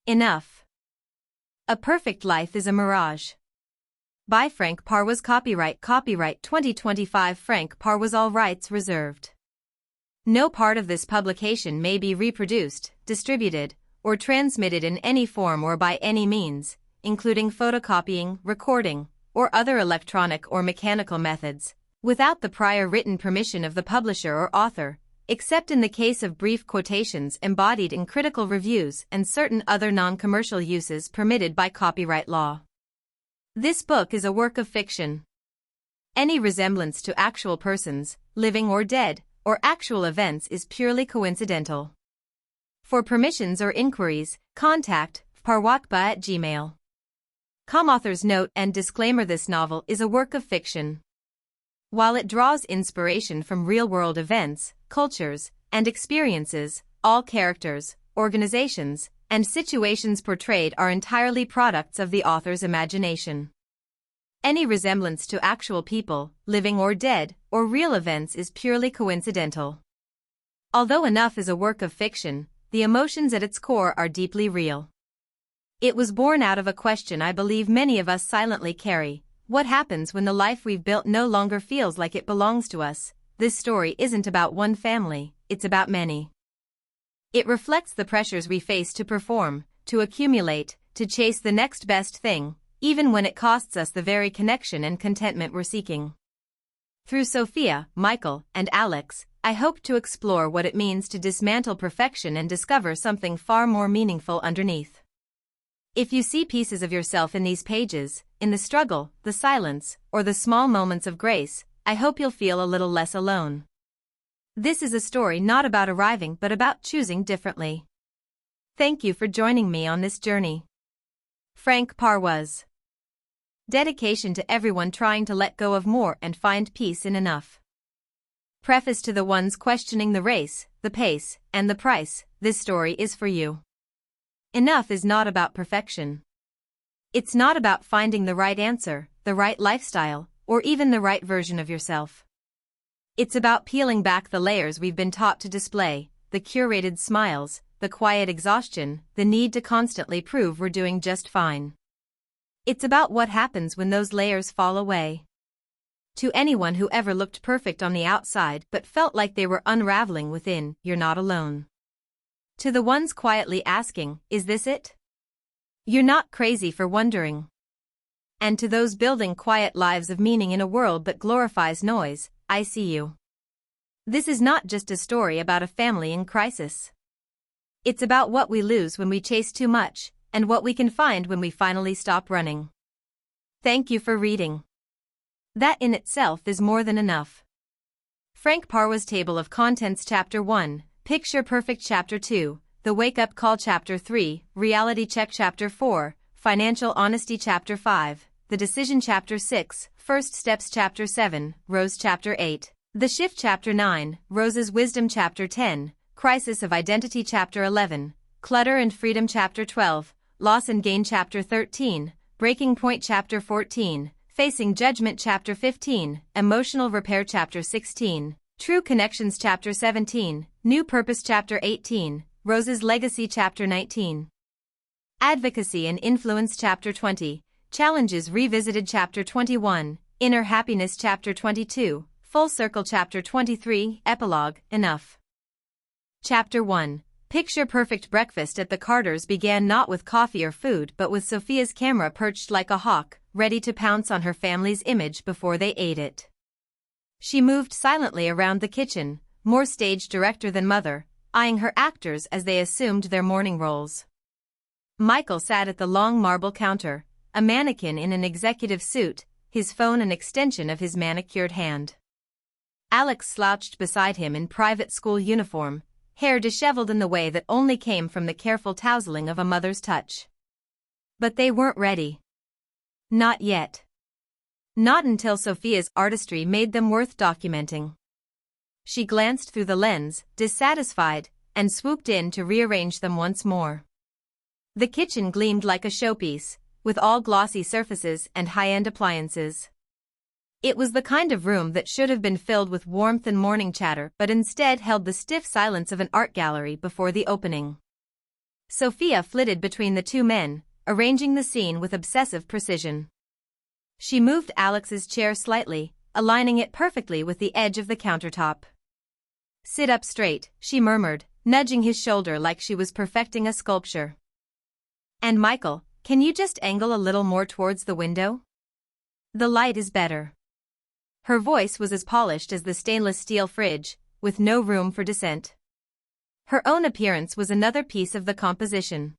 Enough. A Perfect Life is a Mirage. By Frank Parwas. Copyright 2025. Frank Parwas. All rights reserved. No part of this publication may be reproduced, distributed, or transmitted in any form or by any means, including photocopying, recording, or other electronic or mechanical methods, without the prior written permission of the publisher or author, except in the case of brief quotations embodied in critical reviews and certain other non-commercial uses permitted by copyright law. This book is a work of fiction. Any resemblance to actual persons, living or dead, or actual events is purely coincidental. For permissions or inquiries, contact parwakba@gmail.com. Author's note and disclaimer: this novel is a work of fiction. While it draws inspiration from real-world events, cultures, and experiences, all characters, organizations, and situations portrayed are entirely products of the author's imagination. Any resemblance to actual people, living or dead, or real events is purely coincidental. Although Enough is a work of fiction, the emotions at its core are deeply real. It was born out of a question I believe many of us silently carry: what happens when the life we've built no longer feels like it belongs to us? This story isn't about one family, it's about many. It reflects the pressures we face to perform, to accumulate, to chase the next best thing, even when it costs us the very connection and contentment we're seeking. Through Sophia, Michael, and Alex, I hope to explore what it means to dismantle perfection and discover something far more meaningful underneath. If you see pieces of yourself in these pages, in the struggle, the silence, or the small moments of grace, I hope you'll feel a little less alone. This is a story not about arriving but about choosing differently. Thank you for joining me on this journey. Frank Parwas. Dedication to everyone trying to let go of more and find peace in enough. Preface to the ones questioning the race, the pace, and the price: this story is for you. Enough is not about perfection. It's not about finding the right answer, the right lifestyle, or even the right version of yourself. It's about peeling back the layers we've been taught to display, the curated smiles, the quiet exhaustion, the need to constantly prove we're doing just fine. It's about what happens when those layers fall away. To anyone who ever looked perfect on the outside but felt like they were unraveling within, you're not alone. To the ones quietly asking, is this it? You're not crazy for wondering. And to those building quiet lives of meaning in a world that glorifies noise, I see you. This is not just a story about a family in crisis. It's about what we lose when we chase too much, and what we can find when we finally stop running. Thank you for reading. That in itself is more than enough. Frank Parwas. Table of Contents: Chapter 1, Picture Perfect. Chapter 2, The Wake-Up Call. Chapter 3, Reality Check. Chapter 4, Financial Honesty. Chapter 5, The Decision. Chapter 6, First Steps. Chapter 7, Rose. Chapter 8, The Shift. Chapter 9, Rose's Wisdom. Chapter 10, Crisis of Identity. Chapter 11, Clutter and Freedom. Chapter 12, Loss and Gain. Chapter 13, Breaking Point. Chapter 14, Facing Judgment. Chapter 15, Emotional Repair. Chapter 16, True Connections. Chapter 17, New Purpose. Chapter 18, Rose's Legacy. Chapter 19, Advocacy and Influence. Chapter 20, Challenges Revisited. Chapter 21, Inner Happiness. Chapter 22, Full Circle. Chapter 23, Epilogue, Enough. Chapter 1, Picture Perfect. Breakfast at the Carters began not with coffee or food but with Sophia's camera perched like a hawk, ready to pounce on her family's image before they ate it. She moved silently around the kitchen, more stage director than mother, eyeing her actors as they assumed their morning roles. Michael sat at the long marble counter, a mannequin in an executive suit, his phone an extension of his manicured hand. Alex slouched beside him in private school uniform, hair disheveled in the way that only came from the careful tousling of a mother's touch. But they weren't ready. Not yet. Not until Sophia's artistry made them worth documenting. She glanced through the lens, dissatisfied, and swooped in to rearrange them once more. The kitchen gleamed like a showpiece, with all glossy surfaces and high-end appliances. It was the kind of room that should have been filled with warmth and morning chatter but instead held the stiff silence of an art gallery before the opening. Sophia flitted between the two men, arranging the scene with obsessive precision. She moved Alex's chair slightly, aligning it perfectly with the edge of the countertop. "Sit up straight," she murmured, nudging his shoulder like she was perfecting a sculpture. "And Michael, can you just angle a little more towards the window? The light is better." Her voice was as polished as the stainless steel fridge, with no room for dissent. Her own appearance was another piece of the composition.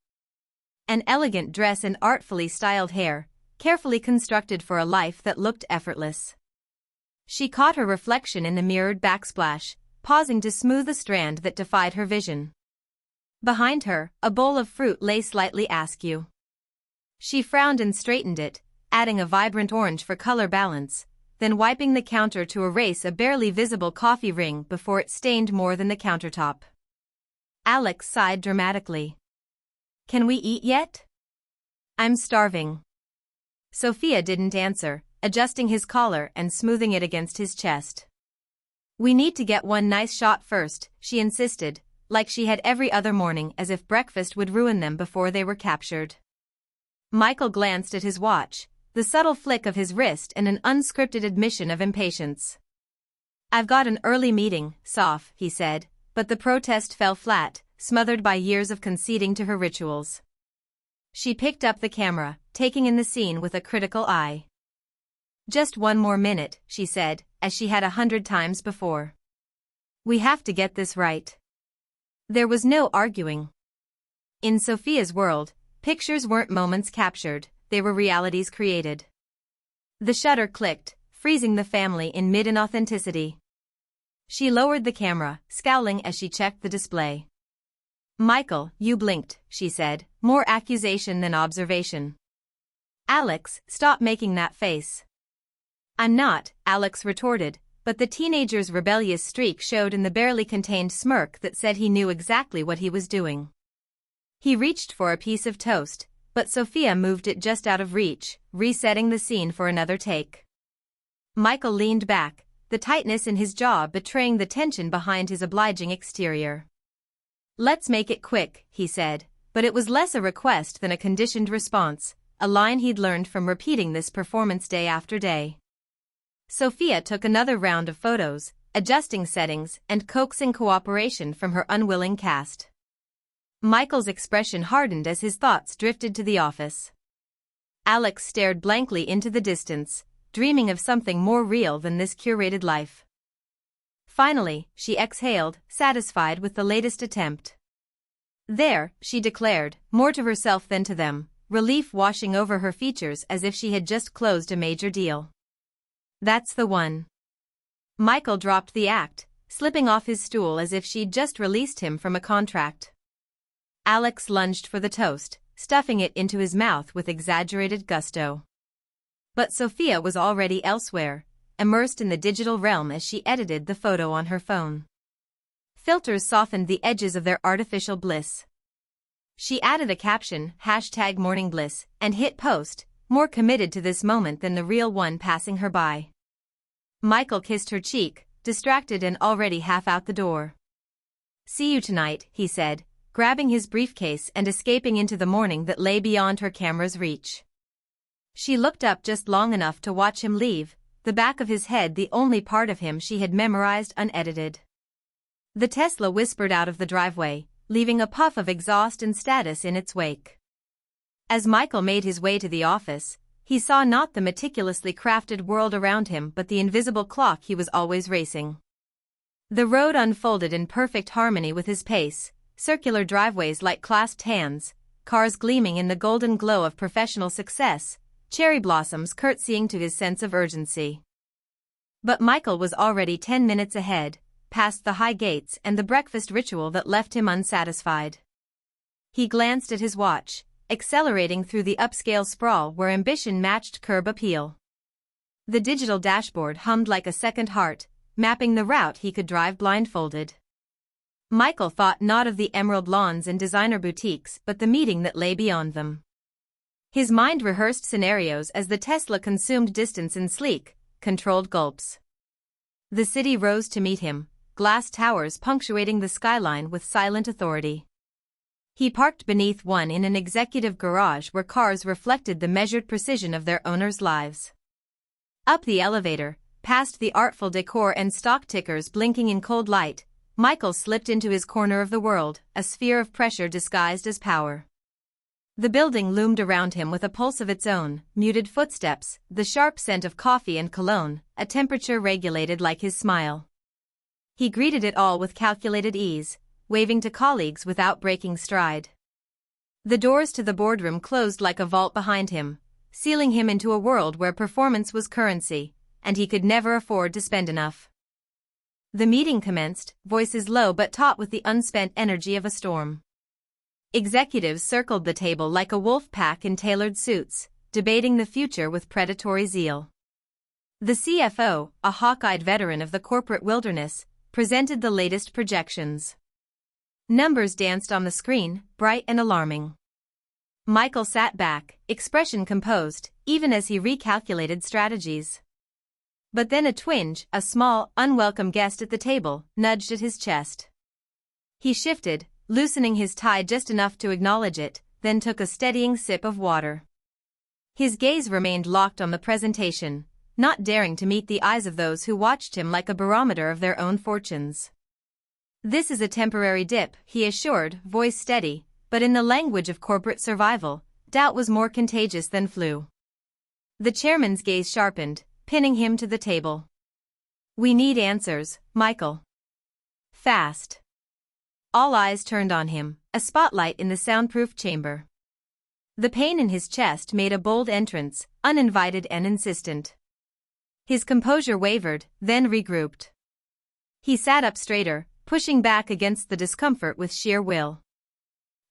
An elegant dress and artfully styled hair, carefully constructed for a life that looked effortless. She caught her reflection in the mirrored backsplash, pausing to smooth a strand that defied her vision. Behind her, a bowl of fruit lay slightly askew. She frowned and straightened it, adding a vibrant orange for color balance, then wiping the counter to erase a barely visible coffee ring before it stained more than the countertop. Alex sighed dramatically. "Can we eat yet? I'm starving." Sophia didn't answer, adjusting his collar and smoothing it against his chest. "We need to get one nice shot first," she insisted, like she had every other morning, as if breakfast would ruin them before they were captured. Michael glanced at his watch, the subtle flick of his wrist and an unscripted admission of impatience. "I've got an early meeting, Soph," he said, but the protest fell flat, smothered by years of conceding to her rituals. She picked up the camera, taking in the scene with a critical eye. "Just one more minute," she said, as she had 100 times before. "We have to get this right." There was no arguing. In Sophia's world, pictures weren't moments captured, they were realities created. The shutter clicked, freezing the family in mid-inauthenticity. She lowered the camera, scowling as she checked the display. "Michael, you blinked," she said, more accusation than observation. "Alex, stop making that face." "I'm not," Alex retorted, but the teenager's rebellious streak showed in the barely contained smirk that said he knew exactly what he was doing. He reached for a piece of toast, but Sophia moved it just out of reach, resetting the scene for another take. Michael leaned back, the tightness in his jaw betraying the tension behind his obliging exterior. "Let's make it quick," he said, but it was less a request than a conditioned response, a line he'd learned from repeating this performance day after day. Sophia took another round of photos, adjusting settings and coaxing cooperation from her unwilling cast. Michael's expression hardened as his thoughts drifted to the office. Alex stared blankly into the distance, dreaming of something more real than this curated life. Finally, she exhaled, satisfied with the latest attempt. "There," she declared, more to herself than to them, relief washing over her features as if she had just closed a major deal. "That's the one." Michael dropped the act, slipping off his stool as if she'd just released him from a contract. Alex lunged for the toast, stuffing it into his mouth with exaggerated gusto. But Sophia was already elsewhere, immersed in the digital realm as she edited the photo on her phone. Filters softened the edges of their artificial bliss. She added a caption, #morningbliss, and hit post, more committed to this moment than the real one passing her by. Michael kissed her cheek, distracted and already half out the door. "See you tonight," he said, grabbing his briefcase and escaping into the morning that lay beyond her camera's reach. She looked up just long enough to watch him leave, the back of his head the only part of him she had memorized unedited. The Tesla whispered out of the driveway, leaving a puff of exhaust and status in its wake. As Michael made his way to the office, he saw not the meticulously crafted world around him but the invisible clock he was always racing. The road unfolded in perfect harmony with his pace, circular driveways like clasped hands, cars gleaming in the golden glow of professional success, cherry blossoms curtsying to his sense of urgency. But Michael was already 10 minutes ahead, past the high gates and the breakfast ritual that left him unsatisfied. He glanced at his watch, accelerating through the upscale sprawl where ambition matched curb appeal. The digital dashboard hummed like a second heart, mapping the route he could drive blindfolded. Michael thought not of the emerald lawns and designer boutiques but the meeting that lay beyond them. His mind rehearsed scenarios as the Tesla consumed distance in sleek, controlled gulps. The city rose to meet him, glass towers punctuating the skyline with silent authority. He parked beneath one in an executive garage where cars reflected the measured precision of their owners' lives. Up the elevator, past the artful decor and stock tickers blinking in cold light, Michael slipped into his corner of the world, a sphere of pressure disguised as power. The building loomed around him with a pulse of its own, muted footsteps, the sharp scent of coffee and cologne, a temperature regulated like his smile. He greeted it all with calculated ease, waving to colleagues without breaking stride. The doors to the boardroom closed like a vault behind him, sealing him into a world where performance was currency, and he could never afford to spend enough. The meeting commenced, voices low but taut with the unspent energy of a storm. Executives circled the table like a wolf pack in tailored suits, debating the future with predatory zeal. The CFO, a hawk-eyed veteran of the corporate wilderness, presented the latest projections. Numbers danced on the screen, bright and alarming. Michael sat back, expression composed, even as he recalculated strategies. But then a twinge, a small, unwelcome guest at the table, nudged at his chest. He shifted, loosening his tie just enough to acknowledge it, then took a steadying sip of water. His gaze remained locked on the presentation, not daring to meet the eyes of those who watched him like a barometer of their own fortunes. "This is a temporary dip," he assured, voice steady, but in the language of corporate survival, doubt was more contagious than flu. The chairman's gaze sharpened, pinning him to the table. "We need answers, Michael. Fast." All eyes turned on him, a spotlight in the soundproof chamber. The pain in his chest made a bold entrance, uninvited and insistent. His composure wavered, then regrouped. He sat up straighter, pushing back against the discomfort with sheer will.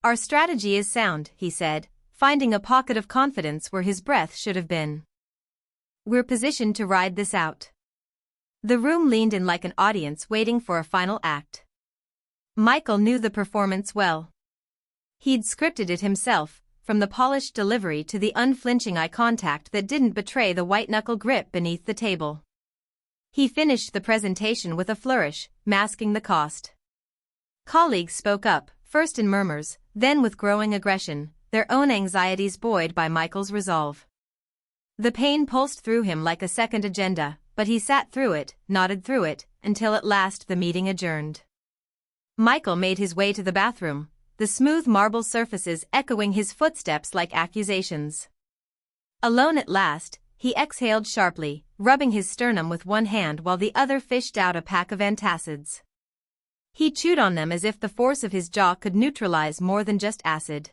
"Our strategy is sound," he said, finding a pocket of confidence where his breath should have been. "We're positioned to ride this out." The room leaned in like an audience waiting for a final act. Michael knew the performance well. He'd scripted it himself, from the polished delivery to the unflinching eye contact that didn't betray the white-knuckle grip beneath the table. He finished the presentation with a flourish, masking the cost. Colleagues spoke up, first in murmurs, then with growing aggression, their own anxieties buoyed by Michael's resolve. The pain pulsed through him like a second agenda, but he sat through it, nodded through it, until at last the meeting adjourned. Michael made his way to the bathroom, the smooth marble surfaces echoing his footsteps like accusations. Alone at last, he exhaled sharply, rubbing his sternum with one hand while the other fished out a pack of antacids. He chewed on them as if the force of his jaw could neutralize more than just acid.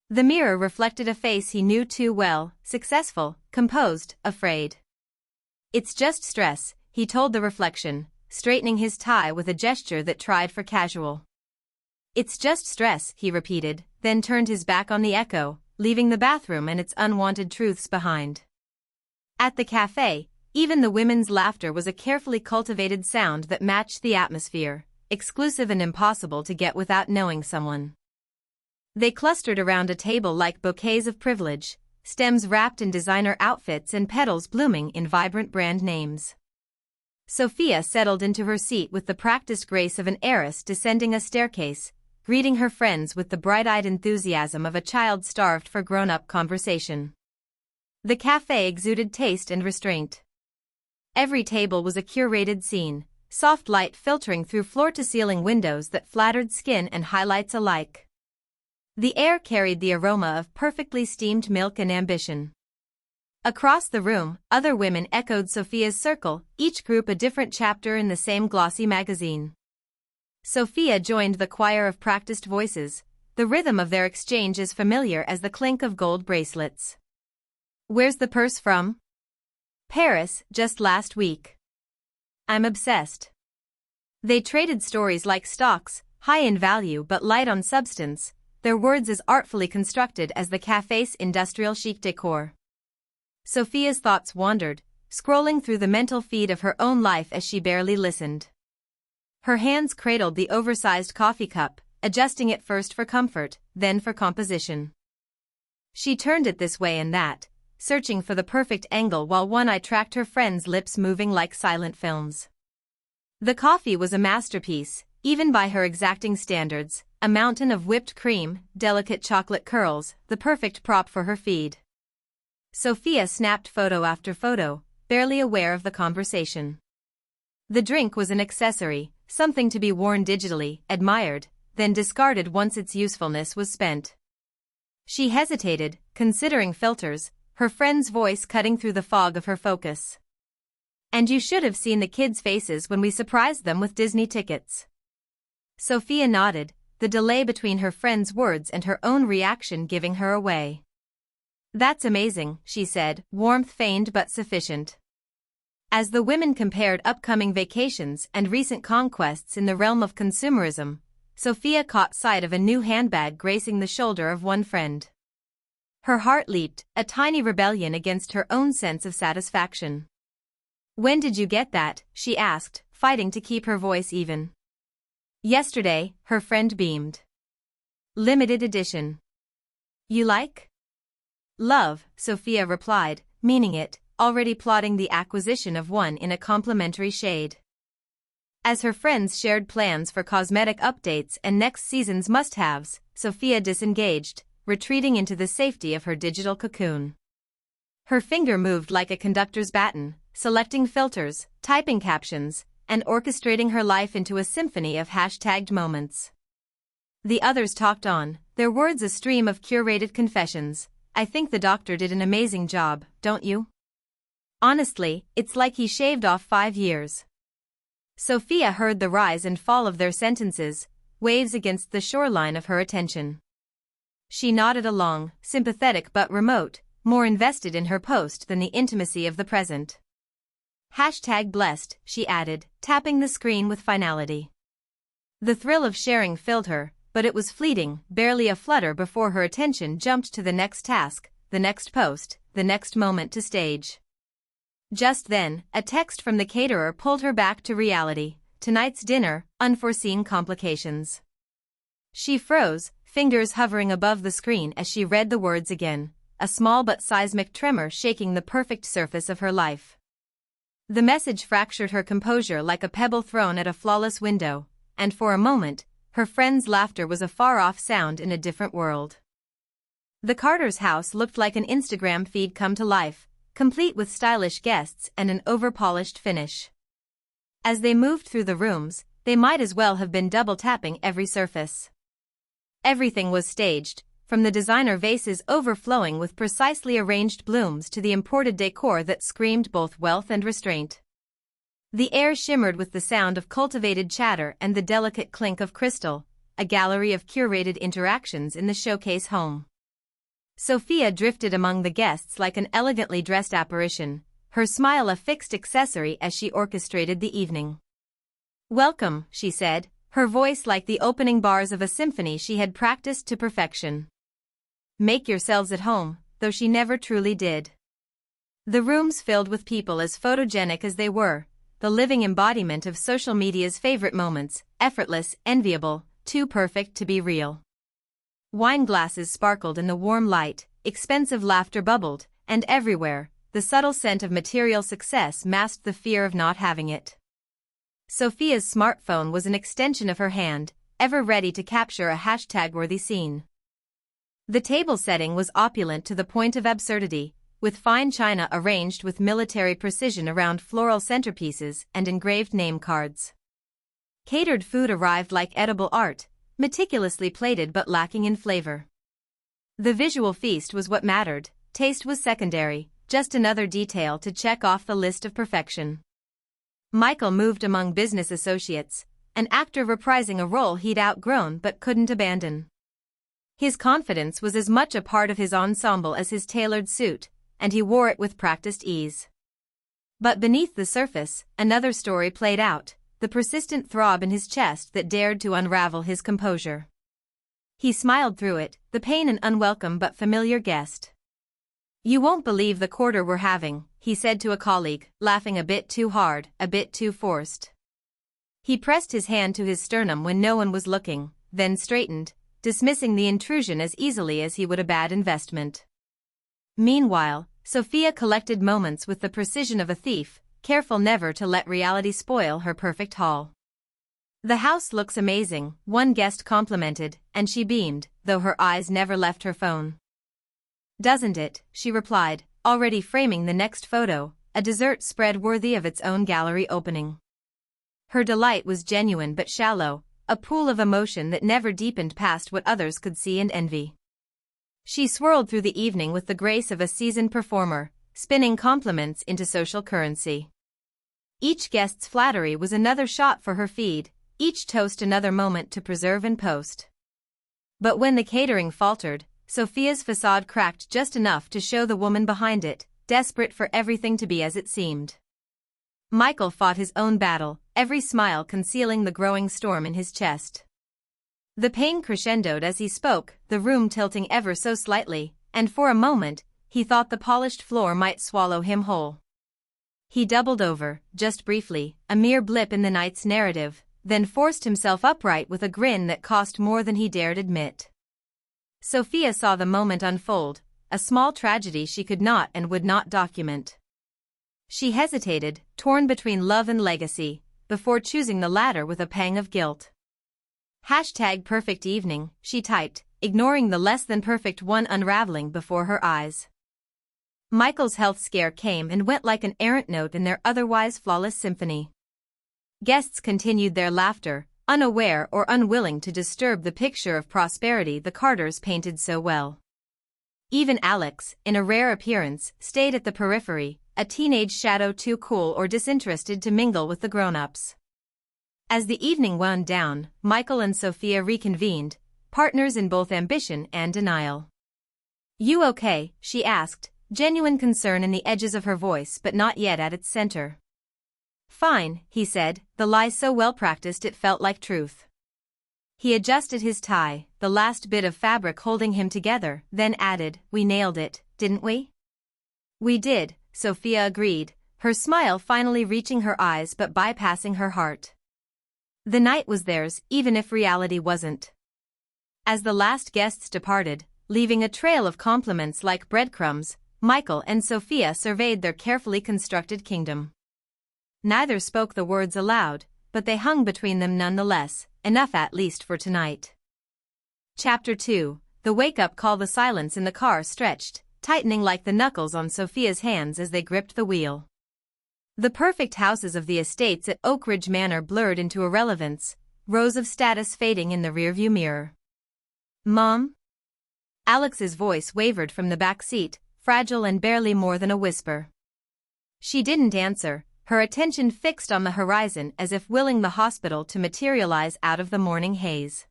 The mirror reflected a face he knew too well, successful, composed, afraid. "It's just stress," he told the reflection, straightening his tie with a gesture that tried for casual. "It's just stress," he repeated, then turned his back on the echo, leaving the bathroom and its unwanted truths behind. At the cafe, even the women's laughter was a carefully cultivated sound that matched the atmosphere, exclusive and impossible to get without knowing someone. They clustered around a table like bouquets of privilege, stems wrapped in designer outfits and petals blooming in vibrant brand names. Sophia settled into her seat with the practiced grace of an heiress descending a staircase, greeting her friends with the bright-eyed enthusiasm of a child starved for grown-up conversation. The cafe exuded taste and restraint. Every table was a curated scene, soft light filtering through floor-to-ceiling windows that flattered skin and highlights alike. The air carried the aroma of perfectly steamed milk and ambition. Across the room, other women echoed Sophia's circle, each group a different chapter in the same glossy magazine. Sophia joined the choir of practiced voices, the rhythm of their exchange as familiar as the clink of gold bracelets. "Where's the purse from?" "Paris, just last week." "I'm obsessed." They traded stories like stocks, high in value but light on substance, their words as artfully constructed as the cafe's industrial chic decor. Sophia's thoughts wandered, scrolling through the mental feed of her own life as she barely listened. Her hands cradled the oversized coffee cup, adjusting it first for comfort, then for composition. She turned it this way and that, searching for the perfect angle while one eye tracked her friend's lips moving like silent films. The coffee was a masterpiece, even by her exacting standards, a mountain of whipped cream, delicate chocolate curls, the perfect prop for her feed. Sophia snapped photo after photo, barely aware of the conversation. The drink was an accessory, something to be worn digitally, admired, then discarded once its usefulness was spent. She hesitated, considering filters, her friend's voice cutting through the fog of her focus. And you should have seen the kids' faces when we surprised them with Disney tickets. Sophia nodded, the delay between her friend's words and her own reaction giving her away. That's amazing, she said, warmth feigned but sufficient. As the women compared upcoming vacations and recent conquests in the realm of consumerism, Sophia caught sight of a new handbag gracing the shoulder of one friend. Her heart leaped, a tiny rebellion against her own sense of satisfaction. When did you get that? She asked, fighting to keep her voice even. Yesterday, her friend beamed. Limited edition. You like? Love, Sophia replied, meaning it, already plotting the acquisition of one in a complimentary shade. As her friends shared plans for cosmetic updates and next season's must-haves, Sophia disengaged, retreating into the safety of her digital cocoon. Her finger moved like a conductor's baton, selecting filters, typing captions, and orchestrating her life into a symphony of hashtagged moments. The others talked on, their words a stream of curated confessions. I think the doctor did an amazing job, don't you? Honestly, it's like he shaved off 5 years. Sophia heard the rise and fall of their sentences, waves against the shoreline of her attention. She nodded along, sympathetic but remote, more invested in her post than the intimacy of the present. Hashtag blessed, she added, tapping the screen with finality. The thrill of sharing filled her, but it was fleeting, barely a flutter before her attention jumped to the next task, the next post, the next moment to stage. Just then, a text from the caterer pulled her back to reality. Tonight's dinner, unforeseen complications. She froze, fingers hovering above the screen as she read the words again, a small but seismic tremor shaking the perfect surface of her life. The message fractured her composure like a pebble thrown at a flawless window, and for a moment, her friend's laughter was a far-off sound in a different world. The Carter's house looked like an Instagram feed come to life, complete with stylish guests and an over-polished finish. As they moved through the rooms, they might as well have been double-tapping every surface. Everything was staged, from the designer vases overflowing with precisely arranged blooms to the imported decor that screamed both wealth and restraint. The air shimmered with the sound of cultivated chatter and the delicate clink of crystal, a gallery of curated interactions in the showcase home. Sophia drifted among the guests like an elegantly dressed apparition, her smile a fixed accessory as she orchestrated the evening. Welcome, she said, her voice like the opening bars of a symphony she had practiced to perfection. Make yourselves at home, though she never truly did. The rooms filled with people as photogenic as they were, the living embodiment of social media's favorite moments, effortless, enviable, too perfect to be real. Wine glasses sparkled in the warm light, expensive laughter bubbled, and everywhere, the subtle scent of material success masked the fear of not having it. Sophia's smartphone was an extension of her hand, ever ready to capture a hashtag-worthy scene. The table setting was opulent to the point of absurdity, with fine china arranged with military precision around floral centerpieces and engraved name cards. Catered food arrived like edible art, meticulously plated but lacking in flavor. The visual feast was what mattered, taste was secondary, just another detail to check off the list of perfection. Michael moved among business associates, an actor reprising a role he'd outgrown but couldn't abandon. His confidence was as much a part of his ensemble as his tailored suit, and he wore it with practiced ease. But beneath the surface, another story played out, the persistent throb in his chest that dared to unravel his composure. He smiled through it, the pain an unwelcome but familiar guest. You won't believe the quarter we're having, he said to a colleague, laughing a bit too hard, a bit too forced. He pressed his hand to his sternum when no one was looking, then straightened, dismissing the intrusion as easily as he would a bad investment. Meanwhile, Sophia collected moments with the precision of a thief, careful never to let reality spoil her perfect haul. "The house looks amazing," one guest complimented, and she beamed, though her eyes never left her phone. "Doesn't it?" she replied, already framing the next photo, a dessert spread worthy of its own gallery opening. Her delight was genuine but shallow, a pool of emotion that never deepened past what others could see and envy. She swirled through the evening with the grace of a seasoned performer, spinning compliments into social currency. Each guest's flattery was another shot for her feed, each toast another moment to preserve and post. But when the catering faltered, Sophia's facade cracked just enough to show the woman behind it, desperate for everything to be as it seemed. Michael fought his own battle, every smile concealing the growing storm in his chest. The pain crescendoed as he spoke, the room tilting ever so slightly, and for a moment, he thought the polished floor might swallow him whole. He doubled over, just briefly, a mere blip in the night's narrative, then forced himself upright with a grin that cost more than he dared admit. Sophia saw the moment unfold, a small tragedy she could not and would not document. She hesitated, torn between love and legacy, before choosing the latter with a pang of guilt. #perfect evening, she typed, ignoring the less than perfect one unraveling before her eyes. Michael's health scare came and went like an errant note in their otherwise flawless symphony. Guests continued their laughter, unaware or unwilling to disturb the picture of prosperity the Carters painted so well. Even Alex, in a rare appearance, stayed at the periphery, a teenage shadow too cool or disinterested to mingle with the grown-ups. As the evening wound down, Michael and Sophia reconvened, partners in both ambition and denial. "You okay?" she asked, genuine concern in the edges of her voice but not yet at its center. "Fine," he said, the lie so well practiced it felt like truth. He adjusted his tie, the last bit of fabric holding him together, then added, "We nailed it, didn't we?" "We did," Sophia agreed, her smile finally reaching her eyes but bypassing her heart. The night was theirs, even if reality wasn't. As the last guests departed, leaving a trail of compliments like breadcrumbs, Michael and Sophia surveyed their carefully constructed kingdom. Neither spoke the words aloud, but they hung between them nonetheless, enough at least for tonight. Chapter 2, The Wake-Up Call. The silence in the car stretched, tightening like the knuckles on Sophia's hands as they gripped the wheel. The perfect houses of the estates at Oak Ridge Manor blurred into irrelevance, rows of status fading in the rearview mirror. "Mom?" Alex's voice wavered from the back seat, fragile and barely more than a whisper. She didn't answer, her attention fixed on the horizon as if willing the hospital to materialize out of the morning haze.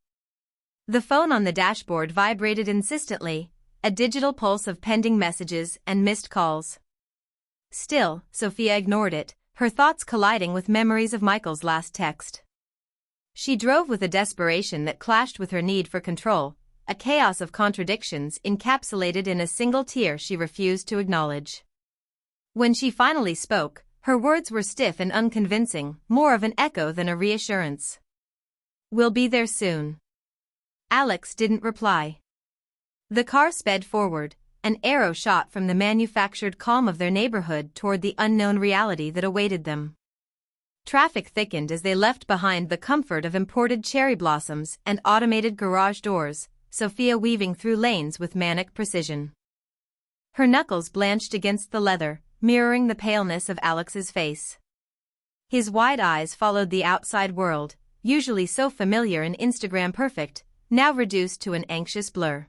The phone on the dashboard vibrated insistently, a digital pulse of pending messages and missed calls. Still, Sophia ignored it, her thoughts colliding with memories of Michael's last text. She drove with a desperation that clashed with her need for control, a chaos of contradictions encapsulated in a single tear she refused to acknowledge. When she finally spoke, her words were stiff and unconvincing, more of an echo than a reassurance. "We'll be there soon." Alex didn't reply. The car sped forward, an arrow shot from the manufactured calm of their neighborhood toward the unknown reality that awaited them. Traffic thickened as they left behind the comfort of imported cherry blossoms and automated garage doors, Sophia weaving through lanes with manic precision. Her knuckles blanched against the leather, mirroring the paleness of Alex's face. His wide eyes followed the outside world, usually so familiar and Instagram perfect, now reduced to an anxious blur.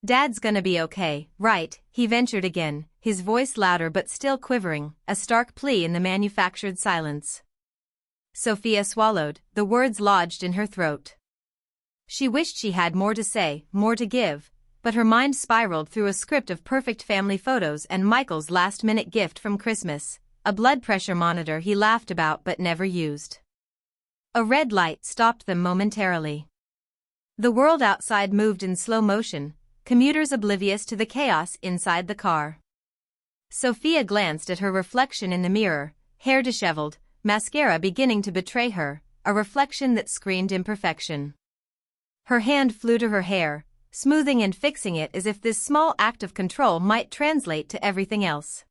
"Dad's gonna be okay, right?" he ventured again, his voice louder but still quivering, a stark plea in the manufactured silence. Sophia swallowed, the words lodged in her throat. She wished she had more to say, more to give, but her mind spiraled through a script of perfect family photos and Michael's last-minute gift from Christmas, a blood pressure monitor he laughed about but never used. A red light stopped them momentarily. The world outside moved in slow motion, commuters oblivious to the chaos inside the car. Sophia glanced at her reflection in the mirror, hair disheveled, mascara beginning to betray her, a reflection that screamed imperfection. Her hand flew to her hair, smoothing and fixing it as if this small act of control might translate to everything else.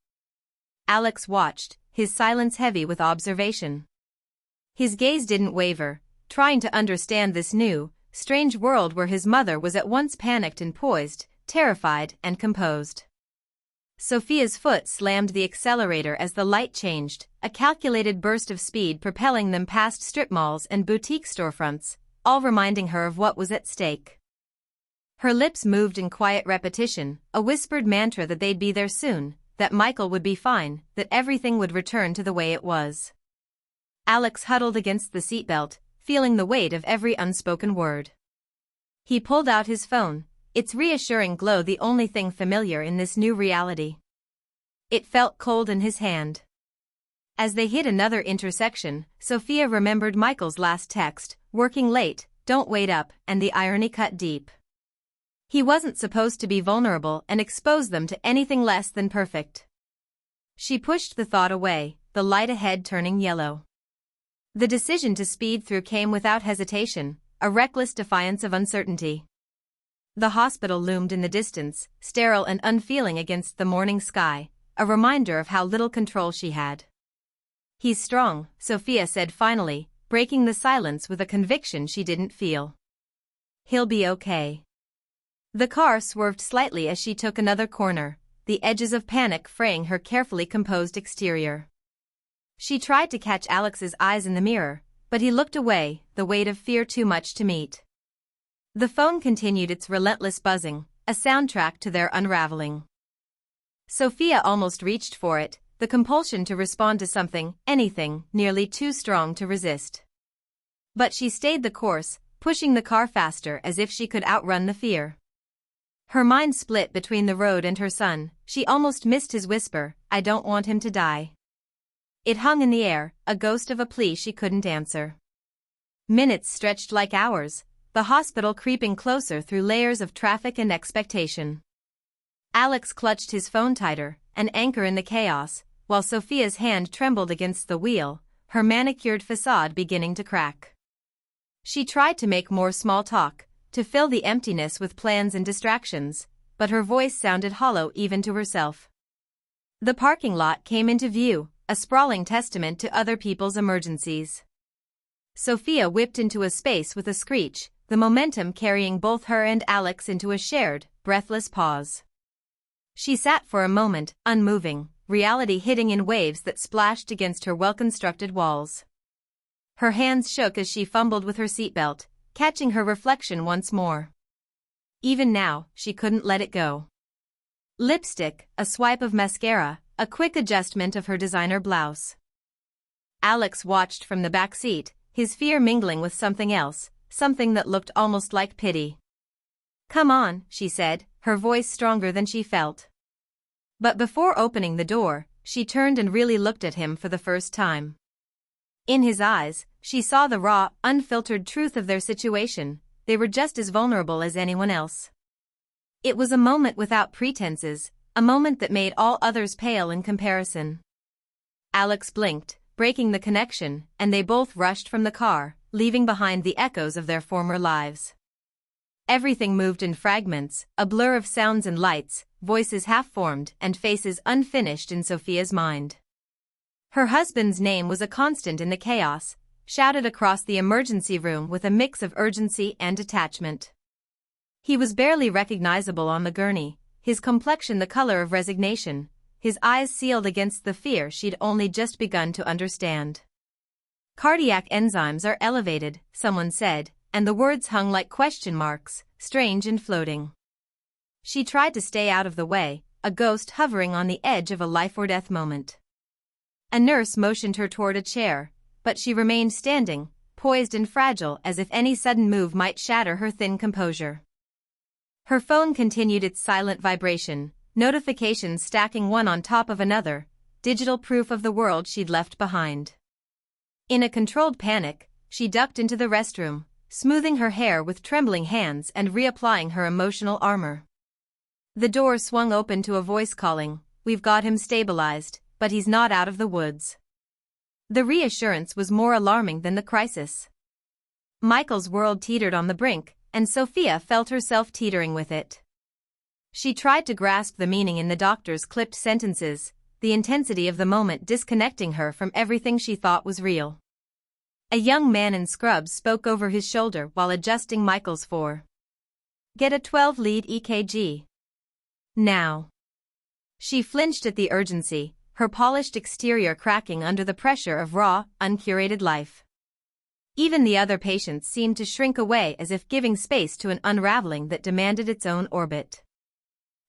Alex watched, his silence heavy with observation. His gaze didn't waver, trying to understand this new, strange world where his mother was at once panicked and poised, terrified and composed. Sophia's foot slammed the accelerator as the light changed, a calculated burst of speed propelling them past strip malls and boutique storefronts, all reminding her of what was at stake. Her lips moved in quiet repetition, a whispered mantra that they'd be there soon, that Michael would be fine, that everything would return to the way it was. Alex huddled against the seatbelt, feeling the weight of every unspoken word. He pulled out his phone, its reassuring glow the only thing familiar in this new reality. It felt cold in his hand. As they hit another intersection, Sophia remembered Michael's last text, working late, don't wait up, and the irony cut deep. He wasn't supposed to be vulnerable and expose them to anything less than perfect. She pushed the thought away, the light ahead turning yellow. The decision to speed through came without hesitation, a reckless defiance of uncertainty. The hospital loomed in the distance, sterile and unfeeling against the morning sky, a reminder of how little control she had. He's strong, Sophia said finally, breaking the silence with a conviction she didn't feel. He'll be okay. The car swerved slightly as she took another corner, the edges of panic fraying her carefully composed exterior. She tried to catch Alex's eyes in the mirror, but he looked away, the weight of fear too much to meet. The phone continued its relentless buzzing, a soundtrack to their unraveling. Sophia almost reached for it, the compulsion to respond to something, anything, nearly too strong to resist. But she stayed the course, pushing the car faster as if she could outrun the fear. Her mind split between the road and her son. She almost missed his whisper, I don't want him to die. It hung in the air, a ghost of a plea she couldn't answer. Minutes stretched like hours, the hospital creeping closer through layers of traffic and expectation. Alex clutched his phone tighter, an anchor in the chaos, while Sophia's hand trembled against the wheel, her manicured facade beginning to crack. She tried to make more small talk, to fill the emptiness with plans and distractions, but her voice sounded hollow even to herself. The parking lot came into view, a sprawling testament to other people's emergencies. Sophia whipped into a space with a screech, the momentum carrying both her and Alex into a shared, breathless pause. She sat for a moment, unmoving, reality hitting in waves that splashed against her well-constructed walls. Her hands shook as she fumbled with her seatbelt, catching her reflection once more. Even now, she couldn't let it go. Lipstick, a swipe of mascara, a quick adjustment of her designer blouse. Alex watched from the back seat, his fear mingling with something else, something that looked almost like pity. Come on, she said, her voice stronger than she felt. But before opening the door, she turned and really looked at him for the first time. In his eyes, she saw the raw, unfiltered truth of their situation. They were just as vulnerable as anyone else. It was a moment without pretenses, a moment that made all others pale in comparison. Alex blinked, breaking the connection, and they both rushed from the car, leaving behind the echoes of their former lives. Everything moved in fragments, a blur of sounds and lights, voices half-formed and faces unfinished in Sophia's mind. Her husband's name was a constant in the chaos, shouted across the emergency room with a mix of urgency and detachment. He was barely recognizable on the gurney, his complexion the color of resignation, his eyes sealed against the fear she'd only just begun to understand. Cardiac enzymes are elevated, someone said, and the words hung like question marks, strange and floating. She tried to stay out of the way, a ghost hovering on the edge of a life-or-death moment. A nurse motioned her toward a chair, but she remained standing, poised and fragile as if any sudden move might shatter her thin composure. Her phone continued its silent vibration, notifications stacking one on top of another, digital proof of the world she'd left behind. In a controlled panic, she ducked into the restroom, smoothing her hair with trembling hands and reapplying her emotional armor. The door swung open to a voice calling, "We've got him stabilized, but he's not out of the woods." The reassurance was more alarming than the crisis. Michael's world teetered on the brink, and Sophia felt herself teetering with it. She tried to grasp the meaning in the doctor's clipped sentences, the intensity of the moment disconnecting her from everything she thought was real. A young man in scrubs spoke over his shoulder while adjusting Michael's 4. Get a 12-lead EKG. Now. She flinched at the urgency, her polished exterior cracking under the pressure of raw, uncurated life. Even the other patients seemed to shrink away as if giving space to an unraveling that demanded its own orbit.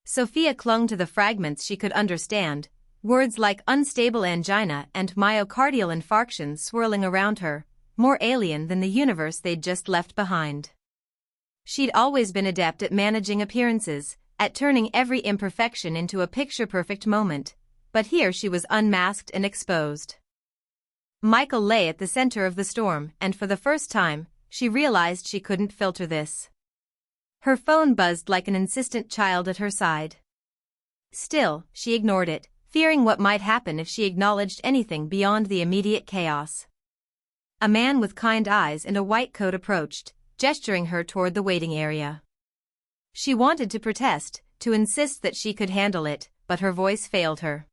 Sophia clung to the fragments she could understand, words like unstable angina and myocardial infarction swirling around her, more alien than the universe they'd just left behind. She'd always been adept at managing appearances, at turning every imperfection into a picture-perfect moment, but here she was unmasked and exposed. Michael lay at the center of the storm, and for the first time, she realized she couldn't filter this. Her phone buzzed like an insistent child at her side. Still, she ignored it, fearing what might happen if she acknowledged anything beyond the immediate chaos. A man with kind eyes and a white coat approached, gesturing her toward the waiting area. She wanted to protest, to insist that she could handle it, but her voice failed her.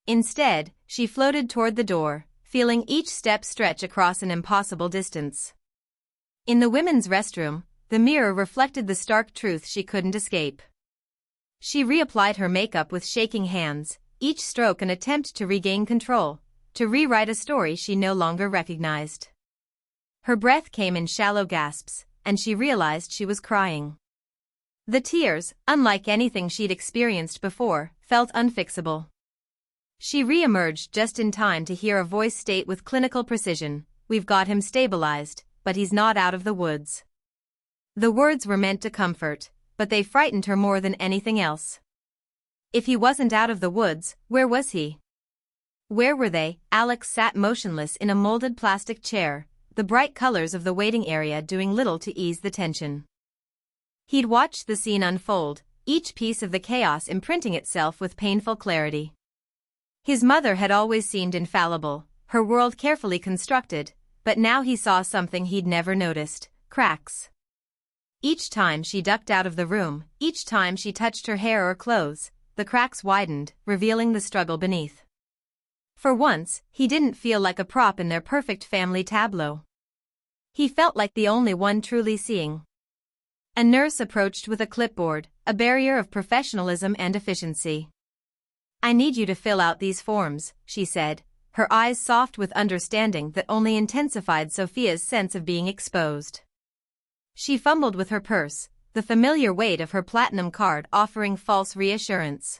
Instead, she floated toward the door, feeling each step stretch across an impossible distance. In the women's restroom, the mirror reflected the stark truth she couldn't escape. She reapplied her makeup with shaking hands, each stroke an attempt to regain control, to rewrite a story she no longer recognized. Her breath came in shallow gasps, and she realized she was crying. The tears, unlike anything she'd experienced before, felt unfixable. She re-emerged just in time to hear a voice state with clinical precision, "We've got him stabilized, but he's not out of the woods." The words were meant to comfort, but they frightened her more than anything else. If he wasn't out of the woods, where was he? Where were they? Alex sat motionless in a molded plastic chair, the bright colors of the waiting area doing little to ease the tension. He'd watched the scene unfold, each piece of the chaos imprinting itself with painful clarity. His mother had always seemed infallible, her world carefully constructed, but now he saw something he'd never noticed: cracks. Each time she ducked out of the room, each time she touched her hair or clothes, the cracks widened, revealing the struggle beneath. For once, he didn't feel like a prop in their perfect family tableau. He felt like the only one truly seeing. A nurse approached with a clipboard, a barrier of professionalism and efficiency. "I need you to fill out these forms," she said, her eyes soft with understanding that only intensified Sophia's sense of being exposed. She fumbled with her purse, the familiar weight of her platinum card offering false reassurance.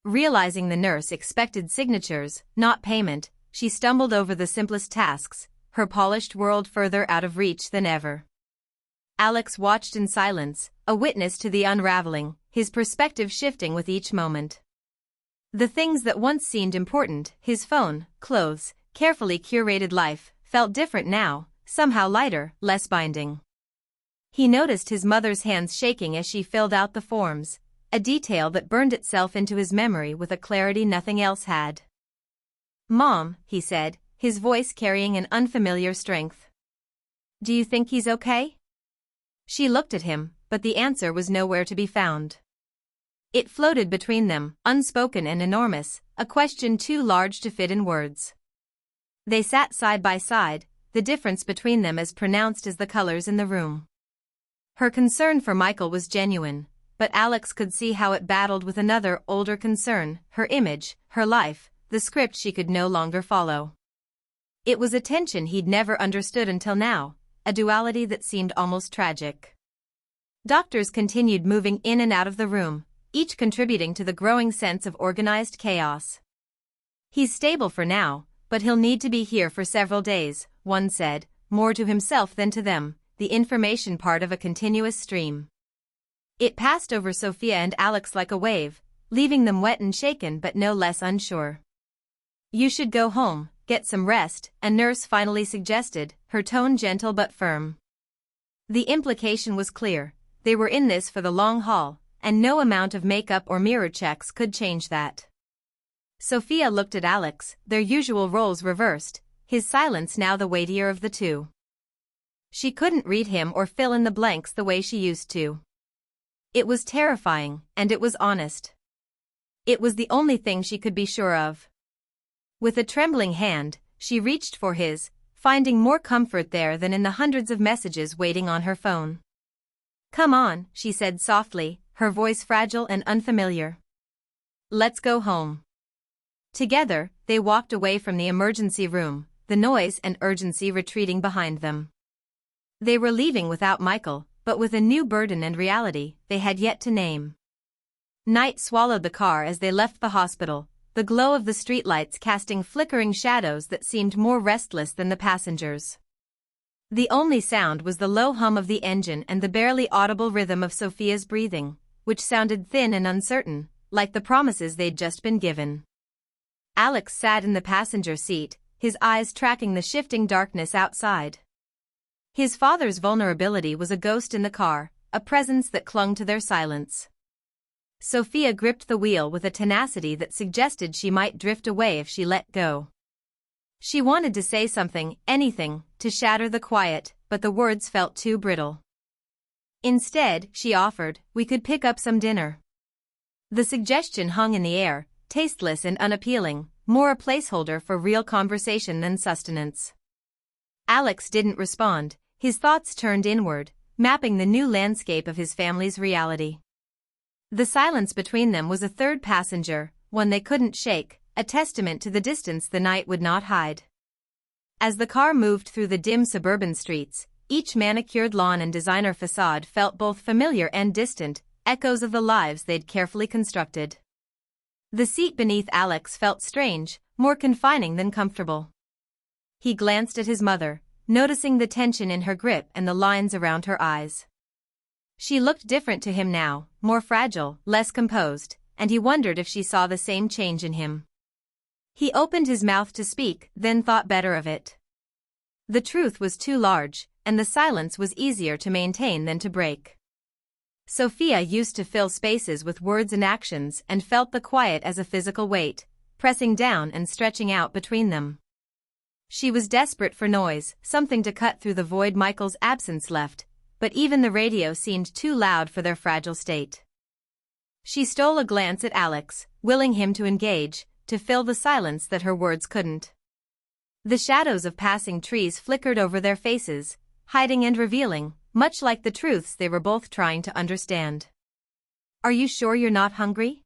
Realizing the nurse expected signatures, not payment, she stumbled over the simplest tasks, her polished world further out of reach than ever. Alex watched in silence, a witness to the unraveling, his perspective shifting with each moment. The things that once seemed important, his phone, clothes, carefully curated life, felt different now, somehow lighter, less binding. He noticed his mother's hands shaking as she filled out the forms, a detail that burned itself into his memory with a clarity nothing else had. "Mom," he said, his voice carrying an unfamiliar strength. "Do you think he's okay?" She looked at him, but the answer was nowhere to be found. It floated between them, unspoken and enormous, a question too large to fit in words. They sat side by side, the difference between them as pronounced as the colors in the room. Her concern for Michael was genuine, but Alex could see how it battled with another, older concern: her image, her life, the script she could no longer follow. It was a tension he'd never understood until now, a duality that seemed almost tragic. Doctors continued moving in and out of the room, each contributing to the growing sense of organized chaos. "He's stable for now, but he'll need to be here for several days," one said, more to himself than to them, the information part of a continuous stream. It passed over Sophia and Alex like a wave, leaving them wet and shaken but no less unsure. "You should go home, get some rest," a nurse finally suggested, her tone gentle but firm. The implication was clear: they were in this for the long haul, and no amount of makeup or mirror checks could change that. Sophia looked at Alex, their usual roles reversed, his silence now the weightier of the two. She couldn't read him or fill in the blanks the way she used to. It was terrifying, and it was honest. It was the only thing she could be sure of. With a trembling hand, she reached for his finding more comfort there than in the hundreds of messages waiting on her phone. "Come on," she said softly, her voice fragile and unfamiliar. "Let's go home." Together, they walked away from the emergency room, the noise and urgency retreating behind them. They were leaving without Michael, but with a new burden and reality they had yet to name. Night swallowed the car as they left the hospital, the glow of the streetlights casting flickering shadows that seemed more restless than the passengers. The only sound was the low hum of the engine and the barely audible rhythm of Sophia's breathing, which sounded thin and uncertain, like the promises they'd just been given. Alex sat in the passenger seat, his eyes tracking the shifting darkness outside. His father's vulnerability was a ghost in the car, a presence that clung to their silence. Sophia gripped the wheel with a tenacity that suggested she might drift away if she let go. She wanted to say something, anything, to shatter the quiet, but the words felt too brittle. Instead, she offered, "We could pick up some dinner." The suggestion hung in the air, tasteless and unappealing, more a placeholder for real conversation than sustenance. Alex didn't respond, his thoughts turned inward, mapping the new landscape of his family's reality. The silence between them was a third passenger, one they couldn't shake, a testament to the distance the night would not hide. As the car moved through the dim suburban streets, each manicured lawn and designer facade felt both familiar and distant, echoes of the lives they'd carefully constructed. The seat beneath Alex felt strange, more confining than comfortable. He glanced at his mother, noticing the tension in her grip and the lines around her eyes. She looked different to him now, more fragile, less composed, and he wondered if she saw the same change in him. He opened his mouth to speak, then thought better of it. The truth was too large, and the silence was easier to maintain than to break. Sophia used to fill spaces with words and actions and felt the quiet as a physical weight, pressing down and stretching out between them. She was desperate for noise, something to cut through the void Michael's absence left, but even the radio seemed too loud for their fragile state. She stole a glance at Alex, willing him to engage, to fill the silence that her words couldn't. The shadows of passing trees flickered over their faces, hiding and revealing, much like the truths they were both trying to understand. "Are you sure you're not hungry?"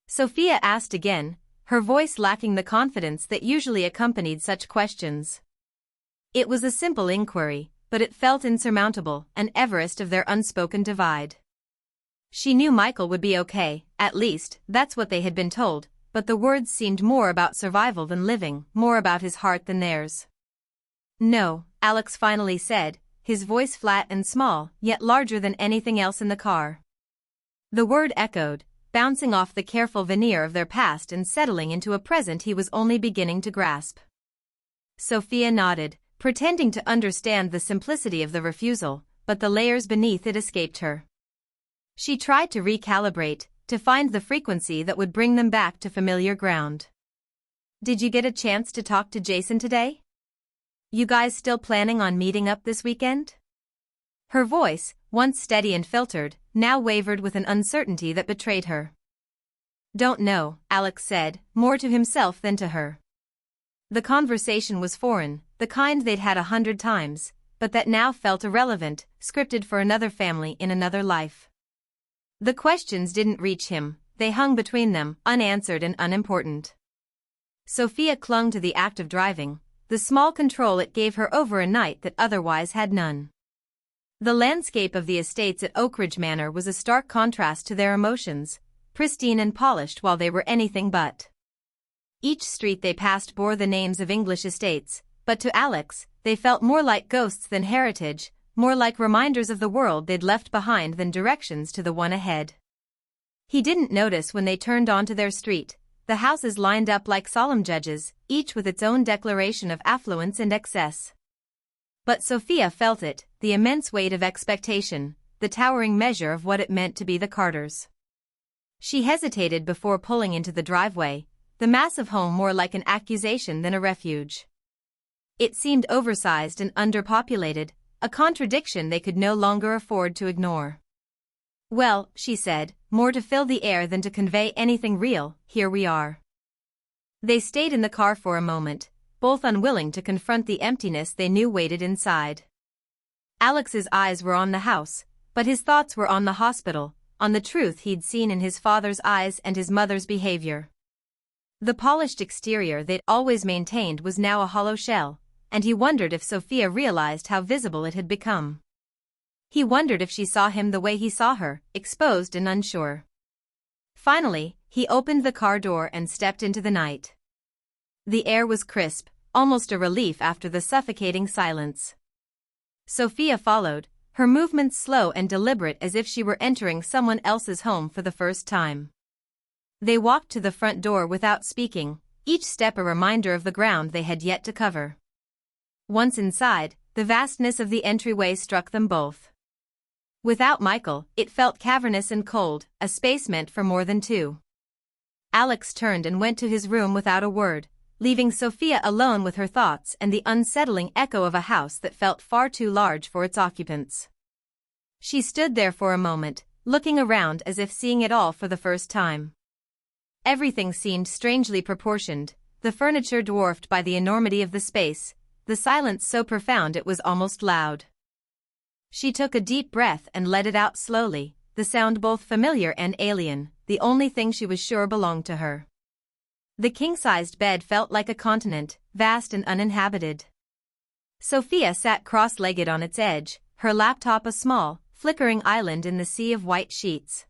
Sophia asked again, her voice lacking the confidence that usually accompanied such questions. It was a simple inquiry, but it felt insurmountable, an Everest of their unspoken divide. She knew Michael would be okay, at least, that's what they had been told, but the words seemed more about survival than living, more about his heart than theirs. "No," Alex finally said, his voice flat and small, yet larger than anything else in the car. The word echoed, bouncing off the careful veneer of their past and settling into a present he was only beginning to grasp. Sophia nodded, pretending to understand the simplicity of the refusal, but the layers beneath it escaped her. She tried to recalibrate, to find the frequency that would bring them back to familiar ground. "Did you get a chance to talk to Jason today? You guys still planning on meeting up this weekend?" Her voice, once steady and filtered, now wavered with an uncertainty that betrayed her. "Don't know," Alex said, more to himself than to her. The conversation was foreign, the kind they'd had 100 times, but that now felt irrelevant, scripted for another family in another life. The questions didn't reach him, they hung between them, unanswered and unimportant. Sophia clung to the act of driving, the small control it gave her over a night that otherwise had none. The landscape of the estates at Oak Ridge Manor was a stark contrast to their emotions, pristine and polished while they were anything but. Each street they passed bore the names of English estates, but to Alex, they felt more like ghosts than heritage, more like reminders of the world they'd left behind than directions to the one ahead. He didn't notice when they turned onto their street, the houses lined up like solemn judges, each with its own declaration of affluence and excess. But Sophia felt it, the immense weight of expectation, the towering measure of what it meant to be the Carters. She hesitated before pulling into the driveway, the massive home more like an accusation than a refuge. It seemed oversized and underpopulated, a contradiction they could no longer afford to ignore. "Well," she said, more to fill the air than to convey anything real, "here we are." They stayed in the car for a moment, both unwilling to confront the emptiness they knew waited inside. Alex's eyes were on the house, but his thoughts were on the hospital, on the truth he'd seen in his father's eyes and his mother's behavior. The polished exterior they'd always maintained was now a hollow shell, and he wondered if Sophia realized how visible it had become. He wondered if she saw him the way he saw her, exposed and unsure. Finally, he opened the car door and stepped into the night. The air was crisp, almost a relief after the suffocating silence. Sophia followed, her movements slow and deliberate as if she were entering someone else's home for the first time. They walked to the front door without speaking, each step a reminder of the ground they had yet to cover. Once inside, the vastness of the entryway struck them both. Without Michael, it felt cavernous and cold, a space meant for more than two. Alex turned and went to his room without a word, leaving Sophia alone with her thoughts and the unsettling echo of a house that felt far too large for its occupants. She stood there for a moment, looking around as if seeing it all for the first time. Everything seemed strangely proportioned, the furniture dwarfed by the enormity of the space, the silence so profound it was almost loud. She took a deep breath and let it out slowly, the sound both familiar and alien, the only thing she was sure belonged to her. The king-sized bed felt like a continent, vast and uninhabited. Sophia sat cross-legged on its edge, her laptop a small, flickering island in the sea of white sheets.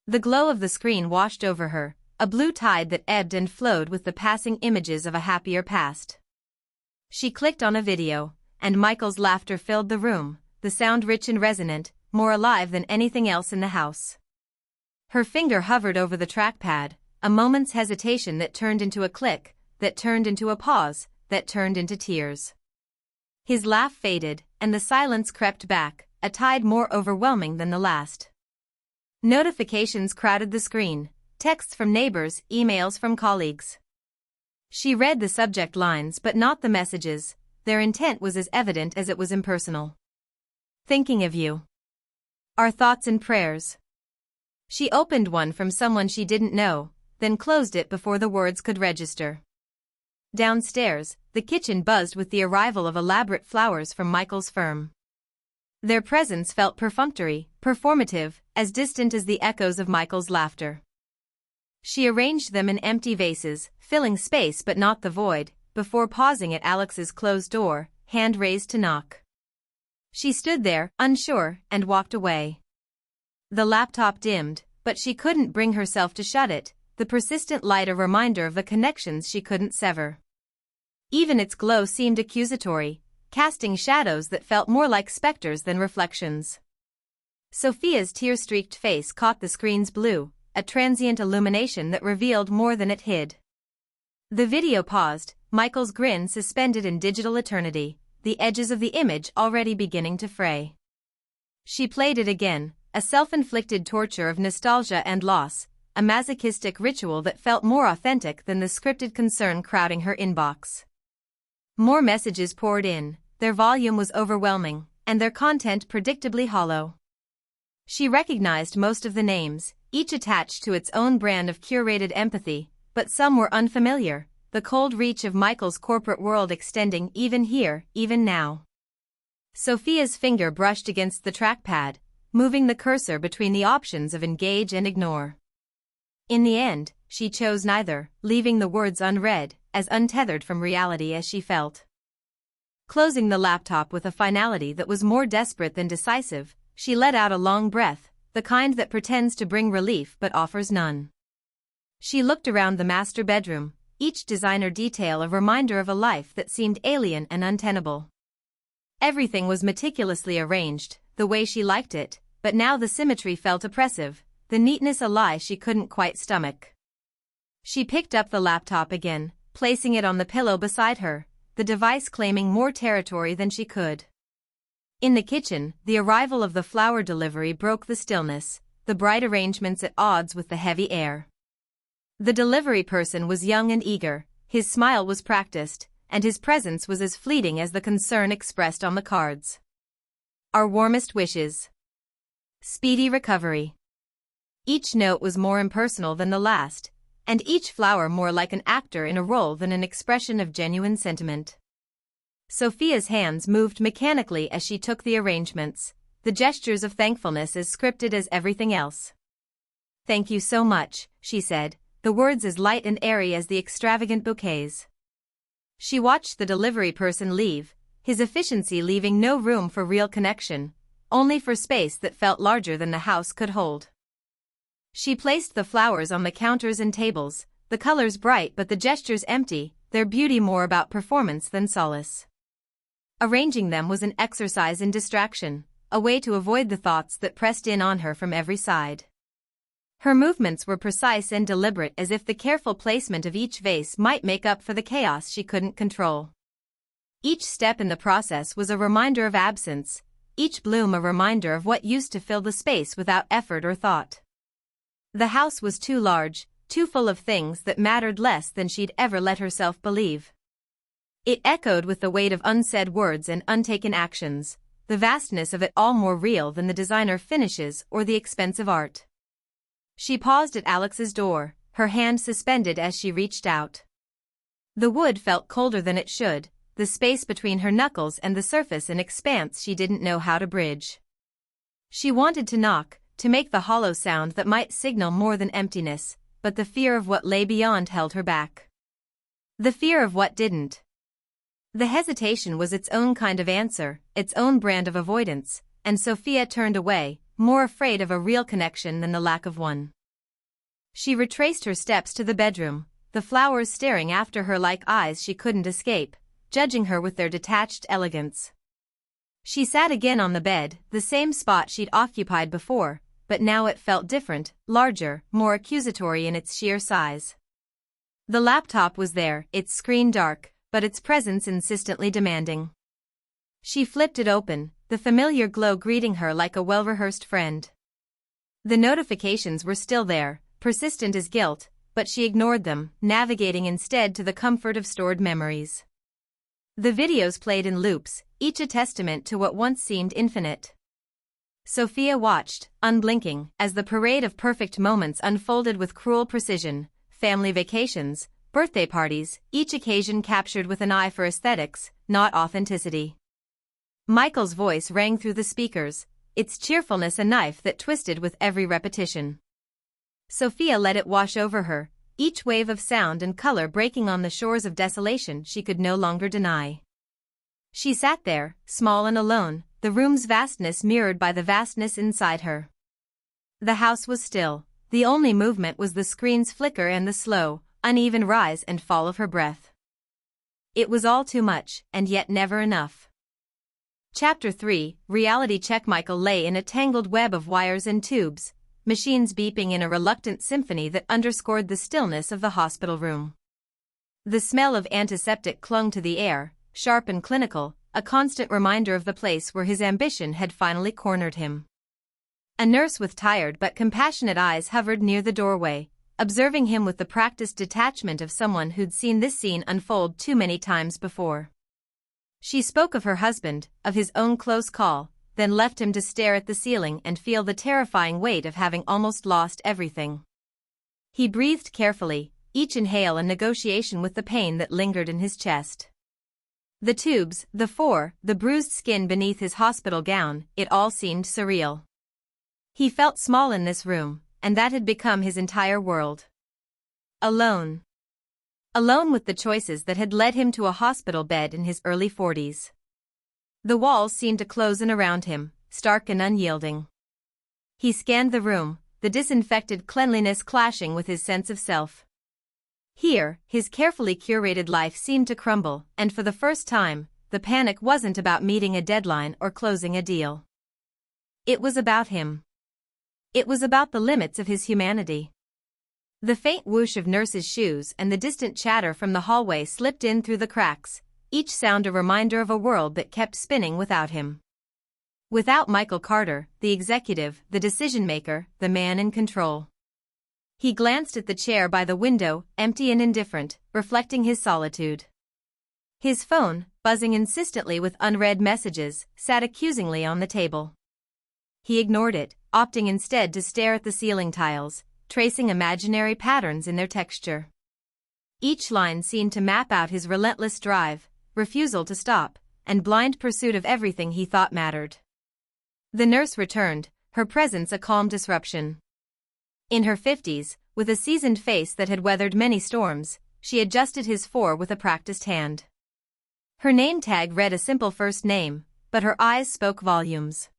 The glow of the screen washed over her, a blue tide that ebbed and flowed with the passing images of a happier past. She clicked on a video, and Michael's laughter filled the room, the sound rich and resonant, more alive than anything else in the house. Her finger hovered over the trackpad, a moment's hesitation that turned into a click, that turned into a pause, that turned into tears. His laugh faded, and the silence crept back, a tide more overwhelming than the last. Notifications crowded the screen, texts from neighbors, emails from colleagues. She read the subject lines but not the messages, their intent was as evident as it was impersonal. Thinking of you. Our thoughts and prayers. She opened one from someone she didn't know, then closed it before the words could register. Downstairs, the kitchen buzzed with the arrival of elaborate flowers from Michael's firm. Their presence felt perfunctory, performative, as distant as the echoes of Michael's laughter. She arranged them in empty vases, filling space but not the void, before pausing at Alex's closed door, hand raised to knock. She stood there, unsure, and walked away. The laptop dimmed, but she couldn't bring herself to shut it, the persistent light a reminder of the connections she couldn't sever. Even its glow seemed accusatory, casting shadows that felt more like specters than reflections. Sophia's tear-streaked face caught the screen's blue, a transient illumination that revealed more than it hid. The video paused, Michael's grin suspended in digital eternity, the edges of the image already beginning to fray. She played it again, a self-inflicted torture of nostalgia and loss, a masochistic ritual that felt more authentic than the scripted concern crowding her inbox. More messages poured in, their volume was overwhelming, and their content predictably hollow. She recognized most of the names, each attached to its own brand of curated empathy, but some were unfamiliar, the cold reach of Michael's corporate world extending even here, even now. Sophia's finger brushed against the trackpad, moving the cursor between the options of engage and ignore. In the end, she chose neither, leaving the words unread, as untethered from reality as she felt. Closing the laptop with a finality that was more desperate than decisive, she let out a long breath, the kind that pretends to bring relief but offers none. She looked around the master bedroom, each designer detail a reminder of a life that seemed alien and untenable. Everything was meticulously arranged, the way she liked it, but now the symmetry felt oppressive, the neatness a lie she couldn't quite stomach. She picked up the laptop again, placing it on the pillow beside her, the device claiming more territory than she could. In the kitchen, the arrival of the flower delivery broke the stillness, the bright arrangements at odds with the heavy air. The delivery person was young and eager, his smile was practiced, and his presence was as fleeting as the concern expressed on the cards. Our warmest wishes. Speedy recovery. Each note was more impersonal than the last, and each flower more like an actor in a role than an expression of genuine sentiment. Sophia's hands moved mechanically as she took the arrangements, the gestures of thankfulness as scripted as everything else. "Thank you so much," she said, the words as light and airy as the extravagant bouquets. She watched the delivery person leave, his efficiency leaving no room for real connection, only for space that felt larger than the house could hold. She placed the flowers on the counters and tables, the colors bright but the gestures empty, their beauty more about performance than solace. Arranging them was an exercise in distraction, a way to avoid the thoughts that pressed in on her from every side. Her movements were precise and deliberate, as if the careful placement of each vase might make up for the chaos she couldn't control. Each step in the process was a reminder of absence, each bloom a reminder of what used to fill the space without effort or thought. The house was too large, too full of things that mattered less than she'd ever let herself believe. It echoed with the weight of unsaid words and untaken actions, the vastness of it all more real than the designer finishes or the expensive art. She paused at Alex's door, her hand suspended as she reached out. The wood felt colder than it should, the space between her knuckles and the surface an expanse she didn't know how to bridge. She wanted to knock, to make the hollow sound that might signal more than emptiness, but the fear of what lay beyond held her back. The fear of what didn't. The hesitation was its own kind of answer, its own brand of avoidance, and Sophia turned away, more afraid of a real connection than the lack of one. She retraced her steps to the bedroom, the flowers staring after her like eyes she couldn't escape, judging her with their detached elegance. She sat again on the bed, the same spot she'd occupied before, but now it felt different, larger, more accusatory in its sheer size. The laptop was there, its screen dark, but its presence insistently demanding. She flipped it open, the familiar glow greeting her like a well-rehearsed friend. The notifications were still there, persistent as guilt, but she ignored them, navigating instead to the comfort of stored memories. The videos played in loops, each a testament to what once seemed infinite. Sophia watched, unblinking, as the parade of perfect moments unfolded with cruel precision, family vacations, birthday parties, each occasion captured with an eye for aesthetics, not authenticity. Michael's voice rang through the speakers, its cheerfulness a knife that twisted with every repetition. Sophia let it wash over her, each wave of sound and color breaking on the shores of desolation she could no longer deny. She sat there, small and alone, the room's vastness mirrored by the vastness inside her. The house was still, the only movement was the screen's flicker and the slow, uneven rise and fall of her breath. It was all too much, and yet never enough. Chapter 3, Reality Check. Michael lay in a tangled web of wires and tubes, machines beeping in a reluctant symphony that underscored the stillness of the hospital room. The smell of antiseptic clung to the air, sharp and clinical, a constant reminder of the place where his ambition had finally cornered him. A nurse with tired but compassionate eyes hovered near the doorway, observing him with the practiced detachment of someone who'd seen this scene unfold too many times before. She spoke of her husband, of his own close call, then left him to stare at the ceiling and feel the terrifying weight of having almost lost everything. He breathed carefully, each inhale a negotiation with the pain that lingered in his chest. The tubes, the bruised skin beneath his hospital gown, it all seemed surreal. He felt small in this room, and that had become his entire world. Alone. Alone with the choices that had led him to a hospital bed in his early 40s. The walls seemed to close in around him, stark and unyielding. He scanned the room, the disinfected cleanliness clashing with his sense of self. Here, his carefully curated life seemed to crumble, and for the first time, the panic wasn't about meeting a deadline or closing a deal. It was about him. It was about the limits of his humanity. The faint whoosh of nurses' shoes and the distant chatter from the hallway slipped in through the cracks, each sound a reminder of a world that kept spinning without him. Without Michael Carter, the executive, the decision-maker, the man in control. He glanced at the chair by the window, empty and indifferent, reflecting his solitude. His phone, buzzing insistently with unread messages, sat accusingly on the table. He ignored it, opting instead to stare at the ceiling tiles, tracing imaginary patterns in their texture. Each line seemed to map out his relentless drive, refusal to stop, and blind pursuit of everything he thought mattered. The nurse returned, her presence a calm disruption. In her 50s, with a seasoned face that had weathered many storms, she adjusted his fore with a practiced hand. Her name tag read a simple first name, but her eyes spoke volumes.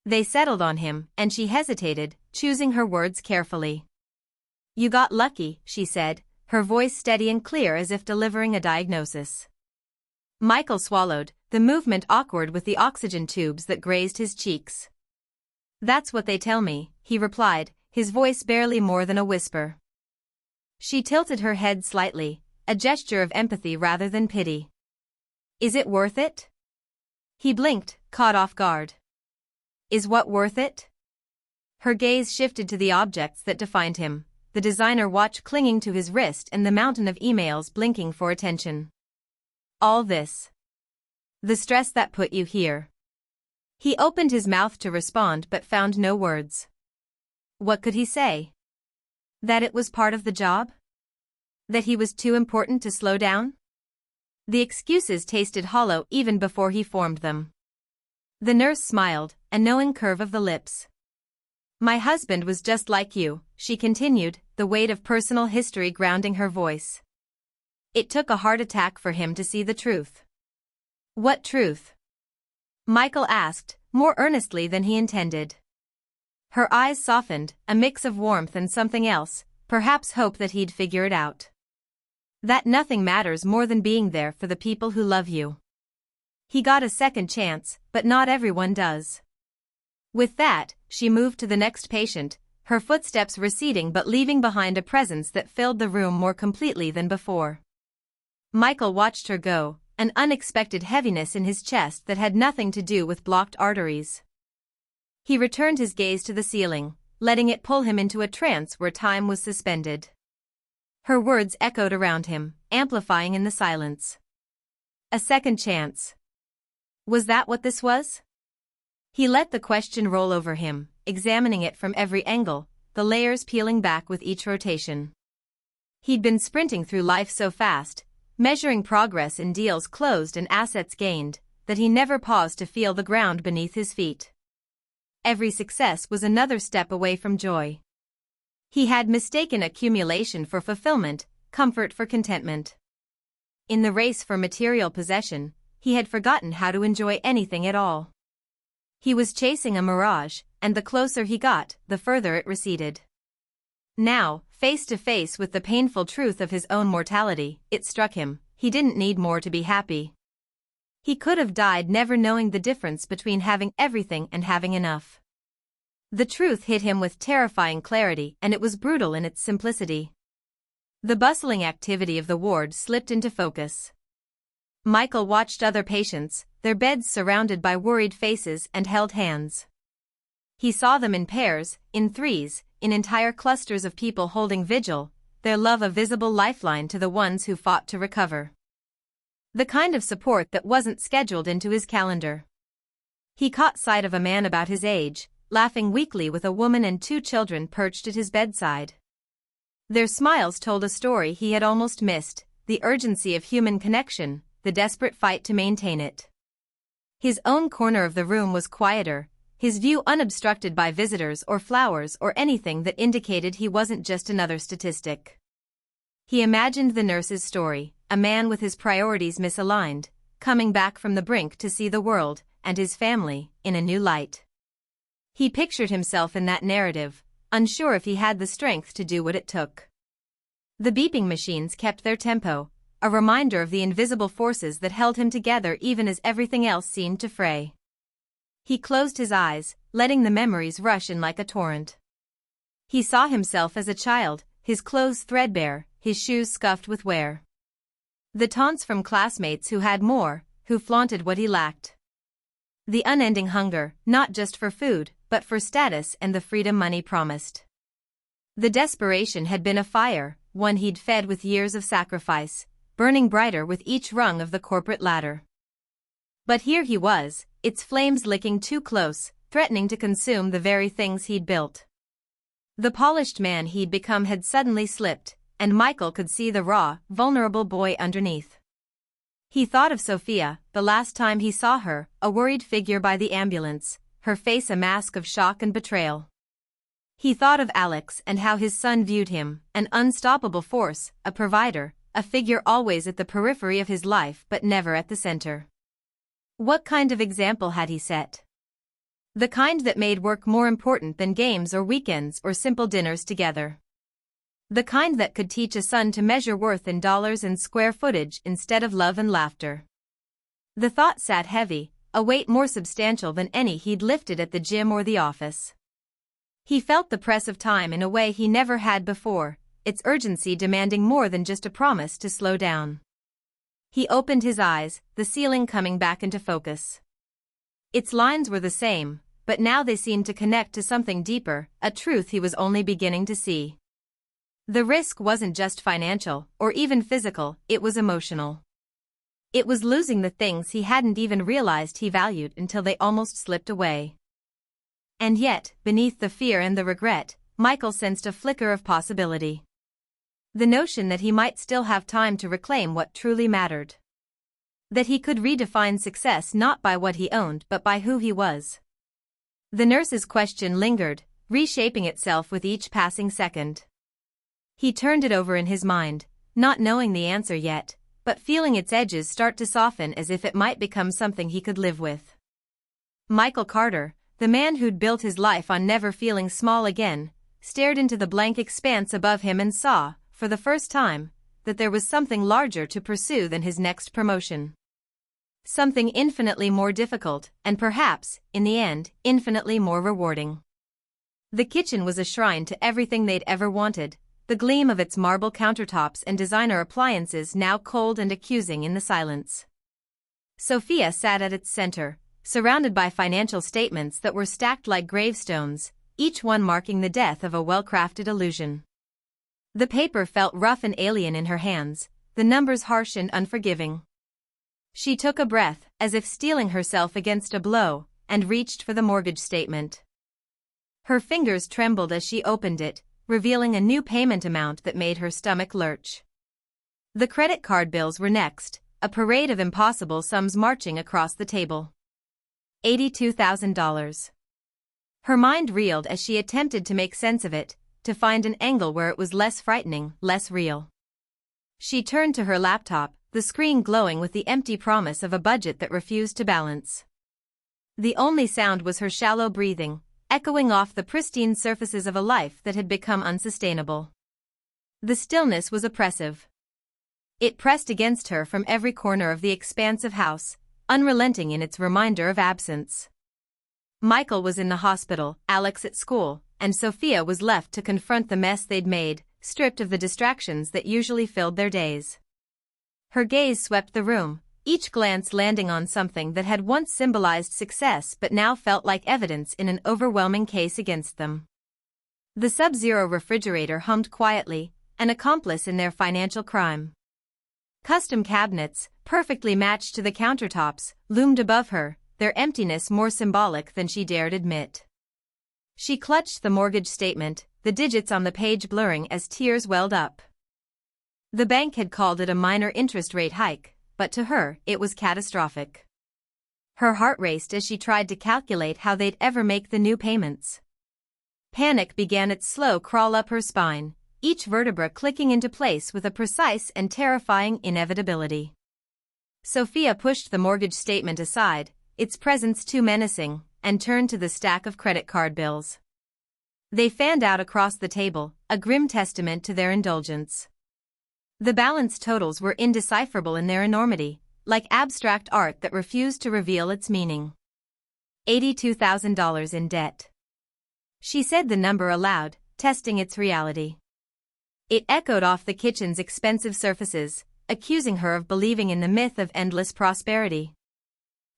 They settled on him, and she hesitated, choosing her words carefully. "You got lucky," she said, her voice steady and clear as if delivering a diagnosis. Michael swallowed, the movement awkward with the oxygen tubes that grazed his cheeks. "That's what they tell me," he replied, his voice barely more than a whisper. She tilted her head slightly, a gesture of empathy rather than pity. "Is it worth it?" He blinked, caught off guard. "Is what worth it?" Her gaze shifted to the objects that defined him, the designer watch clinging to his wrist and the mountain of emails blinking for attention. "All this. The stress that put you here." He opened his mouth to respond but found no words. What could he say? That it was part of the job? That he was too important to slow down? The excuses tasted hollow even before he formed them. The nurse smiled, a knowing curve of the lips. "My husband was just like you," she continued, the weight of personal history grounding her voice. "It took a heart attack for him to see the truth." "What truth?" Michael asked, more earnestly than he intended. Her eyes softened, a mix of warmth and something else, perhaps hope that he'd figure it out. "That nothing matters more than being there for the people who love you. He got a second chance, but not everyone does." With that, she moved to the next patient, her footsteps receding but leaving behind a presence that filled the room more completely than before. Michael watched her go, an unexpected heaviness in his chest that had nothing to do with blocked arteries. He returned his gaze to the ceiling, letting it pull him into a trance where time was suspended. Her words echoed around him, amplifying in the silence. A second chance. Was that what this was? He let the question roll over him, examining it from every angle, the layers peeling back with each rotation. He'd been sprinting through life so fast, measuring progress in deals closed and assets gained, that he never paused to feel the ground beneath his feet. Every success was another step away from joy. He had mistaken accumulation for fulfillment, comfort for contentment. In the race for material possession, he had forgotten how to enjoy anything at all. He was chasing a mirage, and the closer he got, the further it receded. Now, face to face with the painful truth of his own mortality, it struck him, he didn't need more to be happy. He could have died never knowing the difference between having everything and having enough. The truth hit him with terrifying clarity, and it was brutal in its simplicity. The bustling activity of the ward slipped into focus. Michael watched other patients, their beds surrounded by worried faces, and held hands. He saw them in pairs, in threes, in entire clusters of people holding vigil, their love a visible lifeline to the ones who fought to recover. The kind of support that wasn't scheduled into his calendar. He caught sight of a man about his age, laughing weakly with a woman and 2 children perched at his bedside. Their smiles told a story he had almost missed, the urgency of human connection, the desperate fight to maintain it. His own corner of the room was quieter, his view unobstructed by visitors or flowers or anything that indicated he wasn't just another statistic. He imagined the nurse's story, a man with his priorities misaligned, coming back from the brink to see the world, and his family, in a new light. He pictured himself in that narrative, unsure if he had the strength to do what it took. The beeping machines kept their tempo, a reminder of the invisible forces that held him together even as everything else seemed to fray. He closed his eyes, letting the memories rush in like a torrent. He saw himself as a child, his clothes threadbare, his shoes scuffed with wear. The taunts from classmates who had more, who flaunted what he lacked. The unending hunger, not just for food, but for status and the freedom money promised. The desperation had been a fire, one he'd fed with years of sacrifice, burning brighter with each rung of the corporate ladder. But here he was, its flames licking too close, threatening to consume the very things he'd built. The polished man he'd become had suddenly slipped, and Michael could see the raw, vulnerable boy underneath. He thought of Sophia, the last time he saw her, a worried figure by the ambulance, her face a mask of shock and betrayal. He thought of Alex and how his son viewed him, an unstoppable force, a provider, a figure always at the periphery of his life but never at the center. What kind of example had he set? The kind that made work more important than games or weekends or simple dinners together. The kind that could teach a son to measure worth in dollars and square footage instead of love and laughter. The thought sat heavy, a weight more substantial than any he'd lifted at the gym or the office. He felt the press of time in a way he never had before, its urgency demanding more than just a promise to slow down. He opened his eyes, the ceiling coming back into focus. Its lines were the same, but now they seemed to connect to something deeper, a truth he was only beginning to see. The risk wasn't just financial, or even physical, it was emotional. It was losing the things he hadn't even realized he valued until they almost slipped away. And yet, beneath the fear and the regret, Michael sensed a flicker of possibility. The notion that he might still have time to reclaim what truly mattered. That he could redefine success not by what he owned but by who he was. The nurse's question lingered, reshaping itself with each passing second. He turned it over in his mind, not knowing the answer yet, but feeling its edges start to soften as if it might become something he could live with. Michael Carter, the man who'd built his life on never feeling small again, stared into the blank expanse above him and saw, for the first time, that there was something larger to pursue than his next promotion. Something infinitely more difficult, and perhaps, in the end, infinitely more rewarding. The kitchen was a shrine to everything they'd ever wanted, the gleam of its marble countertops and designer appliances now cold and accusing in the silence. Sophia sat at its center, surrounded by financial statements that were stacked like gravestones, each one marking the death of a well-crafted illusion. The paper felt rough and alien in her hands, the numbers harsh and unforgiving. She took a breath, as if steeling herself against a blow, and reached for the mortgage statement. Her fingers trembled as she opened it, revealing a new payment amount that made her stomach lurch. The credit card bills were next, a parade of impossible sums marching across the table. $82,000. Her mind reeled as she attempted to make sense of it, to find an angle where it was less frightening, less real. She turned to her laptop, the screen glowing with the empty promise of a budget that refused to balance. The only sound was her shallow breathing, echoing off the pristine surfaces of a life that had become unsustainable. The stillness was oppressive. It pressed against her from every corner of the expansive house, unrelenting in its reminder of absence. Michael was in the hospital, Alex at school, and Sophia was left to confront the mess they'd made, stripped of the distractions that usually filled their days. Her gaze swept the room, each glance landing on something that had once symbolized success but now felt like evidence in an overwhelming case against them. The Sub-Zero refrigerator hummed quietly, an accomplice in their financial crime. Custom cabinets, perfectly matched to the countertops, loomed above her, their emptiness more symbolic than she dared admit. She clutched the mortgage statement, the digits on the page blurring as tears welled up. The bank had called it a minor interest rate hike, but to her, it was catastrophic. Her heart raced as she tried to calculate how they'd ever make the new payments. Panic began its slow crawl up her spine, each vertebra clicking into place with a precise and terrifying inevitability. Sophia pushed the mortgage statement aside, its presence too menacing, and turned to the stack of credit card bills. They fanned out across the table, a grim testament to their indulgence. The balance totals were indecipherable in their enormity, like abstract art that refused to reveal its meaning. $82,000 in debt. She said the number aloud, testing its reality. It echoed off the kitchen's expensive surfaces, accusing her of believing in the myth of endless prosperity.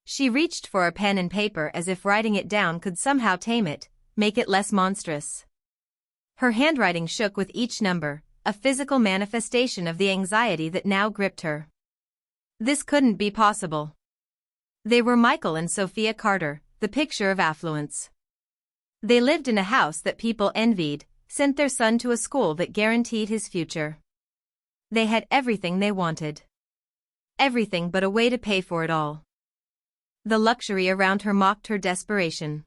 She reached for a pen and paper as if writing it down could somehow tame it, make it less monstrous. Her handwriting shook with each number, a physical manifestation of the anxiety that now gripped her. This couldn't be possible. They were Michael and Sophia Carter, the picture of affluence. They lived in a house that people envied, sent their son to a school that guaranteed his future. They had everything they wanted. Everything but a way to pay for it all. The luxury around her mocked her desperation.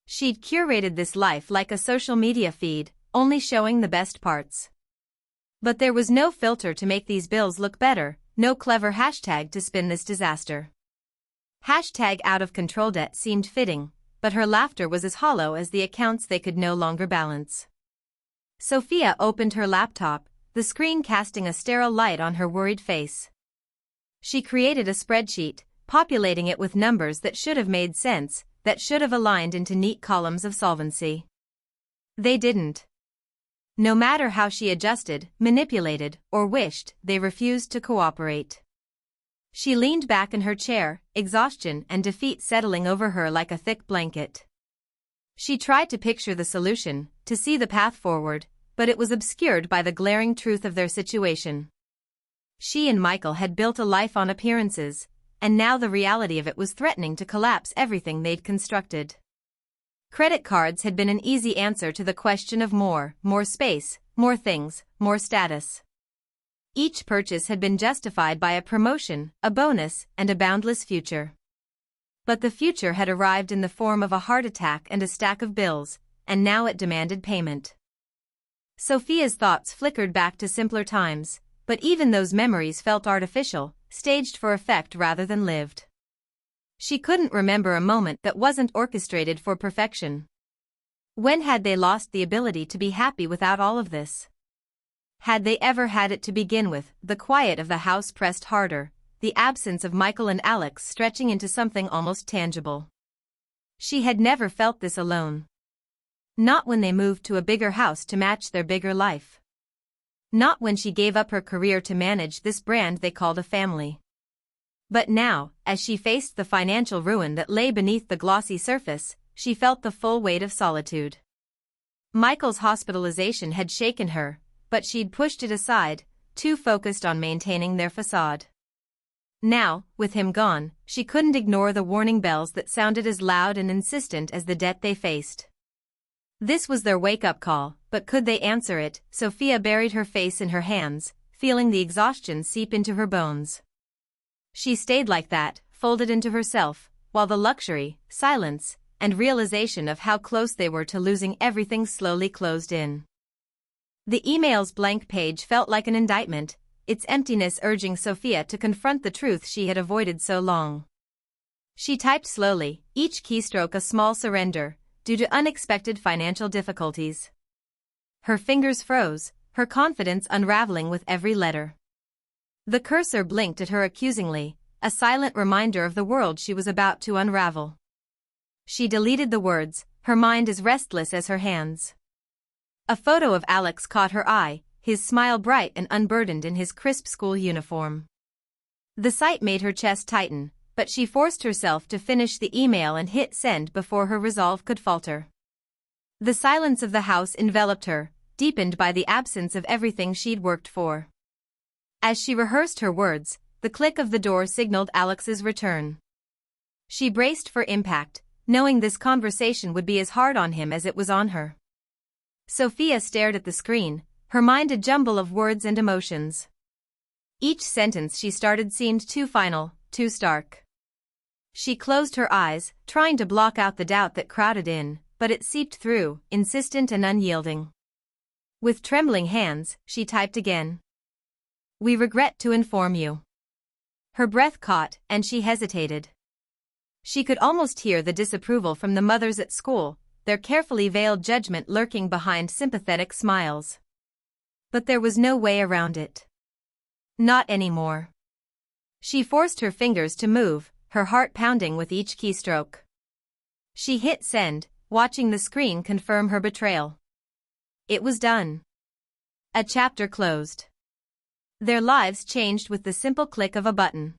She'd curated this life like a social media feed, only showing the best parts. But there was no filter to make these bills look better, no clever hashtag to spin this disaster. Hashtag out of control debt seemed fitting, but her laughter was as hollow as the accounts they could no longer balance. Sophia opened her laptop, the screen casting a sterile light on her worried face. She created a spreadsheet, populating it with numbers that should have made sense, that should have aligned into neat columns of solvency. They didn't. No matter how she adjusted, manipulated, or wished, they refused to cooperate. She leaned back in her chair, exhaustion and defeat settling over her like a thick blanket. She tried to picture the solution, to see the path forward, but it was obscured by the glaring truth of their situation. She and Michael had built a life on appearances, and now the reality of it was threatening to collapse everything they'd constructed. Credit cards had been an easy answer to the question of more space, more things, more status. Each purchase had been justified by a promotion, a bonus, and a boundless future. But the future had arrived in the form of a heart attack and a stack of bills, and now it demanded payment. Sophia's thoughts flickered back to simpler times, but even those memories felt artificial, staged for effect rather than lived. She couldn't remember a moment that wasn't orchestrated for perfection. When had they lost the ability to be happy without all of this? Had they ever had it to begin with? The quiet of the house pressed harder, the absence of Michael and Alex stretching into something almost tangible. She had never felt this alone. Not when they moved to a bigger house to match their bigger life. Not when she gave up her career to manage this brand they called a family. But now, as she faced the financial ruin that lay beneath the glossy surface, she felt the full weight of solitude. Michael's hospitalization had shaken her, but she'd pushed it aside, too focused on maintaining their facade. Now, with him gone, she couldn't ignore the warning bells that sounded as loud and insistent as the debt they faced. This was their wake-up call, but could they answer it? Sophia buried her face in her hands, feeling the exhaustion seep into her bones. She stayed like that, folded into herself, while the luxury, silence, and realization of how close they were to losing everything slowly closed in. The email's blank page felt like an indictment, its emptiness urging Sophia to confront the truth she had avoided so long. She typed slowly, each keystroke a small surrender, due to unexpected financial difficulties. Her fingers froze, her confidence unraveling with every letter. The cursor blinked at her accusingly, a silent reminder of the world she was about to unravel. She deleted the words, her mind as restless as her hands. A photo of Alex caught her eye, his smile bright and unburdened in his crisp school uniform. The sight made her chest tighten, but she forced herself to finish the email and hit send before her resolve could falter. The silence of the house enveloped her, deepened by the absence of everything she'd worked for. As she rehearsed her words, the click of the door signaled Alex's return. She braced for impact, knowing this conversation would be as hard on him as it was on her. Sophia stared at the screen, her mind a jumble of words and emotions. Each sentence she started seemed too final, too stark. She closed her eyes, trying to block out the doubt that crowded in, but it seeped through, insistent and unyielding. With trembling hands, she typed again. "We regret to inform you." Her breath caught, and she hesitated. She could almost hear the disapproval from the mothers at school, their carefully veiled judgment lurking behind sympathetic smiles. But there was no way around it. Not anymore. She forced her fingers to move, her heart pounding with each keystroke. She hit send, watching the screen confirm her betrayal. It was done. A chapter closed. Their lives changed with the simple click of a button.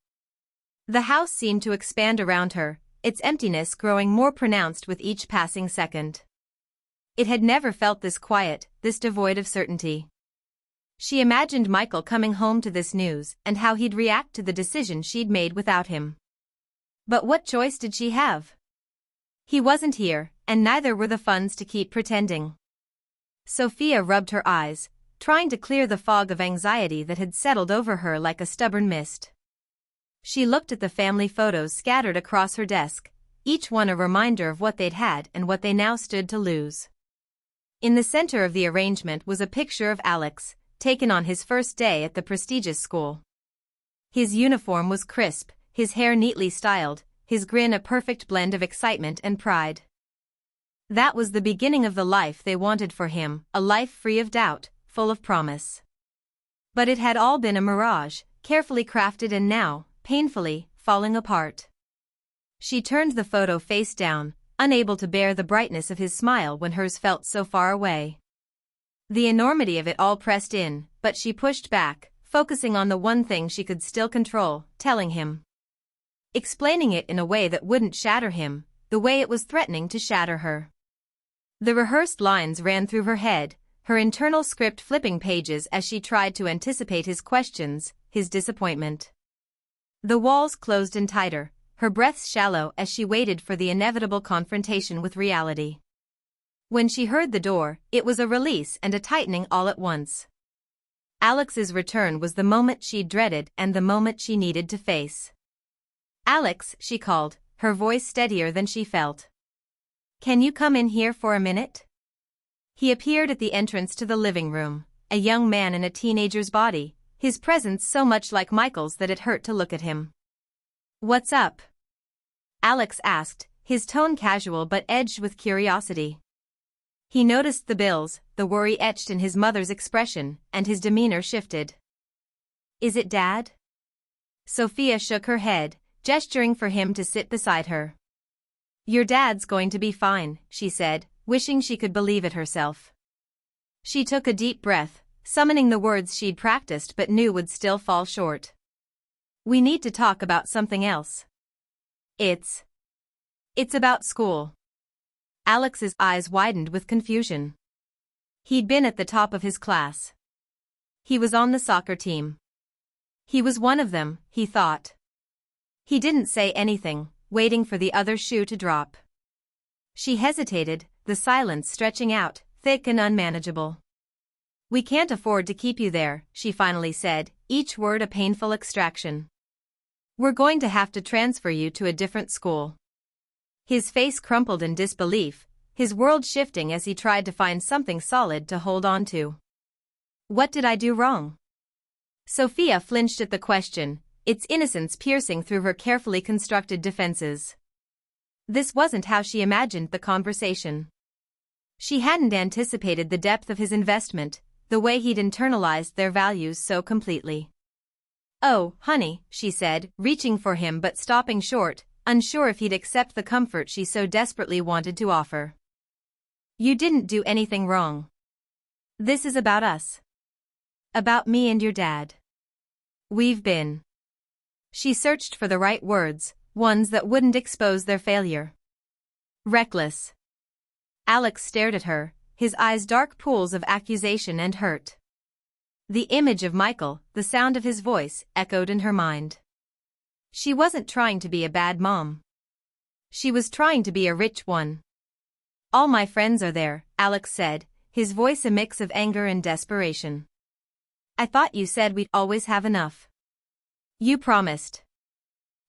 The house seemed to expand around her, its emptiness growing more pronounced with each passing second. It had never felt this quiet, this devoid of certainty. She imagined Michael coming home to this news and how he'd react to the decision she'd made without him. But what choice did she have? He wasn't here, and neither were the funds to keep pretending. Sophia rubbed her eyes, trying to clear the fog of anxiety that had settled over her like a stubborn mist. She looked at the family photos scattered across her desk, each one a reminder of what they'd had and what they now stood to lose. In the center of the arrangement was a picture of Alex, taken on his first day at the prestigious school. His uniform was crisp, his hair neatly styled, his grin a perfect blend of excitement and pride. That was the beginning of the life they wanted for him, a life free of doubt, full of promise. But it had all been a mirage, carefully crafted and now, painfully, falling apart. She turned the photo face down, unable to bear the brightness of his smile when hers felt so far away. The enormity of it all pressed in, but she pushed back, focusing on the one thing she could still control, telling him. Explaining it in a way that wouldn't shatter him, the way it was threatening to shatter her. The rehearsed lines ran through her head, her internal script flipping pages as she tried to anticipate his questions, his disappointment. The walls closed in tighter, her breaths shallow as she waited for the inevitable confrontation with reality. When she heard the door, it was a release and a tightening all at once. Alex's return was the moment she dreaded and the moment she needed to face. "Alex," she called, her voice steadier than she felt. "Can you come in here for a minute?" He appeared at the entrance to the living room, a young man in a teenager's body, his presence so much like Michael's that it hurt to look at him. "What's up?" Alex asked, his tone casual but edged with curiosity. He noticed the bills, the worry etched in his mother's expression, and his demeanor shifted. "Is it Dad?" Sophia shook her head, gesturing for him to sit beside her. "Your dad's going to be fine," she said, wishing she could believe it herself. She took a deep breath, summoning the words she'd practiced but knew would still fall short. "We need to talk about something else." It's about school." Alex's eyes widened with confusion. He'd been at the top of his class. He was on the soccer team. He was one of them, he thought. He didn't say anything, waiting for the other shoe to drop. She hesitated, the silence stretching out, thick and unmanageable. "We can't afford to keep you there," she finally said, each word a painful extraction. "We're going to have to transfer you to a different school." His face crumpled in disbelief, his world shifting as he tried to find something solid to hold on to. "What did I do wrong?" Sophia flinched at the question, its innocence piercing through her carefully constructed defenses. This wasn't how she imagined the conversation. She hadn't anticipated the depth of his investment, the way he'd internalized their values so completely. "Oh, honey," she said, reaching for him but stopping short, unsure if he'd accept the comfort she so desperately wanted to offer. "You didn't do anything wrong. This is about us. About me and your dad. We've been..." She searched for the right words, ones that wouldn't expose their failure. "Reckless." Alex stared at her, his eyes dark pools of accusation and hurt. The image of Michael, the sound of his voice, echoed in her mind. She wasn't trying to be a bad mom. She was trying to be a rich one. "All my friends are there," Alex said, his voice a mix of anger and desperation. "I thought you said we'd always have enough. You promised."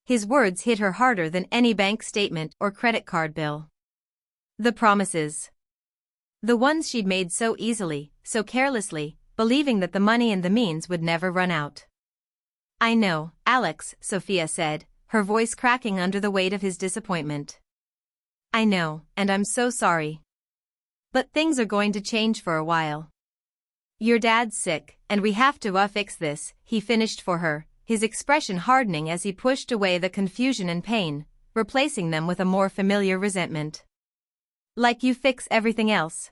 His words hit her harder than any bank statement or credit card bill. The promises. The ones she'd made so easily, so carelessly, believing that the money and the means would never run out. "I know, Alex," Sophia said, her voice cracking under the weight of his disappointment. "I know, and I'm so sorry. But things are going to change for a while. Your dad's sick, and we have to fix this," he finished for her, his expression hardening as he pushed away the confusion and pain, replacing them with a more familiar resentment. "Like you fix everything else."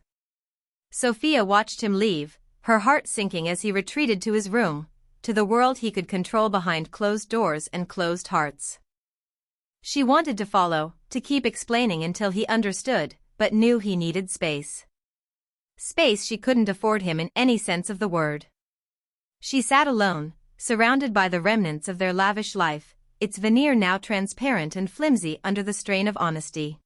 Sophia watched him leave, her heart sinking as he retreated to his room, to the world he could control behind closed doors and closed hearts. She wanted to follow, to keep explaining until he understood, but knew he needed space. Space she couldn't afford him in any sense of the word. She sat alone, surrounded by the remnants of their lavish life, its veneer now transparent and flimsy under the strain of honesty.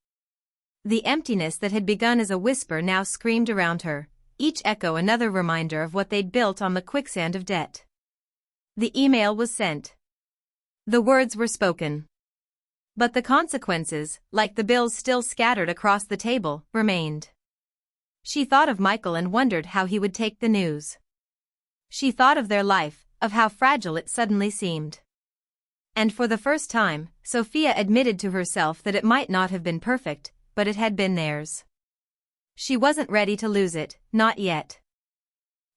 The emptiness that had begun as a whisper now screamed around her, each echo another reminder of what they'd built on the quicksand of debt. The email was sent. The words were spoken. But the consequences, like the bills still scattered across the table, remained. She thought of Michael and wondered how he would take the news. She thought of their life, of how fragile it suddenly seemed. And for the first time, Sophia admitted to herself that it might not have been perfect, but it had been theirs. She wasn't ready to lose it, not yet.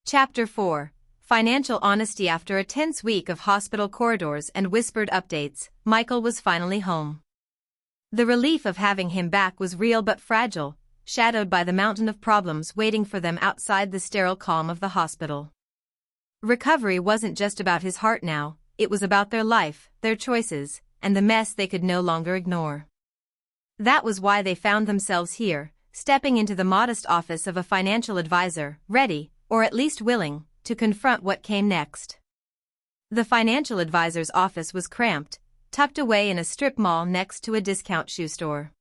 Chapter 4. Financial honesty. After a tense week of hospital corridors and whispered updates, Michael was finally home. The relief of having him back was real but fragile, shadowed by the mountain of problems waiting for them outside the sterile calm of the hospital. Recovery wasn't just about his heart now, it was about their life, their choices, and the mess they could no longer ignore. That was why they found themselves here, stepping into the modest office of a financial advisor, ready, or at least willing, to confront what came next. The financial advisor's office was cramped, tucked away in a strip mall next to a discount shoe store.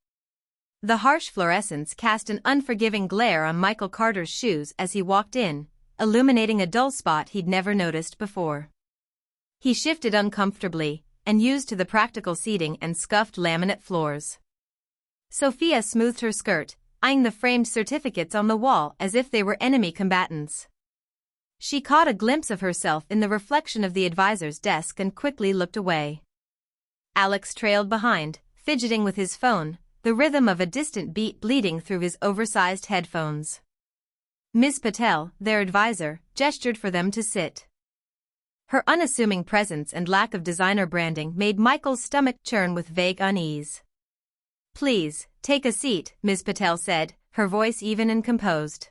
The harsh fluorescence cast an unforgiving glare on Michael Carter's shoes as he walked in, illuminating a dull spot he'd never noticed before. He shifted uncomfortably, and used to the practical seating and scuffed laminate floors. Sophia smoothed her skirt, eyeing the framed certificates on the wall as if they were enemy combatants. She caught a glimpse of herself in the reflection of the advisor's desk and quickly looked away. Alex trailed behind, fidgeting with his phone, the rhythm of a distant beat bleeding through his oversized headphones. Ms. Patel, their advisor, gestured for them to sit. Her unassuming presence and lack of designer branding made Michael's stomach churn with vague unease. "Please, take a seat," Ms. Patel said, her voice even and composed.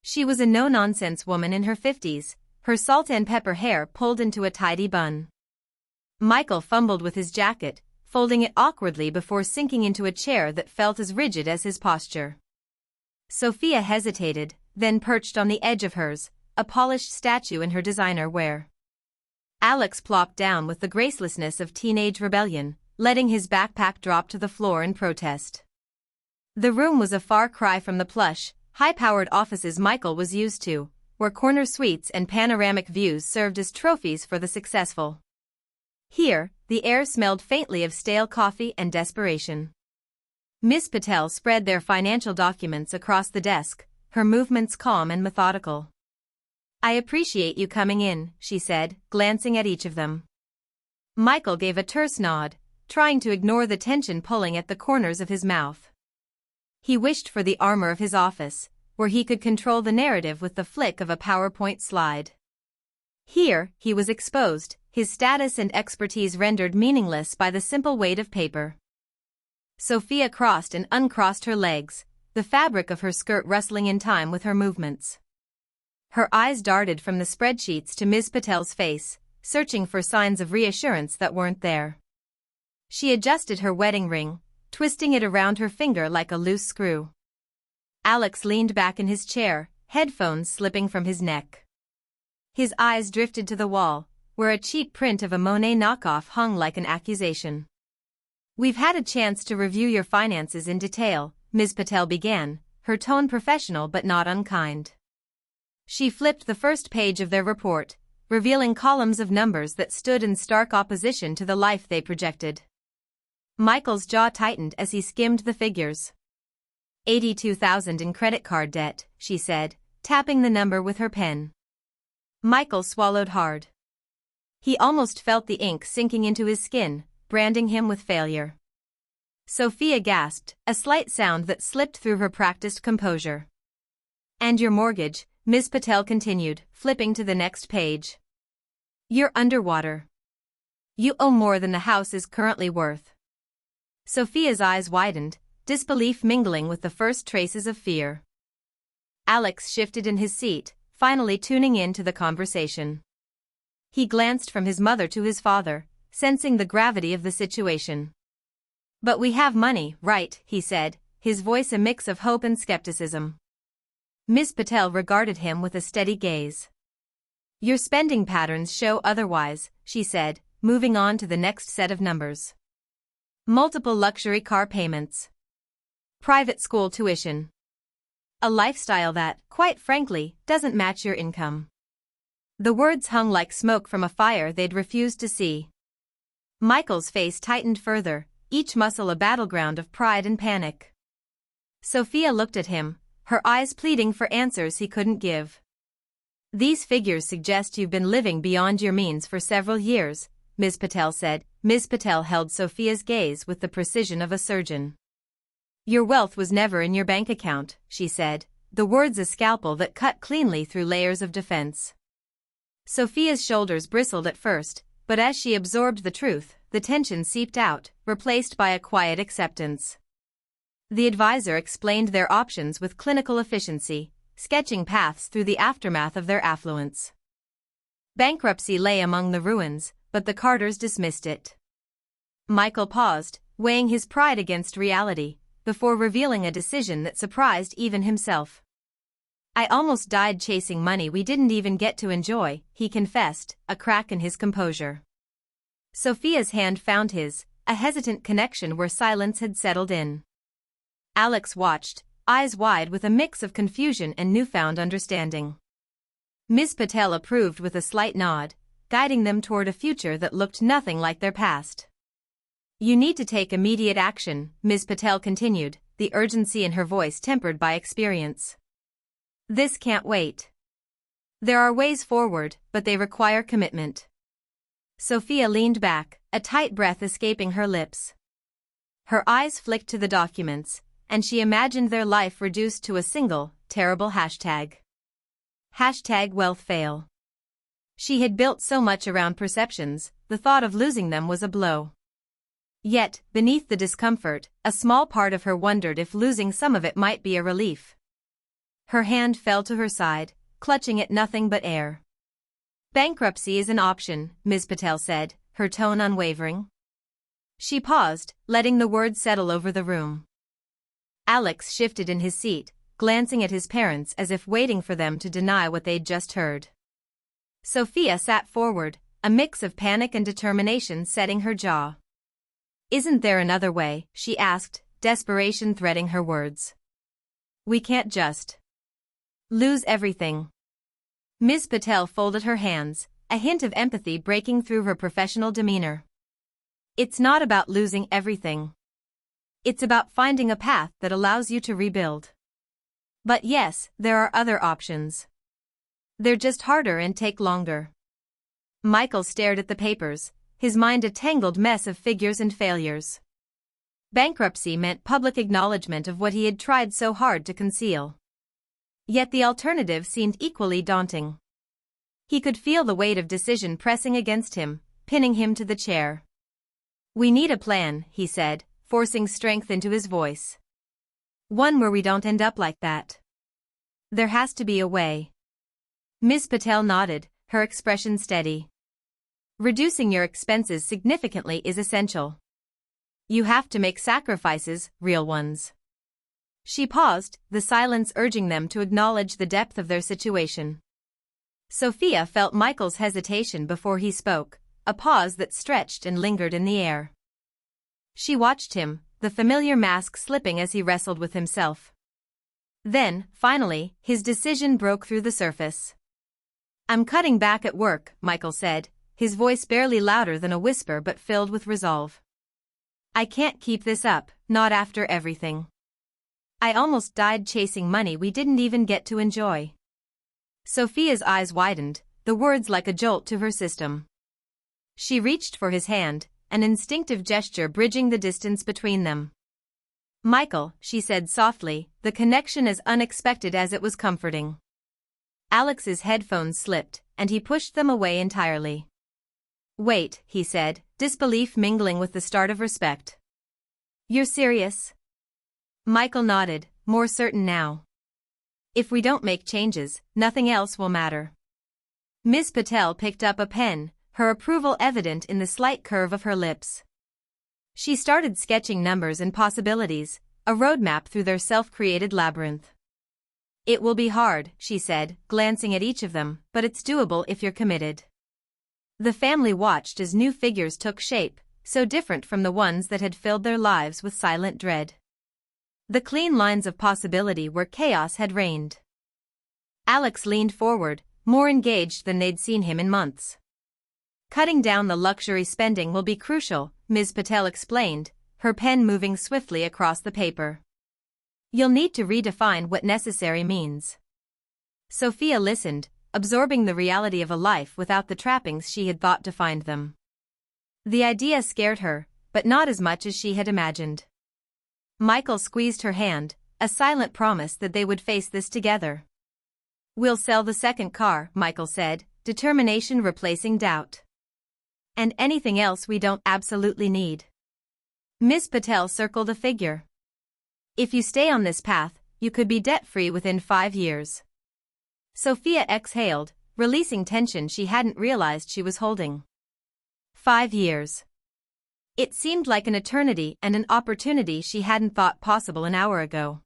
She was a no-nonsense woman in her 50s, her salt-and-pepper hair pulled into a tidy bun. Michael fumbled with his jacket, folding it awkwardly before sinking into a chair that felt as rigid as his posture. Sophia hesitated, then perched on the edge of hers, a polished statue in her designer wear. Alex plopped down with the gracelessness of teenage rebellion, letting his backpack drop to the floor in protest. The room was a far cry from the plush, high-powered offices Michael was used to, where corner suites and panoramic views served as trophies for the successful. Here, the air smelled faintly of stale coffee and desperation. Miss Patel spread their financial documents across the desk, her movements calm and methodical. "I appreciate you coming in," she said, glancing at each of them. Michael gave a terse nod, trying to ignore the tension pulling at the corners of his mouth. He wished for the armor of his office, where he could control the narrative with the flick of a PowerPoint slide. Here, he was exposed, his status and expertise rendered meaningless by the simple weight of paper. Sophia crossed and uncrossed her legs, the fabric of her skirt rustling in time with her movements. Her eyes darted from the spreadsheets to Ms. Patel's face, searching for signs of reassurance that weren't there. She adjusted her wedding ring, twisting it around her finger like a loose screw. Alex leaned back in his chair, headphones slipping from his neck. His eyes drifted to the wall, where a cheap print of a Monet knockoff hung like an accusation. "We've had a chance to review your finances in detail," Ms. Patel began, her tone professional but not unkind. She flipped the first page of their report, revealing columns of numbers that stood in stark opposition to the life they projected. Michael's jaw tightened as he skimmed the figures. $82,000 in credit card debt, she said, tapping the number with her pen. Michael swallowed hard. He almost felt the ink sinking into his skin, branding him with failure. Sophia gasped, a slight sound that slipped through her practiced composure. "And your mortgage," Ms. Patel continued, flipping to the next page. "You're underwater. You owe more than the house is currently worth." Sophia's eyes widened, disbelief mingling with the first traces of fear. Alex shifted in his seat, finally tuning in to the conversation. He glanced from his mother to his father, sensing the gravity of the situation. "But we have money, right?" he said, his voice a mix of hope and skepticism. Ms. Patel regarded him with a steady gaze. "Your spending patterns show otherwise," she said, moving on to the next set of numbers. "Multiple luxury car payments. Private school tuition. A lifestyle that, quite frankly, doesn't match your income. The words hung like smoke from a fire they'd refused to see. Michael's face tightened further, each muscle a battleground of pride and panic. Sophia looked at him, her eyes pleading for answers he couldn't give. These figures suggest you've been living beyond your means for several years, Ms. Patel said. Ms. Patel held Sophia's gaze with the precision of a surgeon. Your wealth was never in your bank account, she said, the words a scalpel that cut cleanly through layers of defense. Sophia's shoulders bristled at first, but as she absorbed the truth, the tension seeped out, replaced by a quiet acceptance. The advisor explained their options with clinical efficiency, sketching paths through the aftermath of their affluence. Bankruptcy lay among the ruins, but the Carters dismissed it. Michael paused, weighing his pride against reality, before revealing a decision that surprised even himself. I almost died chasing money we didn't even get to enjoy, he confessed, a crack in his composure. Sophia's hand found his, a hesitant connection where silence had settled in. Alex watched, eyes wide with a mix of confusion and newfound understanding. Ms. Patel approved with a slight nod, guiding them toward a future that looked nothing like their past. You need to take immediate action, Ms. Patel continued, the urgency in her voice tempered by experience. This can't wait. There are ways forward, but they require commitment. Sophia leaned back, a tight breath escaping her lips. Her eyes flicked to the documents, and she imagined their life reduced to a single, terrible hashtag. Hashtag wealth fail. She had built so much around perceptions, the thought of losing them was a blow. Yet, beneath the discomfort, a small part of her wondered if losing some of it might be a relief. Her hand fell to her side, clutching at nothing but air. Bankruptcy is an option, Ms. Patel said, her tone unwavering. She paused, letting the words settle over the room. Alex shifted in his seat, glancing at his parents as if waiting for them to deny what they'd just heard. Sophia sat forward, a mix of panic and determination setting her jaw. Isn't there another way, she asked, desperation threading her words. We can't just lose everything. Ms. Patel folded her hands, a hint of empathy breaking through her professional demeanor. It's not about losing everything. It's about finding a path that allows you to rebuild. But yes, there are other options. They're just harder and take longer. Michael stared at the papers, his mind a tangled mess of figures and failures. Bankruptcy meant public acknowledgement of what he had tried so hard to conceal. Yet the alternative seemed equally daunting. He could feel the weight of decision pressing against him, pinning him to the chair. We need a plan, he said, forcing strength into his voice. One where we don't end up like that. There has to be a way. Ms. Patel nodded, her expression steady. Reducing your expenses significantly is essential. You have to make sacrifices, real ones. She paused, the silence urging them to acknowledge the depth of their situation. Sophia felt Michael's hesitation before he spoke, a pause that stretched and lingered in the air. She watched him, the familiar mask slipping as he wrestled with himself. Then, finally, his decision broke through the surface. I'm cutting back at work, Michael said, his voice barely louder than a whisper but filled with resolve. I can't keep this up, not after everything. I almost died chasing money we didn't even get to enjoy. Sophia's eyes widened, the words like a jolt to her system. She reached for his hand, an instinctive gesture bridging the distance between them. Michael, she said softly, the connection as unexpected as it was comforting. Alex's headphones slipped, and he pushed them away entirely. Wait, he said, disbelief mingling with the start of respect. You're serious? Michael nodded, more certain now. If we don't make changes, nothing else will matter. Ms. Patel picked up a pen, her approval evident in the slight curve of her lips. She started sketching numbers and possibilities, a roadmap through their self-created labyrinth. It will be hard, she said, glancing at each of them, but it's doable if you're committed. The family watched as new figures took shape, so different from the ones that had filled their lives with silent dread. the clean lines of possibility where chaos had reigned. Alex leaned forward, more engaged than they'd seen him in months. Cutting down the luxury spending will be crucial, Ms. Patel explained, her pen moving swiftly across the paper. You'll need to redefine what necessary means. Sophia listened, absorbing the reality of a life without the trappings she had thought defined them. The idea scared her, but not as much as she had imagined. Michael squeezed her hand, a silent promise that they would face this together. We'll sell the second car, Michael said, determination replacing doubt. And anything else we don't absolutely need. Ms. Patel circled a figure. If you stay on this path, you could be debt-free within 5 years. Sophia exhaled, releasing tension she hadn't realized she was holding. 5 years. It seemed like an eternity and an opportunity she hadn't thought possible an hour ago.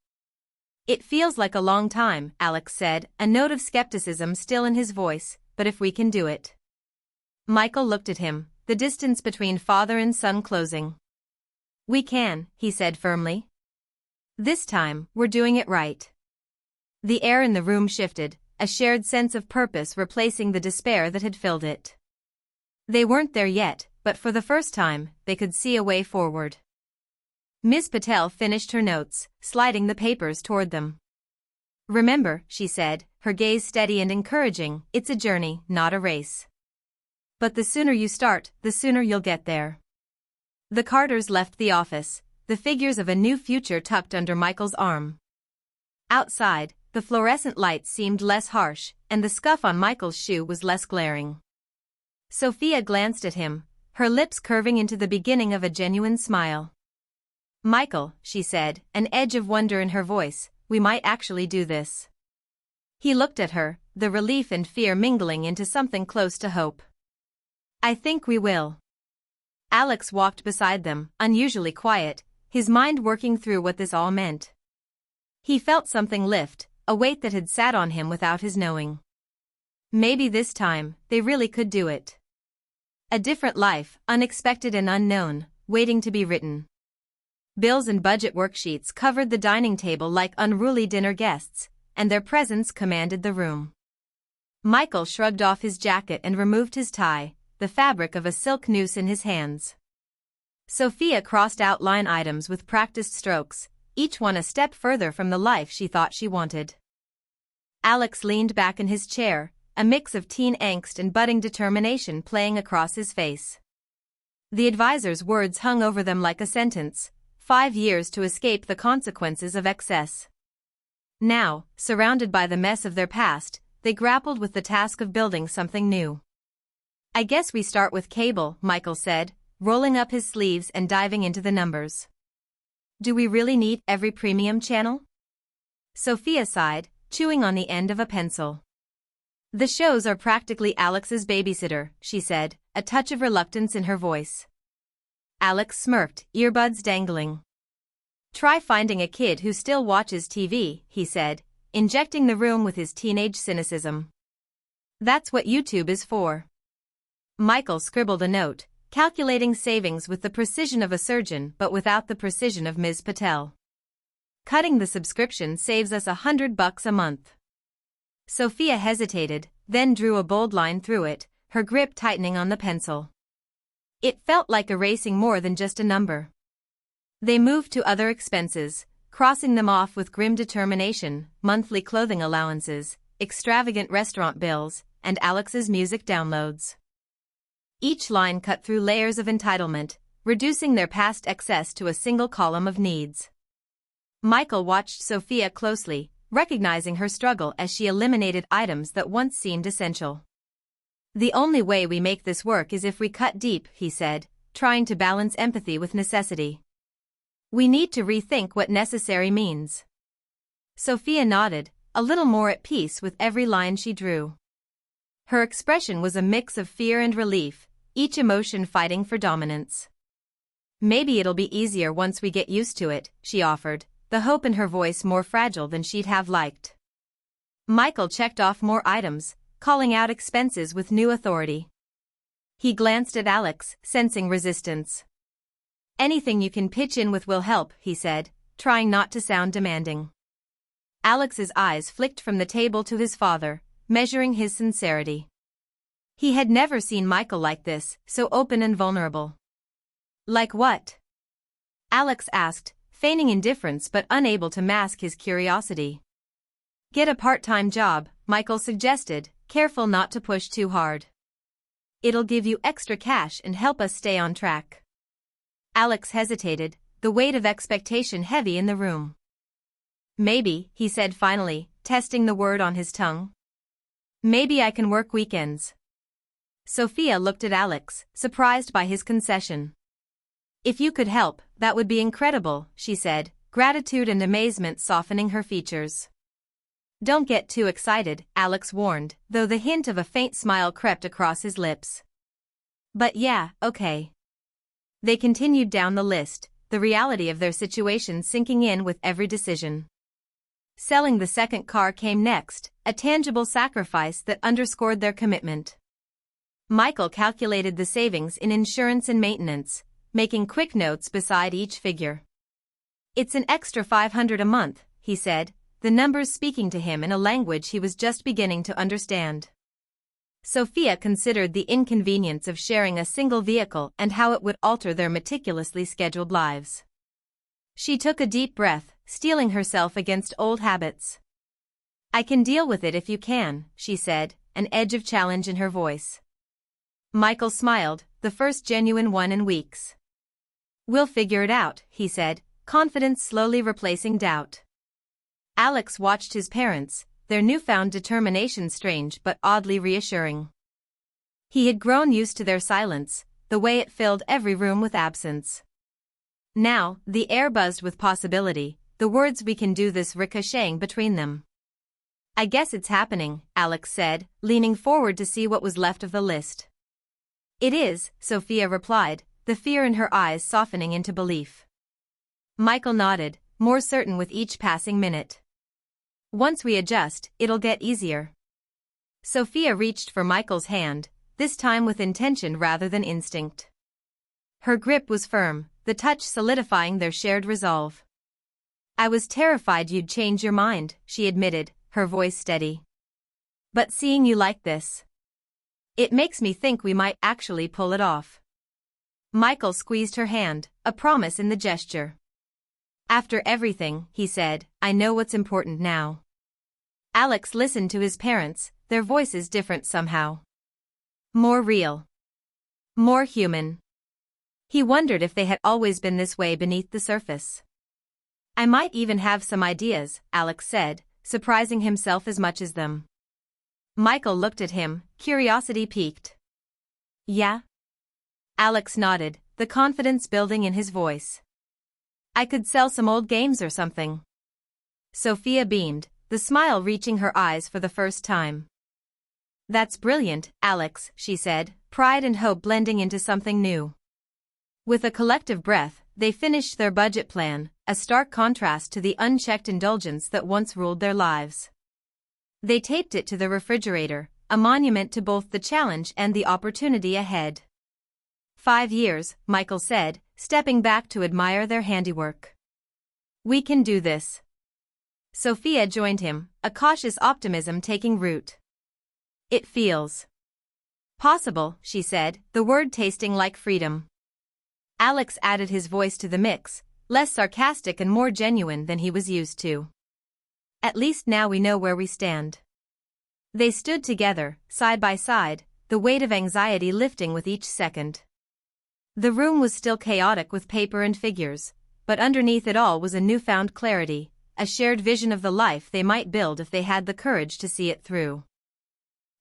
It feels like a long time, Alex said, a note of skepticism still in his voice, but if we can do it. Michael looked at him, the distance between father and son closing. We can, he said firmly. This time, we're doing it right. The air in the room shifted, a shared sense of purpose replacing the despair that had filled it. They weren't there yet, but for the first time, they could see a way forward. Ms. Patel finished her notes, sliding the papers toward them. Remember, she said, her gaze steady and encouraging, it's a journey, not a race. But the sooner you start, the sooner you'll get there. The Carters left the office, the figures of a new future tucked under Michael's arm. Outside, the fluorescent light seemed less harsh, and the scuff on Michael's shoe was less glaring. Sophia glanced at him, her lips curving into the beginning of a genuine smile. Michael, she said, an edge of wonder in her voice, we might actually do this. He looked at her, the relief and fear mingling into something close to hope. I think we will. Alex walked beside them, unusually quiet, his mind working through what this all meant. He felt something lift, a weight that had sat on him without his knowing. Maybe this time, they really could do it. A different life, unexpected and unknown, waiting to be written. Bills and budget worksheets covered the dining table like unruly dinner guests, and their presence commanded the room. Michael shrugged off his jacket and removed his tie, the fabric of a silk noose in his hands. Sophia crossed out line items with practiced strokes, each one a step further from the life she thought she wanted. Alex leaned back in his chair, a mix of teen angst and budding determination playing across his face. The advisor's words hung over them like a sentence, 5 years to escape the consequences of excess. Now, surrounded by the mess of their past, they grappled with the task of building something new. I guess we start with cable, Michael said, rolling up his sleeves and diving into the numbers. Do we really need every premium channel? Sophia sighed, chewing on the end of a pencil. The shows are practically Alex's babysitter, she said, a touch of reluctance in her voice. Alex smirked, earbuds dangling. Try finding a kid who still watches TV, he said, injecting the room with his teenage cynicism. That's what YouTube is for. Michael scribbled a note, calculating savings with the precision of a surgeon but without the precision of Ms. Patel. Cutting the subscription saves us $100 a month. Sophia hesitated, then drew a bold line through it, her grip tightening on the pencil. It felt like erasing more than just a number. They moved to other expenses, crossing them off with grim determination, monthly clothing allowances, extravagant restaurant bills, and Alex's music downloads. Each line cut through layers of entitlement, reducing their past excess to a single column of needs. Michael watched Sophia closely, recognizing her struggle as she eliminated items that once seemed essential. The only way we make this work is if we cut deep, he said, trying to balance empathy with necessity. We need to rethink what necessary means. Sophia nodded, a little more at peace with every line she drew. Her expression was a mix of fear and relief, each emotion fighting for dominance. Maybe it'll be easier once we get used to it, she offered, the hope in her voice more fragile than she'd have liked. Michael checked off more items, calling out expenses with new authority. He glanced at Alex, sensing resistance. Anything you can pitch in with will help, he said, trying not to sound demanding. Alex's eyes flicked from the table to his father, measuring his sincerity. He had never seen Michael like this, so open and vulnerable. Like what? Alex asked, feigning indifference but unable to mask his curiosity. Get a part-time job, Michael suggested, careful not to push too hard. It'll give you extra cash and help us stay on track. Alex hesitated, the weight of expectation heavy in the room. Maybe, he said finally, testing the word on his tongue. Maybe I can work weekends. Sophia looked at Alex, surprised by his concession. If you could help, that would be incredible, she said, gratitude and amazement softening her features. Don't get too excited, Alex warned, though the hint of a faint smile crept across his lips. But yeah, okay. They continued down the list, the reality of their situation sinking in with every decision. Selling the second car came next, a tangible sacrifice that underscored their commitment. Michael calculated the savings in insurance and maintenance, making quick notes beside each figure. It's an extra $500 a month, he said, the numbers speaking to him in a language he was just beginning to understand. Sophia considered the inconvenience of sharing a single vehicle and how it would alter their meticulously scheduled lives. She took a deep breath, steeling herself against old habits. I can deal with it if you can, she said, an edge of challenge in her voice. Michael smiled, the first genuine one in weeks. We'll figure it out, he said, confidence slowly replacing doubt. Alex watched his parents, their newfound determination strange but oddly reassuring. He had grown used to their silence, the way it filled every room with absence. Now, the air buzzed with possibility, the words "we can do this" ricocheting between them. I guess it's happening, Alex said, leaning forward to see what was left of the list. It is, Sophia replied, the fear in her eyes softening into belief. Michael nodded, more certain with each passing minute. Once we adjust, it'll get easier. Sophia reached for Michael's hand, this time with intention rather than instinct. Her grip was firm, the touch solidifying their shared resolve. I was terrified you'd change your mind, she admitted, her voice steady. But seeing you like this, it makes me think we might actually pull it off. Michael squeezed her hand, a promise in the gesture. After everything, he said, I know what's important now. Alex listened to his parents, their voices different somehow. More real. More human. He wondered if they had always been this way beneath the surface. I might even have some ideas, Alex said, surprising himself as much as them. Michael looked at him, curiosity piqued. Yeah? Alex nodded, the confidence building in his voice. I could sell some old games or something. Sophia beamed, the smile reaching her eyes for the first time. That's brilliant, Alex, she said, pride and hope blending into something new. With a collective breath, they finished their budget plan, a stark contrast to the unchecked indulgence that once ruled their lives. They taped it to the refrigerator, a monument to both the challenge and the opportunity ahead. 5 years, Michael said, stepping back to admire their handiwork. We can do this. Sophia joined him, a cautious optimism taking root. It feels possible, she said, the word tasting like freedom. Alex added his voice to the mix, less sarcastic and more genuine than he was used to. At least now we know where we stand. They stood together, side by side, the weight of anxiety lifting with each second. The room was still chaotic with paper and figures, but underneath it all was a newfound clarity, a shared vision of the life they might build if they had the courage to see it through.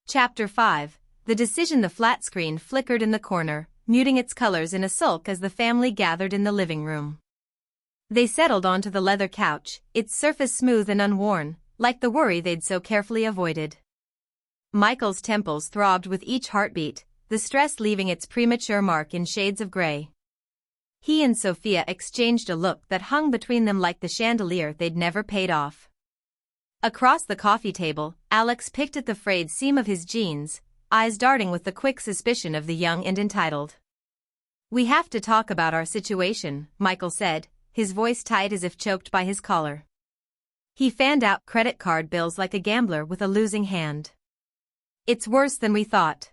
Chapter 5. The decision. The flat screen flickered in the corner, muting its colors in a sulk as the family gathered in the living room. They settled onto the leather couch, its surface smooth and unworn, like the worry they'd so carefully avoided. Michael's temples throbbed with each heartbeat, the stress leaving its premature mark in shades of gray. He and Sophia exchanged a look that hung between them like the chandelier they'd never paid off. Across the coffee table, Alex picked at the frayed seam of his jeans, eyes darting with the quick suspicion of the young and entitled. We have to talk about our situation, Michael said, his voice tight as if choked by his collar. He fanned out credit card bills like a gambler with a losing hand. It's worse than we thought.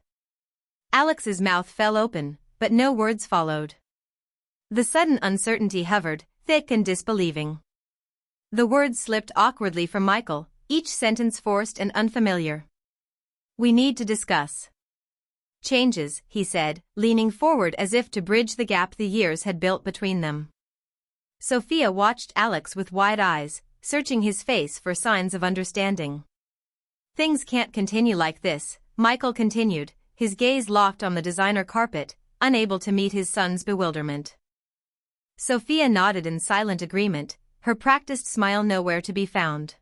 Alex's mouth fell open, but no words followed. The sudden uncertainty hovered, thick and disbelieving. The words slipped awkwardly from Michael, each sentence forced and unfamiliar. We need to discuss. Changes, he said, leaning forward as if to bridge the gap the years had built between them. Sophia watched Alex with wide eyes, searching his face for signs of understanding. Things can't continue like this, Michael continued, his gaze locked on the designer carpet, unable to meet his son's bewilderment. Sophia nodded in silent agreement, her practiced smile nowhere to be found.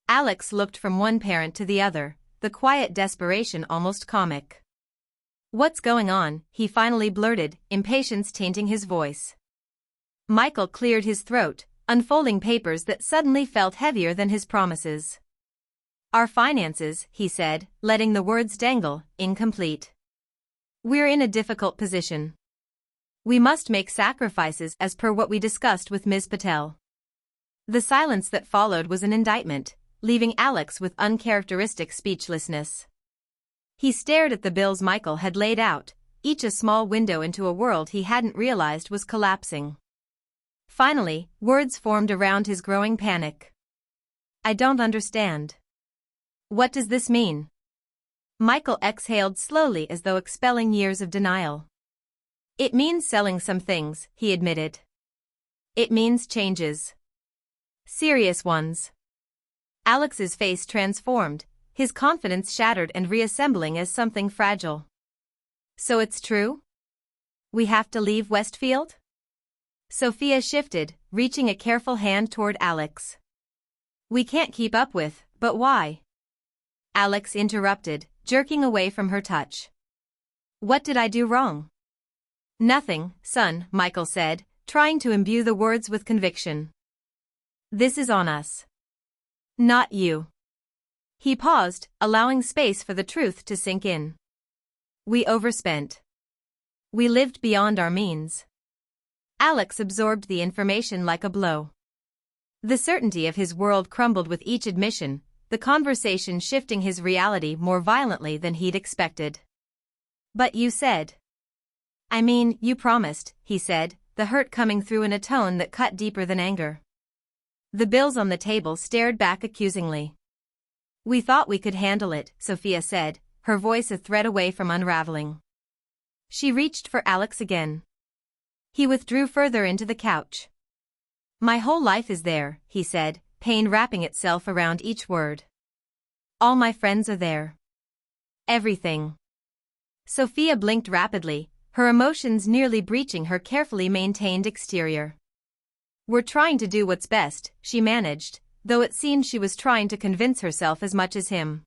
Alex looked from one parent to the other, the quiet desperation almost comic. What's going on? He finally blurted, impatience tainting his voice. Michael cleared his throat, unfolding papers that suddenly felt heavier than his promises. Our finances, he said, letting the words dangle, incomplete. We're in a difficult position. We must make sacrifices as per what we discussed with Ms. Patel. The silence that followed was an indictment, leaving Alex with uncharacteristic speechlessness. He stared at the bills Michael had laid out, each a small window into a world he hadn't realized was collapsing. Finally, words formed around his growing panic. I don't understand. What does this mean? Michael exhaled slowly as though expelling years of denial. It means selling some things, he admitted. It means changes. Serious ones. Alex's face transformed, his confidence shattered and reassembling as something fragile. So it's true? We have to leave Westfield? Sophia shifted, reaching a careful hand toward Alex. We can't keep up with, but why? Alex interrupted, jerking away from her touch. What did I do wrong? Nothing, son, Michael said, trying to imbue the words with conviction. This is on us. Not you. He paused, allowing space for the truth to sink in. We overspent. We lived beyond our means. Alex absorbed the information like a blow. The certainty of his world crumbled with each admission, the conversation shifting his reality more violently than he'd expected. But you said. I mean, you promised, he said, the hurt coming through in a tone that cut deeper than anger. The bills on the table stared back accusingly. We thought we could handle it, Sophia said, her voice a thread away from unraveling. She reached for Alex again. He withdrew further into the couch. My whole life is there, he said, pain wrapping itself around each word. All my friends are there. Everything. Sophia blinked rapidly, her emotions nearly breaching her carefully maintained exterior. We're trying to do what's best, she managed, though it seemed she was trying to convince herself as much as him.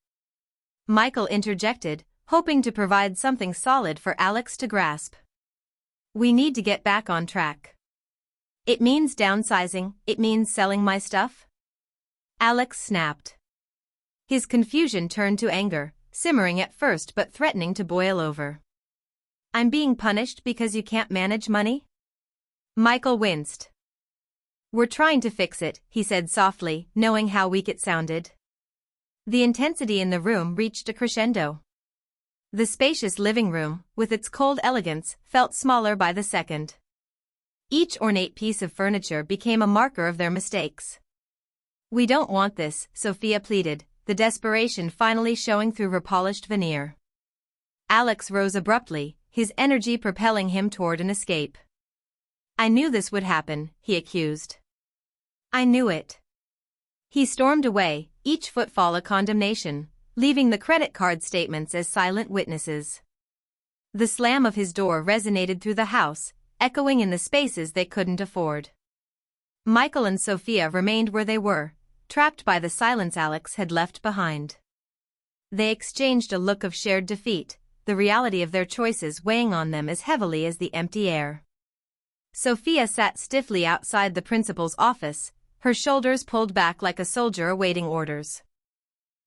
Michael interjected, hoping to provide something solid for Alex to grasp. We need to get back on track. It means downsizing, it means selling my stuff? Alex snapped. His confusion turned to anger, simmering at first but threatening to boil over. I'm being punished because you can't manage money? Michael winced. We're trying to fix it, he said softly, knowing how weak it sounded. The intensity in the room reached a crescendo. The spacious living room, with its cold elegance, felt smaller by the second. Each ornate piece of furniture became a marker of their mistakes. We don't want this, Sophia pleaded, the desperation finally showing through her polished veneer. Alex rose abruptly, his energy propelling him toward an escape. I knew this would happen, he accused. I knew it. He stormed away, each footfall a condemnation, leaving the credit card statements as silent witnesses. The slam of his door resonated through the house, echoing in the spaces they couldn't afford. Michael and Sophia remained where they were, trapped by the silence Alex had left behind. They exchanged a look of shared defeat, the reality of their choices weighing on them as heavily as the empty air. Sophia sat stiffly outside the principal's office, her shoulders pulled back like a soldier awaiting orders.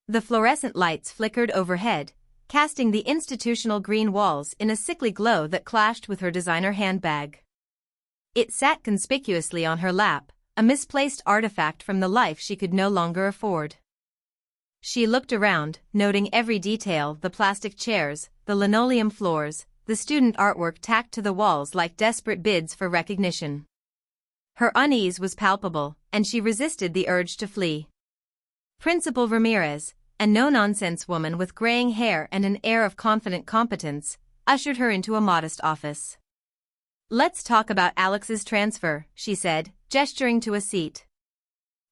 The fluorescent lights flickered overhead, casting the institutional green walls in a sickly glow that clashed with her designer handbag. It sat conspicuously on her lap, a misplaced artifact from the life she could no longer afford. She looked around, noting every detail: the plastic chairs, the linoleum floors, the student artwork tacked to the walls like desperate bids for recognition. Her unease was palpable, and she resisted the urge to flee. Principal Ramirez, a no-nonsense woman with graying hair and an air of confident competence, ushered her into a modest office. "Let's talk about Alex's transfer," she said, gesturing to a seat.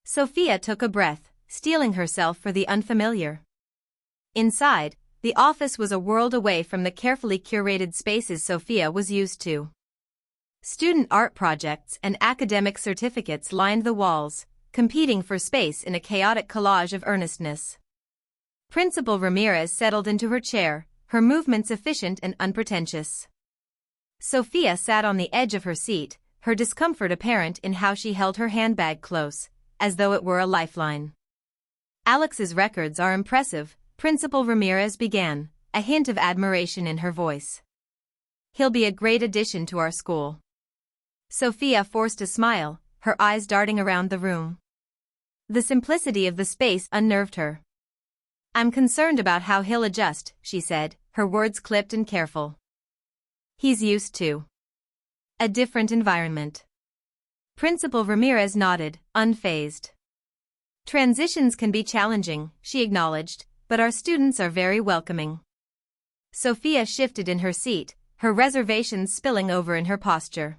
Sophia took a breath, steeling herself for the unfamiliar. Inside, the office was a world away from the carefully curated spaces Sophia was used to. Student art projects and academic certificates lined the walls, competing for space in a chaotic collage of earnestness. Principal Ramirez settled into her chair, her movements efficient and unpretentious. Sophia sat on the edge of her seat, her discomfort apparent in how she held her handbag close, as though it were a lifeline. "Alex's records are impressive," Principal Ramirez began, a hint of admiration in her voice. "He'll be a great addition to our school." Sophia forced a smile, her eyes darting around the room. The simplicity of the space unnerved her. "I'm concerned about how he'll adjust," she said, her words clipped and careful. "He's used to a different environment." Principal Ramirez nodded, unfazed. "Transitions can be challenging," she acknowledged, "but our students are very welcoming." Sophia shifted in her seat, her reservations spilling over in her posture.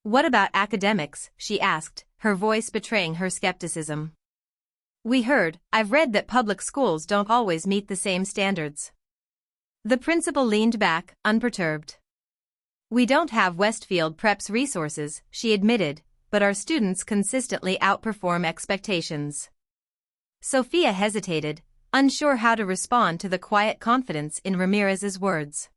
"What about academics?" she asked, her voice betraying her skepticism. I've read that public schools don't always meet the same standards." The principal leaned back, unperturbed. "We don't have Westfield Prep's resources," she admitted, "but our students consistently outperform expectations." Sophia hesitated, unsure how to respond to the quiet confidence in Ramirez's words.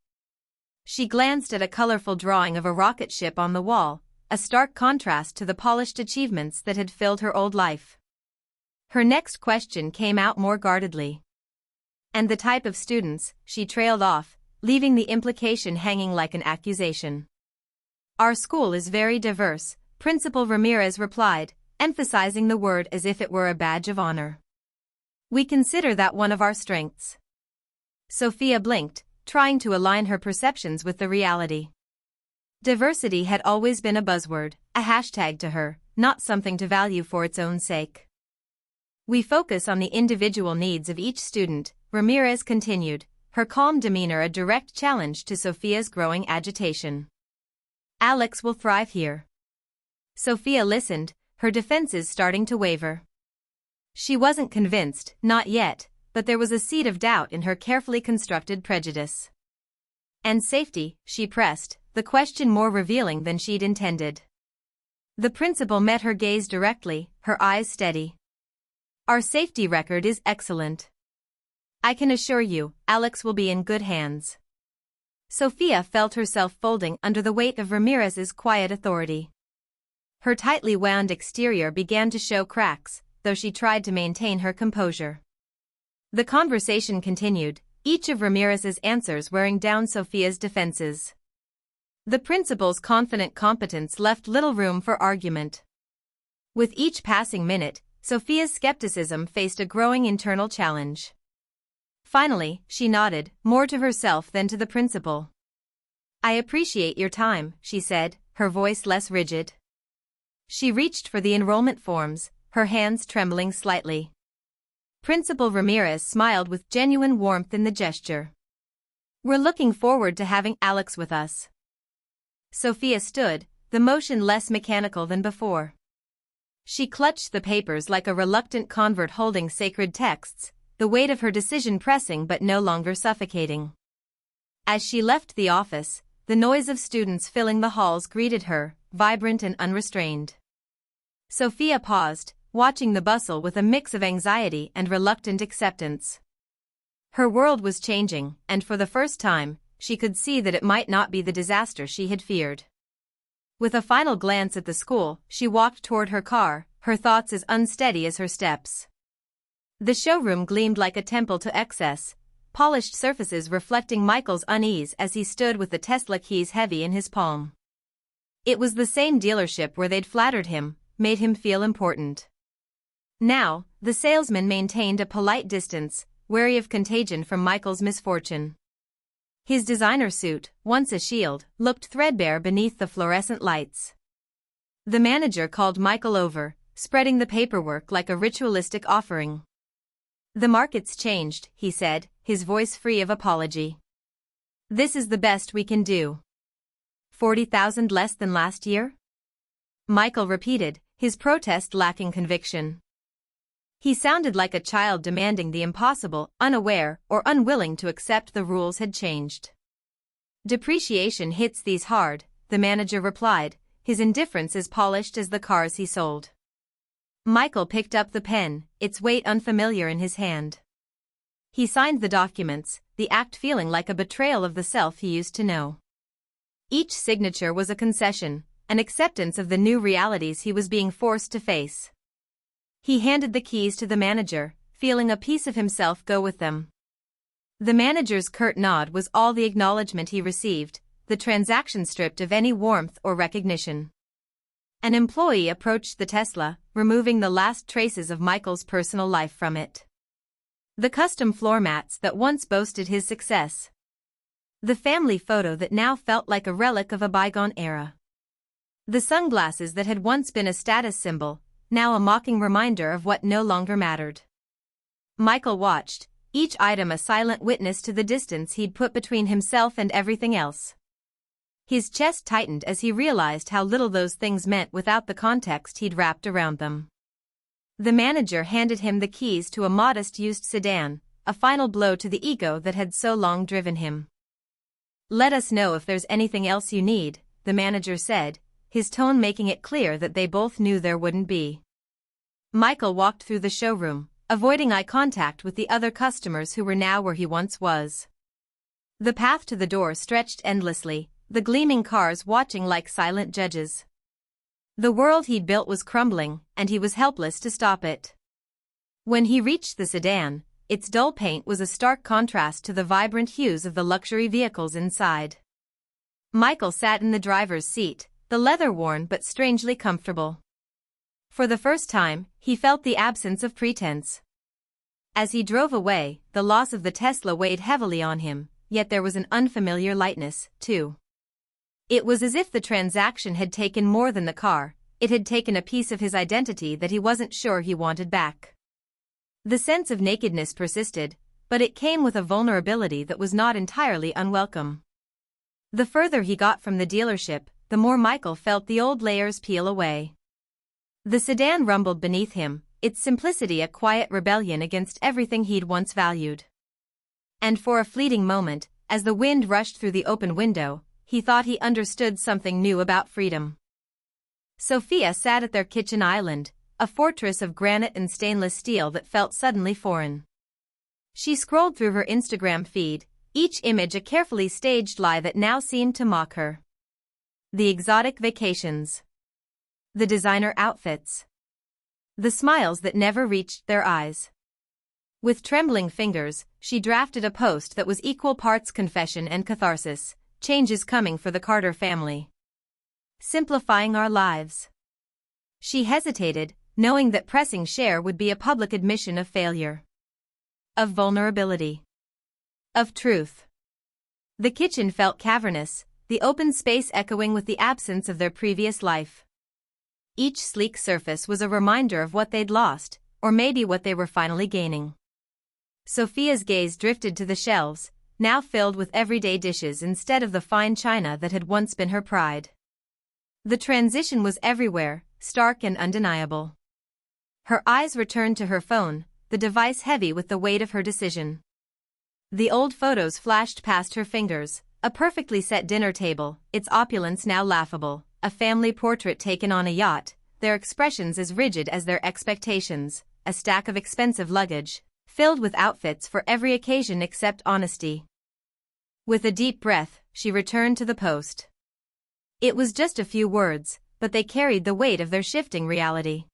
She glanced at a colorful drawing of a rocket ship on the wall, a stark contrast to the polished achievements that had filled her old life. Her next question came out more guardedly. "And the type of students," she trailed off, leaving the implication hanging like an accusation. "Our school is very diverse," Principal Ramirez replied, emphasizing the word as if it were a badge of honor. "We consider that one of our strengths." Sophia blinked, trying to align her perceptions with the reality. Diversity had always been a buzzword, a hashtag to her, not something to value for its own sake. "We focus on the individual needs of each student," Ramirez continued, her calm demeanor a direct challenge to Sophia's growing agitation. "Alex will thrive here." Sophia listened, her defenses starting to waver. She wasn't convinced, not yet, but there was a seed of doubt in her carefully constructed prejudice. "And safety," she pressed, the question more revealing than she'd intended. The principal met her gaze directly, her eyes steady. "Our safety record is excellent. I can assure you, Alex will be in good hands." Sophia felt herself folding under the weight of Ramirez's quiet authority. Her tightly wound exterior began to show cracks, though she tried to maintain her composure. The conversation continued, each of Ramirez's answers wearing down Sophia's defenses. The principal's confident competence left little room for argument. With each passing minute, Sophia's skepticism faced a growing internal challenge. Finally, she nodded, more to herself than to the principal. "I appreciate your time," she said, her voice less rigid. She reached for the enrollment forms, her hands trembling slightly. Principal Ramirez smiled with genuine warmth in the gesture. "We're looking forward to having Alex with us." Sophia stood, the motion less mechanical than before. She clutched the papers like a reluctant convert holding sacred texts, the weight of her decision pressing but no longer suffocating. As she left the office, the noise of students filling the halls greeted her, vibrant and unrestrained. Sophia paused, watching the bustle with a mix of anxiety and reluctant acceptance. Her world was changing, and for the first time, she could see that it might not be the disaster she had feared. With a final glance at the school, she walked toward her car, her thoughts as unsteady as her steps. The showroom gleamed like a temple to excess, polished surfaces reflecting Michael's unease as he stood with the Tesla keys heavy in his palm. It was the same dealership where they'd flattered him, made him feel important. Now, the salesman maintained a polite distance, wary of contagion from Michael's misfortune. His designer suit, once a shield, looked threadbare beneath the fluorescent lights. The manager called Michael over, spreading the paperwork like a ritualistic offering. "The market's changed," he said, his voice free of apology. "This is the best we can do." 40,000 less than last year? Michael repeated, his protest lacking conviction. He sounded like a child demanding the impossible, unaware or unwilling to accept the rules had changed. "Depreciation hits these hard," the manager replied, his indifference as polished as the cars he sold. Michael picked up the pen, its weight unfamiliar in his hand. He signed the documents, the act feeling like a betrayal of the self he used to know. Each signature was a concession, an acceptance of the new realities he was being forced to face. He handed the keys to the manager, feeling a piece of himself go with them. The manager's curt nod was all the acknowledgement he received, the transaction stripped of any warmth or recognition. An employee approached the Tesla, removing the last traces of Michael's personal life from it. The custom floor mats that once boasted his success. The family photo that now felt like a relic of a bygone era. The sunglasses that had once been a status symbol, now a mocking reminder of what no longer mattered. Michael watched, each item a silent witness to the distance he'd put between himself and everything else. His chest tightened as he realized how little those things meant without the context he'd wrapped around them. The manager handed him the keys to a modest used sedan, a final blow to the ego that had so long driven him. "Let us know if there's anything else you need," the manager said, his tone making it clear that they both knew there wouldn't be. Michael walked through the showroom, avoiding eye contact with the other customers who were now where he once was. The path to the door stretched endlessly, the gleaming cars watching like silent judges. The world he'd built was crumbling, and he was helpless to stop it. When he reached the sedan, its dull paint was a stark contrast to the vibrant hues of the luxury vehicles inside. Michael sat in the driver's seat, the leather worn but strangely comfortable. For the first time, he felt the absence of pretense. As he drove away, the loss of the Tesla weighed heavily on him, yet there was an unfamiliar lightness, too. It was as if the transaction had taken more than the car, it had taken a piece of his identity that he wasn't sure he wanted back. The sense of nakedness persisted, but it came with a vulnerability that was not entirely unwelcome. The further he got from the dealership, the more Michael felt the old layers peel away. The sedan rumbled beneath him, its simplicity a quiet rebellion against everything he'd once valued. And for a fleeting moment, as the wind rushed through the open window, he thought he understood something new about freedom. Sophia sat at their kitchen island, a fortress of granite and stainless steel that felt suddenly foreign. She scrolled through her Instagram feed, each image a carefully staged lie that now seemed to mock her. The exotic vacations. The designer outfits. The smiles that never reached their eyes. With trembling fingers, she drafted a post that was equal parts confession and catharsis. Changes coming for the Carter family. Simplifying our lives. She hesitated, knowing that pressing share would be a public admission of failure. Of vulnerability. Of truth. The kitchen felt cavernous, the open space echoing with the absence of their previous life. Each sleek surface was a reminder of what they'd lost, or maybe what they were finally gaining. Sophia's gaze drifted to the shelves, now filled with everyday dishes instead of the fine china that had once been her pride. The transition was everywhere, stark and undeniable. Her eyes returned to her phone, the device heavy with the weight of her decision. The old photos flashed past her fingers, a perfectly set dinner table, its opulence now laughable, a family portrait taken on a yacht, their expressions as rigid as their expectations, a stack of expensive luggage, filled with outfits for every occasion except honesty. With a deep breath, she returned to the post. It was just a few words, but they carried the weight of their shifting reality.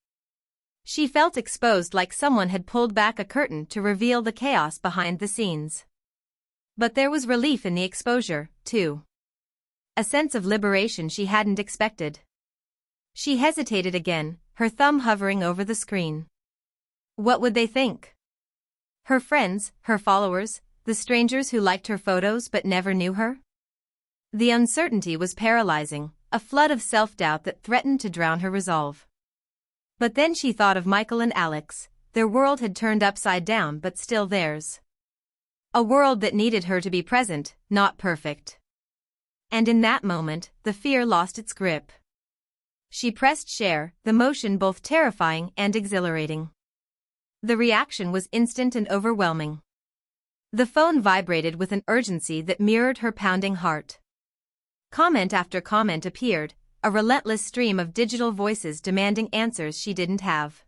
She felt exposed like someone had pulled back a curtain to reveal the chaos behind the scenes. But there was relief in the exposure, too. a sense of liberation she hadn't expected. She hesitated again, her thumb hovering over the screen. What would they think? Her friends, her followers, the strangers who liked her photos but never knew her? The uncertainty was paralyzing, a flood of self-doubt that threatened to drown her resolve. But then she thought of Michael and Alex. Their world had turned upside down but still theirs. A world that needed her to be present, not perfect. And in that moment, the fear lost its grip. She pressed share, the motion both terrifying and exhilarating. The reaction was instant and overwhelming. The phone vibrated with an urgency that mirrored her pounding heart. Comment after comment appeared, a relentless stream of digital voices demanding answers she didn't have.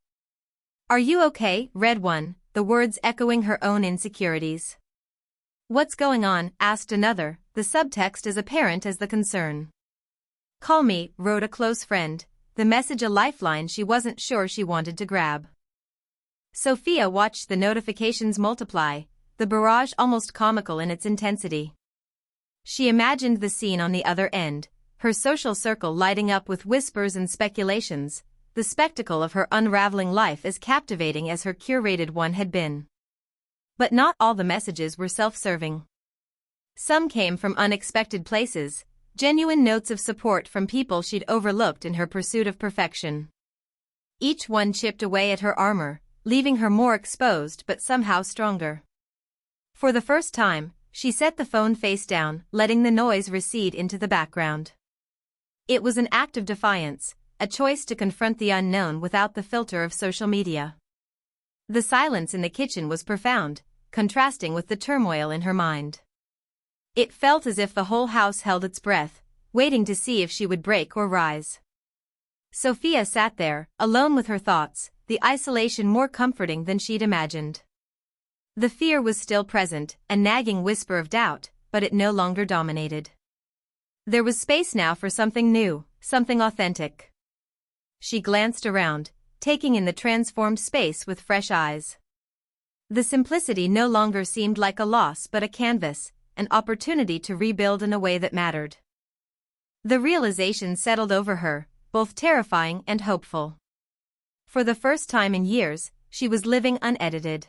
"Are you okay?" read one, the words echoing her own insecurities. "What's going on?" asked another, the subtext as apparent as the concern. "Call me," wrote a close friend, the message a lifeline she wasn't sure she wanted to grab. Sophia watched the notifications multiply, the barrage almost comical in its intensity. She imagined the scene on the other end, her social circle lighting up with whispers and speculations, the spectacle of her unraveling life as captivating as her curated one had been. But not all the messages were self-serving. Some came from unexpected places, genuine notes of support from people she'd overlooked in her pursuit of perfection. Each one chipped away at her armor, leaving her more exposed but somehow stronger. For the first time, she set the phone face down, letting the noise recede into the background. It was an act of defiance, a choice to confront the unknown without the filter of social media. The silence in the kitchen was profound, contrasting with the turmoil in her mind. It felt as if the whole house held its breath, waiting to see if she would break or rise. Sophia sat there, alone with her thoughts, the isolation more comforting than she'd imagined. The fear was still present, a nagging whisper of doubt, but it no longer dominated. There was space now for something new, something authentic. She glanced around, taking in the transformed space with fresh eyes. The simplicity no longer seemed like a loss but a canvas, an opportunity to rebuild in a way that mattered. The realization settled over her, both terrifying and hopeful. For the first time in years, she was living unedited.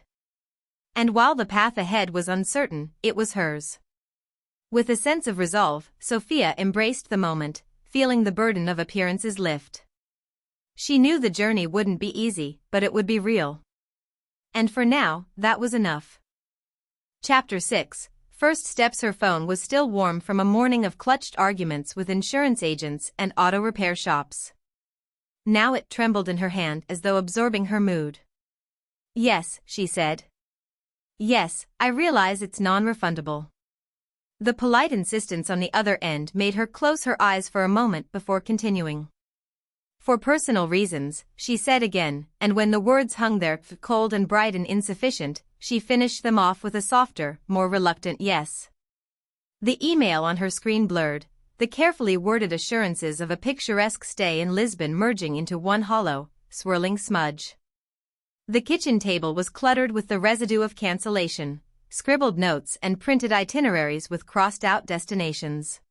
And while the path ahead was uncertain, it was hers. With a sense of resolve, Sophia embraced the moment, feeling the burden of appearances lift. She knew the journey wouldn't be easy, but it would be real. And for now, that was enough. Chapter 6. First steps. Her phone was still warm from a morning of clutched arguments with insurance agents and auto repair shops. Now it trembled in her hand as though absorbing her mood. "Yes," she said. "Yes, I realize it's non-refundable." The polite insistence on the other end made her close her eyes for a moment before continuing. "For personal reasons," she said again, and when the words hung there, cold and bright and insufficient, she finished them off with a softer, more reluctant yes. The email on her screen blurred, the carefully worded assurances of a picturesque stay in Lisbon merging into one hollow, swirling smudge. The kitchen table was cluttered with the residue of cancellation, scribbled notes and printed itineraries with crossed-out destinations.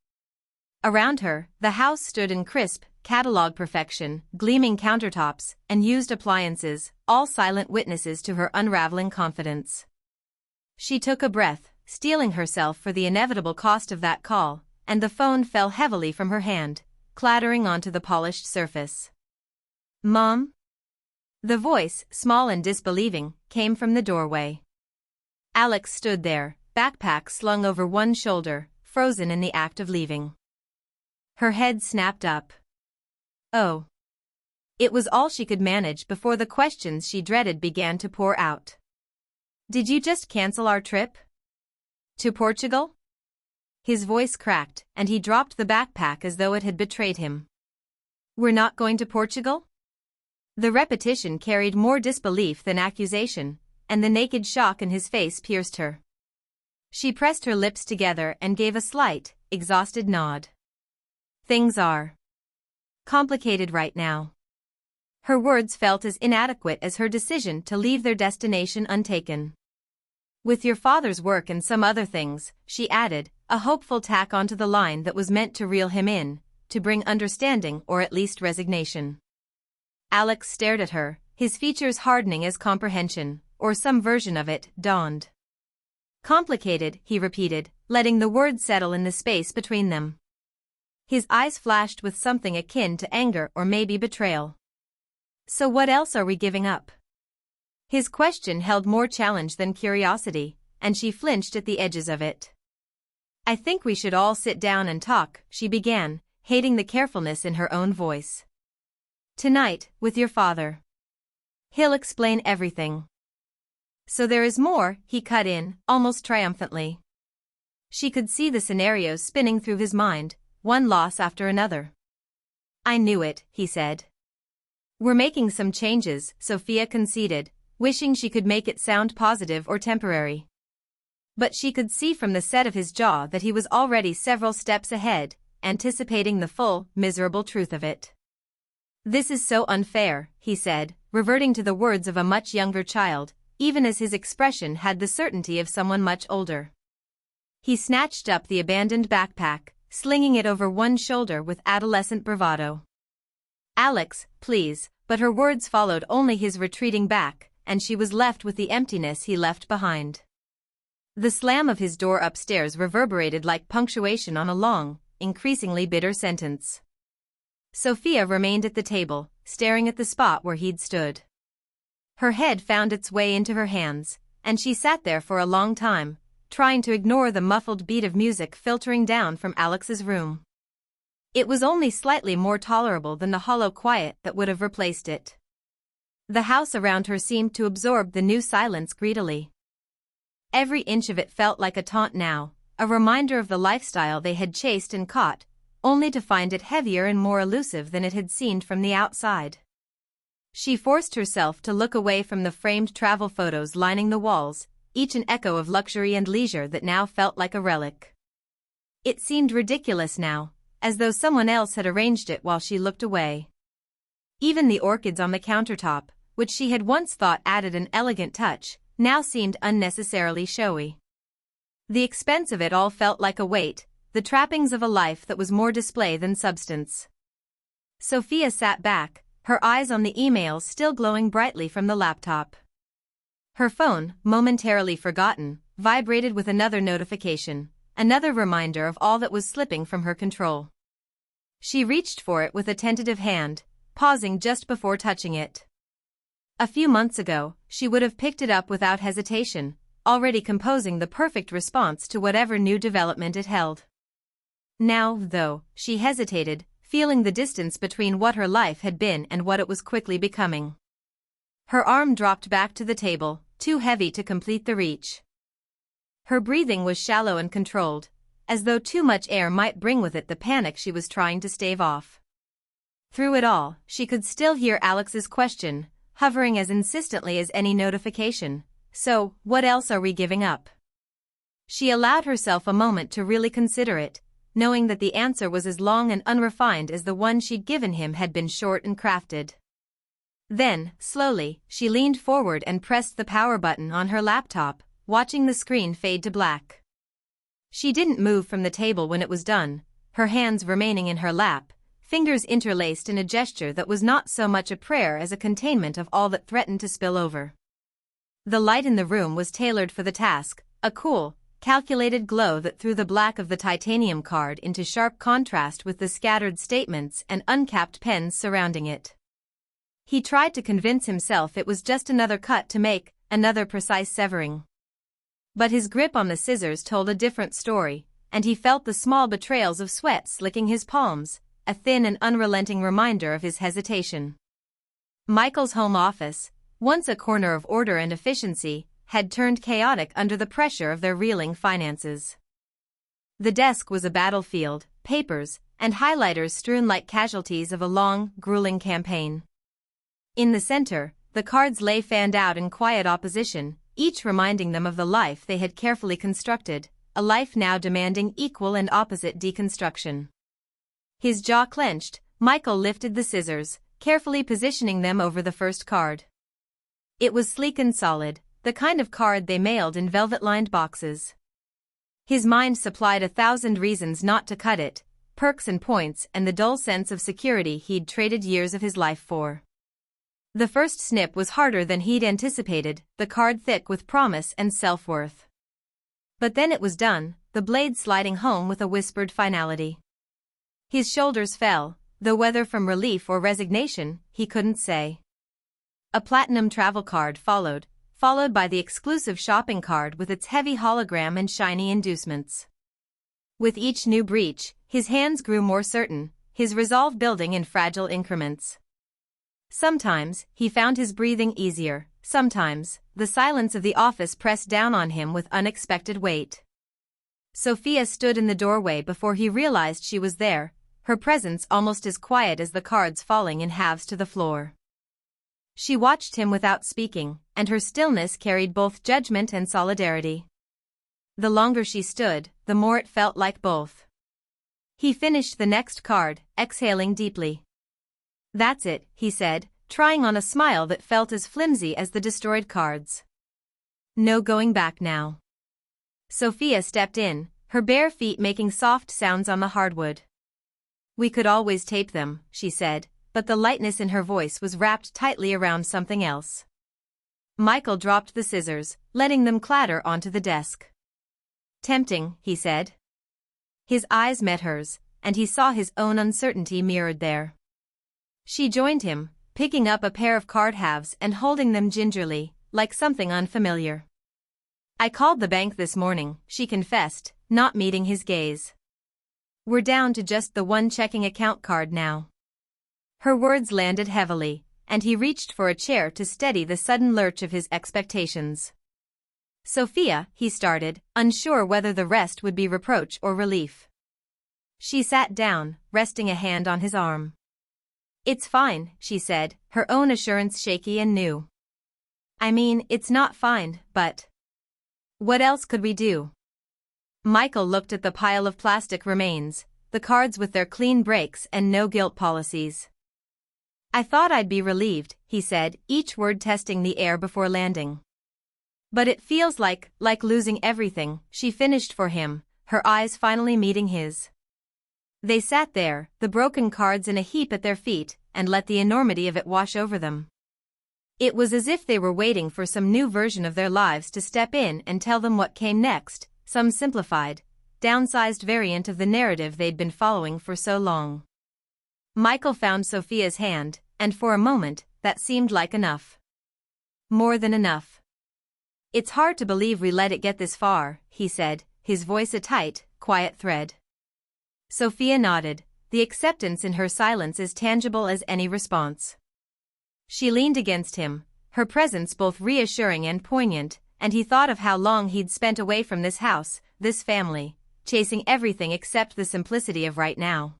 Around her, the house stood in crisp, catalog perfection, gleaming countertops, and used appliances, all silent witnesses to her unraveling confidence. She took a breath, steeling herself for the inevitable cost of that call, and the phone fell heavily from her hand, clattering onto the polished surface. "Mom?" The voice, small and disbelieving, came from the doorway. Alex stood there, backpack slung over one shoulder, frozen in the act of leaving. Her head snapped up. Oh. It was all she could manage before the questions she dreaded began to pour out. "Did you just cancel our trip? To Portugal?" His voice cracked, and he dropped the backpack as though it had betrayed him. "We're not going to Portugal?" The repetition carried more disbelief than accusation, and the naked shock in his face pierced her. She pressed her lips together and gave a slight, exhausted nod. "Things are complicated right now." Her words felt as inadequate as her decision to leave their destination untaken. "With your father's work and some other things," she added, a hopeful tack onto the line that was meant to reel him in, to bring understanding or at least resignation. Alex stared at her, his features hardening as comprehension, or some version of it, dawned. Complicated, he repeated, letting the words settle in the space between them. His eyes flashed with something akin to anger or maybe betrayal. So what else are we giving up? His question held more challenge than curiosity, and she flinched at the edges of it. I think we should all sit down and talk, she began, hating the carefulness in her own voice. Tonight, with your father. He'll explain everything. So there is more, he cut in, almost triumphantly. She could see the scenarios spinning through his mind, one loss after another. I knew it, he said. We're making some changes, Sophia conceded, wishing she could make it sound positive or temporary. But she could see from the set of his jaw that he was already several steps ahead, anticipating the full, miserable truth of it. This is so unfair, he said, reverting to the words of a much younger child, even as his expression had the certainty of someone much older. He snatched up the abandoned backpack, slinging it over one shoulder with adolescent bravado. Alex, please, but her words followed only his retreating back, and she was left with the emptiness he left behind. The slam of his door upstairs reverberated like punctuation on a long, increasingly bitter sentence. Sophia remained at the table, staring at the spot where he'd stood. Her head found its way into her hands, and she sat there for a long time, trying to ignore the muffled beat of music filtering down from Alex's room. It was only slightly more tolerable than the hollow quiet that would have replaced it. The house around her seemed to absorb the new silence greedily. Every inch of it felt like a taunt now, a reminder of the lifestyle they had chased and caught, only to find it heavier and more elusive than it had seemed from the outside. She forced herself to look away from the framed travel photos lining the walls, each an echo of luxury and leisure that now felt like a relic. It seemed ridiculous now, as though someone else had arranged it while she looked away. Even the orchids on the countertop, which she had once thought added an elegant touch, now seemed unnecessarily showy. The expense of it all felt like a weight, the trappings of a life that was more display than substance. Sophia sat back, her eyes on the emails still glowing brightly from the laptop. Her phone, momentarily forgotten, vibrated with another notification, another reminder of all that was slipping from her control. She reached for it with a tentative hand, pausing just before touching it. A few months ago, she would have picked it up without hesitation, already composing the perfect response to whatever new development it held. Now, though, she hesitated, feeling the distance between what her life had been and what it was quickly becoming. Her arm dropped back to the table, too heavy to complete the reach. Her breathing was shallow and controlled, as though too much air might bring with it the panic she was trying to stave off. Through it all, she could still hear Alex's question, hovering as insistently as any notification. So, what else are we giving up? She allowed herself a moment to really consider it, knowing that the answer was as long and unrefined as the one she'd given him had been short and crafted. Then, slowly, she leaned forward and pressed the power button on her laptop, watching the screen fade to black. She didn't move from the table when it was done, her hands remaining in her lap, fingers interlaced in a gesture that was not so much a prayer as a containment of all that threatened to spill over. The light in the room was tailored for the task, a cool, calculated glow that threw the black of the titanium card into sharp contrast with the scattered statements and uncapped pens surrounding it. He tried to convince himself it was just another cut to make, another precise severing. But his grip on the scissors told a different story, and he felt the small betrayals of sweat slicking his palms, a thin and unrelenting reminder of his hesitation. Michael's home office, once a corner of order and efficiency, had turned chaotic under the pressure of their reeling finances. The desk was a battlefield, papers and highlighters strewn like casualties of a long, grueling campaign. In the center, the cards lay fanned out in quiet opposition, each reminding them of the life they had carefully constructed, a life now demanding equal and opposite deconstruction. His jaw clenched, Michael lifted the scissors, carefully positioning them over the first card. It was sleek and solid, the kind of card they mailed in velvet-lined boxes. His mind supplied 1,000 reasons not to cut it, perks and points and the dull sense of security he'd traded years of his life for. The first snip was harder than he'd anticipated, the card thick with promise and self-worth. But then it was done, the blade sliding home with a whispered finality. His shoulders fell, though whether from relief or resignation, he couldn't say. A platinum travel card followed by the exclusive shopping card with its heavy hologram and shiny inducements. With each new breach, his hands grew more certain, his resolve building in fragile increments. Sometimes, he found his breathing easier, sometimes, the silence of the office pressed down on him with unexpected weight. Sophia stood in the doorway before he realized she was there, her presence almost as quiet as the cards falling in halves to the floor. She watched him without speaking, and her stillness carried both judgment and solidarity. The longer she stood, the more it felt like both. He finished the next card, exhaling deeply. "That's it," he said, trying on a smile that felt as flimsy as the destroyed cards. "No going back now." Sophia stepped in, her bare feet making soft sounds on the hardwood. "We could always tape them," she said, but the lightness in her voice was wrapped tightly around something else. Michael dropped the scissors, letting them clatter onto the desk. "Tempting," he said. His eyes met hers, and he saw his own uncertainty mirrored there. She joined him, picking up a pair of card halves and holding them gingerly, like something unfamiliar. "I called the bank this morning," she confessed, not meeting his gaze. "We're down to just the one checking account card now." Her words landed heavily, and he reached for a chair to steady the sudden lurch of his expectations. "Sophia," he started, unsure whether the rest would be reproach or relief. She sat down, resting a hand on his arm. "It's fine," she said, her own assurance shaky and new. "I mean, it's not fine, but what else could we do?" Michael looked at the pile of plastic remains, the cards with their clean breaks and no-guilt policies. "I thought I'd be relieved," he said, each word testing the air before landing. "But it feels like losing everything," she finished for him, her eyes finally meeting his. They sat there, the broken cards in a heap at their feet, and let the enormity of it wash over them. It was as if they were waiting for some new version of their lives to step in and tell them what came next, some simplified, downsized variant of the narrative they'd been following for so long. Michael found Sophia's hand, and for a moment, that seemed like enough. More than enough. "It's hard to believe we let it get this far," he said, his voice a tight, quiet thread. Sophia nodded, the acceptance in her silence as tangible as any response. She leaned against him, her presence both reassuring and poignant, and he thought of how long he'd spent away from this house, this family, chasing everything except the simplicity of right now.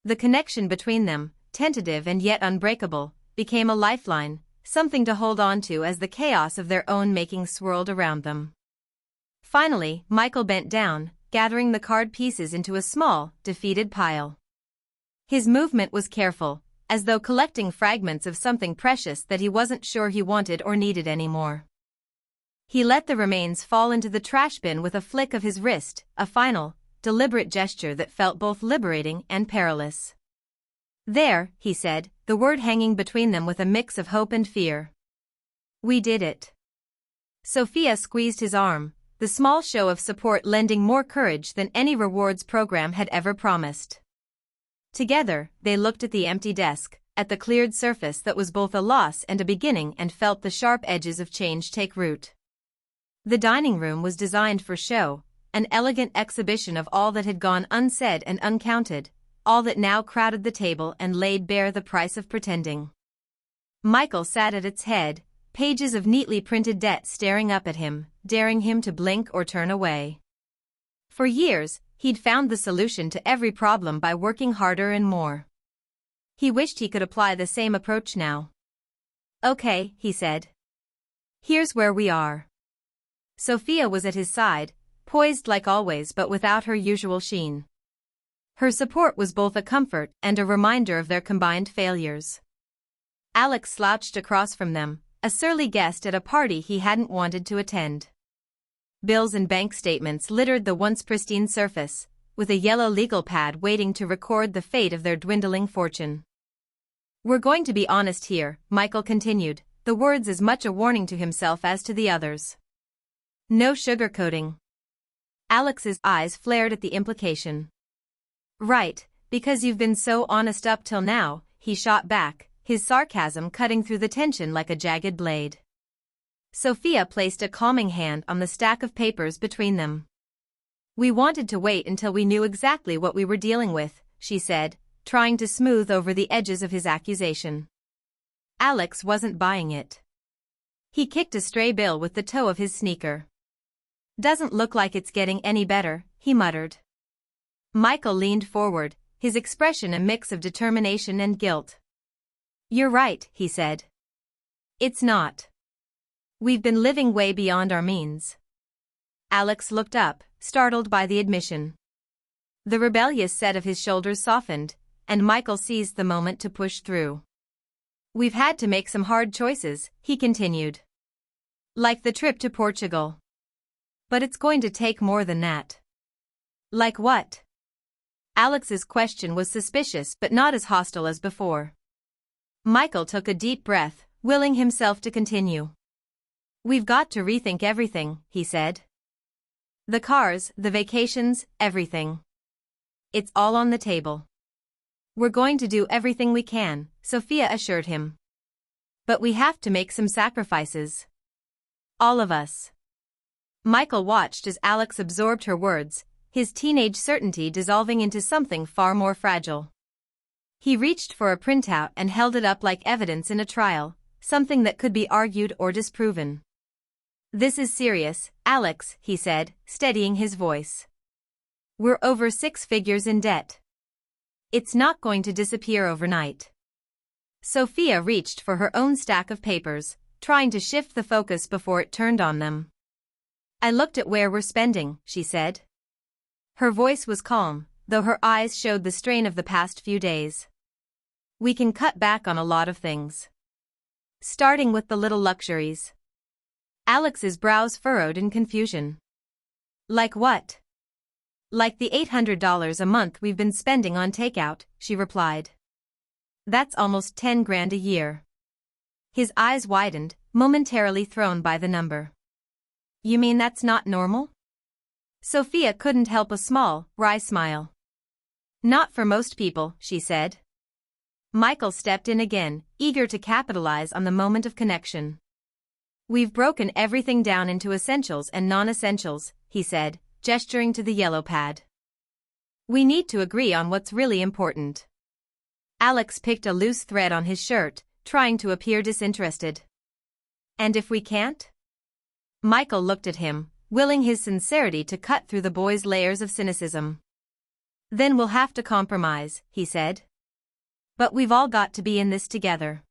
The connection between them, tentative and yet unbreakable, became a lifeline, something to hold on to as the chaos of their own making swirled around them. Finally, Michael bent down, gathering the card pieces into a small, defeated pile. His movement was careful, as though collecting fragments of something precious that he wasn't sure he wanted or needed anymore. He let the remains fall into the trash bin with a flick of his wrist, a final, deliberate gesture that felt both liberating and perilous. "There," he said, the word hanging between them with a mix of hope and fear. "We did it." Sophia squeezed his arm, the small show of support lending more courage than any rewards program had ever promised. Together, they looked at the empty desk, at the cleared surface that was both a loss and a beginning, and felt the sharp edges of change take root. The dining room was designed for show, an elegant exhibition of all that had gone unsaid and uncounted, all that now crowded the table and laid bare the price of pretending. Michael sat at its head, pages of neatly printed debt staring up at him, daring him to blink or turn away. For years, he'd found the solution to every problem by working harder and more. He wished he could apply the same approach now. "Okay," he said. "Here's where we are." Sophia was at his side, poised like always but without her usual sheen. Her support was both a comfort and a reminder of their combined failures. Alex slouched across from them, a surly guest at a party he hadn't wanted to attend. bills and bank statements littered the once pristine surface, with a yellow legal pad waiting to record the fate of their dwindling fortune. "We're going to be honest here," Michael continued, the words as much a warning to himself as to the others. "No sugarcoating." Alex's eyes flared at the implication. "Right, because you've been so honest up till now," he shot back, his sarcasm cutting through the tension like a jagged blade. Sophia placed a calming hand on the stack of papers between them. "We wanted to wait until we knew exactly what we were dealing with," she said, trying to smooth over the edges of his accusation. Alex wasn't buying it. He kicked a stray bill with the toe of his sneaker. "Doesn't look like it's getting any better," he muttered. Michael leaned forward, his expression a mix of determination and guilt. "You're right," he said. "It's not. We've been living way beyond our means." Alex looked up, startled by the admission. The rebellious set of his shoulders softened, and Michael seized the moment to push through. "We've had to make some hard choices," he continued. "Like the trip to Portugal. But it's going to take more than that." "Like what?" Alex's question was suspicious but not as hostile as before. Michael took a deep breath, willing himself to continue. "We've got to rethink everything," he said. "The cars, the vacations, everything. It's all on the table." "We're going to do everything we can," Sophia assured him. "But we have to make some sacrifices. All of us." Michael watched as Alex absorbed her words, his teenage certainty dissolving into something far more fragile. He reached for a printout and held it up like evidence in a trial, something that could be argued or disproven. "This is serious, Alex," he said, steadying his voice. "We're over 6 figures in debt. It's not going to disappear overnight." Sophia reached for her own stack of papers, trying to shift the focus before it turned on them. "I looked at where we're spending," she said. Her voice was calm, though her eyes showed the strain of the past few days. "We can cut back on a lot of things. Starting with the little luxuries." Alex's brows furrowed in confusion. "Like what?" "Like the $800 a month we've been spending on takeout," she replied. "That's almost 10 grand a year." His eyes widened, momentarily thrown by the number. "You mean that's not normal?" Sophia couldn't help a small, wry smile. "Not for most people," she said. Michael stepped in again, eager to capitalize on the moment of connection. "We've broken everything down into essentials and non-essentials," he said, gesturing to the yellow pad. "We need to agree on what's really important." Alex picked a loose thread on his shirt, trying to appear disinterested. "And if we can't?" Michael looked at him, willing his sincerity to cut through the boy's layers of cynicism. "Then we'll have to compromise," he said. "But we've all got to be in this together."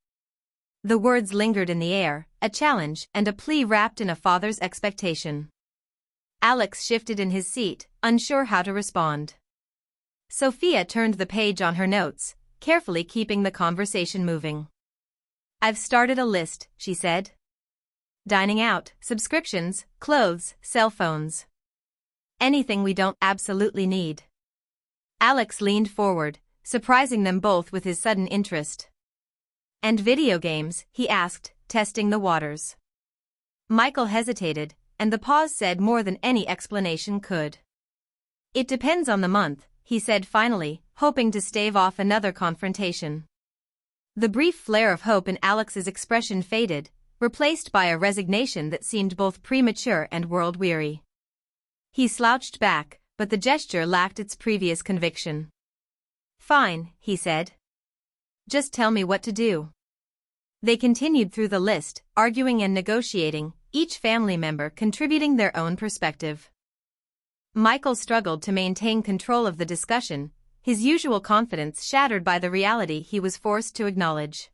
The words lingered in the air, a challenge and a plea wrapped in a father's expectation. Alex shifted in his seat, unsure how to respond. Sophia turned the page on her notes, carefully keeping the conversation moving. "I've started a list," she said. "Dining out, subscriptions, clothes, cell phones. Anything we don't absolutely need." Alex leaned forward, surprising them both with his sudden interest. "And video games?" he asked, testing the waters. Michael hesitated, and the pause said more than any explanation could. "It depends on the month," he said finally, hoping to stave off another confrontation. The brief flare of hope in Alex's expression faded, replaced by a resignation that seemed both premature and world-weary. He slouched back, but the gesture lacked its previous conviction. "Fine," he said. "Just tell me what to do." They continued through the list, arguing and negotiating, each family member contributing their own perspective. Michael struggled to maintain control of the discussion, his usual confidence shattered by the reality he was forced to acknowledge.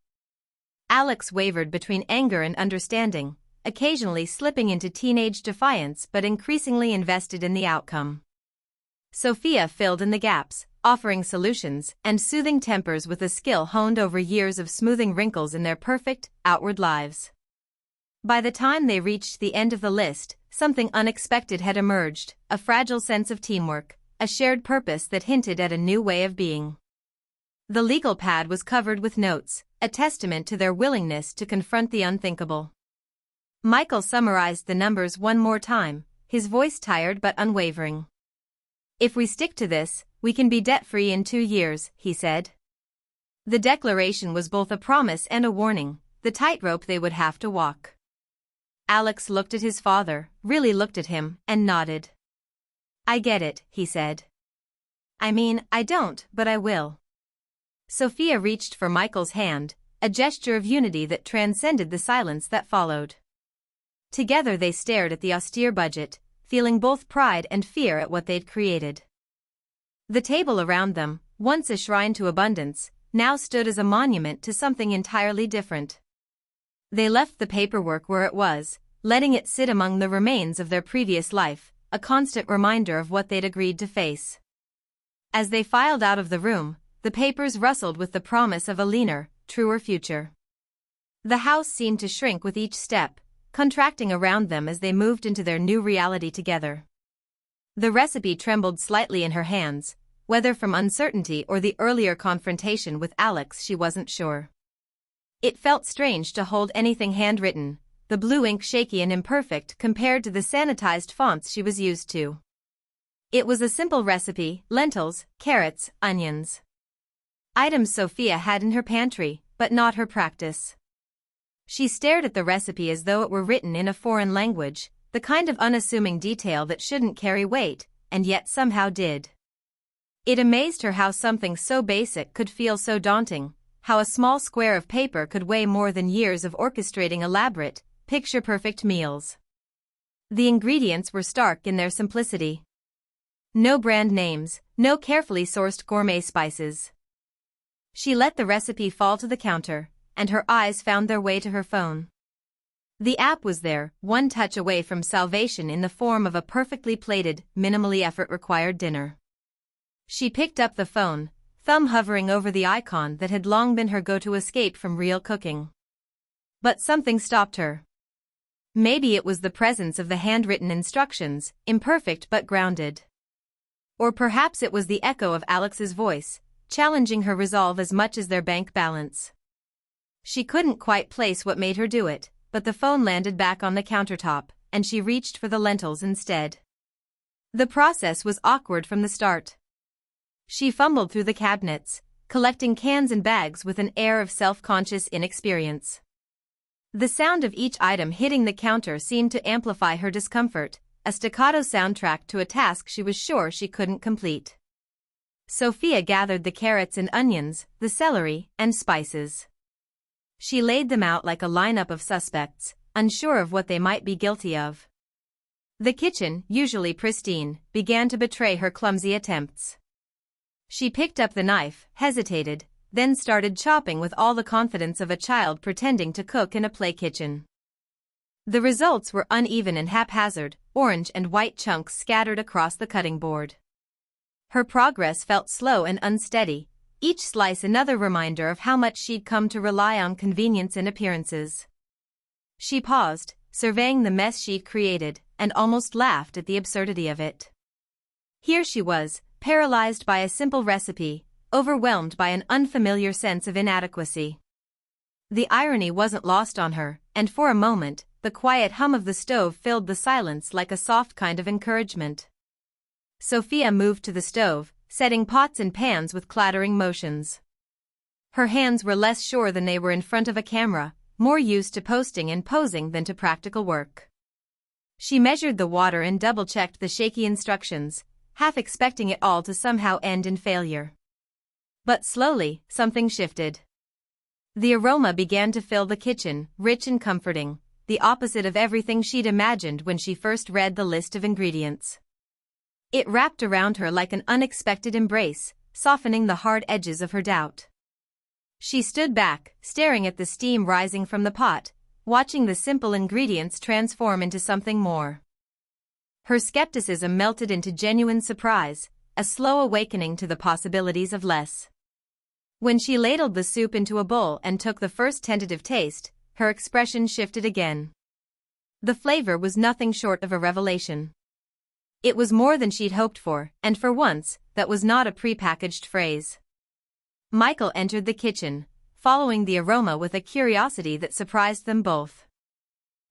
Alex wavered between anger and understanding, occasionally slipping into teenage defiance but increasingly invested in the outcome. Sophia filled in the gaps, offering solutions and soothing tempers with a skill honed over years of smoothing wrinkles in their perfect, outward lives. By the time they reached the end of the list, something unexpected had emerged, a fragile sense of teamwork, a shared purpose that hinted at a new way of being. The legal pad was covered with notes, a testament to their willingness to confront the unthinkable. Michael summarized the numbers one more time, his voice tired but unwavering. "If we stick to this, we can be debt-free in 2 years," he said. The declaration was both a promise and a warning, the tightrope they would have to walk. Alex looked at his father, really looked at him, and nodded. "I get it," he said. "I mean, I don't, but I will." Sophia reached for Michael's hand, a gesture of unity that transcended the silence that followed. Together they stared at the austere budget, feeling both pride and fear at what they'd created. The table around them, once a shrine to abundance, now stood as a monument to something entirely different. They left the paperwork where it was, letting it sit among the remains of their previous life, a constant reminder of what they'd agreed to face. As they filed out of the room, the papers rustled with the promise of a leaner, truer future. The house seemed to shrink with each step, contracting around them as they moved into their new reality together. The recipe trembled slightly in her hands, whether from uncertainty or the earlier confrontation with Alex she wasn't sure. It felt strange to hold anything handwritten, the blue ink shaky and imperfect compared to the sanitized fonts she was used to. It was a simple recipe: lentils, carrots, onions. Items Sophia had in her pantry, but not her practice. She stared at the recipe as though it were written in a foreign language, the kind of unassuming detail that shouldn't carry weight, and yet somehow did. It amazed her how something so basic could feel so daunting, how a small square of paper could weigh more than years of orchestrating elaborate, picture-perfect meals. The ingredients were stark in their simplicity. No brand names, no carefully sourced gourmet spices. She let the recipe fall to the counter, and her eyes found their way to her phone. The app was there, one touch away from salvation in the form of a perfectly plated, minimally effort-required dinner. She picked up the phone, thumb hovering over the icon that had long been her go-to escape from real cooking. But something stopped her. Maybe it was the presence of the handwritten instructions, imperfect but grounded. Or perhaps it was the echo of Alex's voice, challenging her resolve as much as their bank balance. She couldn't quite place what made her do it, but the phone landed back on the countertop, and she reached for the lentils instead. The process was awkward from the start. She fumbled through the cabinets, collecting cans and bags with an air of self-conscious inexperience. The sound of each item hitting the counter seemed to amplify her discomfort, a staccato soundtrack to a task she was sure she couldn't complete. Sophia gathered the carrots and onions, the celery, and spices. She laid them out like a lineup of suspects, unsure of what they might be guilty of. The kitchen, usually pristine, began to betray her clumsy attempts. She picked up the knife, hesitated, then started chopping with all the confidence of a child pretending to cook in a play kitchen. The results were uneven and haphazard, orange and white chunks scattered across the cutting board. Her progress felt slow and unsteady, each slice another reminder of how much she'd come to rely on convenience and appearances. She paused, surveying the mess she'd created, and almost laughed at the absurdity of it. Here she was, paralyzed by a simple recipe, overwhelmed by an unfamiliar sense of inadequacy. The irony wasn't lost on her, and for a moment, the quiet hum of the stove filled the silence like a soft kind of encouragement. Sophia moved to the stove, setting pots and pans with clattering motions. Her hands were less sure than they were in front of a camera, more used to posting and posing than to practical work. She measured the water and double-checked the shaky instructions, half expecting it all to somehow end in failure. But slowly, something shifted. The aroma began to fill the kitchen, rich and comforting, the opposite of everything she'd imagined when she first read the list of ingredients. It wrapped around her like an unexpected embrace, softening the hard edges of her doubt. She stood back, staring at the steam rising from the pot, watching the simple ingredients transform into something more. Her skepticism melted into genuine surprise, a slow awakening to the possibilities of less. When she ladled the soup into a bowl and took the first tentative taste, her expression shifted again. The flavor was nothing short of a revelation. It was more than she'd hoped for, and for once, that was not a prepackaged phrase. Michael entered the kitchen, following the aroma with a curiosity that surprised them both.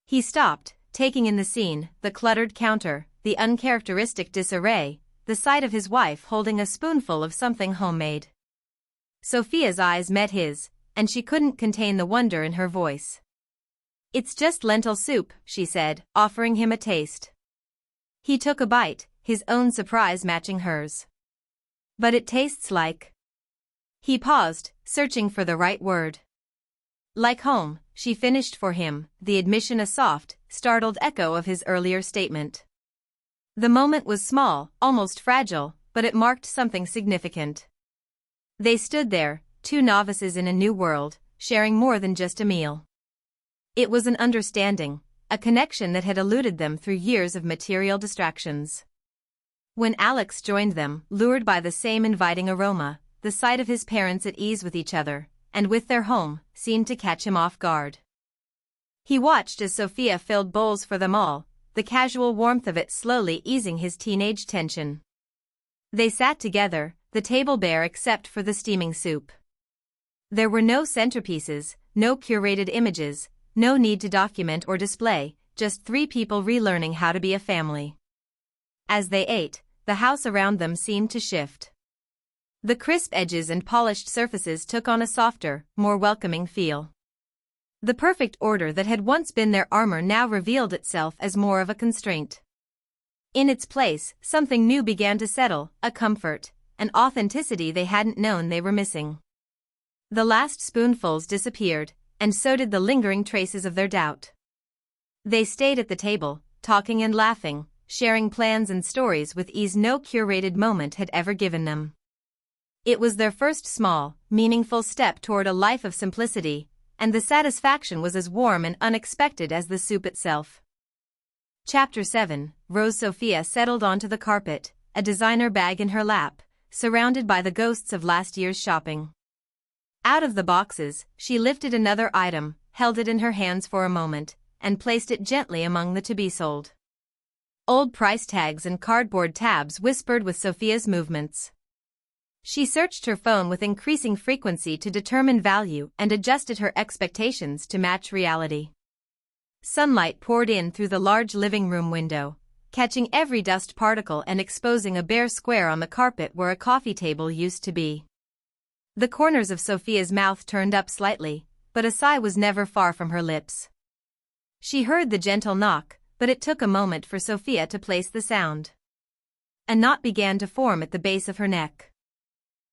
He stopped, taking in the scene, the cluttered counter, the uncharacteristic disarray, the sight of his wife holding a spoonful of something homemade. Sophia's eyes met his, and she couldn't contain the wonder in her voice. "It's just lentil soup," she said, offering him a taste. He took a bite, his own surprise matching hers. "But it tastes like..." He paused, searching for the right word. "Like home," she finished for him, the admission a soft, startled echo of his earlier statement. The moment was small, almost fragile, but it marked something significant. They stood there, two novices in a new world, sharing more than just a meal. It was an understanding, a connection that had eluded them through years of material distractions. When Alex joined them, lured by the same inviting aroma, the sight of his parents at ease with each other, and with their home, seemed to catch him off guard. He watched as Sophia filled bowls for them all, the casual warmth of it slowly easing his teenage tension. They sat together, the table bare except for the steaming soup. There were no centerpieces, no curated images, no need to document or display, just three people relearning how to be a family. As they ate, the house around them seemed to shift. The crisp edges and polished surfaces took on a softer, more welcoming feel. The perfect order that had once been their armor now revealed itself as more of a constraint. In its place, something new began to settle, a comfort, an authenticity they hadn't known they were missing. The last spoonfuls disappeared, and so did the lingering traces of their doubt. They stayed at the table, talking and laughing, sharing plans and stories with ease no curated moment had ever given them. It was their first small, meaningful step toward a life of simplicity, and the satisfaction was as warm and unexpected as the soup itself. Chapter 7, Rose. Sophia settled onto the carpet, a designer bag in her lap, surrounded by the ghosts of last year's shopping. Out of the boxes, she lifted another item, held it in her hands for a moment, and placed it gently among the to-be-sold. Old price tags and cardboard tabs whispered with Sophia's movements. She searched her phone with increasing frequency to determine value and adjusted her expectations to match reality. Sunlight poured in through the large living room window, catching every dust particle and exposing a bare square on the carpet where a coffee table used to be. The corners of Sophia's mouth turned up slightly, but a sigh was never far from her lips. She heard the gentle knock, but it took a moment for Sophia to place the sound. A knot began to form at the base of her neck.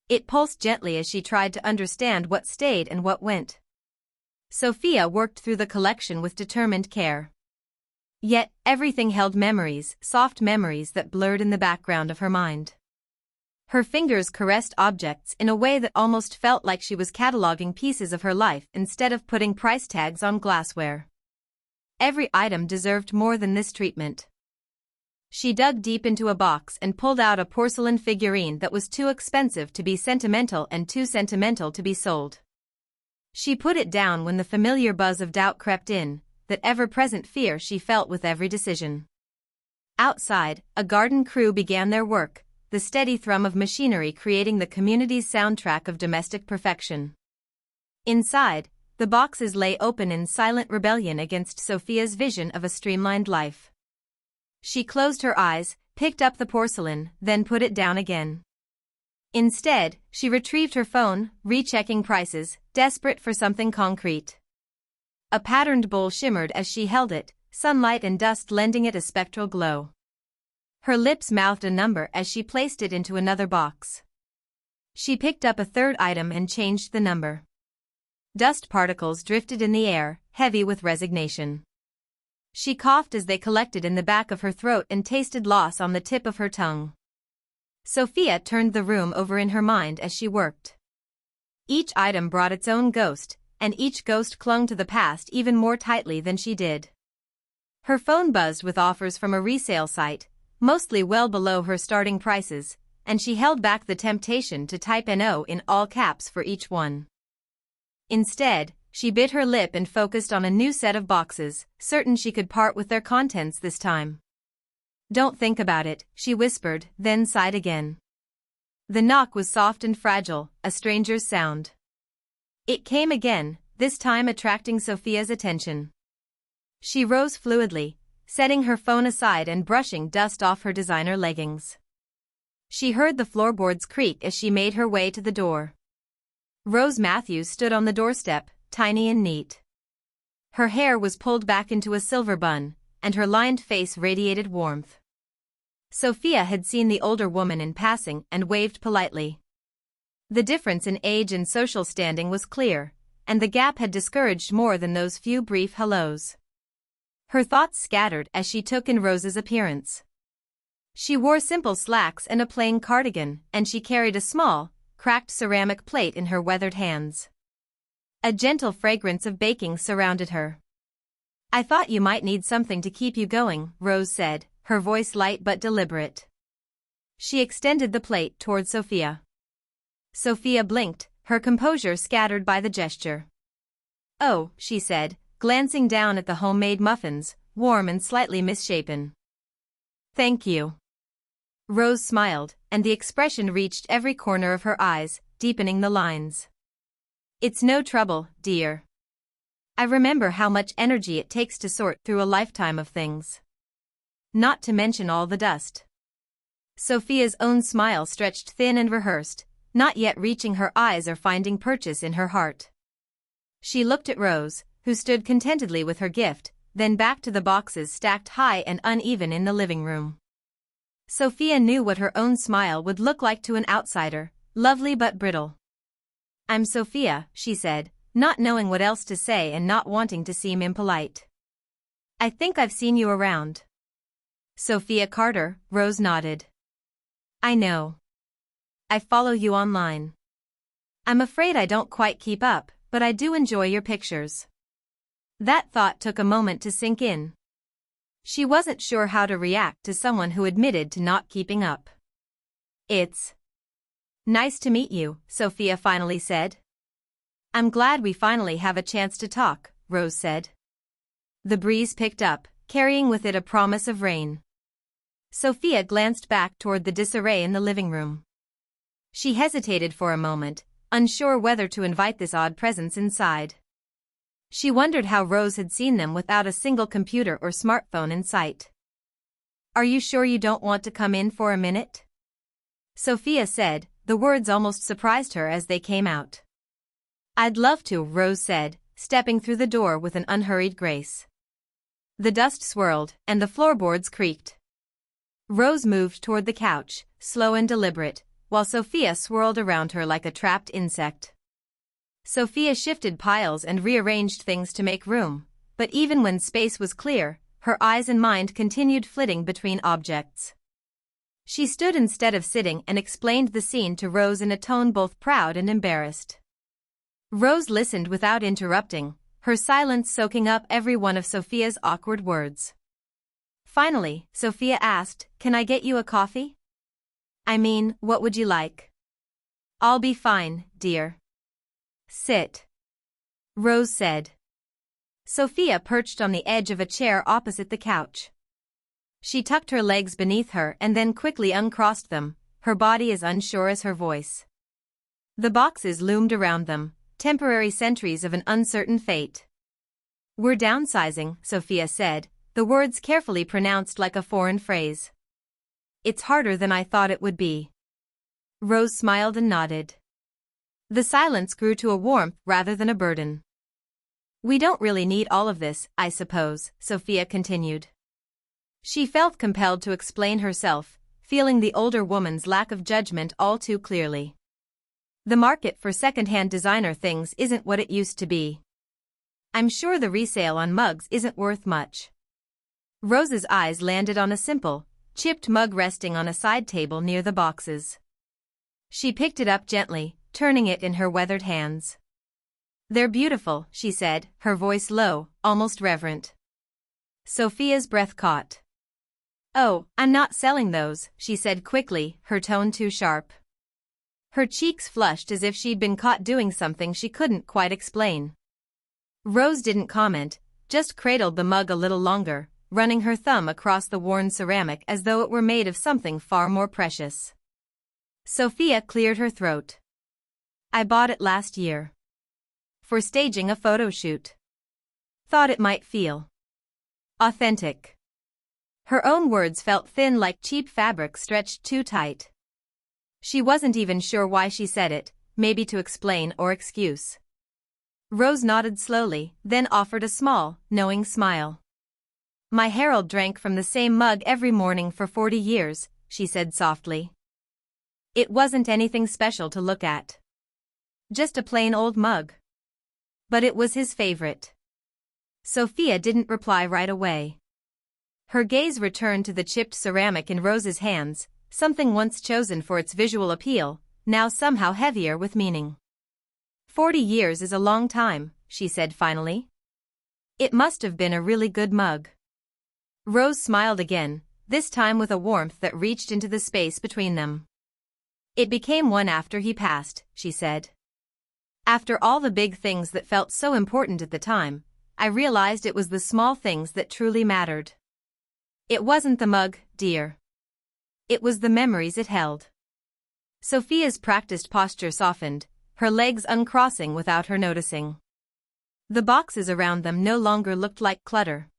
It pulsed gently as she tried to understand what stayed and what went. Sophia worked through the collection with determined care. Yet, everything held memories, soft memories that blurred in the background of her mind. Her fingers caressed objects in a way that almost felt like she was cataloging pieces of her life instead of putting price tags on glassware. Every item deserved more than this treatment. She dug deep into a box and pulled out a porcelain figurine that was too expensive to be sentimental and too sentimental to be sold. She put it down when the familiar buzz of doubt crept in, that ever-present fear she felt with every decision. Outside, a garden crew began their work, the steady thrum of machinery creating the community's soundtrack of domestic perfection. Inside, the boxes lay open in silent rebellion against Sophia's vision of a streamlined life. She closed her eyes, picked up the porcelain, then put it down again. Instead, she retrieved her phone, rechecking prices, desperate for something concrete. A patterned bowl shimmered as she held it, sunlight and dust lending it a spectral glow. Her lips mouthed a number as she placed it into another box. She picked up a third item and changed the number. Dust particles drifted in the air, heavy with resignation. She coughed as they collected in the back of her throat and tasted loss on the tip of her tongue. Sophia turned the room over in her mind as she worked. Each item brought its own ghost, and each ghost clung to the past even more tightly than she did. Her phone buzzed with offers from a resale site, mostly well below her starting prices, and she held back the temptation to type NO in all caps for each one. Instead, she bit her lip and focused on a new set of boxes, certain she could part with their contents this time. "Don't think about it," she whispered, then sighed again. The knock was soft and fragile, a stranger's sound. It came again, this time attracting Sophia's attention. She rose fluidly, setting her phone aside and brushing dust off her designer leggings. She heard the floorboards creak as she made her way to the door. Rose Matthews stood on the doorstep, tiny and neat. Her hair was pulled back into a silver bun, and her lined face radiated warmth. Sophia had seen the older woman in passing and waved politely. The difference in age and social standing was clear, and the gap had discouraged more than those few brief hellos. Her thoughts scattered as she took in Rose's appearance. She wore simple slacks and a plain cardigan, and she carried a small, cracked ceramic plate in her weathered hands. A gentle fragrance of baking surrounded her. "I thought you might need something to keep you going," Rose said, her voice light but deliberate. She extended the plate toward Sophia. Sophia blinked, her composure scattered by the gesture. "Oh," she said, glancing down at the homemade muffins, warm and slightly misshapen. "Thank you." Rose smiled, and the expression reached every corner of her eyes, deepening the lines. "It's no trouble, dear. I remember how much energy it takes to sort through a lifetime of things. Not to mention all the dust." Sophia's own smile stretched thin and rehearsed, not yet reaching her eyes or finding purchase in her heart. She looked at Rose, who stood contentedly with her gift, then back to the boxes stacked high and uneven in the living room. Sophia knew what her own smile would look like to an outsider, lovely but brittle. "I'm Sophia," she said, not knowing what else to say and not wanting to seem impolite. "I think I've seen you around." "Sophia Carter," Rose nodded. "I know. I follow you online. I'm afraid I don't quite keep up, but I do enjoy your pictures." That thought took a moment to sink in. She wasn't sure how to react to someone who admitted to not keeping up. "It's nice to meet you," Sophia finally said. "I'm glad we finally have a chance to talk," Rose said. The breeze picked up, carrying with it a promise of rain. Sophia glanced back toward the disarray in the living room. She hesitated for a moment, unsure whether to invite this odd presence inside. She wondered how Rose had seen them without a single computer or smartphone in sight. "Are you sure you don't want to come in for a minute?" Sophia said, the words almost surprised her as they came out. "I'd love to," Rose said, stepping through the door with an unhurried grace. The dust swirled, and the floorboards creaked. Rose moved toward the couch, slow and deliberate, while Sophia swirled around her like a trapped insect. Sophia shifted piles and rearranged things to make room, but even when space was clear, her eyes and mind continued flitting between objects. She stood instead of sitting and explained the scene to Rose in a tone both proud and embarrassed. Rose listened without interrupting, her silence soaking up every one of Sophia's awkward words. Finally, Sophia asked, "Can I get you a coffee? I mean, what would you like?" "I'll be fine, dear." "Sit," Rose said. Sophia perched on the edge of a chair opposite the couch. She tucked her legs beneath her and then quickly uncrossed them, her body as unsure as her voice. The boxes loomed around them, temporary sentries of an uncertain fate. "We're downsizing," Sophia said, the words carefully pronounced like a foreign phrase. "It's harder than I thought it would be." Rose smiled and nodded. The silence grew to a warmth rather than a burden. "We don't really need all of this, I suppose," Sophia continued. She felt compelled to explain herself, feeling the older woman's lack of judgment all too clearly. "The market for second-hand designer things isn't what it used to be. I'm sure the resale on mugs isn't worth much." Rose's eyes landed on a simple, chipped mug resting on a side table near the boxes. She picked it up gently, turning it in her weathered hands. "They're beautiful," she said, her voice low, almost reverent. Sophia's breath caught. "Oh, I'm not selling those," she said quickly, her tone too sharp. Her cheeks flushed as if she'd been caught doing something she couldn't quite explain. Rose didn't comment, just cradled the mug a little longer, running her thumb across the worn ceramic as though it were made of something far more precious. Sophia cleared her throat. I bought it last year. For staging a photo shoot. Thought it might feel authentic. Her own words felt thin like cheap fabric stretched too tight. She wasn't even sure why she said it, maybe to explain or excuse. Rose nodded slowly, then offered a small, knowing smile. My Harold drank from the same mug every morning for 40 years, she said softly. It wasn't anything special to look at. Just a plain old mug. But it was his favorite. Sophia didn't reply right away. Her gaze returned to the chipped ceramic in Rose's hands, something once chosen for its visual appeal, now somehow heavier with meaning. 40 years is a long time, she said finally. It must have been a really good mug. Rose smiled again, this time with a warmth that reached into the space between them. It became one after he passed, she said. After all the big things that felt so important at the time, I realized it was the small things that truly mattered. It wasn't the mug, dear. It was the memories it held. Sophia's practiced posture softened, her legs uncrossing without her noticing. The boxes around them no longer looked like clutter.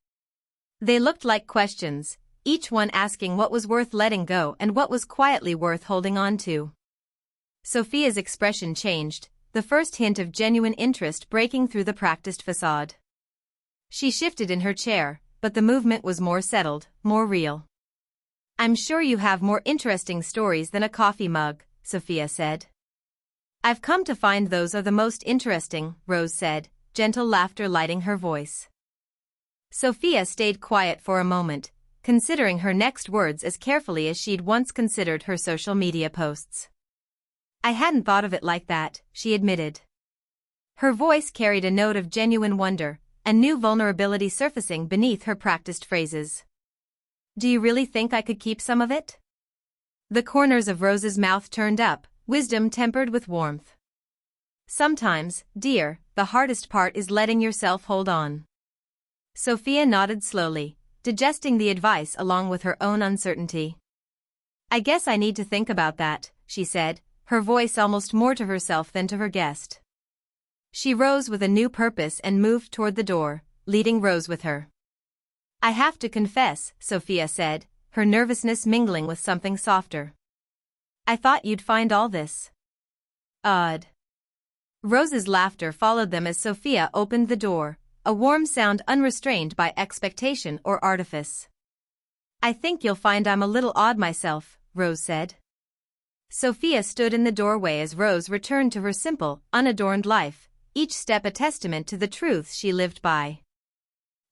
They looked like questions, each one asking what was worth letting go and what was quietly worth holding on to. Sophia's expression changed, the first hint of genuine interest breaking through the practiced facade. She shifted in her chair, but the movement was more settled, more real. I'm sure you have more interesting stories than a coffee mug, Sophia said. I've come to find those are the most interesting, Rose said, gentle laughter lighting her voice. Sophia stayed quiet for a moment, considering her next words as carefully as she'd once considered her social media posts. I hadn't thought of it like that, she admitted. Her voice carried a note of genuine wonder, a new vulnerability surfacing beneath her practiced phrases. Do you really think I could keep some of it? The corners of Rose's mouth turned up, wisdom tempered with warmth. Sometimes, dear, the hardest part is letting yourself hold on. Sophia nodded slowly, digesting the advice along with her own uncertainty. I guess I need to think about that, she said, her voice almost more to herself than to her guest. She rose with a new purpose and moved toward the door, leading Rose with her. I have to confess, Sophia said, her nervousness mingling with something softer. I thought you'd find all this odd. Rose's laughter followed them as Sophia opened the door, a warm sound unrestrained by expectation or artifice. I think you'll find I'm a little odd myself, Rose said. Sophia stood in the doorway as Rose returned to her simple, unadorned life, each step a testament to the truths she lived by.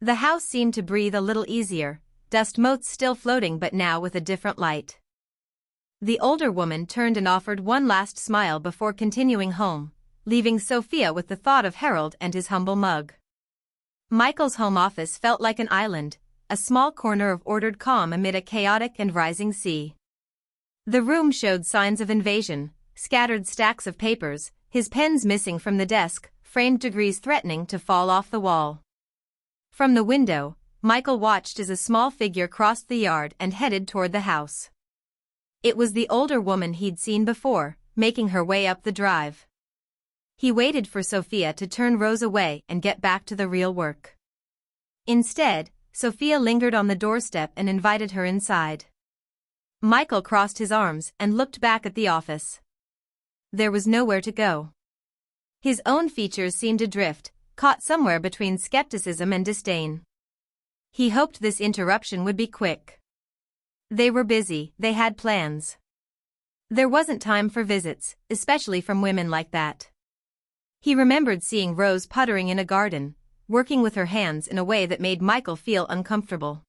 The house seemed to breathe a little easier, dust motes still floating but now with a different light. The older woman turned and offered one last smile before continuing home, leaving Sophia with the thought of Harold and his humble mug. Michael's home office felt like an island, a small corner of ordered calm amid a chaotic and rising sea. The room showed signs of invasion, scattered stacks of papers, his pens missing from the desk, framed degrees threatening to fall off the wall. From the window, Michael watched as a small figure crossed the yard and headed toward the house. It was the older woman he'd seen before, making her way up the drive. He waited for Sophia to turn Rose away and get back to the real work. Instead, Sophia lingered on the doorstep and invited her inside. Michael crossed his arms and looked back at the office. There was nowhere to go. His own features seemed adrift, caught somewhere between skepticism and disdain. He hoped this interruption would be quick. They were busy, they had plans. There wasn't time for visits, especially from women like that. He remembered seeing Rose puttering in a garden, working with her hands in a way that made Michael feel uncomfortable.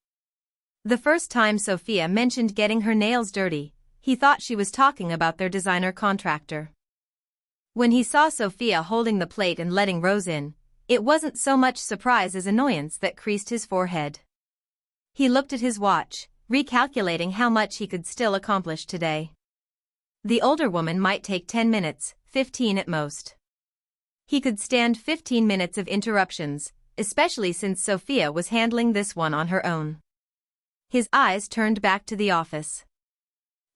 The first time Sophia mentioned getting her nails dirty, he thought she was talking about their designer contractor. When he saw Sophia holding the plate and letting Rose in, it wasn't so much surprise as annoyance that creased his forehead. He looked at his watch, recalculating how much he could still accomplish today. The older woman might take 10 minutes, 15 at most. He could stand 15 minutes of interruptions, especially since Sophia was handling this one on her own. His eyes turned back to the office.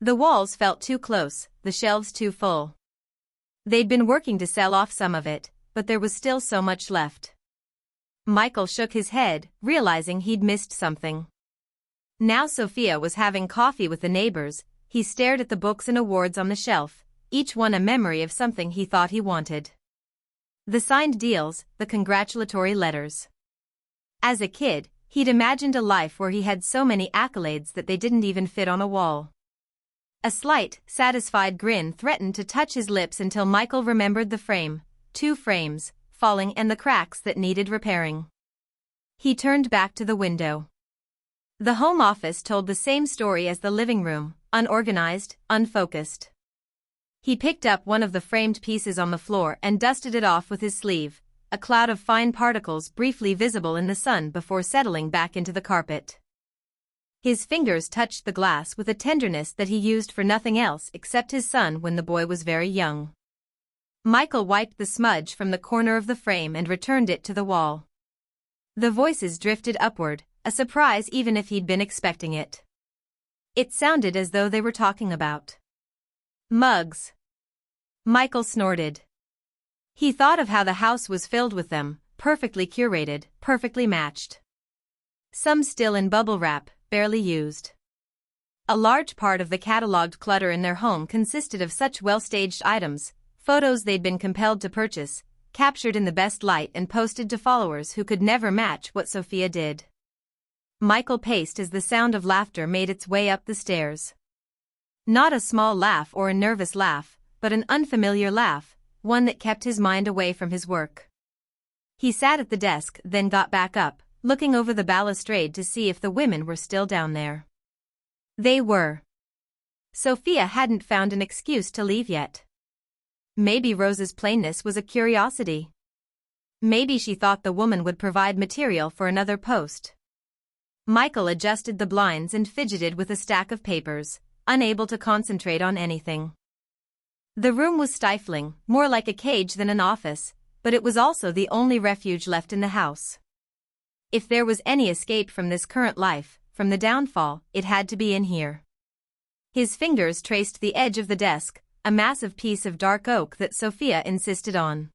The walls felt too close, the shelves too full. They'd been working to sell off some of it, but there was still so much left. Michael shook his head, realizing he'd missed something. Now Sophia was having coffee with the neighbors. He stared at the books and awards on the shelf, each one a memory of something he thought he wanted. The signed deals, the congratulatory letters. As a kid, he'd imagined a life where he had so many accolades that they didn't even fit on a wall. A slight, satisfied grin threatened to touch his lips until Michael remembered the frame, 2 frames, falling and the cracks that needed repairing. He turned back to the window. The home office told the same story as the living room, unorganized, unfocused. He picked up one of the framed pieces on the floor and dusted it off with his sleeve, a cloud of fine particles briefly visible in the sun before settling back into the carpet. His fingers touched the glass with a tenderness that he used for nothing else except his son when the boy was very young. Michael wiped the smudge from the corner of the frame and returned it to the wall. The voices drifted upward, a surprise even if he'd been expecting it. It sounded as though they were talking about mugs. Michael snorted. He thought of how the house was filled with them, perfectly curated, perfectly matched. Some still in bubble wrap, barely used. A large part of the catalogued clutter in their home consisted of such well-staged items, photos they'd been compelled to purchase, captured in the best light and posted to followers who could never match what Sophia did. Michael paced as the sound of laughter made its way up the stairs. Not a small laugh or a nervous laugh, but an unfamiliar laugh, one that kept his mind away from his work. He sat at the desk, then got back up, looking over the balustrade to see if the women were still down there. They were. Sophia hadn't found an excuse to leave yet. Maybe Rose's plainness was a curiosity. Maybe she thought the woman would provide material for another post. Michael adjusted the blinds and fidgeted with a stack of papers, unable to concentrate on anything. The room was stifling, more like a cage than an office, but it was also the only refuge left in the house. If there was any escape from this current life, from the downfall, it had to be in here. His fingers traced the edge of the desk, a massive piece of dark oak that Sophia insisted on.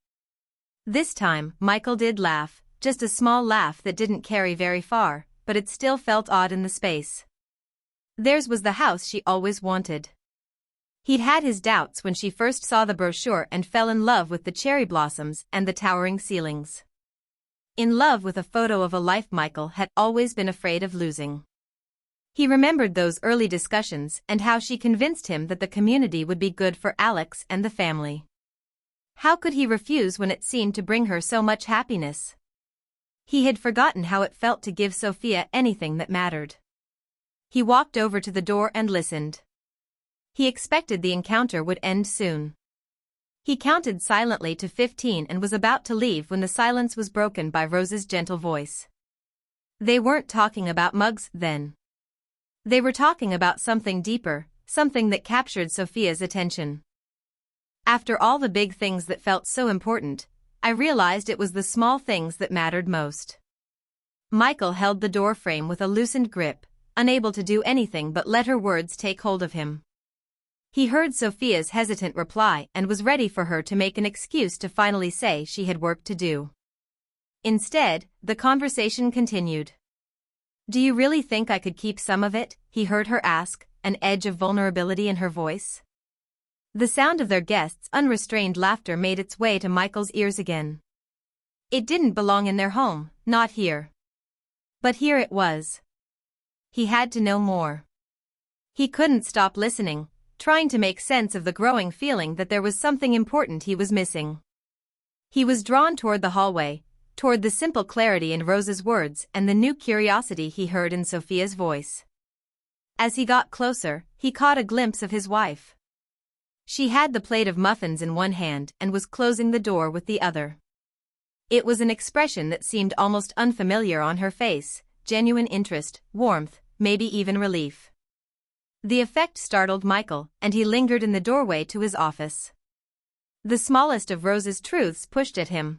This time, Michael did laugh, just a small laugh that didn't carry very far, but it still felt odd in the space. Theirs was the house she always wanted. He'd had his doubts when she first saw the brochure and fell in love with the cherry blossoms and the towering ceilings. In love with a photo of a life Michael had always been afraid of losing. He remembered those early discussions and how she convinced him that the community would be good for Alex and the family. How could he refuse when it seemed to bring her so much happiness? He had forgotten how it felt to give Sophia anything that mattered. He walked over to the door and listened. He expected the encounter would end soon. He counted silently to 15 and was about to leave when the silence was broken by Rose's gentle voice. They weren't talking about mugs then. They were talking about something deeper, something that captured Sophia's attention. After all the big things that felt so important, I realized it was the small things that mattered most. Michael held the door frame with a loosened grip, unable to do anything but let her words take hold of him. He heard Sophia's hesitant reply and was ready for her to make an excuse to finally say she had work to do. Instead, the conversation continued. "Do you really think I could keep some of it?" he heard her ask, an edge of vulnerability in her voice. The sound of their guests' unrestrained laughter made its way to Michael's ears again. It didn't belong in their home, not here. But here it was. He had to know more. He couldn't stop listening, trying to make sense of the growing feeling that there was something important he was missing. He was drawn toward the hallway, toward the simple clarity in Rose's words and the new curiosity he heard in Sophia's voice. As he got closer, he caught a glimpse of his wife. She had the plate of muffins in one hand and was closing the door with the other. It was an expression that seemed almost unfamiliar on her face, genuine interest, warmth, maybe even relief. The effect startled Michael, and he lingered in the doorway to his office. The smallest of Rose's truths pushed at him.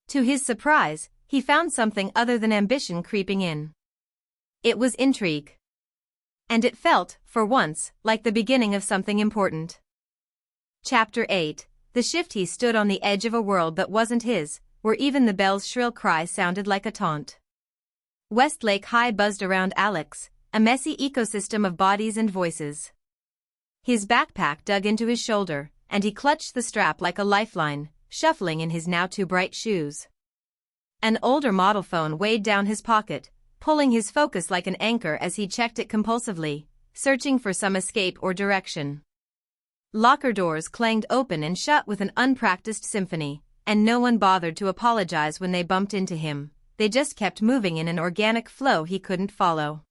To his surprise, he found something other than ambition creeping in. It was intrigue. And it felt, for once, like the beginning of something important. Chapter 8. The shift. He stood on the edge of a world that wasn't his, where even the bell's shrill cry sounded like a taunt. Westlake High buzzed around Alex, a messy ecosystem of bodies and voices. His backpack dug into his shoulder, and he clutched the strap like a lifeline, shuffling in his now too bright shoes. An older model phone weighed down his pocket, pulling his focus like an anchor as he checked it compulsively, searching for some escape or direction. Locker doors clanged open and shut with an unpracticed symphony, and no one bothered to apologize when they bumped into him. They just kept moving in an organic flow he couldn't follow.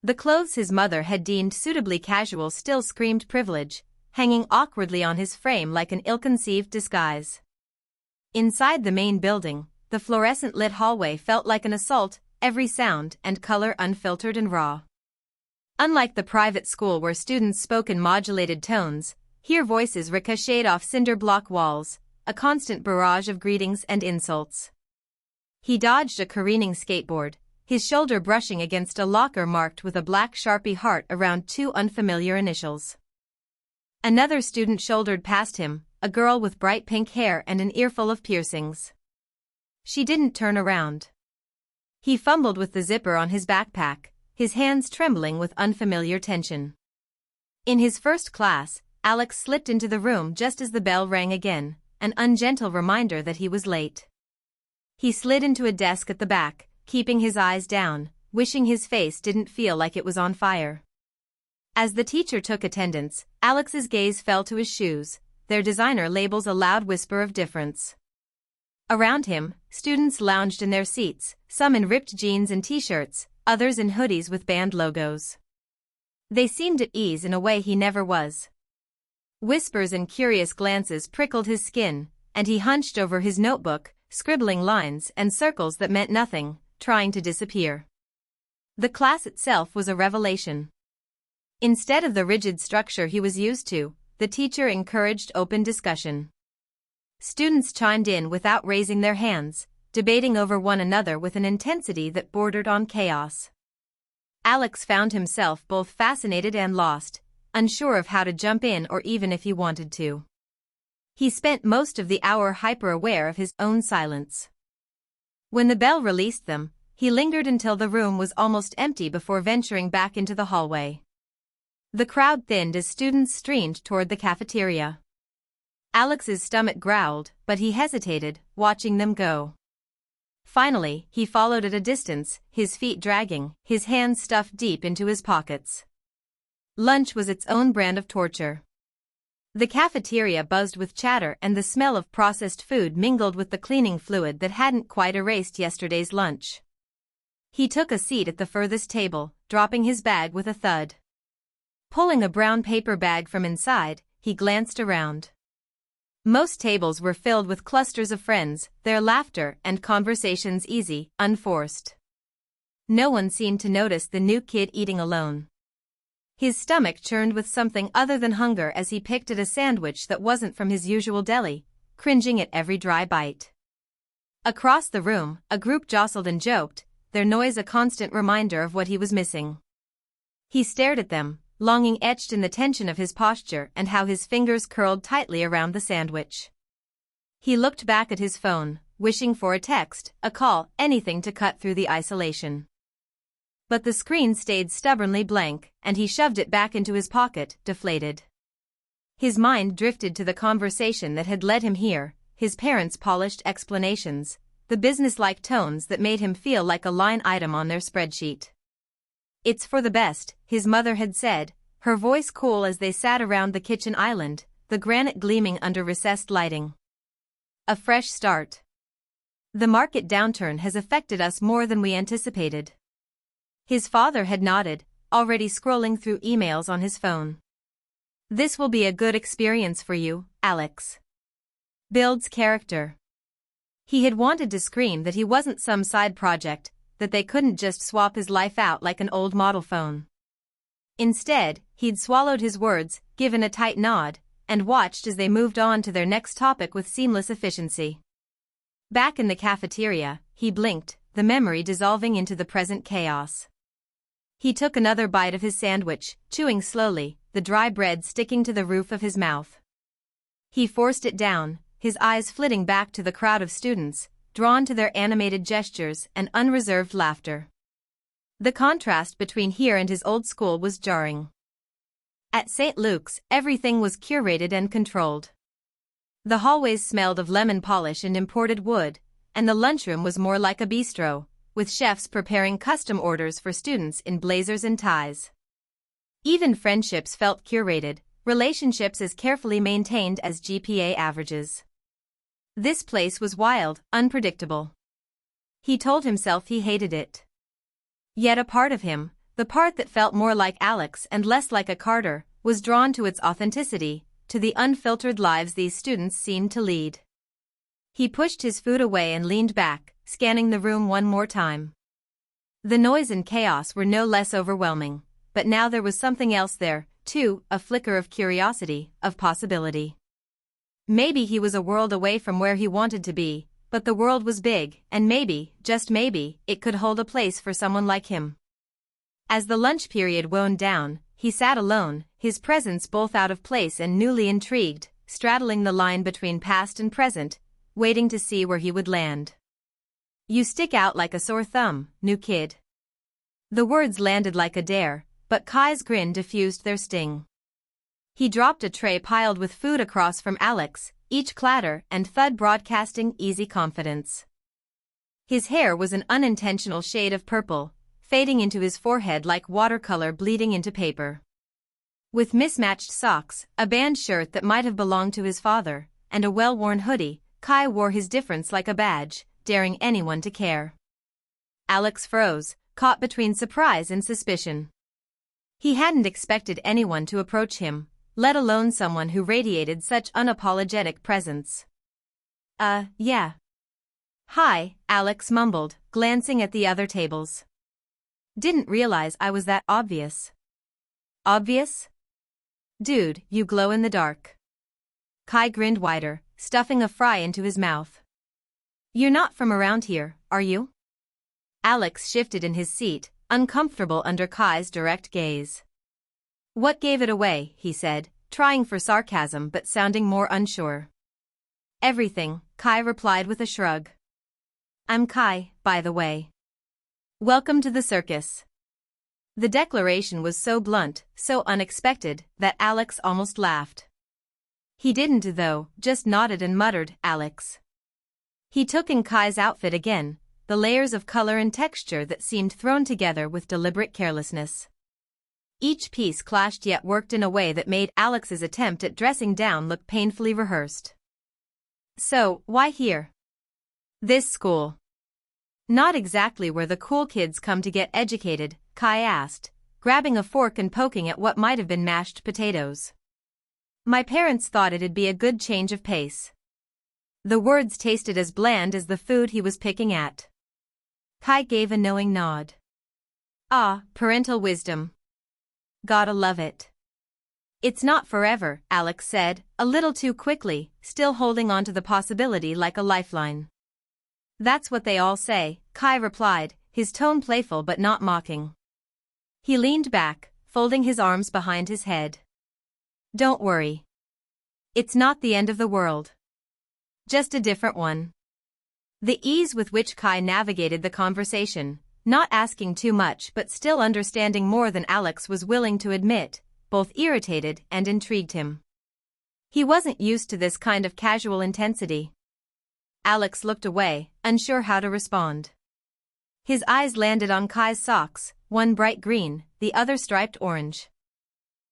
The clothes his mother had deemed suitably casual still screamed privilege, hanging awkwardly on his frame like an ill-conceived disguise. Inside the main building, the fluorescent-lit hallway felt like an assault, every sound and color unfiltered and raw. Unlike the private school where students spoke in modulated tones, here voices ricocheted off cinder-block walls, a constant barrage of greetings and insults. He dodged a careening skateboard, his shoulder brushing against a locker marked with a black Sharpie heart around two unfamiliar initials. Another student shouldered past him, a girl with bright pink hair and an earful of piercings. She didn't turn around. He fumbled with the zipper on his backpack, his hands trembling with unfamiliar tension. In his first class, Alex slipped into the room just as the bell rang again, an ungentle reminder that he was late. He slid into a desk at the back, keeping his eyes down, wishing his face didn't feel like it was on fire. As the teacher took attendance, Alex's gaze fell to his shoes, their designer labels a loud whisper of difference. Around him, students lounged in their seats, some in ripped jeans and t-shirts, others in hoodies with band logos. They seemed at ease in a way he never was. Whispers and curious glances prickled his skin, and he hunched over his notebook, scribbling lines and circles that meant nothing, trying to disappear. The class itself was a revelation. Instead of the rigid structure he was used to, the teacher encouraged open discussion. Students chimed in without raising their hands, debating over one another with an intensity that bordered on chaos. Alex found himself both fascinated and lost, unsure of how to jump in or even if he wanted to. He spent most of the hour hyper-aware of his own silence. When the bell released them, he lingered until the room was almost empty before venturing back into the hallway. The crowd thinned as students streamed toward the cafeteria. Alex's stomach growled, but he hesitated, watching them go. Finally, he followed at a distance, his feet dragging, his hands stuffed deep into his pockets. Lunch was its own brand of torture. The cafeteria buzzed with chatter and the smell of processed food mingled with the cleaning fluid that hadn't quite erased yesterday's lunch. He took a seat at the furthest table, dropping his bag with a thud. Pulling a brown paper bag from inside, he glanced around. Most tables were filled with clusters of friends, their laughter and conversations easy, unforced. No one seemed to notice the new kid eating alone. His stomach churned with something other than hunger as he picked at a sandwich that wasn't from his usual deli, cringing at every dry bite. Across the room, a group jostled and joked, their noise a constant reminder of what he was missing. He stared at them, longing etched in the tension of his posture and how his fingers curled tightly around the sandwich. He looked back at his phone, wishing for a text, a call, anything to cut through the isolation. But the screen stayed stubbornly blank, and he shoved it back into his pocket, deflated. His mind drifted to the conversation that had led him here, his parents' polished explanations, the businesslike tones that made him feel like a line item on their spreadsheet. "It's for the best," his mother had said, her voice cool as they sat around the kitchen island, the granite gleaming under recessed lighting. A fresh start. "The market downturn has affected us more than we anticipated." His father had nodded, already scrolling through emails on his phone. "This will be a good experience for you, Alex." Builds character. He had wanted to scream that he wasn't some side project, that they couldn't just swap his life out like an old model phone. Instead, he'd swallowed his words, given a tight nod, and watched as they moved on to their next topic with seamless efficiency. Back in the cafeteria, he blinked, the memory dissolving into the present chaos. He took another bite of his sandwich, chewing slowly, the dry bread sticking to the roof of his mouth. He forced it down, his eyes flitting back to the crowd of students, drawn to their animated gestures and unreserved laughter. The contrast between here and his old school was jarring. At St. Luke's, everything was curated and controlled. The hallways smelled of lemon polish and imported wood, and the lunchroom was more like a bistro, with chefs preparing custom orders for students in blazers and ties. Even friendships felt curated, relationships as carefully maintained as GPA averages. This place was wild, unpredictable. He told himself he hated it. Yet a part of him, the part that felt more like Alex and less like a Carter, was drawn to its authenticity, to the unfiltered lives these students seemed to lead. He pushed his food away and leaned back, scanning the room one more time. The noise and chaos were no less overwhelming, but now there was something else there, too, a flicker of curiosity, of possibility. Maybe he was a world away from where he wanted to be, but the world was big, and maybe, just maybe, it could hold a place for someone like him. As the lunch period wound down, he sat alone, his presence both out of place and newly intrigued, straddling the line between past and present, waiting to see where he would land. "You stick out like a sore thumb, new kid." The words landed like a dare, but Kai's grin diffused their sting. He dropped a tray piled with food across from Alex, each clatter and thud broadcasting easy confidence. His hair was an unintentional shade of purple, fading into his forehead like watercolor bleeding into paper. With mismatched socks, a band shirt that might have belonged to his father, and a well-worn hoodie, Kai wore his difference like a badge, daring anyone to care. Alex froze, caught between surprise and suspicion. He hadn't expected anyone to approach him, let alone someone who radiated such unapologetic presence. Yeah. "Hi," Alex mumbled, glancing at the other tables. "Didn't realize I was that obvious." "Obvious? Dude, you glow in the dark." Kai grinned wider, stuffing a fry into his mouth. "You're not from around here, are you?" Alex shifted in his seat, uncomfortable under Kai's direct gaze. "What gave it away?" he said, trying for sarcasm but sounding more unsure. "Everything," Kai replied with a shrug. "I'm Kai, by the way. Welcome to the circus." The declaration was so blunt, so unexpected, that Alex almost laughed. He didn't though, just nodded and muttered, "Alex." He took in Kai's outfit again, the layers of color and texture that seemed thrown together with deliberate carelessness. Each piece clashed yet worked in a way that made Alex's attempt at dressing down look painfully rehearsed. "So, why here?" "This school." "Not exactly where the cool kids come to get educated," Kai asked, grabbing a fork and poking at what might have been mashed potatoes. "My parents thought it'd be a good change of pace." The words tasted as bland as the food he was picking at. Kai gave a knowing nod. "Ah, parental wisdom. Gotta love it." "It's not forever," Alex said, a little too quickly, still holding on to the possibility like a lifeline. "That's what they all say," Kai replied, his tone playful but not mocking. He leaned back, folding his arms behind his head. "Don't worry. It's not the end of the world. Just a different one." The ease with which Kai navigated the conversation, not asking too much but still understanding more than Alex was willing to admit, both irritated and intrigued him. He wasn't used to this kind of casual intensity. Alex looked away, unsure how to respond. His eyes landed on Kai's socks, one bright green, the other striped orange.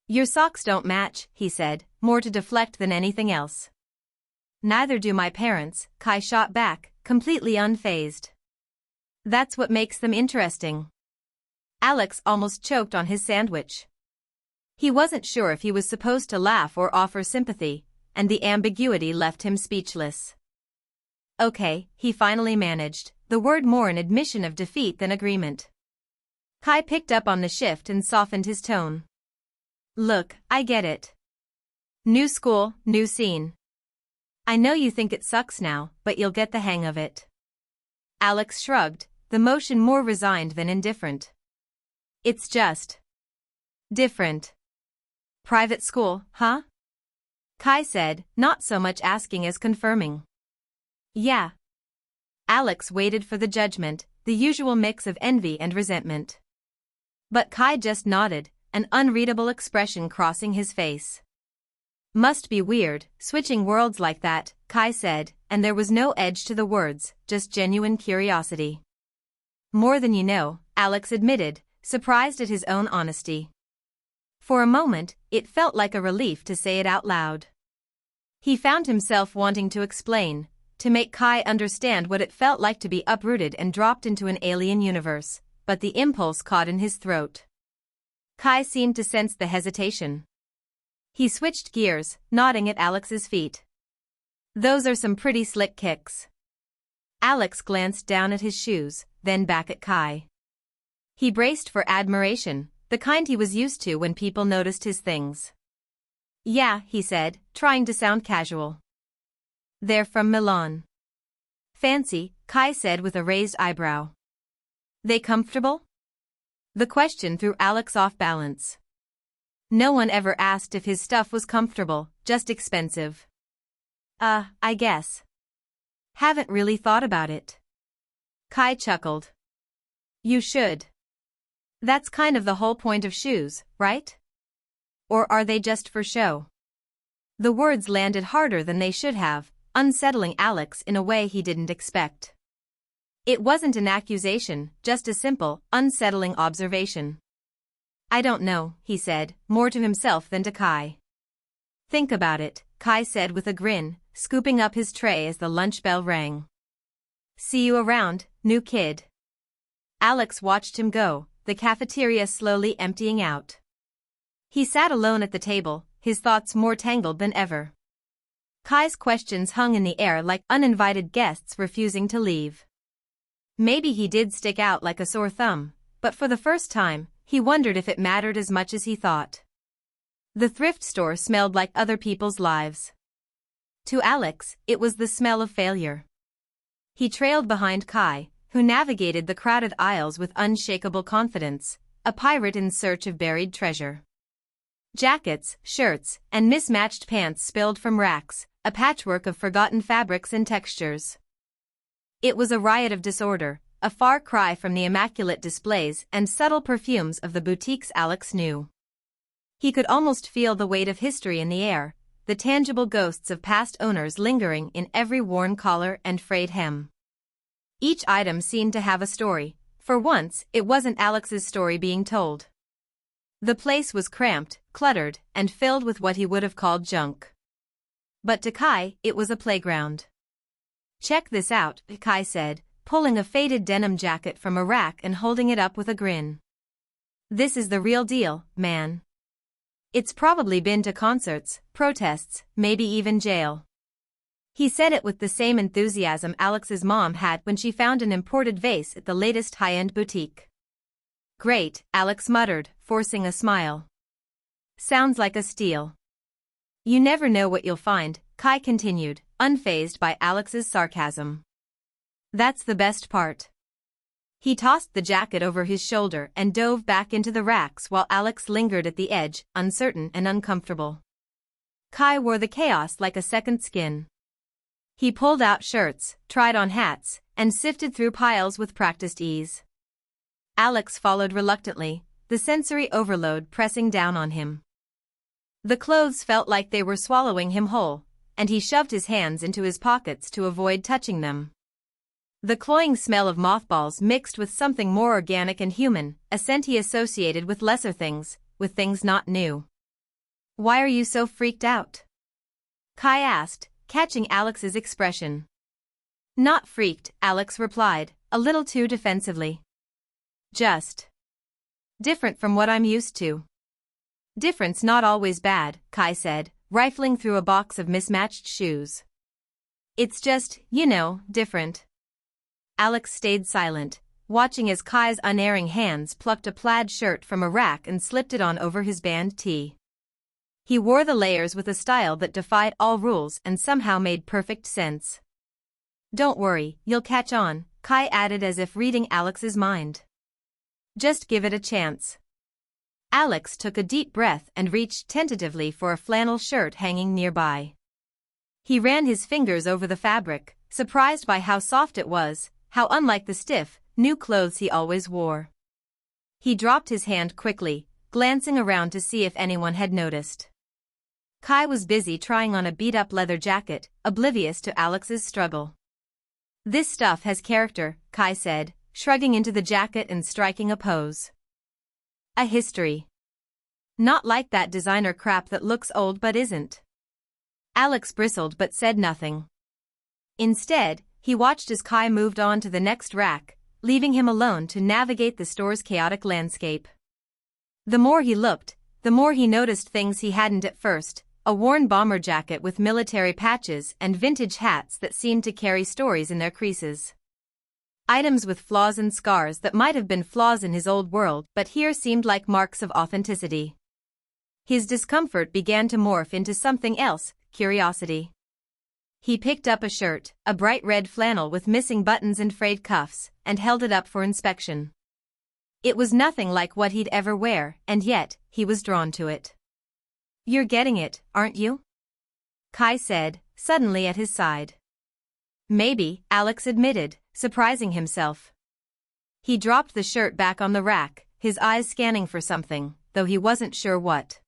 "Your socks don't match," he said, more to deflect than anything else. "Neither do my parents," Kai shot back, completely unfazed. "That's what makes them interesting." Alex almost choked on his sandwich. He wasn't sure if he was supposed to laugh or offer sympathy, and the ambiguity left him speechless. "Okay," he finally managed, the word more an admission of defeat than agreement. Kai picked up on the shift and softened his tone. "Look, I get it. New school, new scene. I know you think it sucks now, but you'll get the hang of it. Alex shrugged, the motion more resigned than indifferent. It's just different. Private school, huh? Kai said, not so much asking as confirming. Yeah. Alex waited for the judgment, the usual mix of envy and resentment. But Kai just nodded, an unreadable expression crossing his face. Must be weird, switching worlds like that, Kai said, and there was no edge to the words, just genuine curiosity. More than you know, Alex admitted, surprised at his own honesty. For a moment, it felt like a relief to say it out loud. He found himself wanting to explain, to make Kai understand what it felt like to be uprooted and dropped into an alien universe, but the impulse caught in his throat. Kai seemed to sense the hesitation. He switched gears, nodding at Alex's feet. Those are some pretty slick kicks. Alex glanced down at his shoes, then back at Kai. He braced for admiration, the kind he was used to when people noticed his things. Yeah, he said, trying to sound casual. They're from Milan. Fancy, Kai said with a raised eyebrow. They comfortable? The question threw Alex off balance. No one ever asked if his stuff was comfortable, just expensive. I guess. Haven't really thought about it. Kai chuckled. You should. That's kind of the whole point of shoes, right? Or are they just for show? The words landed harder than they should have, unsettling Alex in a way he didn't expect. It wasn't an accusation, just a simple, unsettling observation. I don't know, he said, more to himself than to Kai. Think about it, Kai said with a grin, scooping up his tray as the lunch bell rang. See you around, new kid. Alex watched him go, the cafeteria slowly emptying out. He sat alone at the table, his thoughts more tangled than ever. Kai's questions hung in the air like uninvited guests refusing to leave. Maybe he did stick out like a sore thumb, but for the first time, he wondered if it mattered as much as he thought. The thrift store smelled like other people's lives. To Alex, it was the smell of failure. He trailed behind Kai, who navigated the crowded aisles with unshakable confidence, a pirate in search of buried treasure. Jackets, shirts, and mismatched pants spilled from racks, a patchwork of forgotten fabrics and textures. It was a riot of disorder, a far cry from the immaculate displays and subtle perfumes of the boutiques Alex knew. He could almost feel the weight of history in the air, the tangible ghosts of past owners lingering in every worn collar and frayed hem. Each item seemed to have a story. For once, it wasn't Alex's story being told. The place was cramped, cluttered, and filled with what he would have called junk. But to Kai, it was a playground. Check this out, Kai said, pulling a faded denim jacket from a rack and holding it up with a grin. This is the real deal, man. It's probably been to concerts, protests, maybe even jail. He said it with the same enthusiasm Alex's mom had when she found an imported vase at the latest high-end boutique. Great, Alex muttered, forcing a smile. Sounds like a steal. You never know what you'll find, Kai continued, unfazed by Alex's sarcasm. That's the best part. He tossed the jacket over his shoulder and dove back into the racks while Alex lingered at the edge, uncertain and uncomfortable. Kai wore the chaos like a second skin. He pulled out shirts, tried on hats, and sifted through piles with practiced ease. Alex followed reluctantly, the sensory overload pressing down on him. The clothes felt like they were swallowing him whole, and he shoved his hands into his pockets to avoid touching them. The cloying smell of mothballs mixed with something more organic and human, a scent he associated with lesser things, with things not new. Why are you so freaked out? Kai asked, catching Alex's expression. Not freaked, Alex replied, a little too defensively. Just different from what I'm used to. Different's not always bad, Kai said, rifling through a box of mismatched shoes. It's just, different. Alex stayed silent, watching as Kai's unerring hands plucked a plaid shirt from a rack and slipped it on over his band tee. He wore the layers with a style that defied all rules and somehow made perfect sense. "Don't worry, you'll catch on," Kai added as if reading Alex's mind. "Just give it a chance." Alex took a deep breath and reached tentatively for a flannel shirt hanging nearby. He ran his fingers over the fabric, surprised by how soft it was, how unlike the stiff, new clothes he always wore. He dropped his hand quickly, glancing around to see if anyone had noticed. Kai was busy trying on a beat-up leather jacket, oblivious to Alex's struggle. "This stuff has character," Kai said, shrugging into the jacket and striking a pose. "A history. Not like that designer crap that looks old but isn't." Alex bristled but said nothing. Instead, he watched as Kai moved on to the next rack, leaving him alone to navigate the store's chaotic landscape. The more he looked, the more he noticed things he hadn't at first: a worn bomber jacket with military patches and vintage hats that seemed to carry stories in their creases. Items with flaws and scars that might have been flaws in his old world but here seemed like marks of authenticity. His discomfort began to morph into something else: curiosity. He picked up a shirt, a bright red flannel with missing buttons and frayed cuffs, and held it up for inspection. It was nothing like what he'd ever wear, and yet, he was drawn to it. "You're getting it, aren't you?" Kai said, suddenly at his side. "Maybe," Alex admitted, surprising himself. He dropped the shirt back on the rack, his eyes scanning for something, though he wasn't sure what.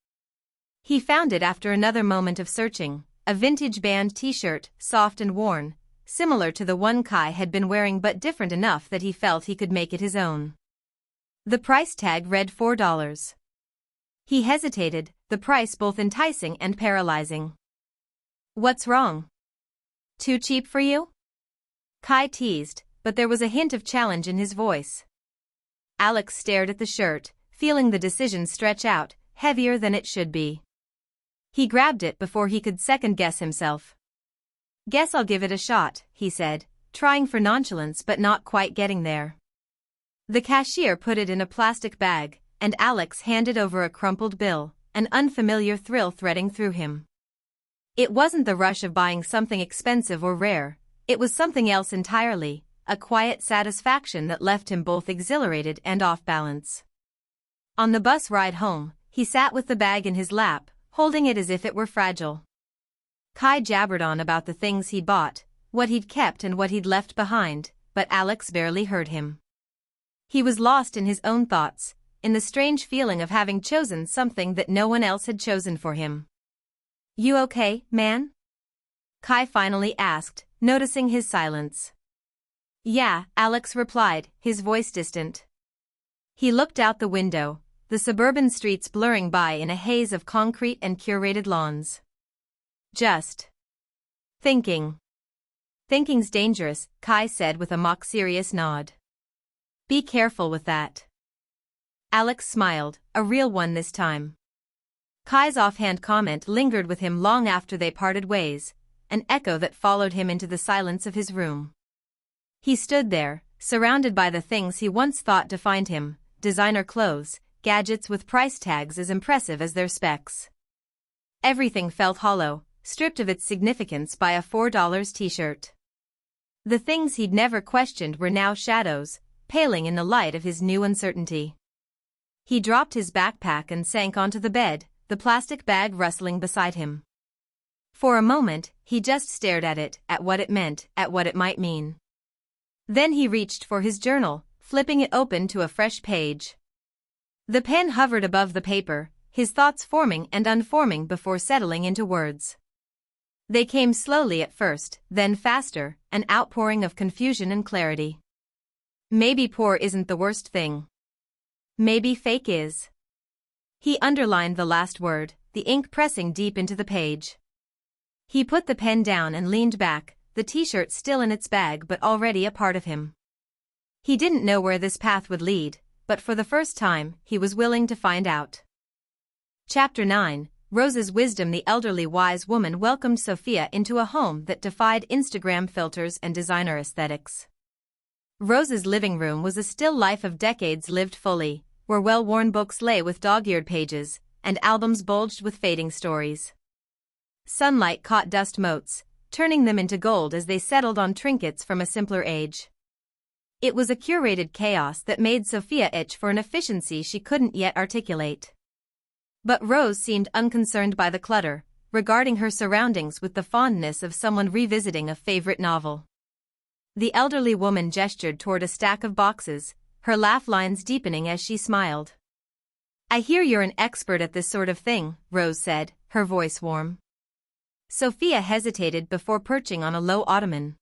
He found it after another moment of searching: a vintage band t-shirt, soft and worn, similar to the one Kai had been wearing but different enough that he felt he could make it his own. The price tag read $4. He hesitated, the price both enticing and paralyzing. "What's wrong? Too cheap for you?" Kai teased, but there was a hint of challenge in his voice. Alex stared at the shirt, feeling the decision stretch out, heavier than it should be. He grabbed it before he could second-guess himself. "Guess I'll give it a shot," he said, trying for nonchalance but not quite getting there. The cashier put it in a plastic bag, and Alex handed over a crumpled bill, an unfamiliar thrill threading through him. It wasn't the rush of buying something expensive or rare, it was something else entirely, a quiet satisfaction that left him both exhilarated and off balance. On the bus ride home, he sat with the bag in his lap, holding it as if it were fragile. Kai jabbered on about the things he'd bought, what he'd kept and what he'd left behind, but Alex barely heard him. He was lost in his own thoughts, in the strange feeling of having chosen something that no one else had chosen for him. "You okay, man?" Kai finally asked, noticing his silence. "Yeah," Alex replied, his voice distant. He looked out the window, the suburban streets blurring by in a haze of concrete and curated lawns. "Just thinking." "Thinking's dangerous," Kai said with a mock-serious nod. "Be careful with that." Alex smiled, a real one this time. Kai's offhand comment lingered with him long after they parted ways, an echo that followed him into the silence of his room. He stood there, surrounded by the things he once thought defined him: designer clothes, gadgets with price tags as impressive as their specs. Everything felt hollow, stripped of its significance by a $4 t-shirt. The things he'd never questioned were now shadows, paling in the light of his new uncertainty. He dropped his backpack and sank onto the bed, the plastic bag rustling beside him. For a moment, he just stared at it, at what it meant, at what it might mean. Then he reached for his journal, flipping it open to a fresh page. The pen hovered above the paper, his thoughts forming and unforming before settling into words. They came slowly at first, then faster, an outpouring of confusion and clarity. Maybe poor isn't the worst thing. Maybe fake is. He underlined the last word, the ink pressing deep into the page. He put the pen down and leaned back, the t-shirt still in its bag but already a part of him. He didn't know where this path would lead, but for the first time, he was willing to find out. Chapter 9, Rose's Wisdom. The elderly wise woman welcomed Sophia into a home that defied Instagram filters and designer aesthetics. Rose's living room was a still life of decades lived fully, where well-worn books lay with dog-eared pages, and albums bulged with fading stories. Sunlight caught dust motes, turning them into gold as they settled on trinkets from a simpler age. It was a curated chaos that made Sophia itch for an efficiency she couldn't yet articulate. But Rose seemed unconcerned by the clutter, regarding her surroundings with the fondness of someone revisiting a favorite novel. The elderly woman gestured toward a stack of boxes, her laugh lines deepening as she smiled. "I hear you're an expert at this sort of thing," Rose said, her voice warm. Sophia hesitated before perching on a low ottoman.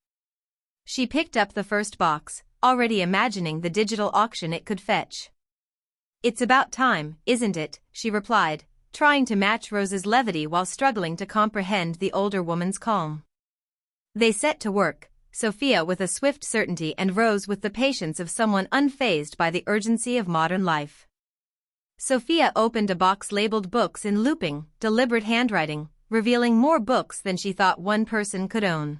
She picked up the first box, already imagining the digital auction it could fetch. "It's about time, isn't it?" she replied, trying to match Rose's levity while struggling to comprehend the older woman's calm. They set to work, Sophia with a swift certainty and Rose with the patience of someone unfazed by the urgency of modern life. Sophia opened a box labeled books in looping, deliberate handwriting, revealing more books than she thought one person could own.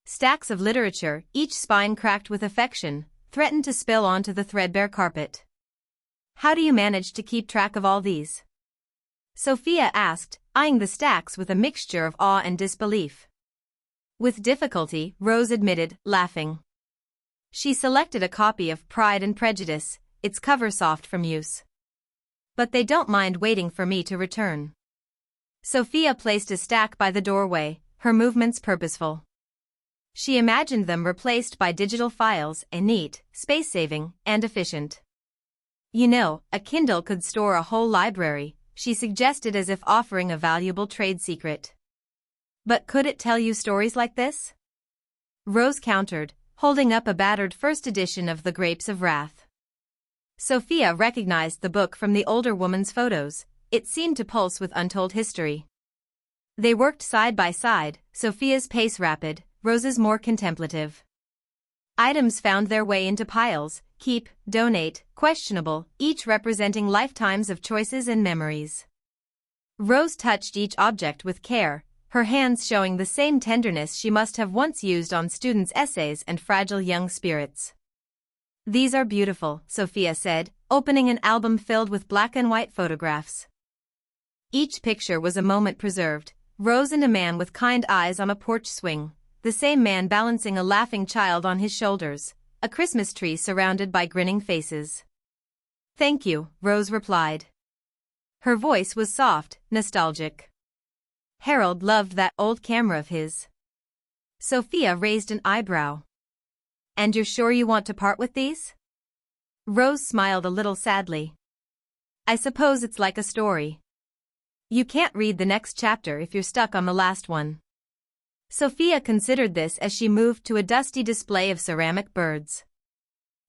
Stacks of literature, each spine cracked with affection, threatened to spill onto the threadbare carpet. "How do you manage to keep track of all these?" Sophia asked, eyeing the stacks with a mixture of awe and disbelief. "With difficulty," Rose admitted, laughing. She selected a copy of Pride and Prejudice, its cover soft from use. "But they don't mind waiting for me to return." Sophia placed a stack by the doorway, her movements purposeful. She imagined them replaced by digital files, and neat, space-saving, and efficient. "You know, a Kindle could store a whole library," she suggested as if offering a valuable trade secret. "But could it tell you stories like this?" Rose countered, holding up a battered first edition of The Grapes of Wrath. Sophia recognized the book from the older woman's photos. It seemed to pulse with untold history. They worked side by side, Sophia's pace rapid, Rose's more contemplative. Items found their way into piles, keep, donate, questionable, each representing lifetimes of choices and memories. Rose touched each object with care, her hands showing the same tenderness she must have once used on students' essays and fragile young spirits. "These are beautiful," Sophia said, opening an album filled with black and white photographs. Each picture was a moment preserved, Rose and a man with kind eyes on a porch swing, the same man balancing a laughing child on his shoulders, a Christmas tree surrounded by grinning faces. "Thank you," Rose replied. Her voice was soft, nostalgic. "Harold loved that old camera of his." Sophia raised an eyebrow. "And you're sure you want to part with these?" Rose smiled a little sadly. "I suppose it's like a story. You can't read the next chapter if you're stuck on the last one." Sophia considered this as she moved to a dusty display of ceramic birds.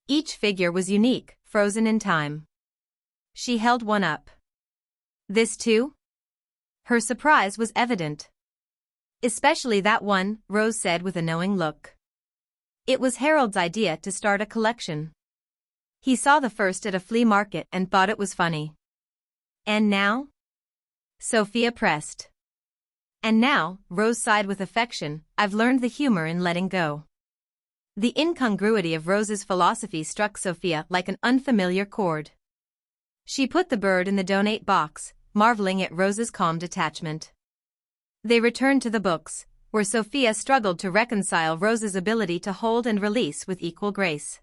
Each figure was unique, frozen in time. She held one up. "This too?" Her surprise was evident. "Especially that one," Rose said with a knowing look. It was Harold's idea to start a collection. He saw the first at a flea market and thought it was funny. "And now?" Sophia pressed. "And now," Rose sighed with affection, "I've learned the humor in letting go." The incongruity of Rose's philosophy struck Sophia like an unfamiliar chord. She put the bird in the donate box, marveling at Rose's calm detachment. They returned to the books, where Sophia struggled to reconcile Rose's ability to hold and release with equal grace.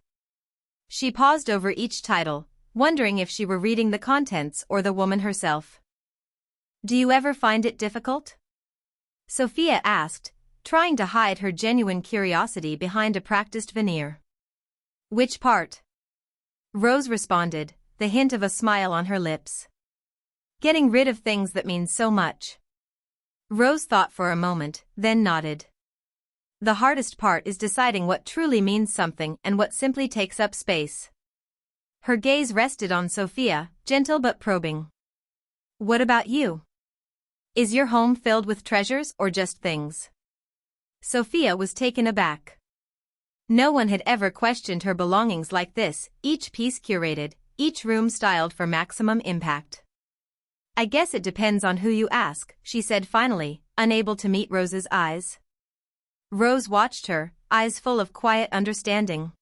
She paused over each title, wondering if she were reading the contents or the woman herself. "Do you ever find it difficult?" Sophia asked, trying to hide her genuine curiosity behind a practiced veneer. "Which part?" Rose responded, the hint of a smile on her lips. "Getting rid of things that mean so much." Rose thought for a moment, then nodded. "The hardest part is deciding what truly means something and what simply takes up space." Her gaze rested on Sophia, gentle but probing. "What about you? Is your home filled with treasures or just things?" Sophia was taken aback. No one had ever questioned her belongings like this, each piece curated, each room styled for maximum impact. "I guess it depends on who you ask," she said finally, unable to meet Rose's eyes. Rose watched her, eyes full of quiet understanding.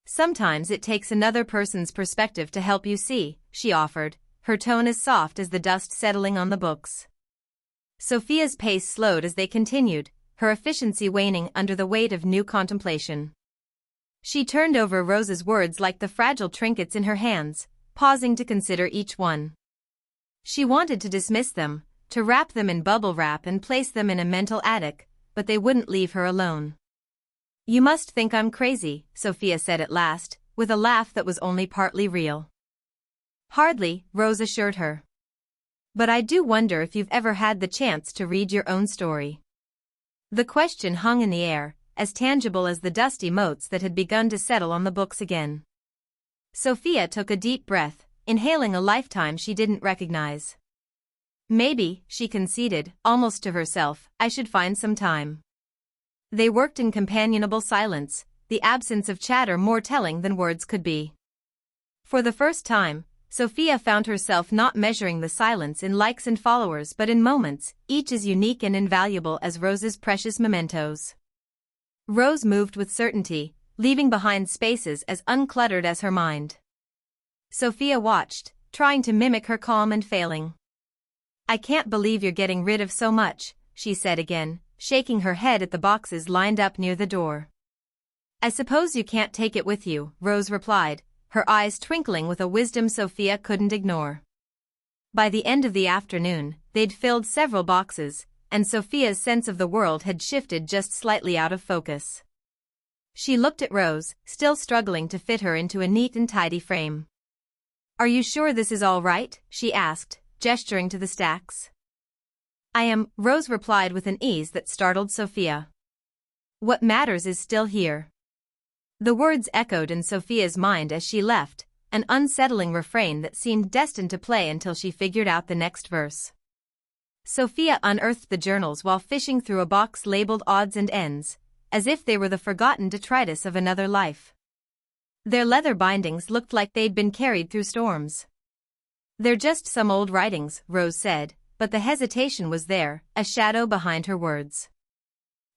"Sometimes it takes another person's perspective to help you see," she offered, her tone as soft as the dust settling on the books. Sophia's pace slowed as they continued, her efficiency waning under the weight of new contemplation. She turned over Rose's words like the fragile trinkets in her hands, pausing to consider each one. She wanted to dismiss them, to wrap them in bubble wrap and place them in a mental attic, but they wouldn't leave her alone. "You must think I'm crazy," Sophia said at last, with a laugh that was only partly real. "Hardly," Rose assured her. "But I do wonder if you've ever had the chance to read your own story." The question hung in the air, as tangible as the dusty motes that had begun to settle on the books again. Sophia took a deep breath, inhaling a lifetime she didn't recognize. "Maybe," she conceded, almost to herself, "I should find some time." They worked in companionable silence, the absence of chatter more telling than words could be. For the first time, Sophia found herself not measuring the silence in likes and followers but in moments, each as unique and invaluable as Rose's precious mementos. Rose moved with certainty, leaving behind spaces as uncluttered as her mind. Sophia watched, trying to mimic her calm and failing. "I can't believe you're getting rid of so much," she said again, shaking her head at the boxes lined up near the door. "I suppose you can't take it with you," Rose replied, her eyes twinkling with a wisdom Sophia couldn't ignore. By the end of the afternoon, they'd filled several boxes, and Sophia's sense of the world had shifted just slightly out of focus. She looked at Rose, still struggling to fit her into a neat and tidy frame. "Are you sure this is all right?" she asked, gesturing to the stacks. "I am," Rose replied with an ease that startled Sophia. "What matters is still here." The words echoed in Sophia's mind as she left, an unsettling refrain that seemed destined to play until she figured out the next verse. Sophia unearthed the journals while fishing through a box labeled odds and ends, as if they were the forgotten detritus of another life. Their leather bindings looked like they'd been carried through storms. "They're just some old writings," Rose said, but the hesitation was there, a shadow behind her words.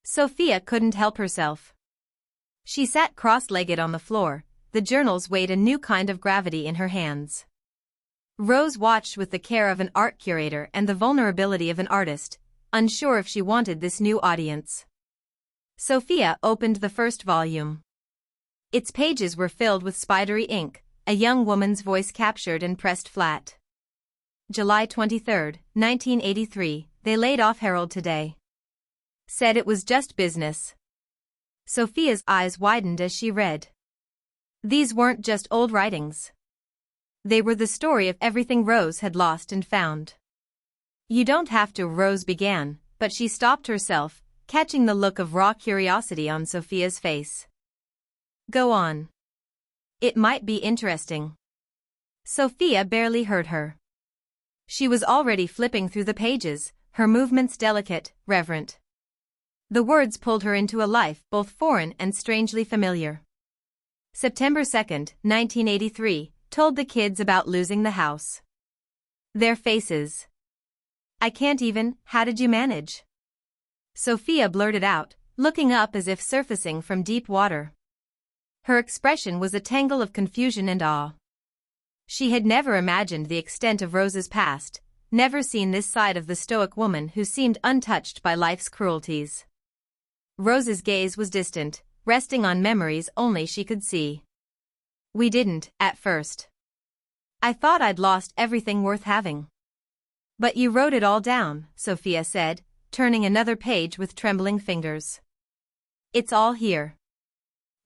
Sophia couldn't help herself. She sat cross-legged on the floor, the journals weighed a new kind of gravity in her hands. Rose watched with the care of an art curator and the vulnerability of an artist, unsure if she wanted this new audience. Sophia opened the first volume. Its pages were filled with spidery ink, a young woman's voice captured and pressed flat. July 23, 1983, "They laid off Harold today. Said it was just business." Sophia's eyes widened as she read. These weren't just old writings. They were the story of everything Rose had lost and found. "You don't have to," Rose began, but she stopped herself, catching the look of raw curiosity on Sophia's face. "Go on. It might be interesting." Sophia barely heard her. She was already flipping through the pages, her movements delicate, reverent. The words pulled her into a life both foreign and strangely familiar. September 2, 1983, told the kids about losing the house. Their faces. "I can't even, how did you manage?" Sophia blurted out, looking up as if surfacing from deep water. Her expression was a tangle of confusion and awe. She had never imagined the extent of Rose's past, never seen this side of the stoic woman who seemed untouched by life's cruelties. Rose's gaze was distant, resting on memories only she could see. "We didn't, at first. I thought I'd lost everything worth having." "But you wrote it all down," Sophia said, turning another page with trembling fingers. "It's all here."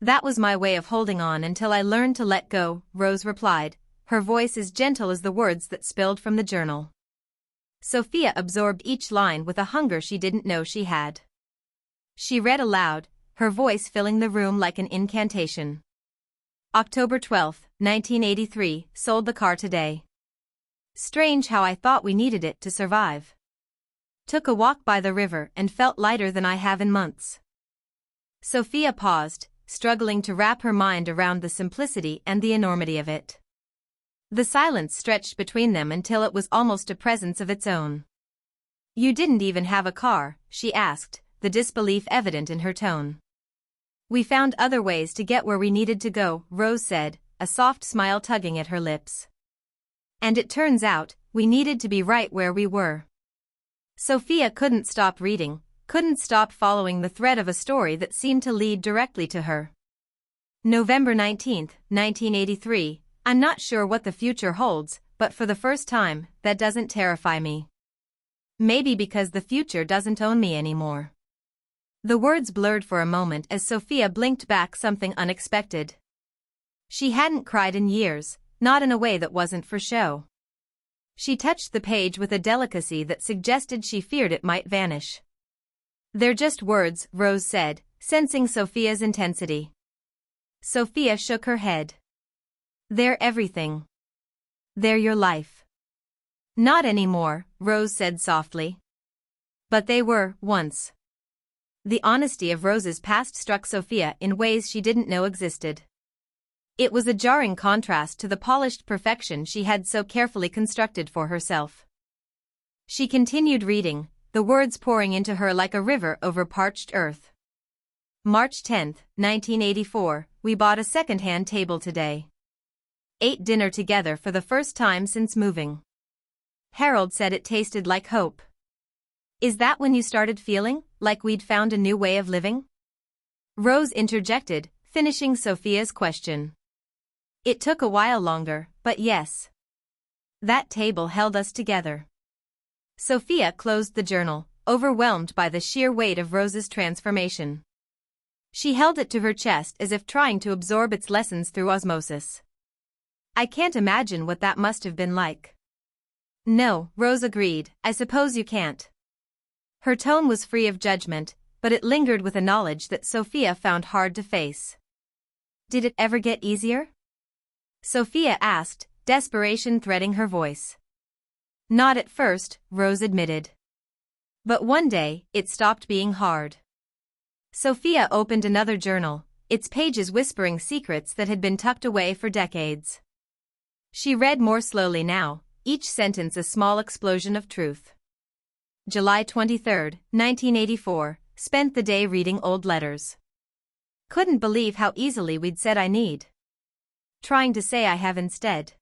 "That was my way of holding on until I learned to let go," Rose replied, her voice as gentle as the words that spilled from the journal. Sophia absorbed each line with a hunger she didn't know she had. She read aloud, her voice filling the room like an incantation. October 12, 1983, sold the car today. Strange how I thought we needed it to survive. Took a walk by the river and felt lighter than I have in months. Sophia paused, struggling to wrap her mind around the simplicity and the enormity of it. The silence stretched between them until it was almost a presence of its own. "You didn't even have a car?" she asked, the disbelief evident in her tone. "We found other ways to get where we needed to go," Rose said, a soft smile tugging at her lips. And it turns out, we needed to be right where we were. Sophia couldn't stop reading, couldn't stop following the thread of a story that seemed to lead directly to her. November 19, 1983, I'm not sure what the future holds, but for the first time, that doesn't terrify me. Maybe because the future doesn't own me anymore. The words blurred for a moment as Sophia blinked back something unexpected. She hadn't cried in years, not in a way that wasn't for show. She touched the page with a delicacy that suggested she feared it might vanish. "They're just words," Rose said, sensing Sophia's intensity. Sophia shook her head. "They're everything. They're your life." "Not anymore," Rose said softly. "But they were, once." The honesty of Rose's past struck Sophia in ways she didn't know existed. It was a jarring contrast to the polished perfection she had so carefully constructed for herself. She continued reading, the words pouring into her like a river over parched earth. March 10, 1984, we bought a second-hand table today. Ate dinner together for the first time since moving. Harold said it tasted like hope. Is that when you started feeling like we'd found a new way of living? Rose interjected, finishing Sophia's question. It took a while longer, but yes. That table held us together. Sophia closed the journal, overwhelmed by the sheer weight of Rose's transformation. She held it to her chest as if trying to absorb its lessons through osmosis. I can't imagine what that must have been like. No, Rose agreed, I suppose you can't. Her tone was free of judgment, but it lingered with a knowledge that Sophia found hard to face. Did it ever get easier? Sophia asked, desperation threading her voice. Not at first, Rose admitted. But one day, it stopped being hard. Sophia opened another journal, its pages whispering secrets that had been tucked away for decades. She read more slowly now, each sentence a small explosion of truth. July 23, 1984, spent the day reading old letters. Couldn't believe how easily we'd said I need. Trying to say I have instead.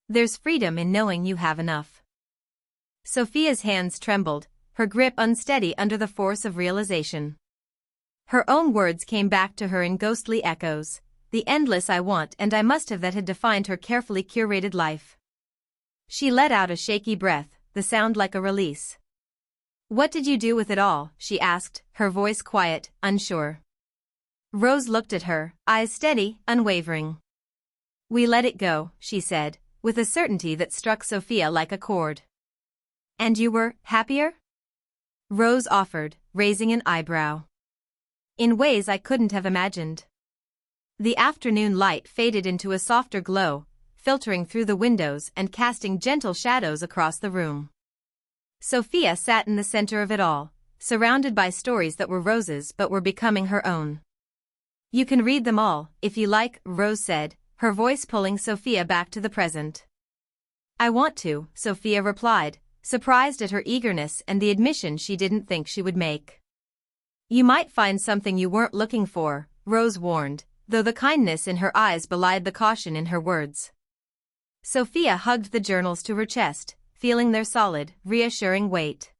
There's freedom in knowing you have enough. Sophia's hands trembled, her grip unsteady under the force of realization. Her own words came back to her in ghostly echoes, the endless I want and I must have that had defined her carefully curated life. She let out a shaky breath, the sound like a release. What did you do with it all? She asked, her voice quiet, unsure. Rose looked at her, eyes steady, unwavering. We let it go, she said, with a certainty that struck Sophia like a chord. And you were happier? Rose offered, raising an eyebrow. In ways I couldn't have imagined. The afternoon light faded into a softer glow, filtering through the windows and casting gentle shadows across the room. Sophia sat in the center of it all, surrounded by stories that were Rose's but were becoming her own. You can read them all, if you like, Rose said, her voice pulling Sophia back to the present. I want to, Sophia replied, surprised at her eagerness and the admission she didn't think she would make. You might find something you weren't looking for, Rose warned, though the kindness in her eyes belied the caution in her words. Sophia hugged the journals to her chest, feeling their solid, reassuring weight.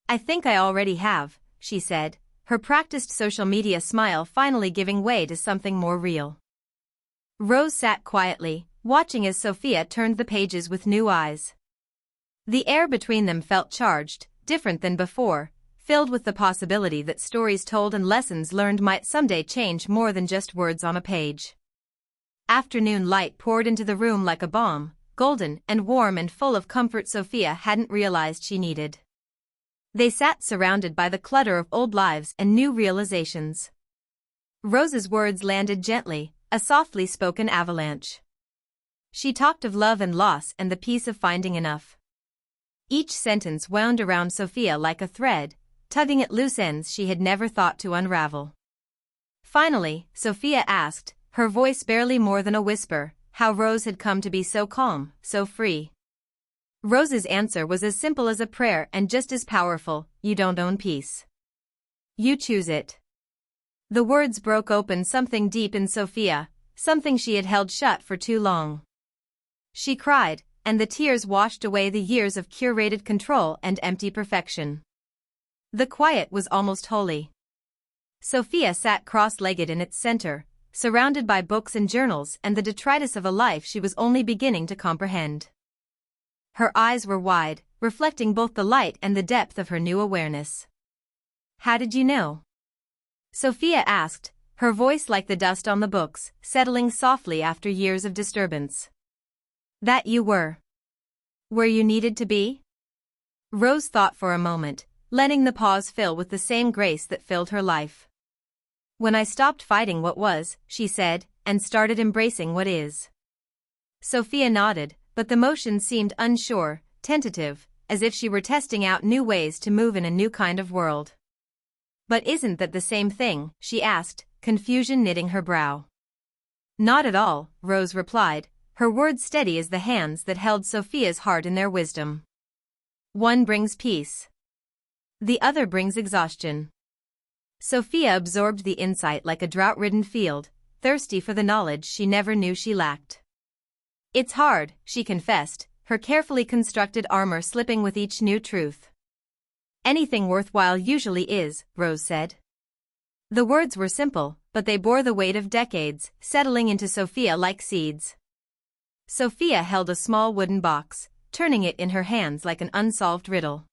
I think I already have, she said, her practiced social media smile finally giving way to something more real. Rose sat quietly, watching as Sophia turned the pages with new eyes. The air between them felt charged, different than before, filled with the possibility that stories told and lessons learned might someday change more than just words on a page. Afternoon light poured into the room like a balm, golden and warm and full of comfort Sophia hadn't realized she needed. They sat surrounded by the clutter of old lives and new realizations. Rose's words landed gently, a softly spoken avalanche. She talked of love and loss and the peace of finding enough. Each sentence wound around Sophia like a thread, tugging at loose ends she had never thought to unravel. Finally, Sophia asked, her voice barely more than a whisper, how Rose had come to be so calm, so free. Rose's answer was as simple as a prayer and just as powerful, you don't own peace. You choose it. The words broke open something deep in Sophia, something she had held shut for too long. She cried, and the tears washed away the years of curated control and empty perfection. The quiet was almost holy. Sophia sat cross-legged in its center, surrounded by books and journals and the detritus of a life she was only beginning to comprehend. Her eyes were wide, reflecting both the light and the depth of her new awareness. "How did you know?" Sophia asked, her voice like the dust on the books, settling softly after years of disturbance. "That you were where you needed to be?" Rose thought for a moment, letting the pause fill with the same grace that filled her life. "When I stopped fighting what was," she said, "and started embracing what is." Sophia nodded, but the motion seemed unsure, tentative, as if she were testing out new ways to move in a new kind of world. "But isn't that the same thing?" she asked, confusion knitting her brow. "Not at all," Rose replied, her words steady as the hands that held Sophia's heart in their wisdom. "One brings peace. The other brings exhaustion." Sophia absorbed the insight like a drought-ridden field, thirsty for the knowledge she never knew she lacked. "It's hard," she confessed, her carefully constructed armor slipping with each new truth. "Anything worthwhile usually is," Rose said. The words were simple, but they bore the weight of decades, settling into Sophia like seeds. Sophia held a small wooden box, turning it in her hands like an unsolved riddle.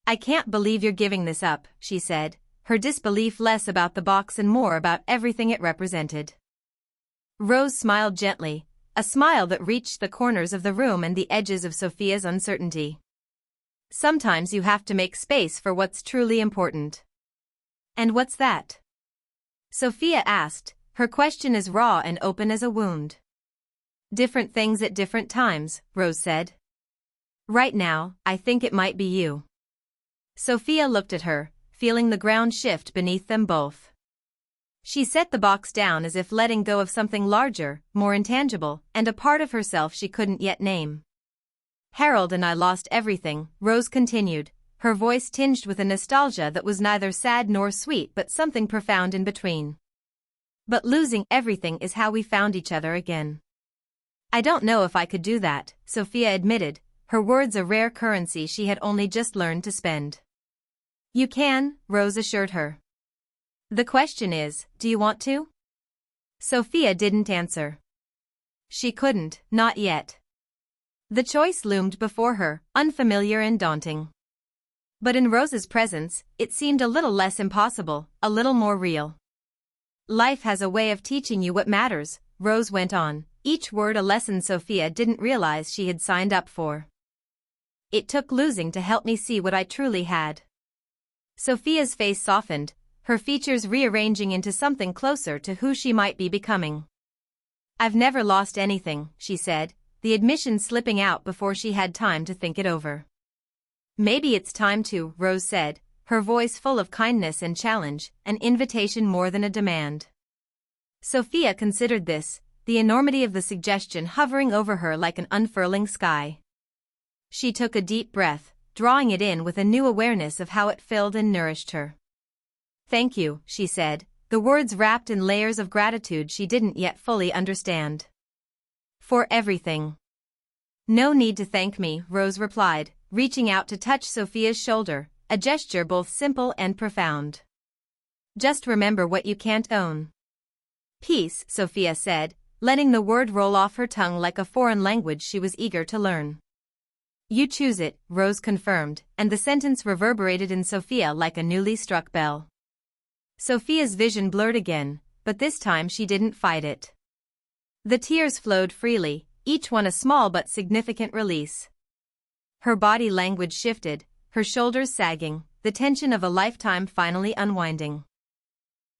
"I can't believe you're giving this up," she said, her disbelief less about the box and more about everything it represented. Rose smiled gently, a smile that reached the corners of the room and the edges of Sophia's uncertainty. "Sometimes you have to make space for what's truly important." "And what's that?" Sophia asked, her question as raw and open as a wound. "Different things at different times," Rose said. "Right now, I think it might be you." Sophia looked at her, feeling the ground shift beneath them both. She set the box down as if letting go of something larger, more intangible, and a part of herself she couldn't yet name. "Harold and I lost everything," Rose continued, her voice tinged with a nostalgia that was neither sad nor sweet but something profound in between. "But losing everything is how we found each other again." "I don't know if I could do that," Sophia admitted, her words a rare currency she had only just learned to spend. "You can," Rose assured her. "The question is, do you want to?" Sophia didn't answer. She couldn't, not yet. The choice loomed before her, unfamiliar and daunting. But in Rose's presence, it seemed a little less impossible, a little more real. "Life has a way of teaching you what matters," Rose went on, each word a lesson Sophia didn't realize she had signed up for. "It took losing to help me see what I truly had." Sophia's face softened, her features rearranging into something closer to who she might be becoming. "I've never lost anything," she said, the admission slipping out before she had time to think it over. "Maybe it's time to," Rose said, her voice full of kindness and challenge, an invitation more than a demand. Sophia considered this, the enormity of the suggestion hovering over her like an unfurling sky. She took a deep breath, drawing it in with a new awareness of how it filled and nourished her. "Thank you," she said, the words wrapped in layers of gratitude she didn't yet fully understand. "For everything." "No need to thank me," Rose replied, reaching out to touch Sophia's shoulder, a gesture both simple and profound. "Just remember what you can't own." "Peace," Sophia said, letting the word roll off her tongue like a foreign language she was eager to learn. "You choose it," Rose confirmed, and the sentence reverberated in Sophia like a newly struck bell. Sophia's vision blurred again, but this time she didn't fight it. The tears flowed freely, each one a small but significant release. Her body language shifted, her shoulders sagging, the tension of a lifetime finally unwinding.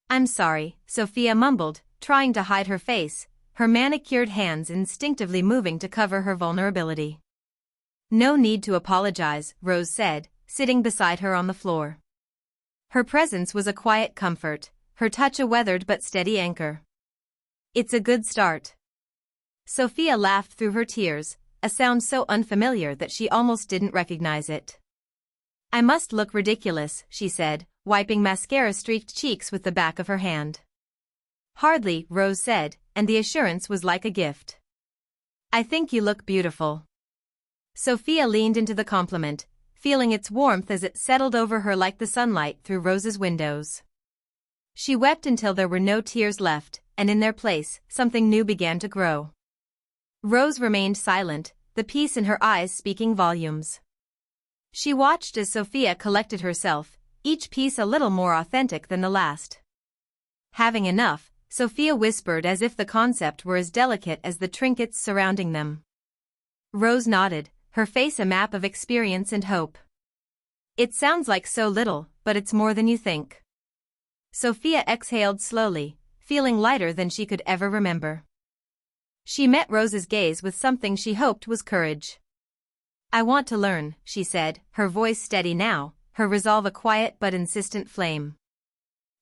"I'm sorry," Sophia mumbled, trying to hide her face, her manicured hands instinctively moving to cover her vulnerability. "No need to apologize," Rose said, sitting beside her on the floor. Her presence was a quiet comfort, her touch a weathered but steady anchor. "It's a good start." Sophia laughed through her tears, a sound so unfamiliar that she almost didn't recognize it. "I must look ridiculous," she said, wiping mascara-streaked cheeks with the back of her hand. "Hardly," Rose said, and the assurance was like a gift. "I think you look beautiful." Sophia leaned into the compliment, feeling its warmth as it settled over her like the sunlight through Rose's windows. She wept until there were no tears left, and in their place, something new began to grow. Rose remained silent, the peace in her eyes speaking volumes. She watched as Sophia collected herself, each piece a little more authentic than the last. Having enough, Sophia whispered as if the concept were as delicate as the trinkets surrounding them. Rose nodded, her face a map of experience and hope. It sounds like so little, but it's more than you think. Sophia exhaled slowly, feeling lighter than she could ever remember. She met Rose's gaze with something she hoped was courage. I want to learn, she said, her voice steady now, her resolve a quiet but insistent flame.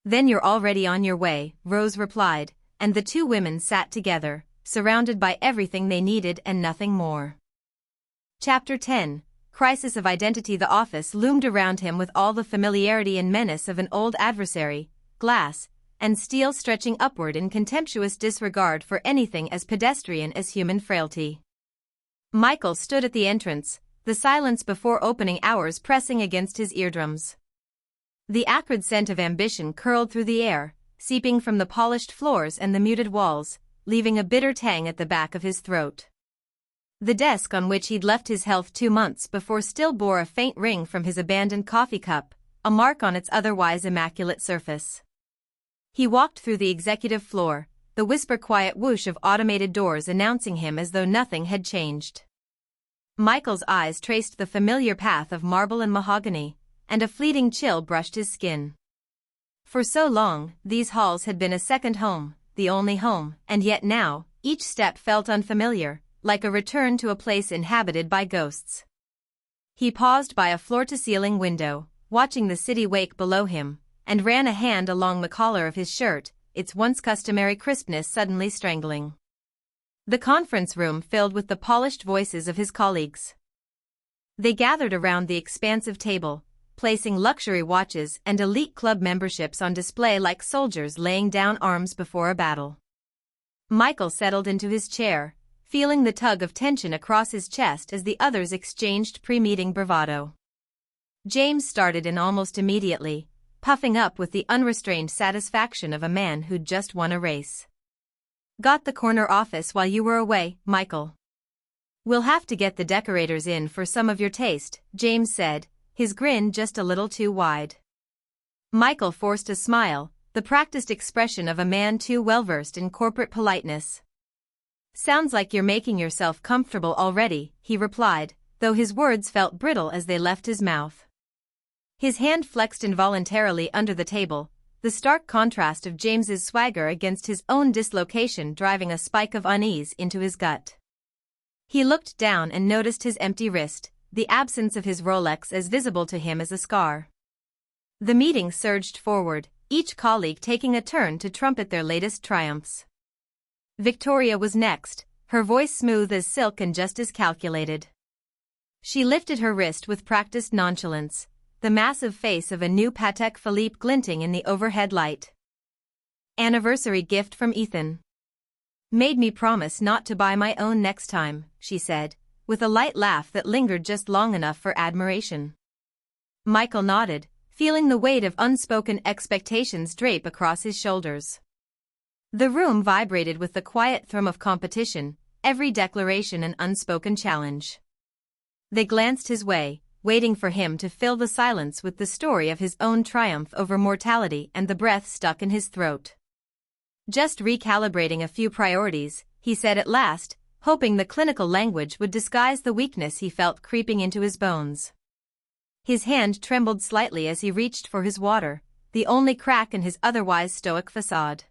Then you're already on your way, Rose replied, and the two women sat together, surrounded by everything they needed and nothing more. Chapter 10, Crisis of Identity. The office loomed around him with all the familiarity and menace of an old adversary, glass and steel stretching upward in contemptuous disregard for anything as pedestrian as human frailty. Michael stood at the entrance, the silence before opening hours pressing against his eardrums. The acrid scent of ambition curled through the air, seeping from the polished floors and the muted walls, leaving a bitter tang at the back of his throat. The desk on which he'd left his health 2 months before still bore a faint ring from his abandoned coffee cup, a mark on its otherwise immaculate surface. He walked through the executive floor, the whisper-quiet whoosh of automated doors announcing him as though nothing had changed. Michael's eyes traced the familiar path of marble and mahogany, and a fleeting chill brushed his skin. For so long, these halls had been a second home, the only home, and yet now, each step felt unfamiliar, like a return to a place inhabited by ghosts. He paused by a floor-to-ceiling window, watching the city wake below him, and ran a hand along the collar of his shirt, its once customary crispness suddenly strangling. The conference room filled with the polished voices of his colleagues. They gathered around the expansive table, placing luxury watches and elite club memberships on display like soldiers laying down arms before a battle. Michael settled into his chair, feeling the tug of tension across his chest as the others exchanged pre-meeting bravado. James started in almost immediately, puffing up with the unrestrained satisfaction of a man who'd just won a race. Got the corner office while you were away, Michael. We'll have to get the decorators in for some of your taste, James said, his grin just a little too wide. Michael forced a smile, the practiced expression of a man too well-versed in corporate politeness. Sounds like you're making yourself comfortable already, he replied, though his words felt brittle as they left his mouth. His hand flexed involuntarily under the table, the stark contrast of James's swagger against his own dislocation driving a spike of unease into his gut. He looked down and noticed his empty wrist, the absence of his Rolex as visible to him as a scar. The meeting surged forward, each colleague taking a turn to trumpet their latest triumphs. Victoria was next, her voice smooth as silk and just as calculated. She lifted her wrist with practiced nonchalance, the massive face of a new Patek Philippe glinting in the overhead light. Anniversary gift from Ethan. Made me promise not to buy my own next time, she said, with a light laugh that lingered just long enough for admiration. Michael nodded, feeling the weight of unspoken expectations drape across his shoulders. The room vibrated with the quiet thrum of competition, every declaration an unspoken challenge. They glanced his way, waiting for him to fill the silence with the story of his own triumph over mortality and the breath stuck in his throat. Just recalibrating a few priorities, he said at last, hoping the clinical language would disguise the weakness he felt creeping into his bones. His hand trembled slightly as he reached for his water, the only crack in his otherwise stoic facade.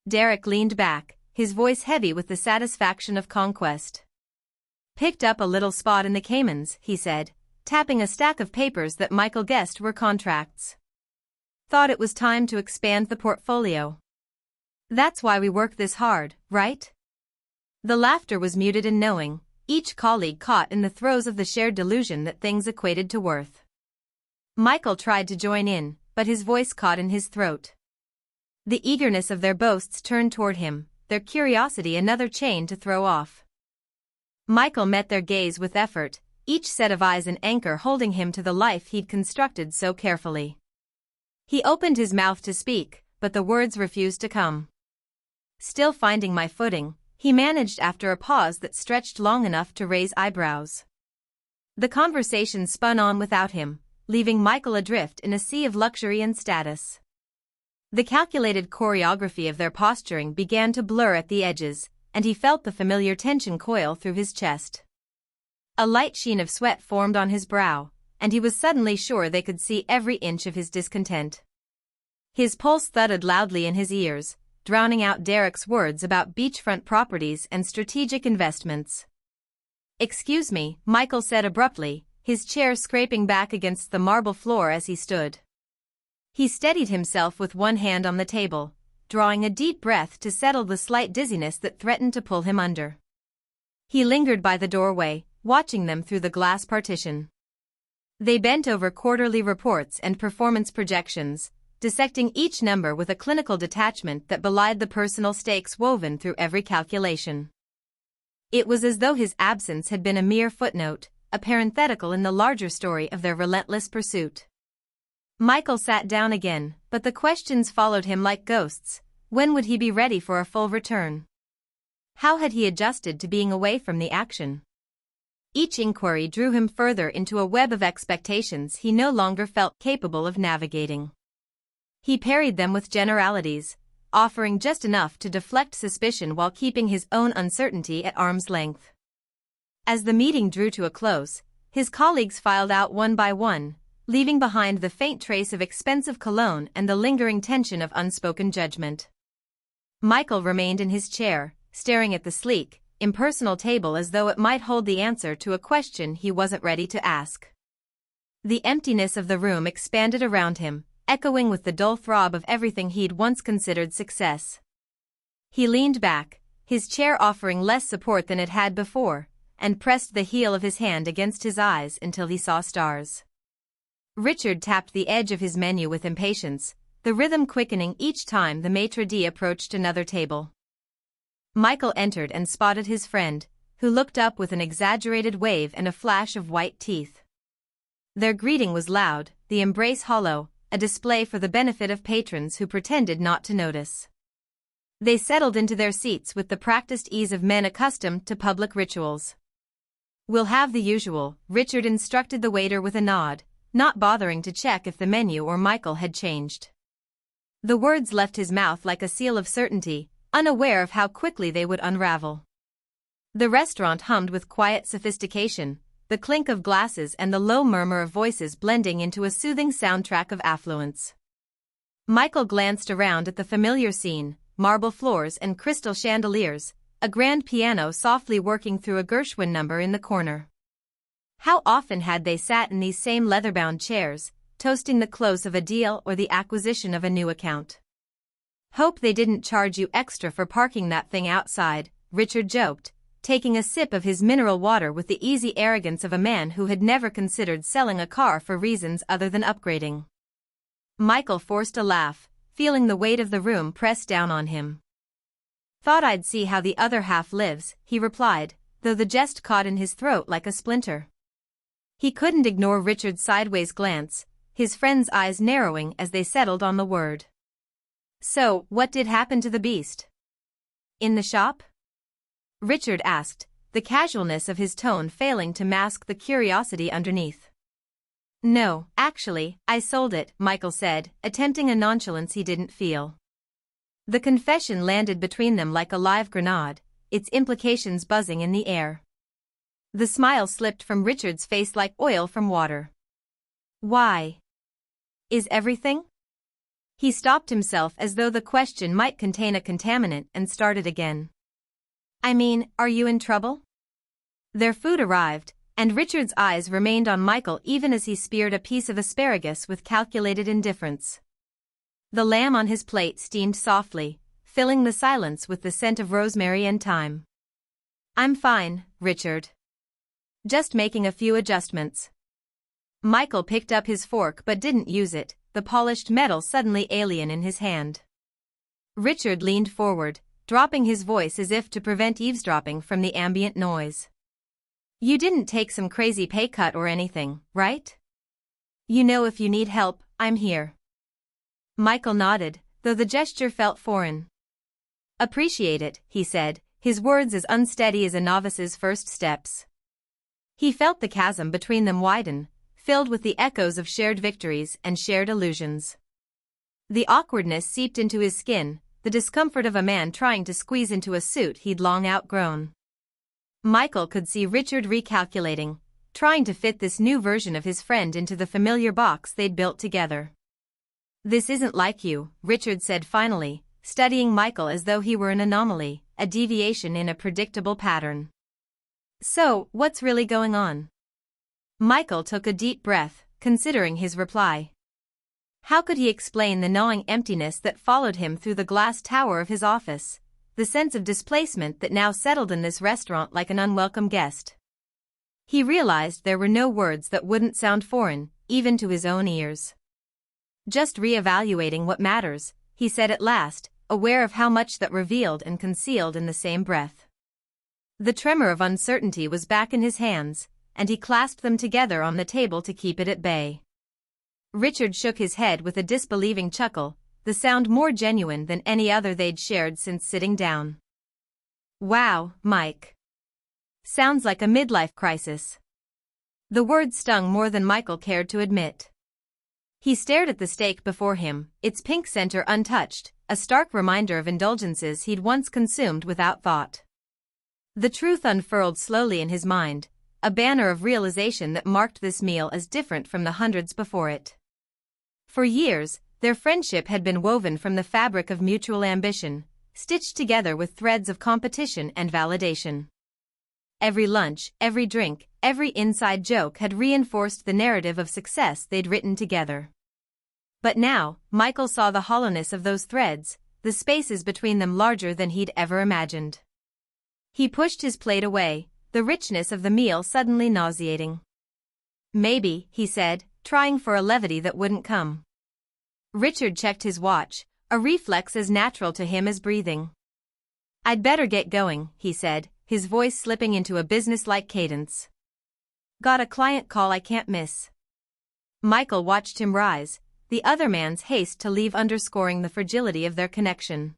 Derek leaned back, his voice heavy with the satisfaction of conquest. Picked up a little spot in the Caymans, he said, tapping a stack of papers that Michael guessed were contracts. Thought it was time to expand the portfolio. That's why we work this hard, right? The laughter was muted and knowing, each colleague caught in the throes of the shared delusion that things equated to worth. Michael tried to join in, but his voice caught in his throat. The eagerness of their boasts turned toward him, their curiosity another chain to throw off. Michael met their gaze with effort, each set of eyes an anchor holding him to the life he'd constructed so carefully. He opened his mouth to speak, but the words refused to come. Still finding my footing, he managed after a pause that stretched long enough to raise eyebrows. The conversation spun on without him, leaving Michael adrift in a sea of luxury and status. The calculated choreography of their posturing began to blur at the edges, and he felt the familiar tension coil through his chest. A light sheen of sweat formed on his brow, and he was suddenly sure they could see every inch of his discontent. His pulse thudded loudly in his ears, drowning out Derek's words about beachfront properties and strategic investments. "Excuse me," Michael said abruptly, his chair scraping back against the marble floor as he stood. He steadied himself with one hand on the table, drawing a deep breath to settle the slight dizziness that threatened to pull him under. He lingered by the doorway, watching them through the glass partition. They bent over quarterly reports and performance projections, dissecting each number with a clinical detachment that belied the personal stakes woven through every calculation. It was as though his absence had been a mere footnote, a parenthetical in the larger story of their relentless pursuit. Michael sat down again, but the questions followed him like ghosts. When would he be ready for a full return? How had he adjusted to being away from the action? Each inquiry drew him further into a web of expectations he no longer felt capable of navigating. He parried them with generalities, offering just enough to deflect suspicion while keeping his own uncertainty at arm's length. As the meeting drew to a close, his colleagues filed out one by one, leaving behind the faint trace of expensive cologne and the lingering tension of unspoken judgment. Michael remained in his chair, staring at the sleek, impersonal table as though it might hold the answer to a question he wasn't ready to ask. The emptiness of the room expanded around him, echoing with the dull throb of everything he'd once considered success. He leaned back, his chair offering less support than it had before, and pressed the heel of his hand against his eyes until he saw stars. Richard tapped the edge of his menu with impatience, the rhythm quickening each time the maitre d' approached another table. Michael entered and spotted his friend, who looked up with an exaggerated wave and a flash of white teeth. Their greeting was loud, the embrace hollow, a display for the benefit of patrons who pretended not to notice. They settled into their seats with the practiced ease of men accustomed to public rituals. "We'll have the usual," Richard instructed the waiter with a nod, not bothering to check if the menu or Michael had changed. The words left his mouth like a seal of certainty, unaware of how quickly they would unravel. The restaurant hummed with quiet sophistication, the clink of glasses and the low murmur of voices blending into a soothing soundtrack of affluence. Michael glanced around at the familiar scene, marble floors and crystal chandeliers, a grand piano softly working through a Gershwin number in the corner. How often had they sat in these same leather-bound chairs, toasting the close of a deal or the acquisition of a new account? "Hope they didn't charge you extra for parking that thing outside," Richard joked, taking a sip of his mineral water with the easy arrogance of a man who had never considered selling a car for reasons other than upgrading. Michael forced a laugh, feeling the weight of the room press down on him. "Thought I'd see how the other half lives," he replied, though the jest caught in his throat like a splinter. He couldn't ignore Richard's sideways glance, his friend's eyes narrowing as they settled on the word. "So, what did happen to the beast? In the shop?" Richard asked, the casualness of his tone failing to mask the curiosity underneath. "No, actually, I sold it," Michael said, attempting a nonchalance he didn't feel. The confession landed between them like a live grenade, its implications buzzing in the air. The smile slipped from Richard's face like oil from water. "Why? Is everything?" He stopped himself as though the question might contain a contaminant and started again. "I mean, are you in trouble?" Their food arrived, and Richard's eyes remained on Michael even as he speared a piece of asparagus with calculated indifference. The lamb on his plate steamed softly, filling the silence with the scent of rosemary and thyme. "I'm fine, Richard. Just making a few adjustments." Michael picked up his fork but didn't use it, the polished metal suddenly alien in his hand. Richard leaned forward, dropping his voice as if to prevent eavesdropping from the ambient noise. You didn't take some crazy pay cut or anything, right? You know, if you need help, I'm here. Michael nodded, though the gesture felt foreign. Appreciate it, he said, his words as unsteady as a novice's first steps. He felt the chasm between them widen, filled with the echoes of shared victories and shared illusions. The awkwardness seeped into his skin, the discomfort of a man trying to squeeze into a suit he'd long outgrown. Michael could see Richard recalculating, trying to fit this new version of his friend into the familiar box they'd built together. This isn't like you, Richard said finally, studying Michael as though he were an anomaly, a deviation in a predictable pattern. So, what's really going on? Michael took a deep breath, considering his reply. How could he explain the gnawing emptiness that followed him through the glass tower of his office, the sense of displacement that now settled in this restaurant like an unwelcome guest? He realized there were no words that wouldn't sound foreign, even to his own ears. Just re-evaluating what matters, he said at last, aware of how much that revealed and concealed in the same breath. The tremor of uncertainty was back in his hands, and he clasped them together on the table to keep it at bay. Richard shook his head with a disbelieving chuckle, the sound more genuine than any other they'd shared since sitting down. Wow, Mike. Sounds like a midlife crisis. The word stung more than Michael cared to admit. He stared at the steak before him, its pink center untouched, a stark reminder of indulgences he'd once consumed without thought. The truth unfurled slowly in his mind, a banner of realization that marked this meal as different from the hundreds before it. For years, their friendship had been woven from the fabric of mutual ambition, stitched together with threads of competition and validation. Every lunch, every drink, every inside joke had reinforced the narrative of success they'd written together. But now, Michael saw the hollowness of those threads, the spaces between them larger than he'd ever imagined. He pushed his plate away, the richness of the meal suddenly nauseating. Maybe, he said, trying for a levity that wouldn't come. Richard checked his watch, a reflex as natural to him as breathing. I'd better get going, he said, his voice slipping into a businesslike cadence. Got a client call I can't miss. Michael watched him rise, the other man's haste to leave underscoring the fragility of their connection.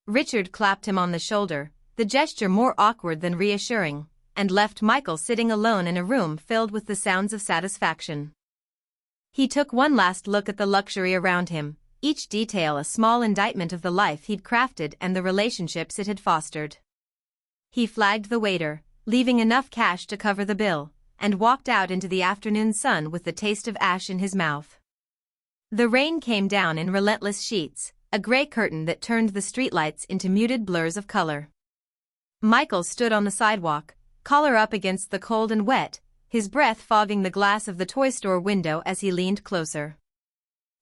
Richard clapped him on the shoulder, the gesture more awkward than reassuring, and left Michael sitting alone in a room filled with the sounds of satisfaction. He took one last look at the luxury around him, each detail a small indictment of the life he'd crafted and the relationships it had fostered. He flagged the waiter, leaving enough cash to cover the bill, and walked out into the afternoon sun with the taste of ash in his mouth. The rain came down in relentless sheets, a gray curtain that turned the streetlights into muted blurs of color. Michael stood on the sidewalk, collar up against the cold and wet, his breath fogging the glass of the toy store window as he leaned closer.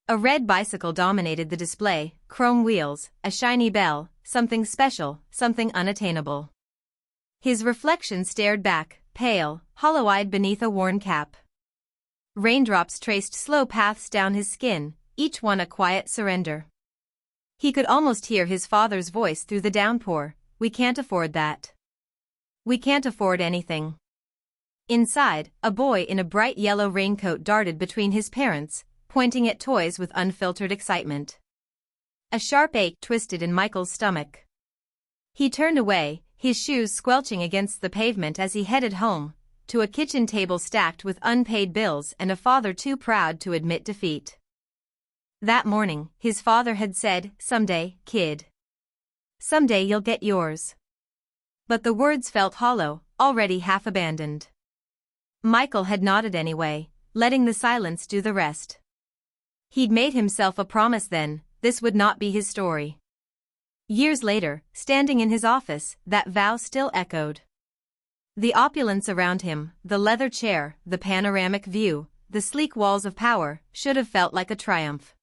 A red bicycle dominated the display, chrome wheels, a shiny bell, something special, something unattainable. His reflection stared back, pale, hollow-eyed beneath a worn cap. Raindrops traced slow paths down his skin, each one a quiet surrender. He could almost hear his father's voice through the downpour, "We can't afford that. We can't afford anything." Inside, a boy in a bright yellow raincoat darted between his parents, pointing at toys with unfiltered excitement. A sharp ache twisted in Michael's stomach. He turned away, his shoes squelching against the pavement as he headed home, to a kitchen table stacked with unpaid bills and a father too proud to admit defeat. That morning, his father had said, "Someday, kid. Someday you'll get yours." But the words felt hollow, already half abandoned. Michael had nodded anyway, letting the silence do the rest. He'd made himself a promise then, this would not be his story. Years later, standing in his office, that vow still echoed. The opulence around him, the leather chair, the panoramic view, the sleek walls of power, should have felt like a triumph.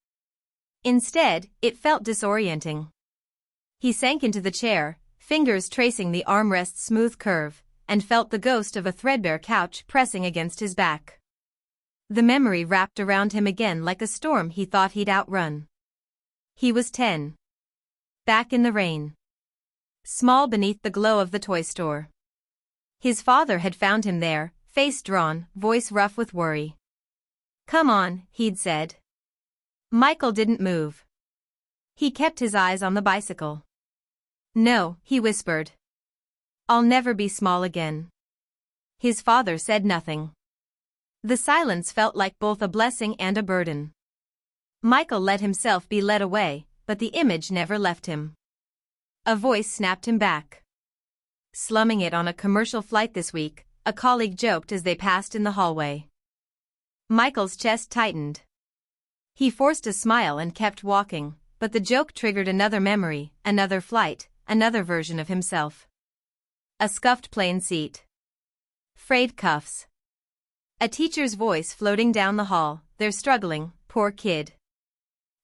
Instead, it felt disorienting. He sank into the chair, fingers tracing the armrest's smooth curve, and felt the ghost of a threadbare couch pressing against his back. The memory wrapped around him again like a storm he thought he'd outrun. He was 10. Back in the rain. Small beneath the glow of the toy store. His father had found him there, face drawn, voice rough with worry. "Come on," he'd said. Michael didn't move. He kept his eyes on the bicycle. "No," he whispered. "I'll never be small again." His father said nothing. The silence felt like both a blessing and a burden. Michael let himself be led away, but the image never left him. A voice snapped him back. "Slumming it on a commercial flight this week," a colleague joked as they passed in the hallway. Michael's chest tightened. He forced a smile and kept walking, but the joke triggered another memory, another flight, another version of himself. A scuffed plane seat. Frayed cuffs. A teacher's voice floating down the hall, "They're struggling, poor kid.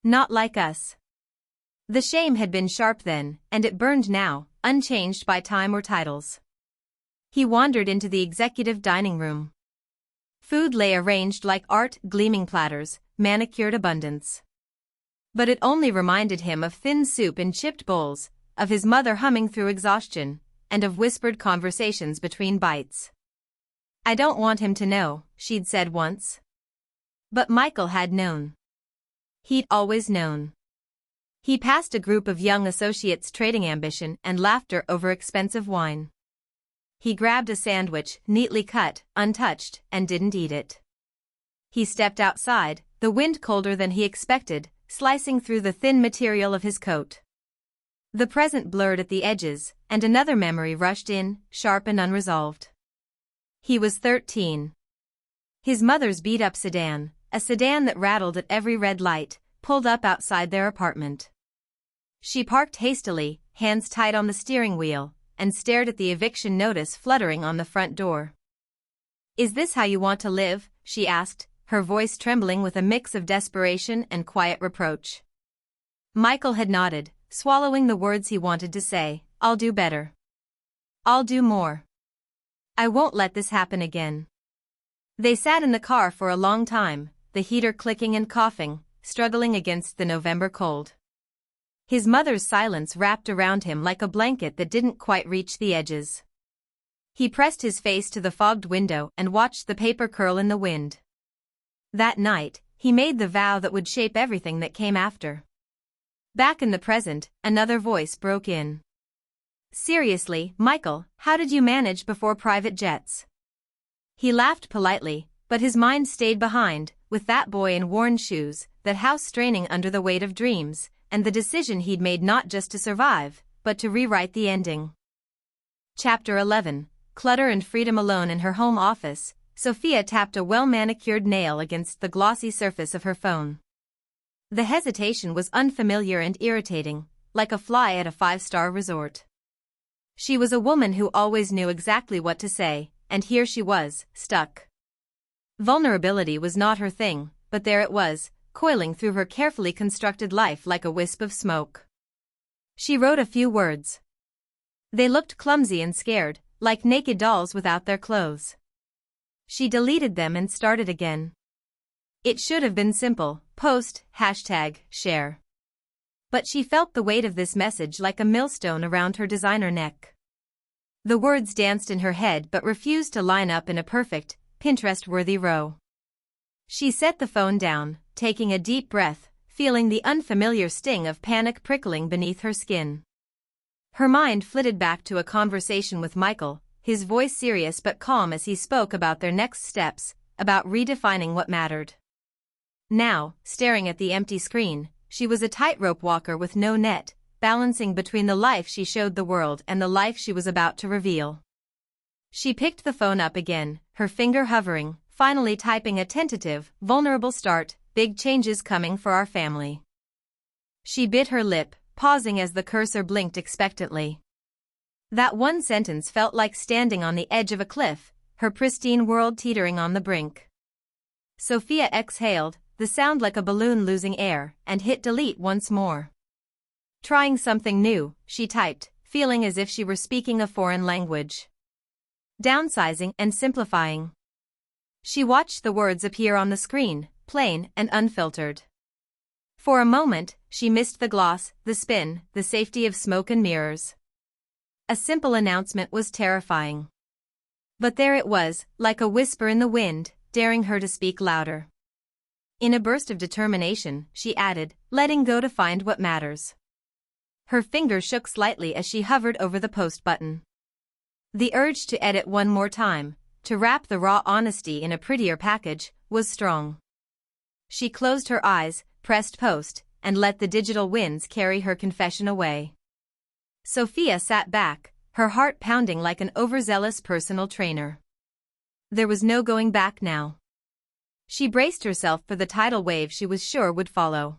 Not like us." The shame had been sharp then, and it burned now, unchanged by time or titles. He wandered into the executive dining room. Food lay arranged like art, gleaming platters, manicured abundance. But it only reminded him of thin soup in chipped bowls, of his mother humming through exhaustion, and of whispered conversations between bites. "I don't want him to know," she'd said once. But Michael had known. He'd always known. He passed a group of young associates trading ambition and laughter over expensive wine. He grabbed a sandwich, neatly cut, untouched, and didn't eat it. He stepped outside, the wind colder than he expected, slicing through the thin material of his coat. The present blurred at the edges, and another memory rushed in, sharp and unresolved. He was 13. His mother's beat-up sedan, a sedan that rattled at every red light, pulled up outside their apartment. She parked hastily, hands tight on the steering wheel, and stared at the eviction notice fluttering on the front door. "Is this how you want to live?" she asked, her voice trembling with a mix of desperation and quiet reproach. Michael had nodded, swallowing the words he wanted to say. "I'll do better. I'll do more. I won't let this happen again." They sat in the car for a long time, the heater clicking and coughing, struggling against the November cold. His mother's silence wrapped around him like a blanket that didn't quite reach the edges. He pressed his face to the fogged window and watched the paper curl in the wind. That night, he made the vow that would shape everything that came after. Back in the present, another voice broke in. "Seriously, Michael, how did you manage before private jets?" He laughed politely, but his mind stayed behind, with that boy in worn shoes, that house straining under the weight of dreams, and the decision he'd made not just to survive, but to rewrite the ending. Chapter 11. Clutter and freedom. Alone in her home office, Sophia tapped a well-manicured nail against the glossy surface of her phone. The hesitation was unfamiliar and irritating, like a fly at a five-star resort. She was a woman who always knew exactly what to say, and here she was, stuck. Vulnerability was not her thing, but there it was, coiling through her carefully constructed life like a wisp of smoke. She wrote a few words. They looked clumsy and scared, like naked dolls without their clothes. She deleted them and started again. It should have been simple: post, #share. But she felt the weight of this message like a millstone around her designer neck. The words danced in her head but refused to line up in a perfect, Pinterest-worthy row. She set the phone down, taking a deep breath, feeling the unfamiliar sting of panic prickling beneath her skin. Her mind flitted back to a conversation with Michael, his voice serious but calm as he spoke about their next steps, about redefining what mattered. Now, staring at the empty screen, she was a tightrope walker with no net, balancing between the life she showed the world and the life she was about to reveal. She picked the phone up again, her finger hovering, finally typing a tentative, vulnerable start: "Big changes coming for our family." She bit her lip, pausing as the cursor blinked expectantly. That one sentence felt like standing on the edge of a cliff, her pristine world teetering on the brink. Sophia exhaled, the sound like a balloon losing air, and hit delete once more. Trying something new, she typed, feeling as if she were speaking a foreign language. Downsizing and simplifying. She watched the words appear on the screen, plain and unfiltered. For a moment, she missed the gloss, the spin, the safety of smoke and mirrors. A simple announcement was terrifying. But there it was, like a whisper in the wind, daring her to speak louder. In a burst of determination, she added, letting go to find what matters. Her finger shook slightly as she hovered over the post button. The urge to edit one more time, to wrap the raw honesty in a prettier package, was strong. She closed her eyes, pressed post, and let the digital winds carry her confession away. Sophia sat back, her heart pounding like an overzealous personal trainer. There was no going back now. She braced herself for the tidal wave she was sure would follow.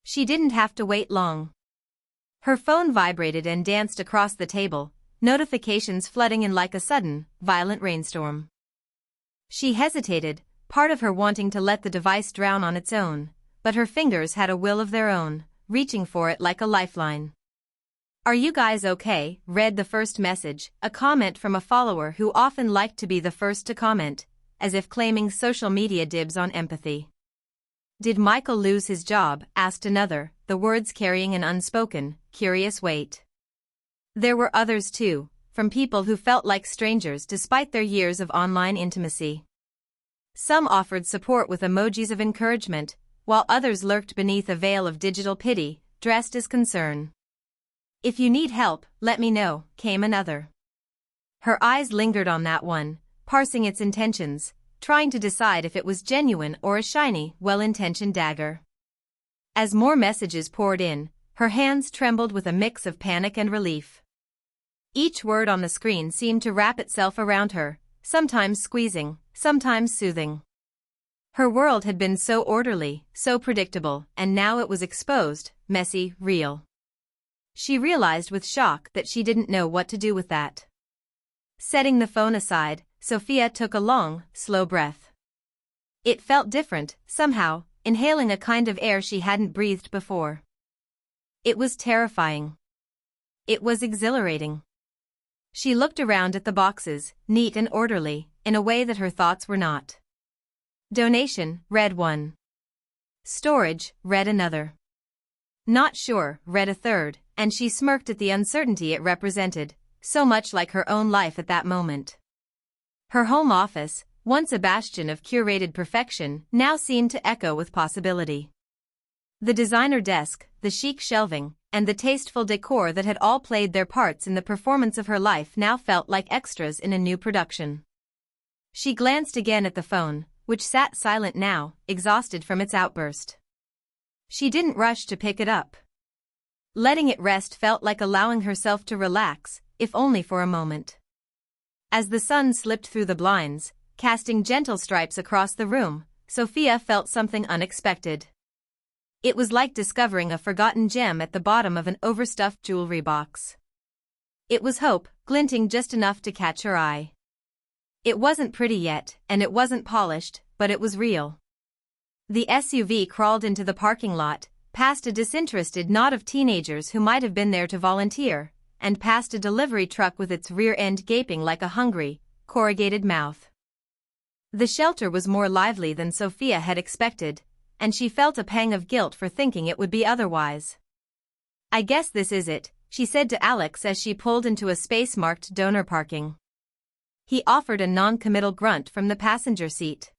She didn't have to wait long. Her phone vibrated and danced across the table, notifications flooding in like a sudden, violent rainstorm. She hesitated, part of her wanting to let the device drown on its own, but her fingers had a will of their own, reaching for it like a lifeline. "Are you guys okay?" read the first message, a comment from a follower who often liked to be the first to comment, as if claiming social media dibs on empathy. "Did Michael lose his job?" asked another, the words carrying an unspoken, curious weight. There were others too, from people who felt like strangers despite their years of online intimacy. Some offered support with emojis of encouragement, while others lurked beneath a veil of digital pity, dressed as concern. "If you need help, let me know," came another. Her eyes lingered on that one, parsing its intentions, trying to decide if it was genuine or a shiny, well-intentioned dagger. As more messages poured in, her hands trembled with a mix of panic and relief. Each word on the screen seemed to wrap itself around her, sometimes squeezing, sometimes soothing. Her world had been so orderly, so predictable, and now it was exposed, messy, real. She realized with shock that she didn't know what to do with that. Setting the phone aside, Sophia took a long, slow breath. It felt different, somehow, inhaling a kind of air she hadn't breathed before. It was terrifying. It was exhilarating. She looked around at the boxes, neat and orderly, in a way that her thoughts were not. Donation, read one. Storage, read another. Not sure, read a third, and she smirked at the uncertainty it represented, so much like her own life at that moment. Her home office, once a bastion of curated perfection, now seemed to echo with possibility. The designer desk, the chic shelving, and the tasteful decor that had all played their parts in the performance of her life now felt like extras in a new production. She glanced again at the phone, which sat silent now, exhausted from its outburst. She didn't rush to pick it up. Letting it rest felt like allowing herself to relax, if only for a moment. As the sun slipped through the blinds, casting gentle stripes across the room, Sophia felt something unexpected. It was like discovering a forgotten gem at the bottom of an overstuffed jewelry box. It was hope, glinting just enough to catch her eye. It wasn't pretty yet, and it wasn't polished, but it was real. The SUV crawled into the parking lot, past a disinterested knot of teenagers who might have been there to volunteer, and past a delivery truck with its rear end gaping like a hungry, corrugated mouth. The shelter was more lively than Sophia had expected, and she felt a pang of guilt for thinking it would be otherwise. "I guess this is it," she said to Alex as she pulled into a space marked donor parking. He offered a non-committal grunt from the passenger seat.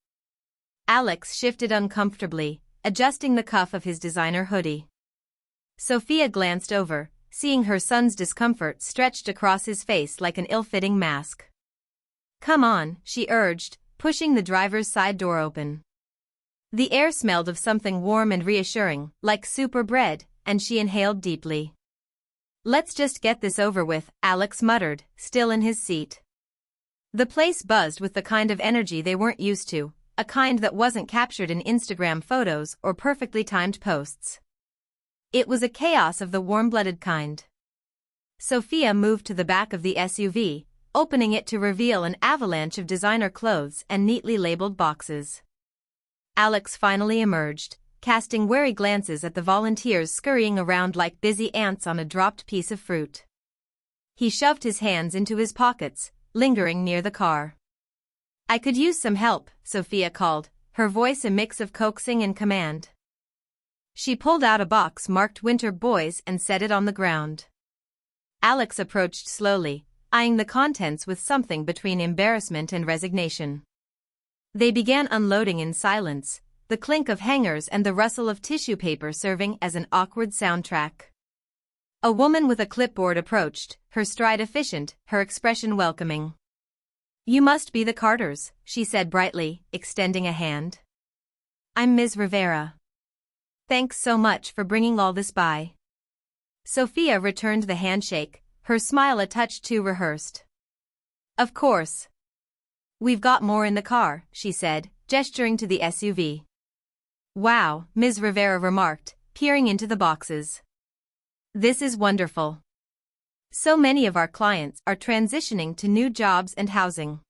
Alex shifted uncomfortably, adjusting the cuff of his designer hoodie. Sophia glanced over, seeing her son's discomfort stretched across his face like an ill-fitting mask. "Come on," she urged, pushing the driver's side door open. The air smelled of something warm and reassuring, like soup or bread, and she inhaled deeply. "Let's just get this over with," Alex muttered, still in his seat. The place buzzed with the kind of energy they weren't used to, a kind that wasn't captured in Instagram photos or perfectly timed posts. It was a chaos of the warm-blooded kind. Sophia moved to the back of the SUV, opening it to reveal an avalanche of designer clothes and neatly labeled boxes. Alex finally emerged, casting wary glances at the volunteers scurrying around like busy ants on a dropped piece of fruit. He shoved his hands into his pockets, lingering near the car. "I could use some help," Sophia called, her voice a mix of coaxing and command. She pulled out a box marked Winter Boys and set it on the ground. Alex approached slowly, eyeing the contents with something between embarrassment and resignation. They began unloading in silence, the clink of hangers and the rustle of tissue paper serving as an awkward soundtrack. A woman with a clipboard approached, her stride efficient, her expression welcoming. "You must be the Carters," she said brightly, extending a hand. "I'm Ms. Rivera. Thanks so much for bringing all this by." Sophia returned the handshake, her smile a touch too rehearsed. "Of course. We've got more in the car," she said, gesturing to the SUV. "Wow," Ms. Rivera remarked, peering into the boxes. "This is wonderful. So many of our clients are transitioning to new jobs and housing.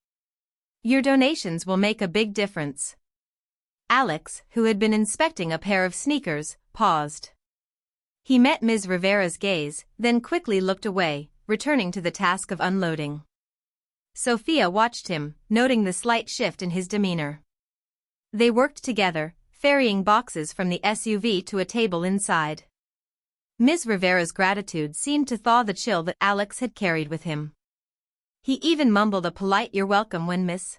Your donations will make a big difference." Alex, who had been inspecting a pair of sneakers, paused. He met Ms. Rivera's gaze, then quickly looked away, returning to the task of unloading. Sophia watched him, noting the slight shift in his demeanor. They worked together, ferrying boxes from the SUV to a table inside. Ms. Rivera's gratitude seemed to thaw the chill that Alex had carried with him. He even mumbled a polite "You're welcome" when Ms.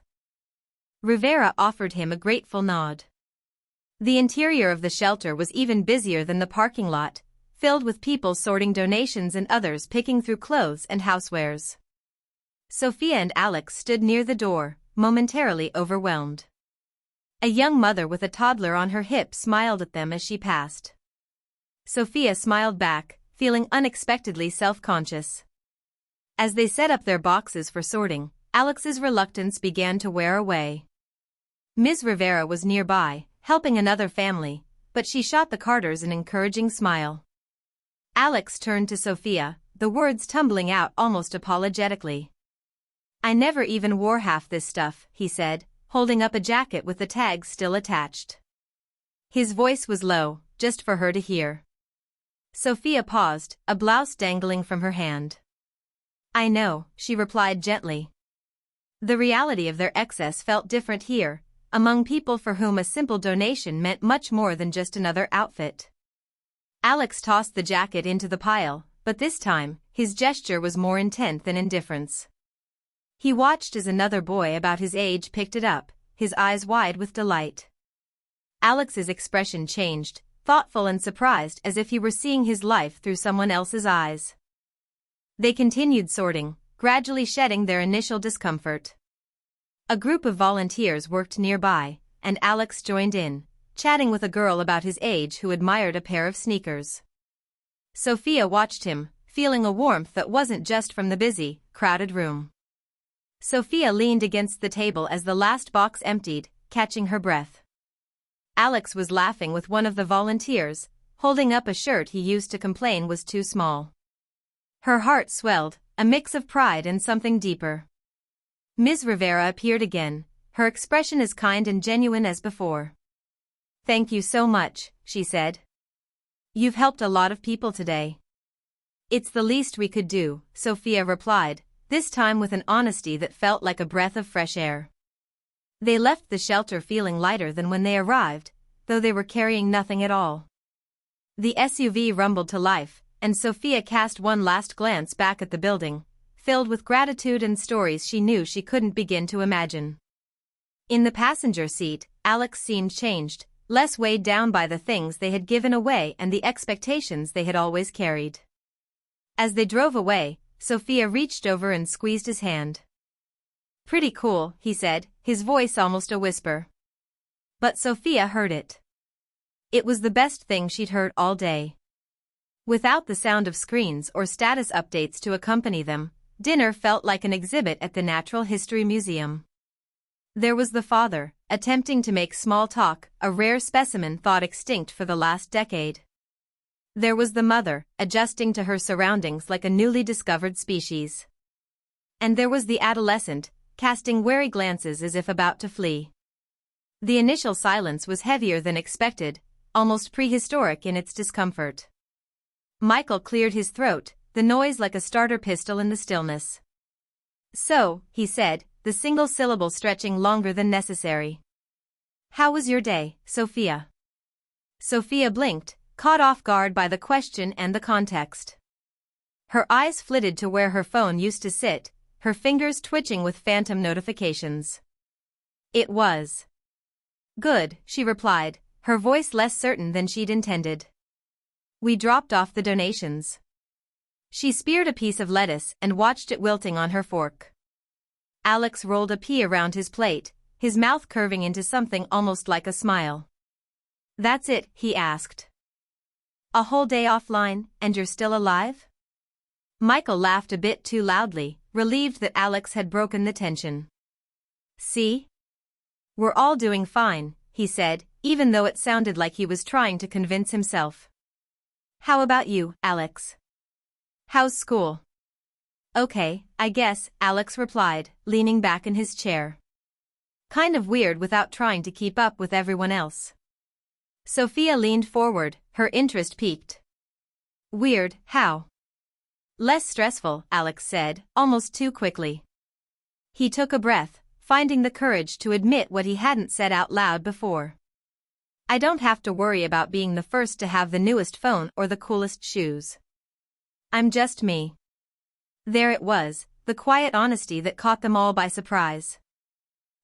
Rivera offered him a grateful nod. The interior of the shelter was even busier than the parking lot, filled with people sorting donations and others picking through clothes and housewares. Sophia and Alex stood near the door, momentarily overwhelmed. A young mother with a toddler on her hip smiled at them as she passed. Sophia smiled back, feeling unexpectedly self-conscious. As they set up their boxes for sorting, Alex's reluctance began to wear away. Ms. Rivera was nearby, helping another family, but she shot the Carters an encouraging smile. Alex turned to Sophia, the words tumbling out almost apologetically. "I never even wore half this stuff," he said, holding up a jacket with the tags still attached. His voice was low, just for her to hear. Sophia paused, a blouse dangling from her hand. "I know," she replied gently. The reality of their excess felt different here, among people for whom a simple donation meant much more than just another outfit. Alex tossed the jacket into the pile, but this time, his gesture was more intent than indifference. He watched as another boy about his age picked it up, his eyes wide with delight. Alex's expression changed, thoughtful and surprised, as if he were seeing his life through someone else's eyes. They continued sorting, gradually shedding their initial discomfort. A group of volunteers worked nearby, and Alex joined in, chatting with a girl about his age who admired a pair of sneakers. Sophia watched him, feeling a warmth that wasn't just from the busy, crowded room. Sophia leaned against the table as the last box emptied, catching her breath. Alex was laughing with one of the volunteers, holding up a shirt he used to complain was too small. Her heart swelled, a mix of pride and something deeper. Ms. Rivera appeared again, her expression as kind and genuine as before. "Thank you so much," she said. "You've helped a lot of people today." "It's the least we could do," Sophia replied, this time with an honesty that felt like a breath of fresh air. They left the shelter feeling lighter than when they arrived, though they were carrying nothing at all. The SUV rumbled to life, and Sophia cast one last glance back at the building, filled with gratitude and stories she knew she couldn't begin to imagine. In the passenger seat, Alex seemed changed, less weighed down by the things they had given away and the expectations they had always carried. As they drove away, Sophia reached over and squeezed his hand. "Pretty cool," he said, his voice almost a whisper. But Sophia heard it. It was the best thing she'd heard all day. Without the sound of screens or status updates to accompany them, dinner felt like an exhibit at the Natural History Museum. There was the father, attempting to make small talk, a rare specimen thought extinct for the last decade. There was the mother, adjusting to her surroundings like a newly discovered species. And there was the adolescent, casting wary glances as if about to flee. The initial silence was heavier than expected, almost prehistoric in its discomfort. Michael cleared his throat, the noise like a starter pistol in the stillness. "So," he said, the single syllable stretching longer than necessary. "How was your day, Sophia?" Sophia blinked, caught off guard by the question and the context. Her eyes flitted to where her phone used to sit, her fingers twitching with phantom notifications. It was. Good, she replied, her voice less certain than she'd intended. We dropped off the donations. She speared a piece of lettuce and watched it wilting on her fork. Alex rolled a pea around his plate, his mouth curving into something almost like a smile. That's it, he asked. A whole day offline, and you're still alive? Michael laughed a bit too loudly, relieved that Alex had broken the tension. See? We're all doing fine, he said, even though it sounded like he was trying to convince himself. How about you, Alex? How's school? Okay, I guess, Alex replied, leaning back in his chair. Kind of weird without trying to keep up with everyone else. Sophia leaned forward, her interest piqued. Weird, how? Less stressful, Alex said, almost too quickly. He took a breath, finding the courage to admit what he hadn't said out loud before. I don't have to worry about being the first to have the newest phone or the coolest shoes. I'm just me. There it was, the quiet honesty that caught them all by surprise.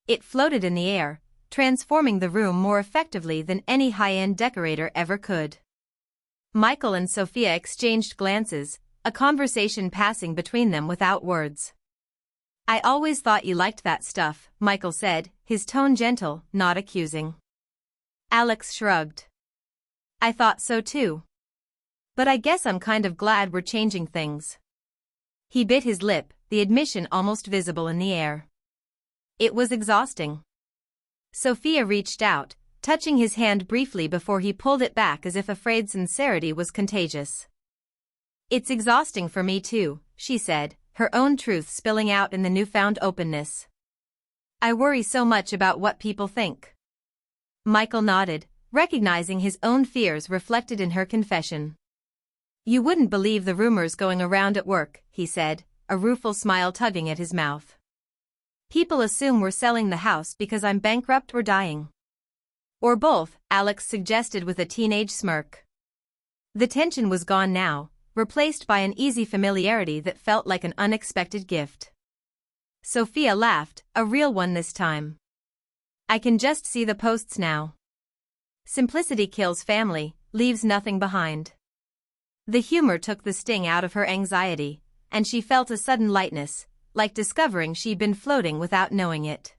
It floated in the air, transforming the room more effectively than any high-end decorator ever could. Michael and Sophia exchanged glances, a conversation passing between them without words. I always thought you liked that stuff, Michael said, his tone gentle, not accusing. Alex shrugged. I thought so too. But I guess I'm kind of glad we're changing things. He bit his lip, the admission almost visible in the air. It was exhausting. Sophia reached out, touching his hand briefly before he pulled it back as if afraid sincerity was contagious. It's exhausting for me too, she said, her own truth spilling out in the newfound openness. I worry so much about what people think. Michael nodded, recognizing his own fears reflected in her confession. You wouldn't believe the rumors going around at work, he said, a rueful smile tugging at his mouth. People assume we're selling the house because I'm bankrupt or dying. Or both, Alex suggested with a teenage smirk. The tension was gone now, replaced by an easy familiarity that felt like an unexpected gift. Sophia laughed, a real one this time. I can just see the posts now. Simplicity kills family, leaves nothing behind. The humor took the sting out of her anxiety, and she felt a sudden lightness, like discovering she'd been floating without knowing it.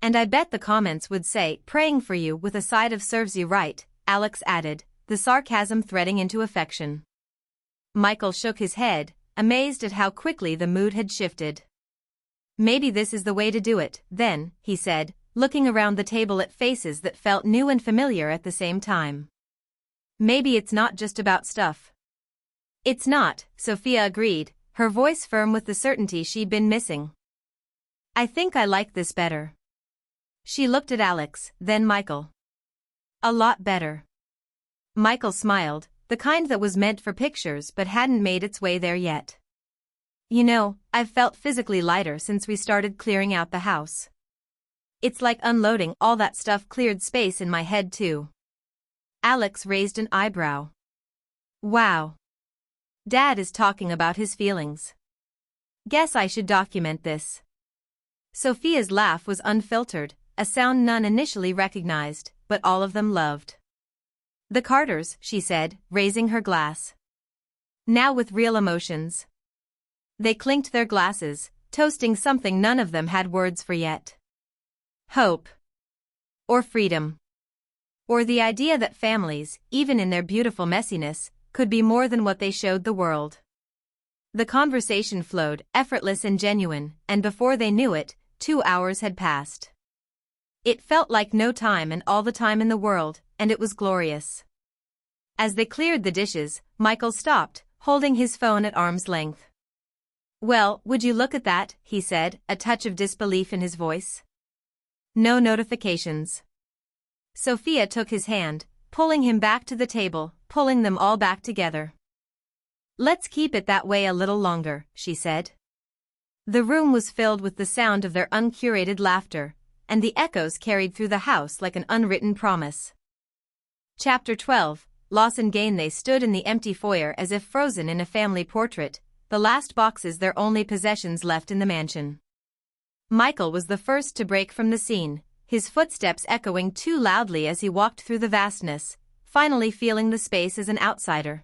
And I bet the comments would say, praying for you with a side of serves you right, Alex added, the sarcasm threading into affection. Michael shook his head, amazed at how quickly the mood had shifted. Maybe this is the way to do it, then, he said, looking around the table at faces that felt new and familiar at the same time. Maybe it's not just about stuff. It's not, Sophia agreed, her voice firm with the certainty she'd been missing. I think I like this better. She looked at Alex, then Michael. A lot better. Michael smiled, the kind that was meant for pictures but hadn't made its way there yet. You know, I've felt physically lighter since we started clearing out the house. It's like unloading all that stuff cleared space in my head too. Alex raised an eyebrow. Wow. Dad is talking about his feelings. Guess I should document this. Sophia's laugh was unfiltered, a sound none initially recognized, but all of them loved. The Carters, she said, raising her glass. Now with real emotions. They clinked their glasses, toasting something none of them had words for yet. Hope. Or freedom. Or the idea that families, even in their beautiful messiness, could be more than what they showed the world. The conversation flowed, effortless and genuine, and before they knew it, 2 hours had passed. It felt like no time and all the time in the world, and it was glorious. As they cleared the dishes, Michael stopped, holding his phone at arm's length. Well, would you look at that, he said, a touch of disbelief in his voice. No notifications. Sophia took his hand, pulling him back to the table, pulling them all back together. Let's keep it that way a little longer, she said. The room was filled with the sound of their uncurated laughter, and the echoes carried through the house like an unwritten promise. Chapter 12, Loss and Gain. They stood in the empty foyer as if frozen in a family portrait, the last boxes their only possessions left in the mansion. Michael was the first to break from the scene, his footsteps echoing too loudly as he walked through the vastness, finally feeling the space as an outsider.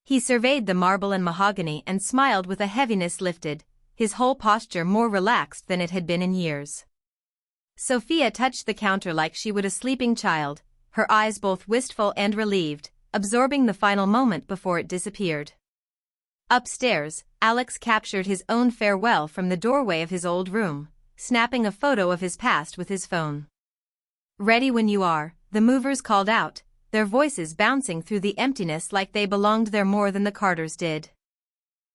He surveyed the marble and mahogany and smiled with a heaviness lifted, his whole posture more relaxed than it had been in years. Sophia touched the counter like she would a sleeping child, her eyes both wistful and relieved, absorbing the final moment before it disappeared. Upstairs, Alex captured his own farewell from the doorway of his old room, snapping a photo of his past with his phone. "Ready when you are," the movers called out, their voices bouncing through the emptiness like they belonged there more than the Carters did.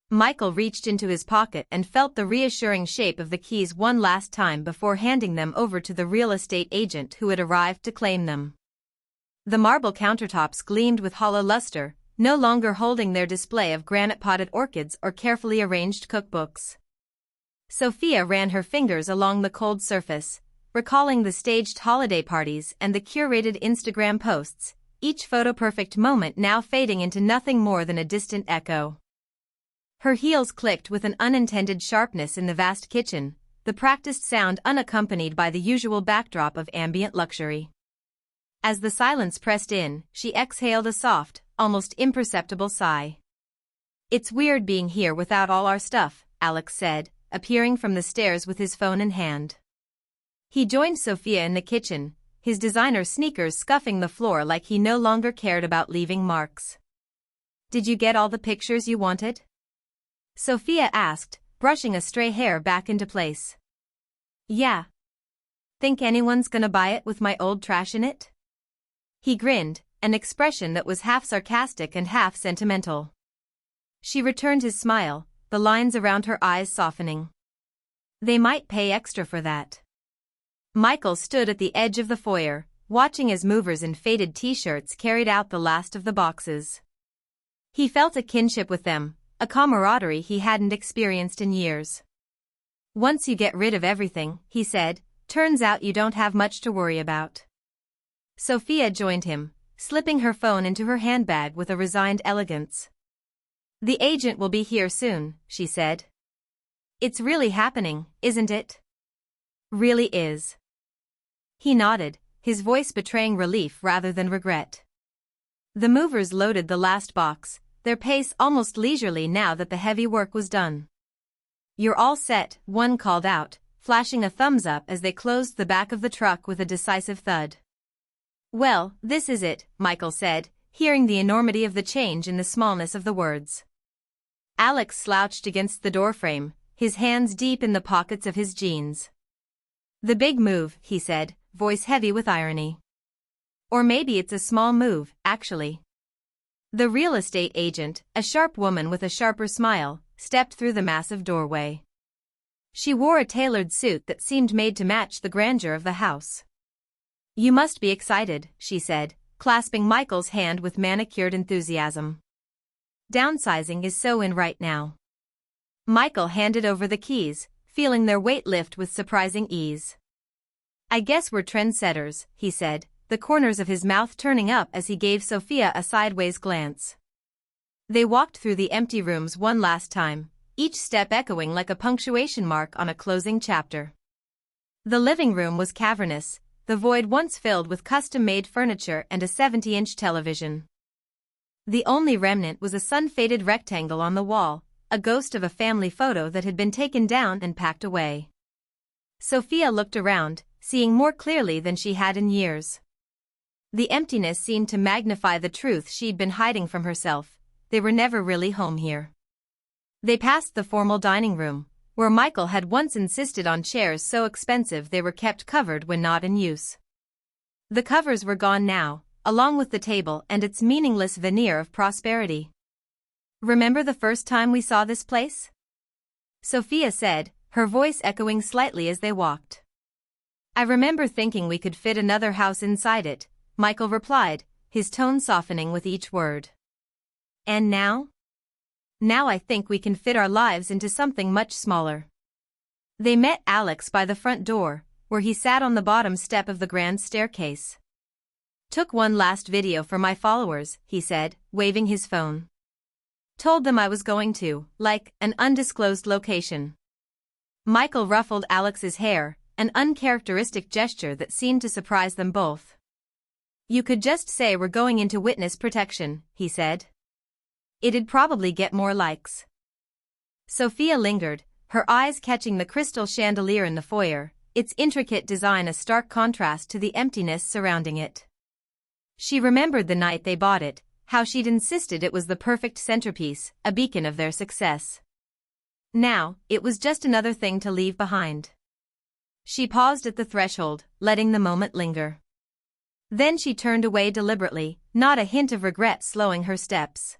Michael reached into his pocket and felt the reassuring shape of the keys one last time before handing them over to the real estate agent who had arrived to claim them. The marble countertops gleamed with hollow luster, no longer holding their display of granite-potted orchids or carefully arranged cookbooks. Sophia ran her fingers along the cold surface, recalling the staged holiday parties and the curated Instagram posts, each photo-perfect moment now fading into nothing more than a distant echo. Her heels clicked with an unintended sharpness in the vast kitchen, the practiced sound unaccompanied by the usual backdrop of ambient luxury. As the silence pressed in, she exhaled a soft, almost imperceptible sigh. "It's weird being here without all our stuff," Alex said, appearing from the stairs with his phone in hand. He joined Sophia in the kitchen, his designer sneakers scuffing the floor like he no longer cared about leaving marks. "Did you get all the pictures you wanted?" Sophia asked, brushing a stray hair back into place. "Yeah. Think anyone's gonna buy it with my old trash in it?" He grinned, an expression that was half sarcastic and half sentimental. She returned his smile, the lines around her eyes softening. "They might pay extra for that." Michael stood at the edge of the foyer, watching as movers in faded t-shirts carried out the last of the boxes. He felt a kinship with them, a camaraderie he hadn't experienced in years. "Once you get rid of everything," he said, "turns out you don't have much to worry about." Sophia joined him, slipping her phone into her handbag with a resigned elegance. "The agent will be here soon," she said. "It's really happening, isn't it?" "Really is." He nodded, his voice betraying relief rather than regret. The movers loaded the last box, their pace almost leisurely now that the heavy work was done. "You're all set," one called out, flashing a thumbs up as they closed the back of the truck with a decisive thud. "Well, this is it," Michael said, hearing the enormity of the change in the smallness of the words. Alex slouched against the doorframe, his hands deep in the pockets of his jeans. "The big move," he said, voice heavy with irony. "Or maybe it's a small move, actually." The real estate agent, a sharp woman with a sharper smile, stepped through the massive doorway. She wore a tailored suit that seemed made to match the grandeur of the house. "You must be excited," she said, clasping Michael's hand with manicured enthusiasm. "Downsizing is so in right now." Michael handed over the keys, feeling their weight lift with surprising ease. "I guess we're trendsetters," he said, the corners of his mouth turning up as he gave Sophia a sideways glance. They walked through the empty rooms one last time, each step echoing like a punctuation mark on a closing chapter. The living room was cavernous, the void once filled with custom-made furniture and a 70-inch television. The only remnant was a sun-faded rectangle on the wall, a ghost of a family photo that had been taken down and packed away. Sophia looked around, seeing more clearly than she had in years. The emptiness seemed to magnify the truth she'd been hiding from herself: they were never really home here. They passed the formal dining room, where Michael had once insisted on chairs so expensive they were kept covered when not in use. The covers were gone now, along with the table and its meaningless veneer of prosperity. "Remember the first time we saw this place?" Sophia said, her voice echoing slightly as they walked. "I remember thinking we could fit another house inside it," Michael replied, his tone softening with each word. "And now? Now I think we can fit our lives into something much smaller." They met Alex by the front door, where he sat on the bottom step of the grand staircase. "Took one last video for my followers," he said, waving his phone. Told them I was going to, like, an undisclosed location. Michael ruffled Alex's hair, an uncharacteristic gesture that seemed to surprise them both. You could just say we're going into witness protection, he said. It'd probably get more likes. Sophia lingered, her eyes catching the crystal chandelier in the foyer, its intricate design a stark contrast to the emptiness surrounding it. She remembered the night they bought it, how she'd insisted it was the perfect centerpiece, a beacon of their success. Now, it was just another thing to leave behind. She paused at the threshold, letting the moment linger. Then she turned away deliberately, not a hint of regret slowing her steps.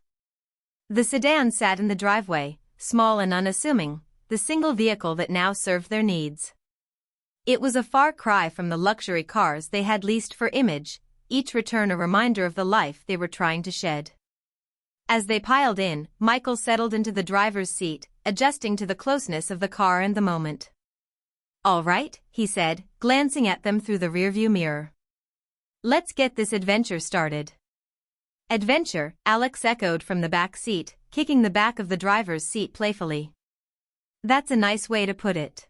The sedan sat in the driveway, small and unassuming, the single vehicle that now served their needs. It was a far cry from the luxury cars they had leased for image, each return a reminder of the life they were trying to shed. As they piled in, Michael settled into the driver's seat, adjusting to the closeness of the car and the moment. All right, he said, glancing at them through the rearview mirror. Let's get this adventure started. Adventure, Alex echoed from the back seat, kicking the back of the driver's seat playfully. That's a nice way to put it.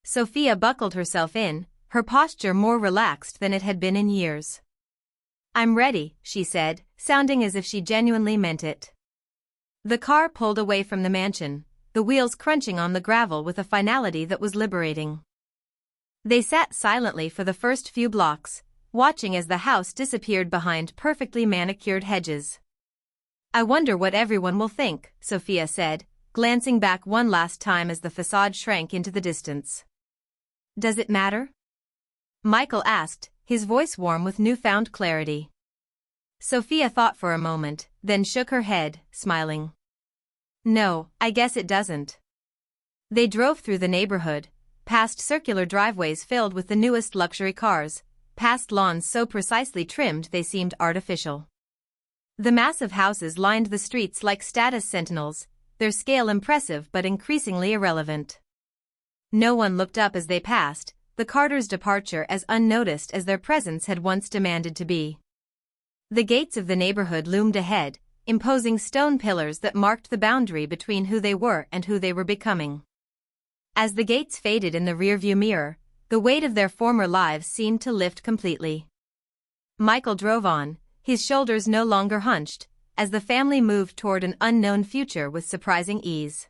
Sophia buckled herself in, her posture more relaxed than it had been in years. I'm ready, she said, sounding as if she genuinely meant it. The car pulled away from the mansion, the wheels crunching on the gravel with a finality that was liberating. They sat silently for the first few blocks, watching as the house disappeared behind perfectly manicured hedges. I wonder what everyone will think, Sophia said, glancing back one last time as the facade shrank into the distance. Does it matter? Michael asked, his voice warm with newfound clarity. Sophia thought for a moment, then shook her head, smiling. No, I guess it doesn't. They drove through the neighborhood, past circular driveways filled with the newest luxury cars, past lawns so precisely trimmed they seemed artificial. The massive houses lined the streets like status sentinels, their scale impressive but increasingly irrelevant. No one looked up as they passed, the Carters' departure as unnoticed as their presence had once demanded to be. The gates of the neighborhood loomed ahead, imposing stone pillars that marked the boundary between who they were and who they were becoming. As the gates faded in the rearview mirror, the weight of their former lives seemed to lift completely. Michael drove on, his shoulders no longer hunched, as the family moved toward an unknown future with surprising ease.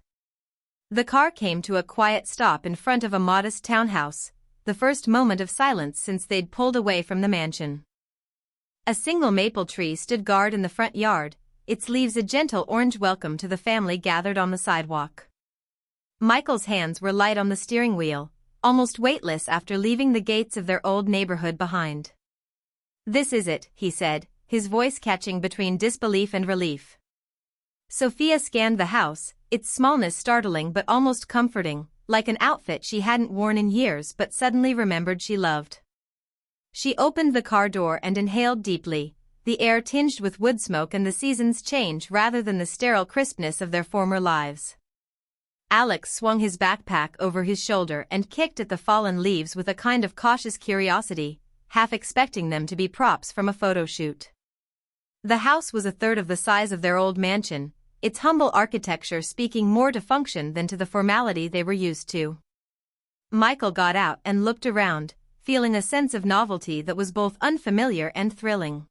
The car came to a quiet stop in front of a modest townhouse, the first moment of silence since they'd pulled away from the mansion. A single maple tree stood guard in the front yard, its leaves a gentle orange welcome to the family gathered on the sidewalk. Michael's hands were light on the steering wheel, almost weightless after leaving the gates of their old neighborhood behind. This is it, he said, his voice catching between disbelief and relief. Sophia scanned the house, its smallness startling but almost comforting, like an outfit she hadn't worn in years but suddenly remembered she loved. She opened the car door and inhaled deeply, the air tinged with wood smoke and the season's change rather than the sterile crispness of their former lives. Alex swung his backpack over his shoulder and kicked at the fallen leaves with a kind of cautious curiosity, half expecting them to be props from a photo shoot. The house was a third of the size of their old mansion, its humble architecture speaking more to function than to the formality they were used to. Michael got out and looked around, feeling a sense of novelty that was both unfamiliar and thrilling.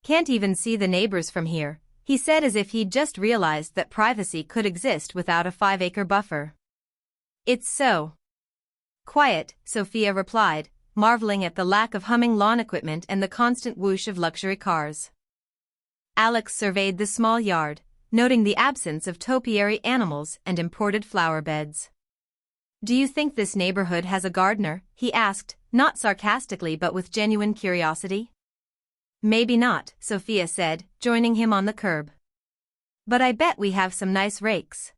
Can't even see the neighbors from here, he said as if he'd just realized that privacy could exist without a 5-acre buffer. It's so quiet, Sophia replied, marveling at the lack of humming lawn equipment and the constant whoosh of luxury cars. Alex surveyed the small yard, noting the absence of topiary animals and imported flower beds. Do you think this neighborhood has a gardener? He asked, not sarcastically but with genuine curiosity. Maybe not, Sophia said, joining him on the curb. But I bet we have some nice rakes.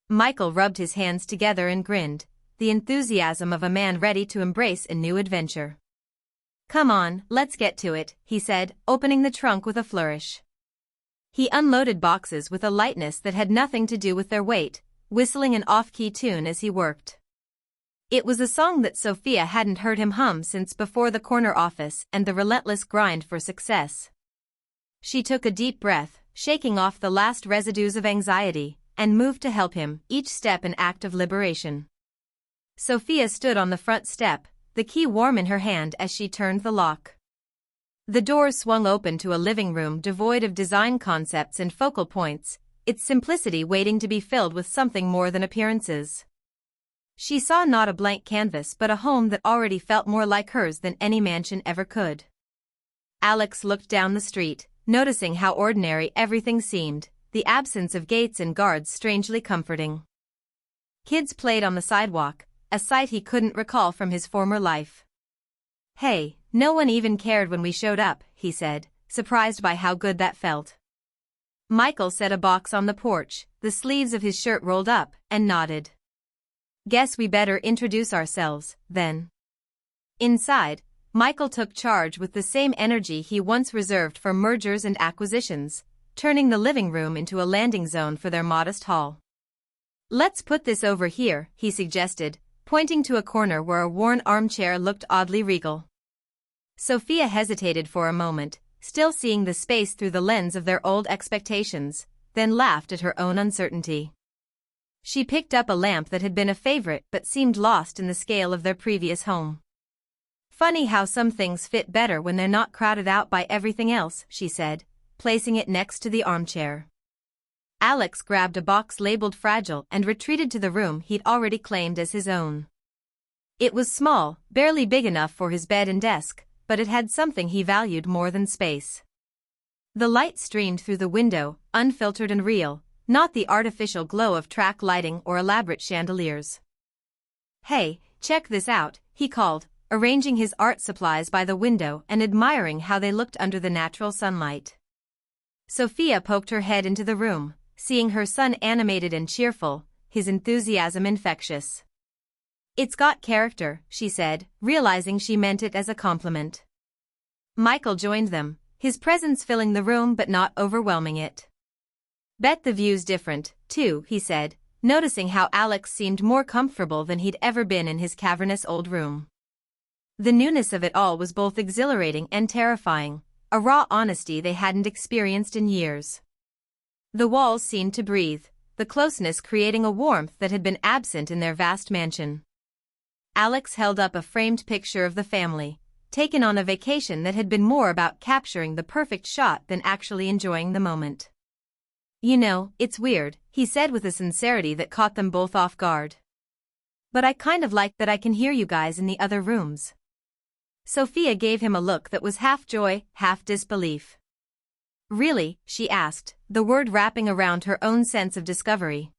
Michael rubbed his hands together and grinned, the enthusiasm of a man ready to embrace a new adventure. Come on, let's get to it, he said, opening the trunk with a flourish. He unloaded boxes with a lightness that had nothing to do with their weight, whistling an off-key tune as he worked. It was a song that Sophia hadn't heard him hum since before the corner office and the relentless grind for success. She took a deep breath, shaking off the last residues of anxiety, and moved to help him, each step an act of liberation. Sophia stood on the front step, the key warm in her hand as she turned the lock. The doors swung open to a living room devoid of design concepts and focal points, its simplicity waiting to be filled with something more than appearances. She saw not a blank canvas but a home that already felt more like hers than any mansion ever could. Alex looked down the street, noticing how ordinary everything seemed, the absence of gates and guards strangely comforting. Kids played on the sidewalk, a sight he couldn't recall from his former life. "Hey, no one even cared when we showed up," he said, surprised by how good that felt. Michael set a box on the porch, the sleeves of his shirt rolled up, and nodded. "Guess we better introduce ourselves, then." Inside, Michael took charge with the same energy he once reserved for mergers and acquisitions, turning the living room into a landing zone for their modest hall. "Let's put this over here," he suggested, pointing to a corner where a worn armchair looked oddly regal. Sophia hesitated for a moment, still seeing the space through the lens of their old expectations, then laughed at her own uncertainty. She picked up a lamp that had been a favorite but seemed lost in the scale of their previous home. "Funny how some things fit better when they're not crowded out by everything else," she said, placing it next to the armchair. Alex grabbed a box labeled Fragile and retreated to the room he'd already claimed as his own. It was small, barely big enough for his bed and desk, but it had something he valued more than space. The light streamed through the window, unfiltered and real, not the artificial glow of track lighting or elaborate chandeliers. "Hey, check this out," he called, arranging his art supplies by the window and admiring how they looked under the natural sunlight. Sophia poked her head into the room, seeing her son animated and cheerful, his enthusiasm infectious. "It's got character," she said, realizing she meant it as a compliment. Michael joined them, his presence filling the room but not overwhelming it. "Bet the view's different, too," he said, noticing how Alex seemed more comfortable than he'd ever been in his cavernous old room. The newness of it all was both exhilarating and terrifying, a raw honesty they hadn't experienced in years. The walls seemed to breathe, the closeness creating a warmth that had been absent in their vast mansion. Alex held up a framed picture of the family, taken on a vacation that had been more about capturing the perfect shot than actually enjoying the moment. "You know, it's weird," he said with a sincerity that caught them both off guard. "But I kind of like that I can hear you guys in the other rooms." Sophia gave him a look that was half joy, half disbelief. "Really?" she asked, the word wrapping around her own sense of discovery.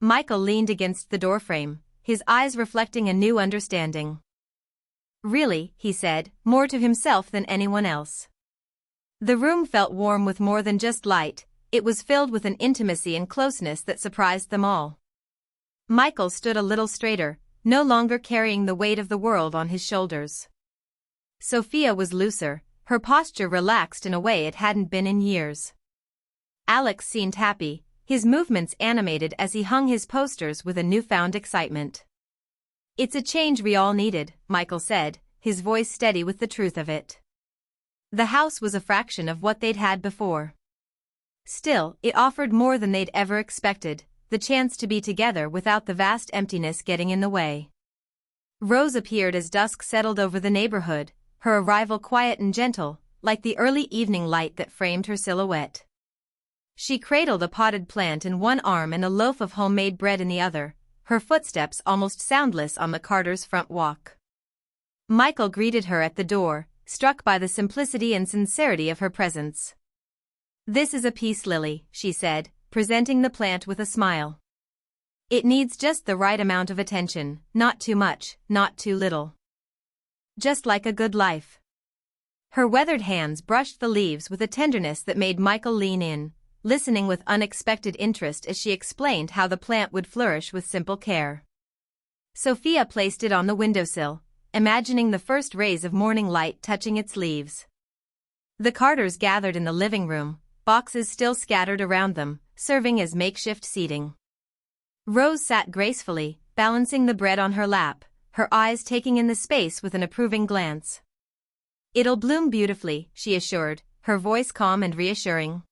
Michael leaned against the doorframe, his eyes reflecting a new understanding. "Really," he said, more to himself than anyone else. The room felt warm with more than just light, it was filled with an intimacy and closeness that surprised them all. Michael stood a little straighter, no longer carrying the weight of the world on his shoulders. Sophia was looser, her posture relaxed in a way it hadn't been in years. Alex seemed happy, his movements animated as he hung his posters with a newfound excitement. "It's a change we all needed," Michael said, his voice steady with the truth of it. The house was a fraction of what they'd had before. Still, it offered more than they'd ever expected, the chance to be together without the vast emptiness getting in the way. Rose appeared as dusk settled over the neighborhood, her arrival quiet and gentle, like the early evening light that framed her silhouette. She cradled a potted plant in one arm and a loaf of homemade bread in the other, her footsteps almost soundless on the Carters' front walk. Michael greeted her at the door, struck by the simplicity and sincerity of her presence. "This is a peace lily," she said, presenting the plant with a smile. "It needs just the right amount of attention, not too much, not too little. Just like a good life." Her weathered hands brushed the leaves with a tenderness that made Michael lean in, listening with unexpected interest as she explained how the plant would flourish with simple care. Sophia placed it on the windowsill, imagining the first rays of morning light touching its leaves. The Carters gathered in the living room, boxes still scattered around them, serving as makeshift seating. Rose sat gracefully, balancing the bread on her lap, her eyes taking in the space with an approving glance. "It'll bloom beautifully," she assured, her voice calm and reassuring.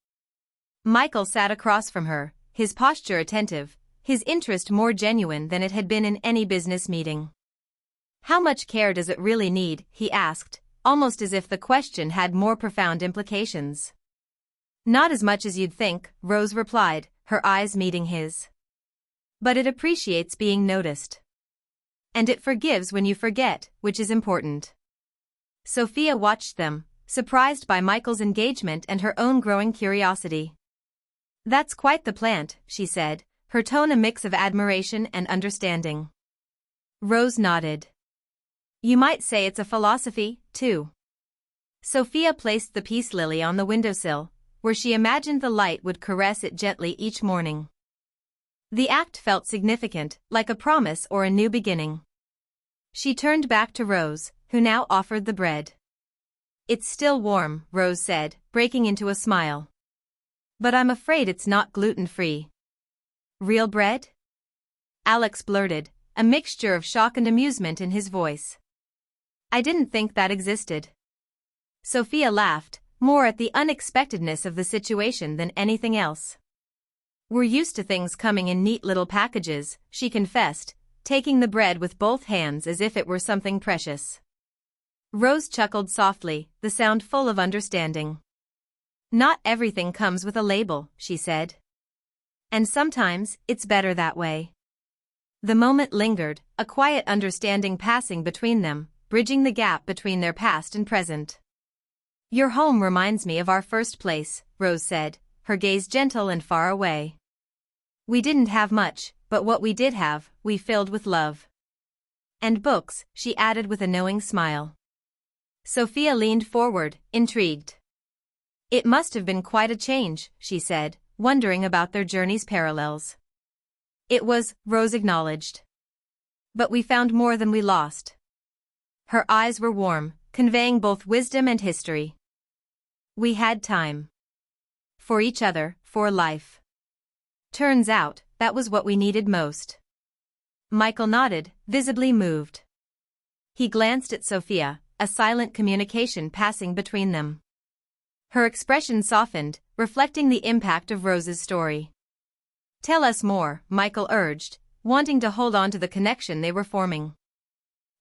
Michael sat across from her, his posture attentive, his interest more genuine than it had been in any business meeting. "How much care does it really need?" he asked, almost as if the question had more profound implications. "Not as much as you'd think," Rose replied, her eyes meeting his. "But it appreciates being noticed. And it forgives when you forget, which is important." Sophia watched them, surprised by Michael's engagement and her own growing curiosity. "That's quite the plant," she said, her tone a mix of admiration and understanding. Rose nodded. "You might say it's a philosophy, too." Sophia placed the peace lily on the windowsill, where she imagined the light would caress it gently each morning. The act felt significant, like a promise or a new beginning. She turned back to Rose, who now offered the bread. "It's still warm," Rose said, breaking into a smile. "But I'm afraid it's not gluten-free." "Real bread?" Alex blurted, a mixture of shock and amusement in his voice. "I didn't think that existed." Sophia laughed, more at the unexpectedness of the situation than anything else. "We're used to things coming in neat little packages," she confessed, taking the bread with both hands as if it were something precious. Rose chuckled softly, the sound full of understanding. "Not everything comes with a label," she said. "And sometimes, it's better that way." The moment lingered, a quiet understanding passing between them, bridging the gap between their past and present. "Your home reminds me of our first place," Rose said, her gaze gentle and far away. "We didn't have much, but what we did have, we filled with love." "And books," she added with a knowing smile. Sophia leaned forward, intrigued. "It must have been quite a change," she said, wondering about their journey's parallels. "It was," Rose acknowledged. "But we found more than we lost." Her eyes were warm, conveying both wisdom and history. "We had time. For each other, for life. Turns out, that was what we needed most." Michael nodded, visibly moved. He glanced at Sophia, a silent communication passing between them. Her expression softened, reflecting the impact of Rose's story. "Tell us more," Michael urged, wanting to hold on to the connection they were forming.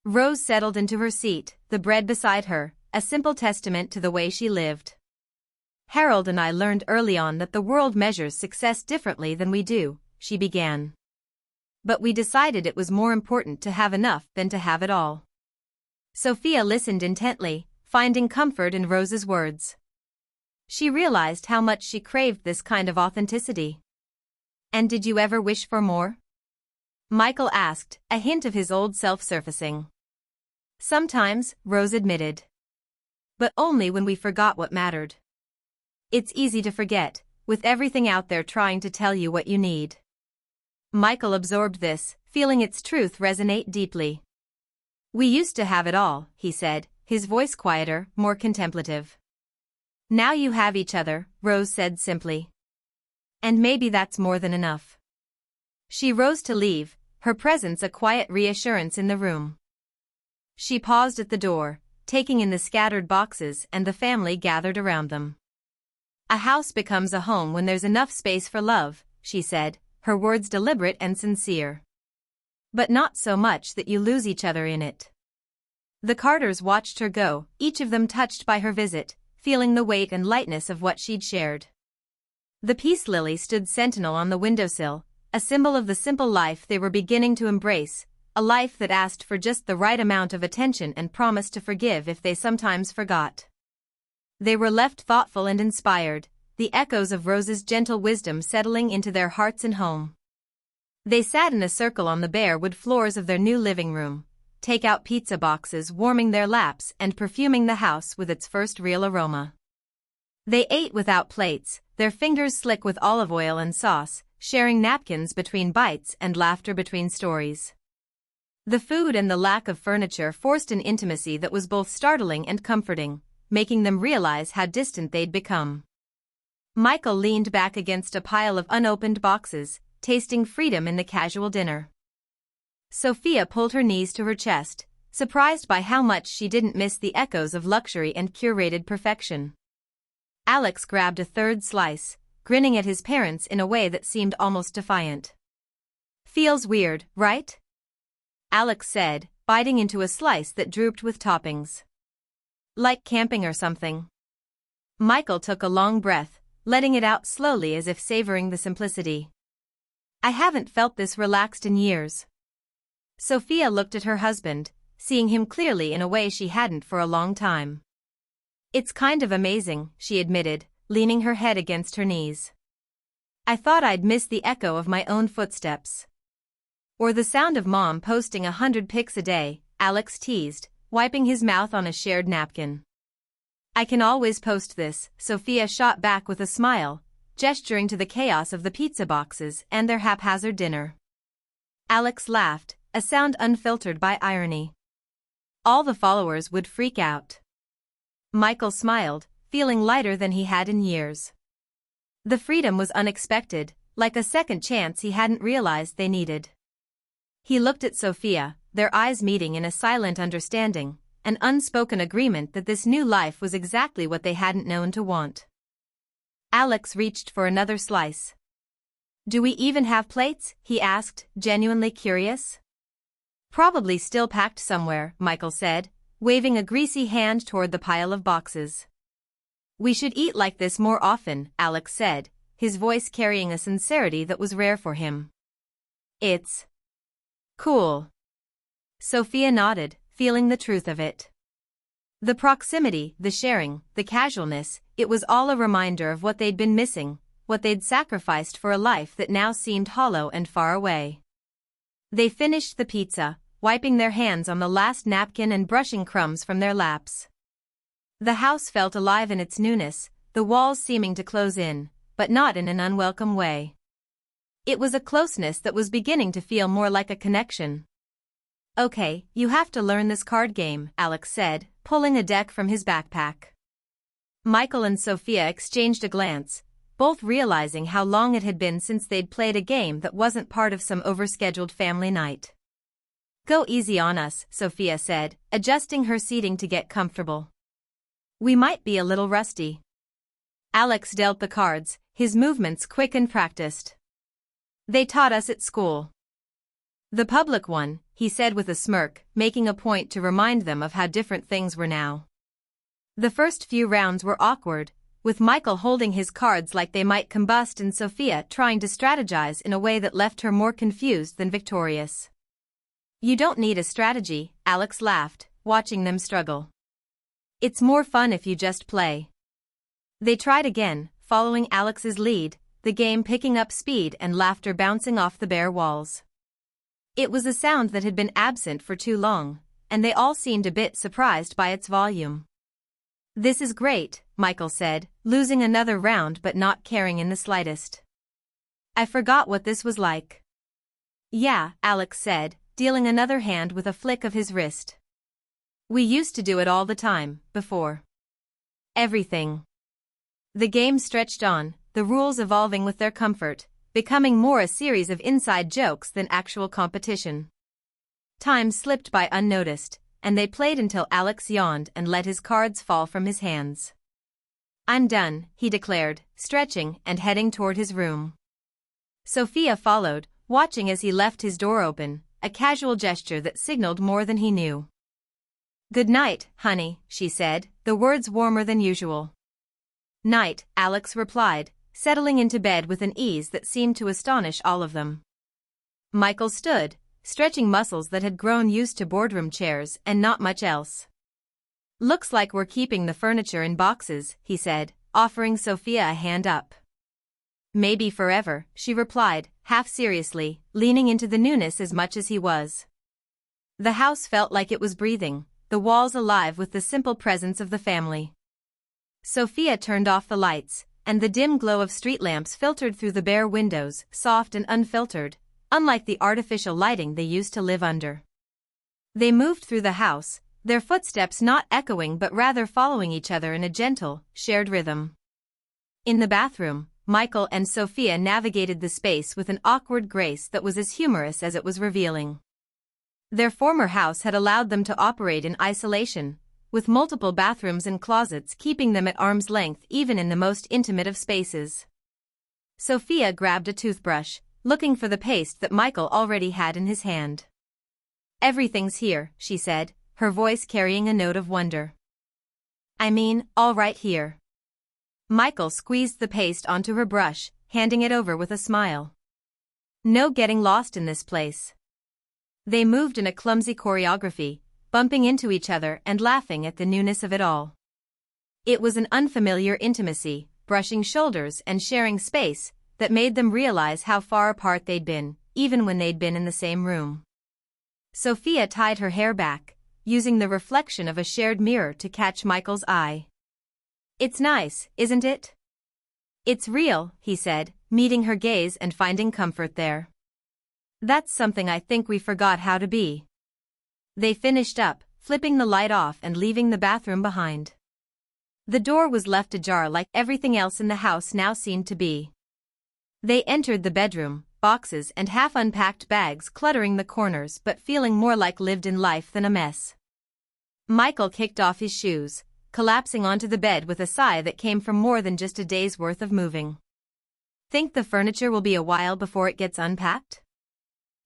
Rose settled into her seat, the bread beside her, a simple testament to the way she lived. "Harold and I learned early on that the world measures success differently than we do," she began. "But we decided it was more important to have enough than to have it all." Sophia listened intently, finding comfort in Rose's words. She realized how much she craved this kind of authenticity. "And did you ever wish for more?" Michael asked, a hint of his old self surfacing. "Sometimes," Rose admitted. "But only when we forgot what mattered. It's easy to forget, with everything out there trying to tell you what you need." Michael absorbed this, feeling its truth resonate deeply. "We used to have it all," he said, his voice quieter, more contemplative. "Now you have each other," Rose said simply. "And maybe that's more than enough." She rose to leave, her presence a quiet reassurance in the room. She paused at the door, taking in the scattered boxes and the family gathered around them. "A house becomes a home when there's enough space for love," she said, her words deliberate and sincere. "But not so much that you lose each other in it." The Carters watched her go, each of them touched by her visit, feeling the weight and lightness of what she'd shared. The peace lily stood sentinel on the windowsill, a symbol of the simple life they were beginning to embrace, a life that asked for just the right amount of attention and promised to forgive if they sometimes forgot. They were left thoughtful and inspired, the echoes of Rose's gentle wisdom settling into their hearts and home. They sat in a circle on the bare wood floors of their new living room, take-out pizza boxes warming their laps and perfuming the house with its first real aroma. They ate without plates, their fingers slick with olive oil and sauce, sharing napkins between bites and laughter between stories. The food and the lack of furniture forced an intimacy that was both startling and comforting, making them realize how distant they'd become. Michael leaned back against a pile of unopened boxes, tasting freedom in the casual dinner. Sophia pulled her knees to her chest, surprised by how much she didn't miss the echoes of luxury and curated perfection. Alex grabbed a third slice, grinning at his parents in a way that seemed almost defiant. "Feels weird, right?" Alex said, biting into a slice that drooped with toppings. "Like camping or something?" Michael took a long breath, letting it out slowly as if savoring the simplicity. "I haven't felt this relaxed in years." Sophia looked at her husband, seeing him clearly in a way she hadn't for a long time. "It's kind of amazing," she admitted, leaning her head against her knees. "I thought I'd miss the echo of my own footsteps. Or the sound of Mom posting 100 pics a day," Alex teased, wiping his mouth on a shared napkin. "I can always post this," Sophia shot back with a smile, gesturing to the chaos of the pizza boxes and their haphazard dinner. Alex laughed, a sound unfiltered by irony. "All the followers would freak out." Michael smiled, feeling lighter than he had in years. The freedom was unexpected, like a second chance he hadn't realized they needed. He looked at Sophia, their eyes meeting in a silent understanding, an unspoken agreement that this new life was exactly what they hadn't known to want. Alex reached for another slice. "Do we even have plates?" he asked, genuinely curious. "Probably still packed somewhere," Michael said, waving a greasy hand toward the pile of boxes. "We should eat like this more often," Alex said, his voice carrying a sincerity that was rare for him. "It's cool." Sophia nodded, feeling the truth of it. The proximity, the sharing, the casualness, it was all a reminder of what they'd been missing, what they'd sacrificed for a life that now seemed hollow and far away. They finished the pizza, wiping their hands on the last napkin and brushing crumbs from their laps. The house felt alive in its newness, the walls seeming to close in, but not in an unwelcome way. It was a closeness that was beginning to feel more like a connection. "Okay, you have to learn this card game," Alex said, pulling a deck from his backpack. Michael and Sophia exchanged a glance, both realizing how long it had been since they'd played a game that wasn't part of some overscheduled family night. "Go easy on us," Sophia said, adjusting her seating to get comfortable. "We might be a little rusty." Alex dealt the cards, his movements quick and practiced. "They taught us at school." "The public one," he said with a smirk, making a point to remind them of how different things were now. The first few rounds were awkward, with Michael holding his cards like they might combust and Sophia trying to strategize in a way that left her more confused than victorious. "You don't need a strategy," Alex laughed, watching them struggle. "It's more fun if you just play." They tried again, following Alex's lead, the game picking up speed and laughter bouncing off the bare walls. It was a sound that had been absent for too long, and they all seemed a bit surprised by its volume. "This is great," Michael said, losing another round but not caring in the slightest. "I forgot what this was like." "Yeah," Alex said, dealing another hand with a flick of his wrist. "We used to do it all the time, before everything." The game stretched on, the rules evolving with their comfort, becoming more a series of inside jokes than actual competition. Time slipped by unnoticed, and they played until Alex yawned and let his cards fall from his hands. "I'm done," he declared, stretching and heading toward his room. Sophia followed, watching as he left his door open, a casual gesture that signaled more than he knew. "Good night, honey," she said, the words warmer than usual. "Night," Alex replied, settling into bed with an ease that seemed to astonish all of them. Michael stood, stretching muscles that had grown used to boardroom chairs and not much else. "Looks like we're keeping the furniture in boxes," he said, offering Sophia a hand up. "Maybe forever," she replied, half seriously, leaning into the newness as much as he was. The house felt like it was breathing, the walls alive with the simple presence of the family. Sophia turned off the lights, and the dim glow of street lamps filtered through the bare windows, soft and unfiltered, unlike the artificial lighting they used to live under. They moved through the house, their footsteps not echoing but rather following each other in a gentle, shared rhythm. In the bathroom, Michael and Sophia navigated the space with an awkward grace that was as humorous as it was revealing. Their former house had allowed them to operate in isolation, with multiple bathrooms and closets keeping them at arm's length even in the most intimate of spaces. Sophia grabbed a toothbrush, looking for the paste that Michael already had in his hand. "Everything's here," she said, her voice carrying a note of wonder. "I mean, all right here." Michael squeezed the paste onto her brush, handing it over with a smile. "No getting lost in this place." They moved in a clumsy choreography, bumping into each other and laughing at the newness of it all. It was an unfamiliar intimacy, brushing shoulders and sharing space, that made them realize how far apart they'd been, even when they'd been in the same room. Sophia tied her hair back, using the reflection of a shared mirror to catch Michael's eye. "It's nice, isn't it?" "It's real," he said, meeting her gaze and finding comfort there. "That's something I think we forgot how to be." They finished up, flipping the light off and leaving the bathroom behind. The door was left ajar like everything else in the house now seemed to be. They entered the bedroom, boxes and half-unpacked bags cluttering the corners but feeling more like lived-in life than a mess. Michael kicked off his shoes, collapsing onto the bed with a sigh that came from more than just a day's worth of moving. "Think the furniture will be a while before it gets unpacked?"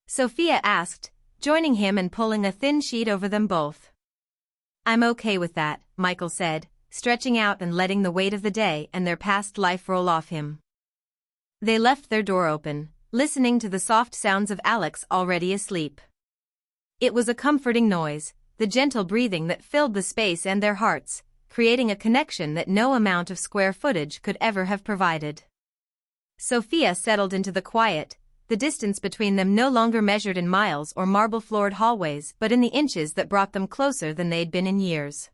Sophia asked, joining him and pulling a thin sheet over them both. "I'm okay with that," Michael said, stretching out and letting the weight of the day and their past life roll off him. They left their door open, listening to the soft sounds of Alex already asleep. It was a comforting noise, the gentle breathing that filled the space and their hearts, creating a connection that no amount of square footage could ever have provided. Sophia settled into the quiet, the distance between them no longer measured in miles or marble-floored hallways but in the inches that brought them closer than they'd been in years.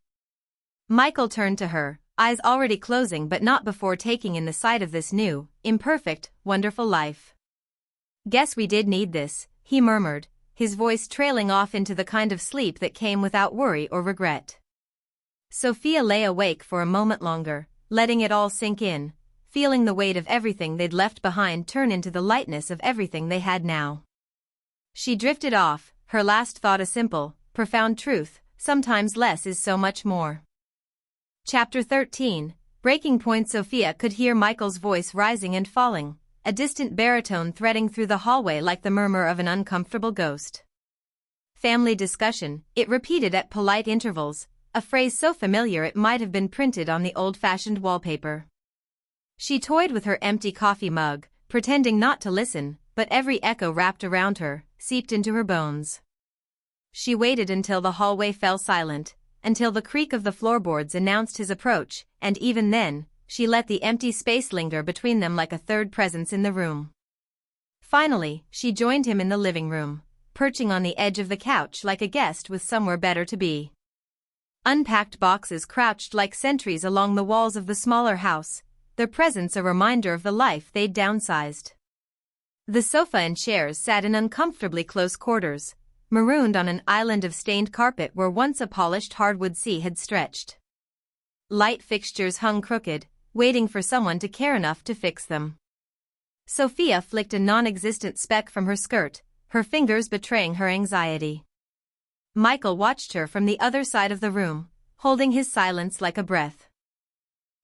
Michael turned to her, eyes already closing but not before taking in the sight of this new, imperfect, wonderful life. "Guess we did need this," he murmured, his voice trailing off into the kind of sleep that came without worry or regret. Sophia lay awake for a moment longer, letting it all sink in, feeling the weight of everything they'd left behind turn into the lightness of everything they had now. She drifted off, her last thought a simple, profound truth: sometimes less is so much more. Chapter 13, Breaking Point. Sophia could hear Michael's voice rising and falling, a distant baritone threading through the hallway like the murmur of an uncomfortable ghost. "Family discussion," it repeated at polite intervals, a phrase so familiar it might have been printed on the old-fashioned wallpaper. She toyed with her empty coffee mug, pretending not to listen, but every echo wrapped around her, seeped into her bones. She waited until the hallway fell silent, until the creak of the floorboards announced his approach, and even then, she let the empty space linger between them like a third presence in the room. Finally, she joined him in the living room, perching on the edge of the couch like a guest with somewhere better to be. Unpacked boxes crouched like sentries along the walls of the smaller house, their presence a reminder of the life they'd downsized. The sofa and chairs sat in uncomfortably close quarters, marooned on an island of stained carpet where once a polished hardwood sea had stretched. Light fixtures hung crooked, waiting for someone to care enough to fix them. Sophia flicked a non-existent speck from her skirt, her fingers betraying her anxiety. Michael watched her from the other side of the room, holding his silence like a breath.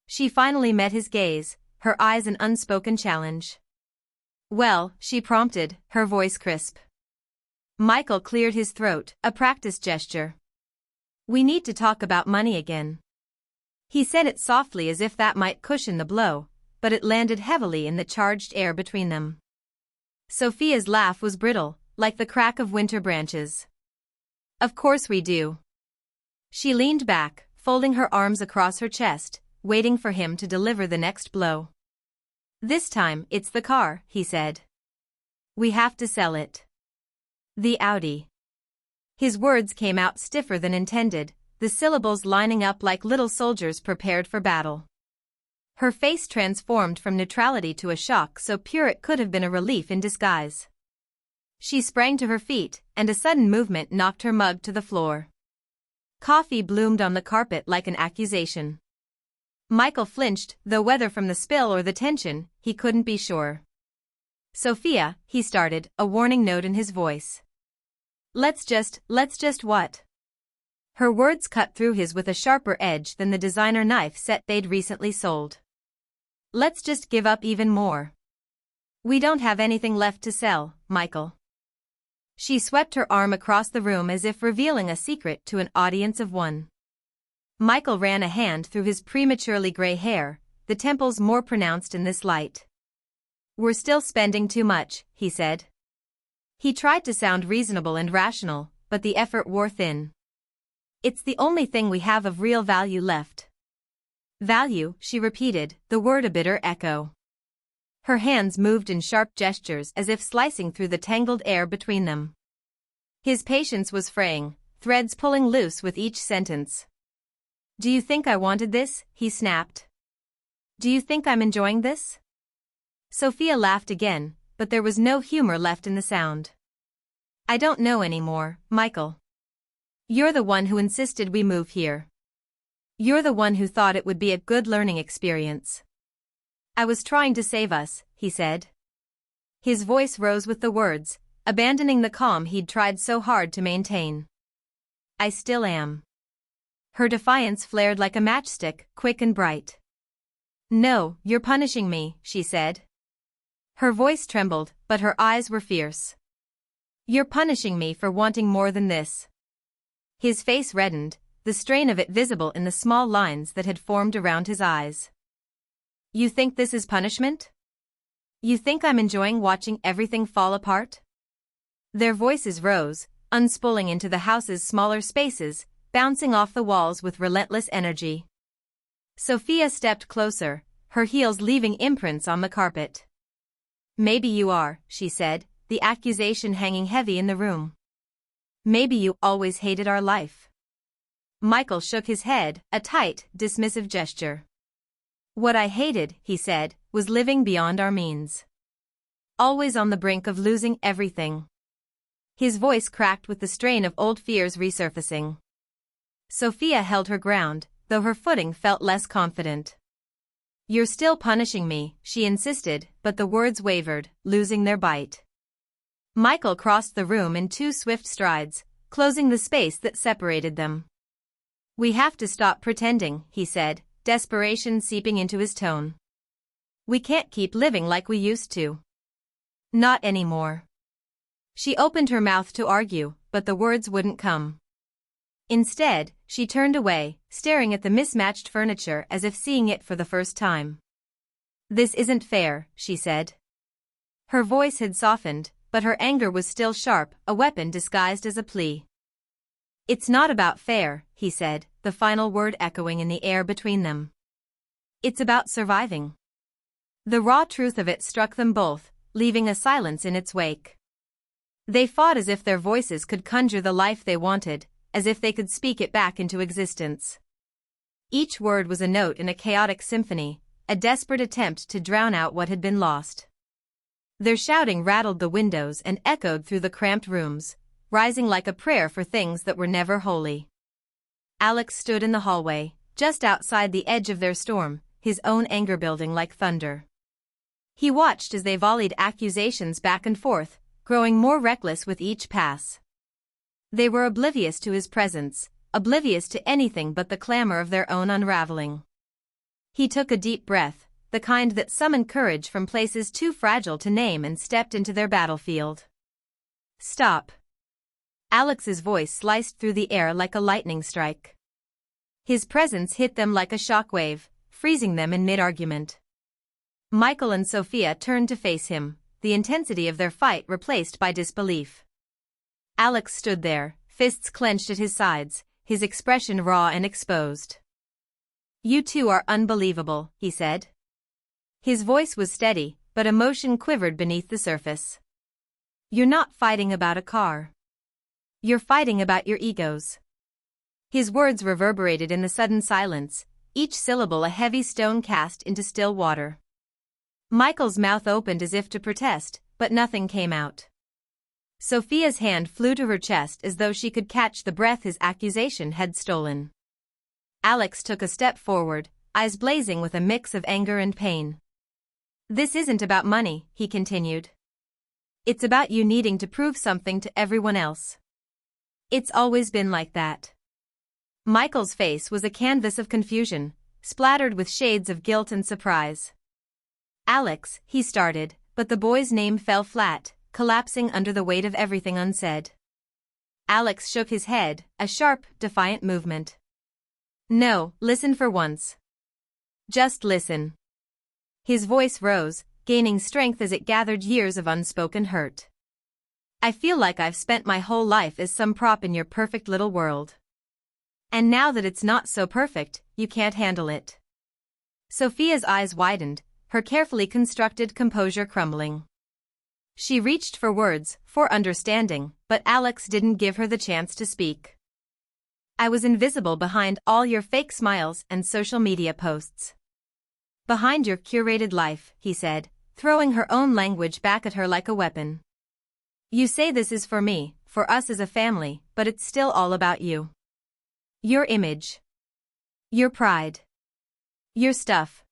She finally met his gaze, her eyes an unspoken challenge. "Well," she prompted, her voice crisp. Michael cleared his throat, a practiced gesture. "We need to talk about money again." He said it softly as if that might cushion the blow, but it landed heavily in the charged air between them. Sophia's laugh was brittle, like the crack of winter branches. "Of course we do." She leaned back, folding her arms across her chest, waiting for him to deliver the next blow. "This time, it's the car," he said. "We have to sell it." "The Audi." His words came out stiffer than intended, the syllables lining up like little soldiers prepared for battle. Her face transformed from neutrality to a shock so pure it could have been a relief in disguise. She sprang to her feet, and a sudden movement knocked her mug to the floor. Coffee bloomed on the carpet like an accusation. Michael flinched, though whether from the spill or the tension, he couldn't be sure. "Sophia," he started, a warning note in his voice. Let's just what?" Her words cut through his with a sharper edge than the designer knife set they'd recently sold. "Let's just give up even more." We don't have anything left to sell, Michael. She swept her arm across the room as if revealing a secret to an audience of one. Michael ran a hand through his prematurely gray hair, the temples more pronounced in this light. We're still spending too much, he said. He tried to sound reasonable and rational, but the effort wore thin. It's the only thing we have of real value left. Value, she repeated, the word a bitter echo. Her hands moved in sharp gestures as if slicing through the tangled air between them. His patience was fraying, threads pulling loose with each sentence. Do you think I wanted this? He snapped. Do you think I'm enjoying this? Sophia laughed again, but there was no humor left in the sound. I don't know anymore, Michael. You're the one who insisted we move here. You're the one who thought it would be a good learning experience. I was trying to save us, he said. His voice rose with the words, abandoning the calm he'd tried so hard to maintain. I still am. Her defiance flared like a matchstick, quick and bright. No, you're punishing me, she said. Her voice trembled, but her eyes were fierce. You're punishing me for wanting more than this. His face reddened, the strain of it visible in the small lines that had formed around his eyes. You think this is punishment? You think I'm enjoying watching everything fall apart? Their voices rose, unspooling into the house's smaller spaces, bouncing off the walls with relentless energy. Sophia stepped closer, her heels leaving imprints on the carpet. Maybe you are, she said, the accusation hanging heavy in the room. Maybe you always hated our life. Michael shook his head, a tight, dismissive gesture. What I hated, he said, was living beyond our means. Always on the brink of losing everything. His voice cracked with the strain of old fears resurfacing. Sophia held her ground, though her footing felt less confident. You're still punishing me, she insisted, but the words wavered, losing their bite. Michael crossed the room in 2 swift strides, closing the space that separated them. We have to stop pretending, he said, desperation seeping into his tone. We can't keep living like we used to. Not anymore. She opened her mouth to argue, but the words wouldn't come. Instead, she turned away, staring at the mismatched furniture as if seeing it for the first time. This isn't fair, she said. Her voice had softened, but her anger was still sharp, a weapon disguised as a plea. It's not about fair, he said, the final word echoing in the air between them. It's about surviving. The raw truth of it struck them both, leaving a silence in its wake. They fought as if their voices could conjure the life they wanted, as if they could speak it back into existence. Each word was a note in a chaotic symphony, a desperate attempt to drown out what had been lost. Their shouting rattled the windows and echoed through the cramped rooms, rising like a prayer for things that were never holy. Alex stood in the hallway, just outside the edge of their storm, his own anger building like thunder. He watched as they volleyed accusations back and forth, growing more reckless with each pass. They were oblivious to his presence, oblivious to anything but the clamor of their own unraveling. He took a deep breath, the kind that summoned courage from places too fragile to name, and stepped into their battlefield. Stop. Alex's voice sliced through the air like a lightning strike. His presence hit them like a shockwave, freezing them in mid-argument. Michael and Sophia turned to face him, the intensity of their fight replaced by disbelief. Alex stood there, fists clenched at his sides, his expression raw and exposed. You two are unbelievable, he said. His voice was steady, but emotion quivered beneath the surface. You're not fighting about a car. You're fighting about your egos. His words reverberated in the sudden silence, each syllable a heavy stone cast into still water. Michael's mouth opened as if to protest, but nothing came out. Sophia's hand flew to her chest as though she could catch the breath his accusation had stolen. Alex took a step forward, eyes blazing with a mix of anger and pain. This isn't about money, he continued. It's about you needing to prove something to everyone else. It's always been like that. Michael's face was a canvas of confusion, splattered with shades of guilt and surprise. Alex, he started, but the boy's name fell flat, collapsing under the weight of everything unsaid. Alex shook his head, a sharp, defiant movement. No, listen for once. Just listen. His voice rose, gaining strength as it gathered years of unspoken hurt. I feel like I've spent my whole life as some prop in your perfect little world. And now that it's not so perfect, you can't handle it. Sophia's eyes widened, her carefully constructed composure crumbling. She reached for words, for understanding, but Alex didn't give her the chance to speak. I was invisible behind all your fake smiles and social media posts. Behind your curated life, he said, throwing her own language back at her like a weapon. You say this is for me, for us as a family, but it's still all about you. Your image. Your pride. Your stuff.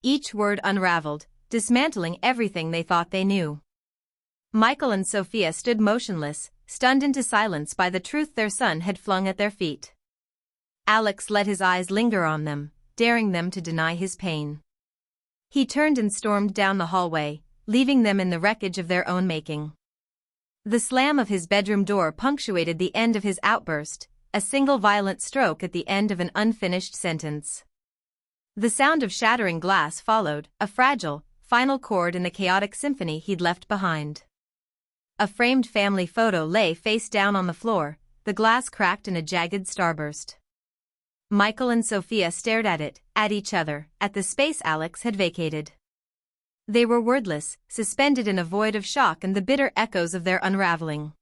Each word unraveled, dismantling everything they thought they knew. Michael and Sophia stood motionless, stunned into silence by the truth their son had flung at their feet. Alex let his eyes linger on them, daring them to deny his pain. He turned and stormed down the hallway, leaving them in the wreckage of their own making. The slam of his bedroom door punctuated the end of his outburst, a single violent stroke at the end of an unfinished sentence. The sound of shattering glass followed, a fragile, final chord in the chaotic symphony he'd left behind. A framed family photo lay face down on the floor, the glass cracked in a jagged starburst. Michael and Sophia stared at it, at each other, at the space Alex had vacated. They were wordless, suspended in a void of shock and the bitter echoes of their unraveling.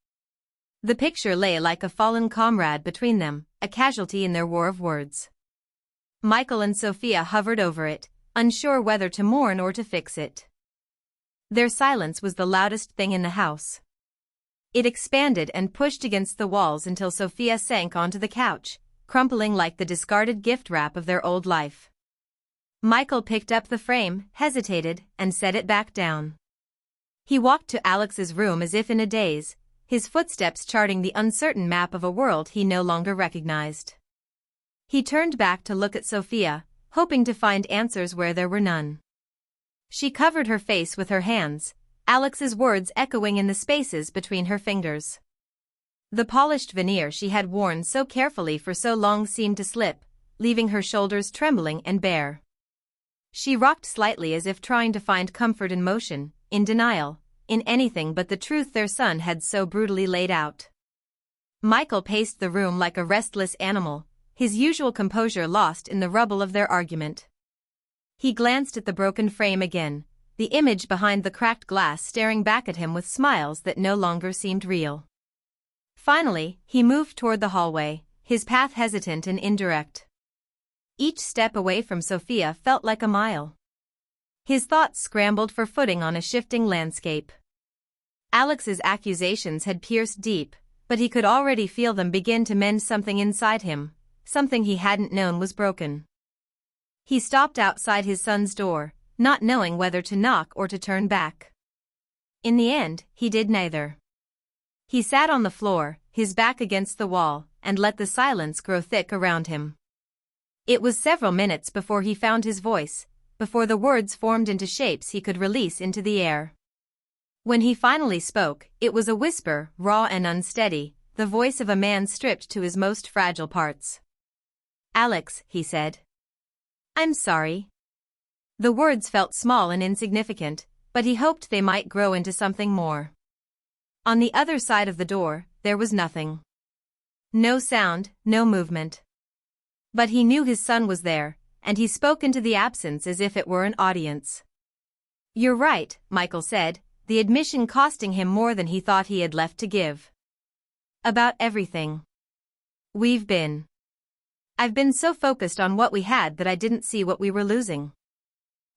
The picture lay like a fallen comrade between them, a casualty in their war of words. Michael and Sophia hovered over it, unsure whether to mourn or to fix it. Their silence was the loudest thing in the house. It expanded and pushed against the walls until Sophia sank onto the couch, crumpling like the discarded gift wrap of their old life. Michael picked up the frame, hesitated, and set it back down. He walked to Alex's room as if in a daze, his footsteps charting the uncertain map of a world he no longer recognized. He turned back to look at Sophia, hoping to find answers where there were none. She covered her face with her hands, Alex's words echoing in the spaces between her fingers. The polished veneer she had worn so carefully for so long seemed to slip, leaving her shoulders trembling and bare. She rocked slightly as if trying to find comfort in motion, in denial, in anything but the truth their son had so brutally laid out. Michael paced the room like a restless animal, his usual composure lost in the rubble of their argument. He glanced at the broken frame again, the image behind the cracked glass staring back at him with smiles that no longer seemed real. Finally, he moved toward the hallway, his path hesitant and indirect. Each step away from Sophia felt like a mile. His thoughts scrambled for footing on a shifting landscape. Alex's accusations had pierced deep, but he could already feel them begin to mend something inside him, something he hadn't known was broken. He stopped outside his son's door, not knowing whether to knock or to turn back. In the end, he did neither. He sat on the floor, his back against the wall, and let the silence grow thick around him. It was several minutes before he found his voice, before the words formed into shapes he could release into the air. When he finally spoke, it was a whisper, raw and unsteady, the voice of a man stripped to his most fragile parts. "Alex," he said. "I'm sorry." The words felt small and insignificant, but he hoped they might grow into something more. On the other side of the door, there was nothing. No sound, no movement. But he knew his son was there, and he spoke into the absence as if it were an audience. "You're right," Michael said, the admission costing him more than he thought he had left to give. "About everything. I've been so focused on what we had that I didn't see what we were losing."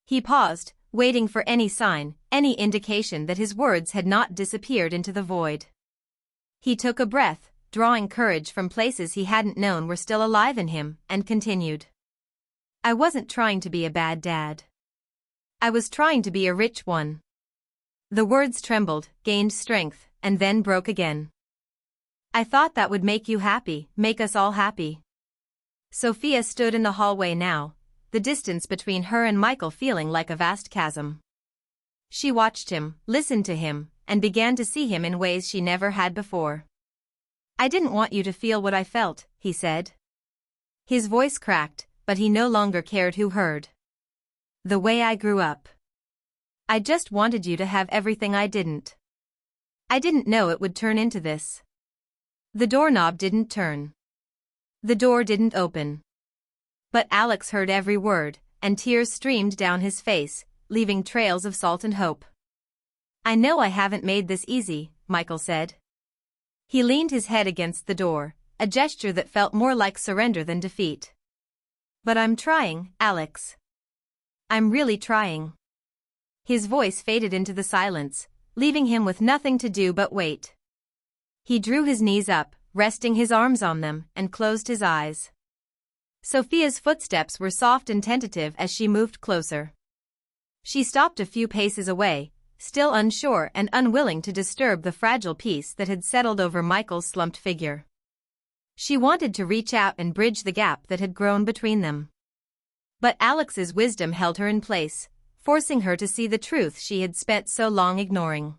He paused, waiting for any sign, any indication that his words had not disappeared into the void. He took a breath, drawing courage from places he hadn't known were still alive in him, and continued. "I wasn't trying to be a bad dad. I was trying to be a rich one." The words trembled, gained strength, and then broke again. "I thought that would make you happy, make us all happy." Sophia stood in the hallway now, the distance between her and Michael feeling like a vast chasm. She watched him, listened to him, and began to see him in ways she never had before. "I didn't want you to feel what I felt," he said. His voice cracked, but he no longer cared who heard. "The way I grew up. I just wanted you to have everything I didn't. I didn't know it would turn into this." The doorknob didn't turn. The door didn't open. But Alex heard every word, and tears streamed down his face, leaving trails of salt and hope. "I know I haven't made this easy," Michael said. He leaned his head against the door, a gesture that felt more like surrender than defeat. "But I'm trying, Alex. I'm really trying." His voice faded into the silence, leaving him with nothing to do but wait. He drew his knees up, resting his arms on them, and closed his eyes. Sophia's footsteps were soft and tentative as she moved closer. She stopped a few paces away, still unsure and unwilling to disturb the fragile peace that had settled over Michael's slumped figure. She wanted to reach out and bridge the gap that had grown between them. But Alex's wisdom held her in place, forcing her to see the truth she had spent so long ignoring.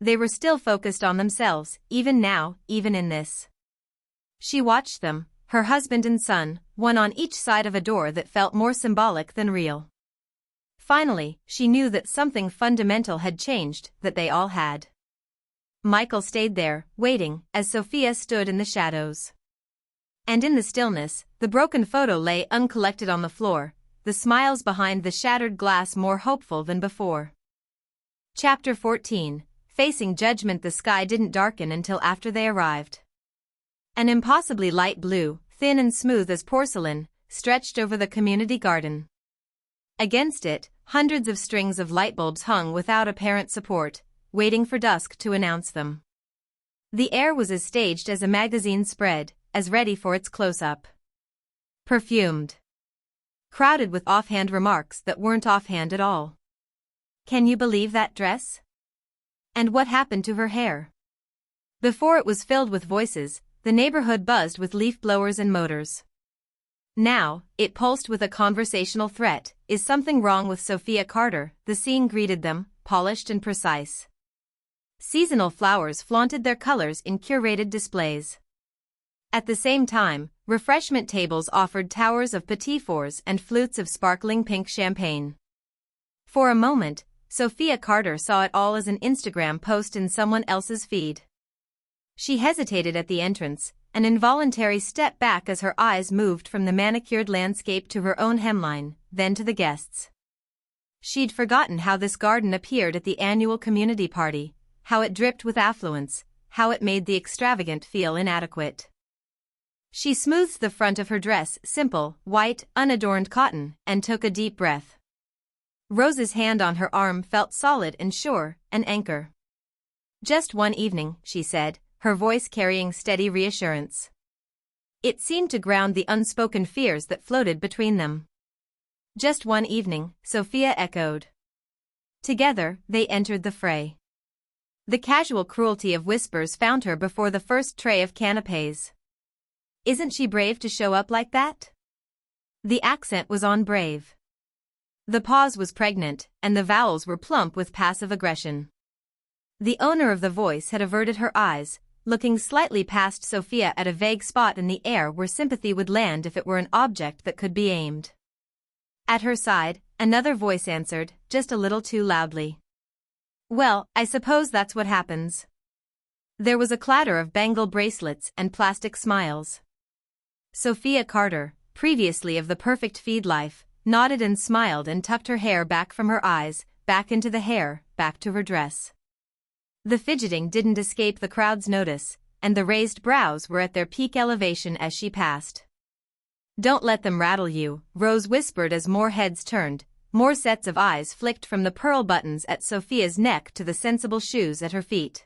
They were still focused on themselves, even now, even in this. She watched them, her husband and son, one on each side of a door that felt more symbolic than real. Finally, she knew that something fundamental had changed, that they all had. Michael stayed there, waiting, as Sophia stood in the shadows. And in the stillness, the broken photo lay uncollected on the floor, the smiles behind the shattered glass more hopeful than before. Chapter 14. Facing judgment. The sky didn't darken until after they arrived. An impossibly light blue, thin and smooth as porcelain, stretched over the community garden. Against it, hundreds of strings of light bulbs hung without apparent support, waiting for dusk to announce them. The air was as staged as a magazine spread, as ready for its close-up. Perfumed. Crowded with offhand remarks that weren't offhand at all. "Can you believe that dress? And what happened to her hair?" Before it was filled with voices, the neighborhood buzzed with leaf blowers and motors. Now, it pulsed with a conversational threat. "Is something wrong with Sophia Carter?" The scene greeted them, polished and precise. Seasonal flowers flaunted their colors in curated displays. At the same time, refreshment tables offered towers of petit fours and flutes of sparkling pink champagne. For a moment, Sophia Carter saw it all as an Instagram post in someone else's feed. She hesitated at the entrance, an involuntary step back as her eyes moved from the manicured landscape to her own hemline, then to the guests. She'd forgotten how this garden appeared at the annual community party, how it dripped with affluence, how it made the extravagant feel inadequate. She smoothed the front of her dress, simple, white, unadorned cotton, and took a deep breath. Rose's hand on her arm felt solid and sure, an anchor. "Just one evening," she said, her voice carrying steady reassurance. It seemed to ground the unspoken fears that floated between them. "Just one evening," Sophia echoed. Together, they entered the fray. The casual cruelty of whispers found her before the first tray of canapés. "Isn't she brave to show up like that?" The accent was on brave. The pause was pregnant, and the vowels were plump with passive aggression. The owner of the voice had averted her eyes, looking slightly past Sophia at a vague spot in the air where sympathy would land if it were an object that could be aimed. At her side, another voice answered, just a little too loudly. "Well, I suppose that's what happens." There was a clatter of bangle bracelets and plastic smiles. Sophia Carter, previously of the perfect feed life, nodded and smiled and tucked her hair back from her eyes, back into the hair, back to her dress. The fidgeting didn't escape the crowd's notice, and the raised brows were at their peak elevation as she passed. "Don't let them rattle you," Rose whispered as more heads turned, more sets of eyes flicked from the pearl buttons at Sophia's neck to the sensible shoes at her feet.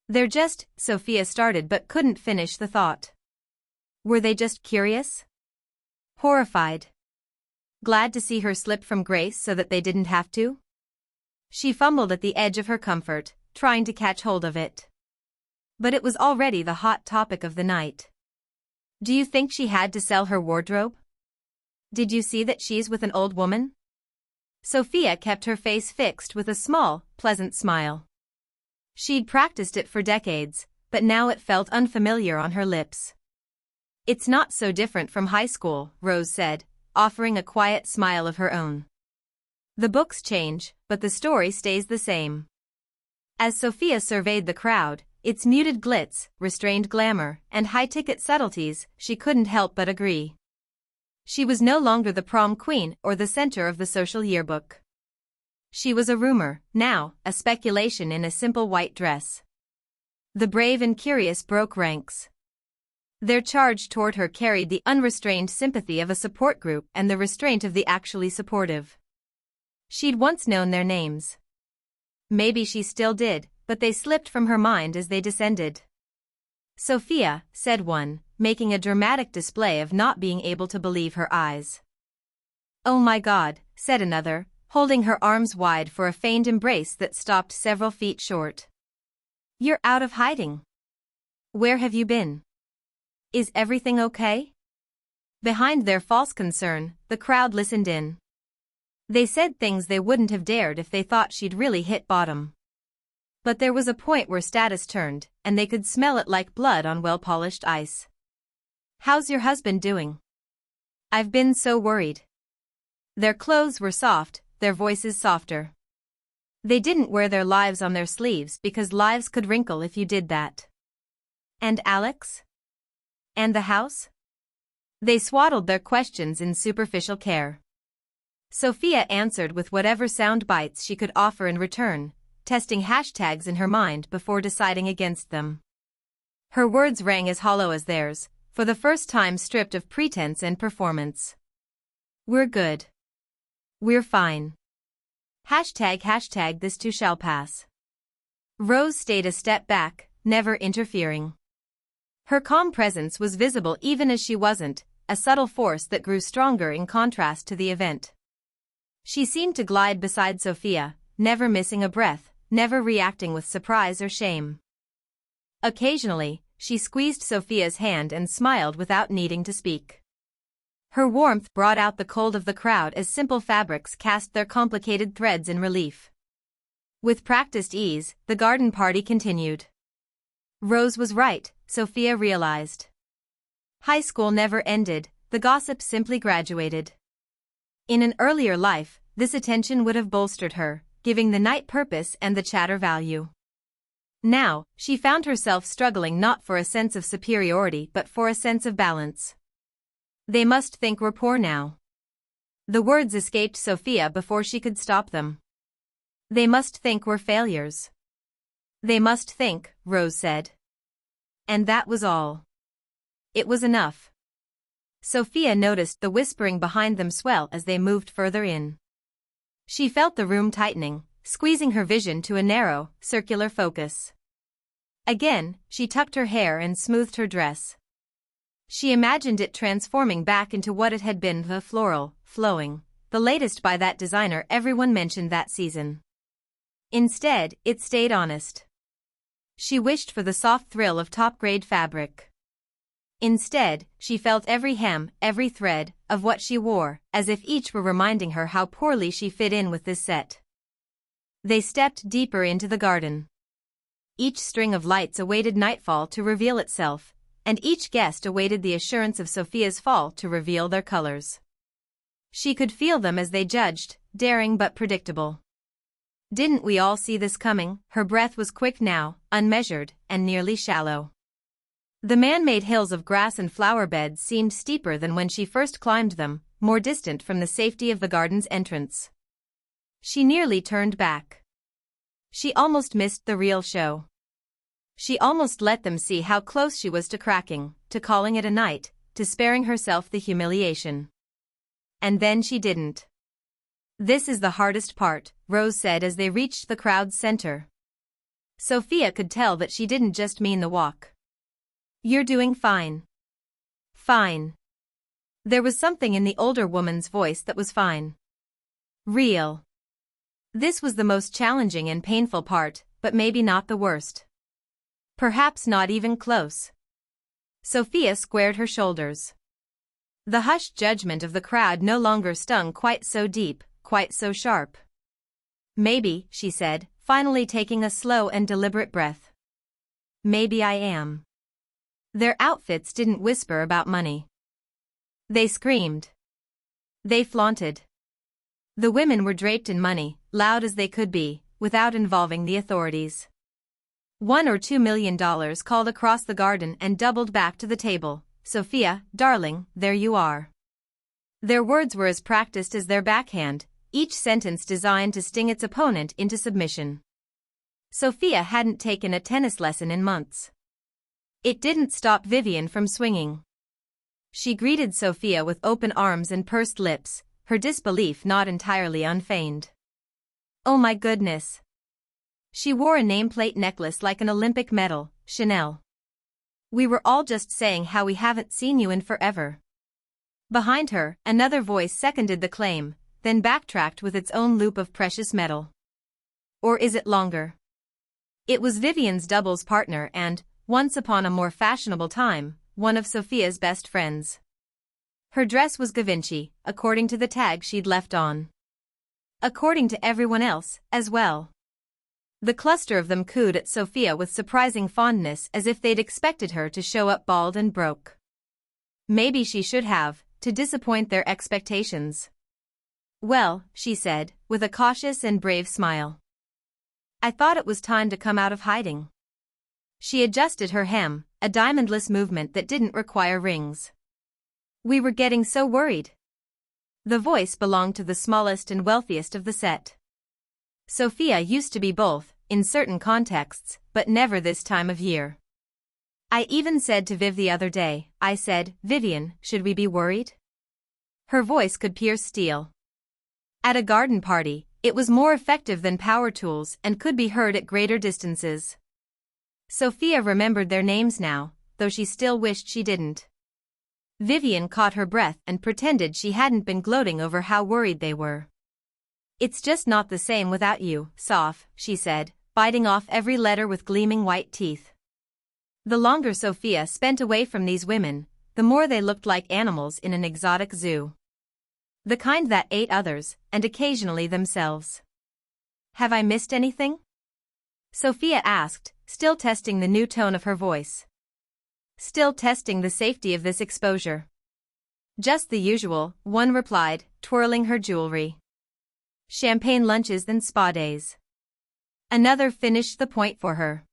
"They're just," Sophia started but couldn't finish the thought. Were they just curious? Horrified? Glad to see her slip from grace so that they didn't have to? She fumbled at the edge of her comfort, trying to catch hold of it. But it was already the hot topic of the night. "Do you think she had to sell her wardrobe? Did you see that she's with an old woman?" Sophia kept her face fixed with a small, pleasant smile. She'd practiced it for decades, but now it felt unfamiliar on her lips. "It's not so different from high school," Rose said, offering a quiet smile of her own. "The books change, but the story stays the same." As Sophia surveyed the crowd, its muted glitz, restrained glamour, and high-ticket subtleties, she couldn't help but agree. She was no longer the prom queen or the center of the social yearbook. She was a rumor, now, a speculation in a simple white dress. The brave and curious broke ranks. Their charge toward her carried the unrestrained sympathy of a support group and the restraint of the actually supportive. She'd once known their names. Maybe she still did, but they slipped from her mind as they descended. "Sophia," said one, making a dramatic display of not being able to believe her eyes. "Oh my God," said another, holding her arms wide for a feigned embrace that stopped several feet short. "You're out of hiding. Where have you been? Is everything okay?" Behind their false concern, the crowd listened in. They said things they wouldn't have dared if they thought she'd really hit bottom. But there was a point where status turned, and they could smell it like blood on well-polished ice. "How's your husband doing? I've been so worried." Their clothes were soft, their voices softer. They didn't wear their lives on their sleeves because lives could wrinkle if you did that. "And Alex? And the house?" They swaddled their questions in superficial care. Sophia answered with whatever sound bites she could offer in return, testing hashtags in her mind before deciding against them. Her words rang as hollow as theirs, for the first time stripped of pretense and performance. "We're good. We're fine. Hashtag this too shall pass." Rose stayed a step back, never interfering. Her calm presence was visible even as she wasn't, a subtle force that grew stronger in contrast to the event. She seemed to glide beside Sophia, never missing a breath, never reacting with surprise or shame. Occasionally, she squeezed Sophia's hand and smiled without needing to speak. Her warmth brought out the cold of the crowd as simple fabrics cast their complicated threads in relief. With practiced ease, the garden party continued. Rose was right, Sophia realized. High school never ended, the gossip simply graduated. In an earlier life, this attention would have bolstered her, giving the night purpose and the chatter value. Now, she found herself struggling not for a sense of superiority but for a sense of balance. "They must think we're poor now." The words escaped Sophia before she could stop them. "They must think we're failures." "They must think," Rose said. And that was all. It was enough. Sophia noticed the whispering behind them swell as they moved further in. She felt the room tightening, squeezing her vision to a narrow, circular focus. Again, she tucked her hair and smoothed her dress. She imagined it transforming back into what it had been, the floral, flowing, the latest by that designer everyone mentioned that season. Instead, it stayed honest. She wished for the soft thrill of top-grade fabric. Instead, she felt every hem, every thread, of what she wore, as if each were reminding her how poorly she fit in with this set. They stepped deeper into the garden. Each string of lights awaited nightfall to reveal itself, and each guest awaited the assurance of Sophia's fall to reveal their colors. She could feel them as they judged, daring but predictable. "Didn't we all see this coming?" Her breath was quick now, unmeasured, and nearly shallow. The man-made hills of grass and flower beds seemed steeper than when she first climbed them, more distant from the safety of the garden's entrance. She nearly turned back. She almost missed the real show. She almost let them see how close she was to cracking, to calling it a night, to sparing herself the humiliation. And then she didn't. "This is the hardest part," Rose said as they reached the crowd's center. Sophia could tell that she didn't just mean the walk. "You're doing fine." Fine. There was something in the older woman's voice that was fine. Real. This was the most challenging and painful part, but maybe not the worst. Perhaps not even close. Sophia squared her shoulders. The hushed judgment of the crowd no longer stung quite so deep, quite so sharp. Maybe, she said, finally taking a slow and deliberate breath. Maybe I am. Their outfits didn't whisper about money. They screamed. They flaunted. The women were draped in money, loud as they could be, without involving the authorities. $1 or $2 million called across the garden and doubled back to the table. Sophia, darling, there you are. Their words were as practiced as their backhand, each sentence designed to sting its opponent into submission. Sophia hadn't taken a tennis lesson in months. It didn't stop Vivian from swinging. She greeted Sophia with open arms and pursed lips, her disbelief not entirely unfeigned. Oh my goodness. She wore a nameplate necklace like an Olympic medal, Chanel. We were all just saying how we haven't seen you in forever. Behind her, another voice seconded the claim, then backtracked with its own loop of precious metal. Or is it longer? It was Vivian's doubles partner and, once upon a more fashionable time, one of Sophia's best friends. Her dress was Givenchy, according to the tag she'd left on. According to everyone else, as well. The cluster of them cooed at Sophia with surprising fondness as if they'd expected her to show up bald and broke. Maybe she should have, to disappoint their expectations. Well, she said, with a cautious and brave smile. I thought it was time to come out of hiding. She adjusted her hem, a diamondless movement that didn't require rings. We were getting so worried. The voice belonged to the smallest and wealthiest of the set. Sophia used to be both, in certain contexts, but never this time of year. I even said to Viv the other day, I said, Vivian, should we be worried? Her voice could pierce steel. At a garden party, it was more effective than power tools and could be heard at greater distances. Sophia remembered their names now, though she still wished she didn't. Vivian caught her breath and pretended she hadn't been gloating over how worried they were. It's just not the same without you, Soph, she said, biting off every letter with gleaming white teeth. The longer Sophia spent away from these women, the more they looked like animals in an exotic zoo. The kind that ate others, and occasionally themselves. Have I missed anything? Sophia asked, still testing the new tone of her voice. Still testing the safety of this exposure. Just the usual, one replied, twirling her jewelry. Champagne lunches and spa days. Another finished the point for her.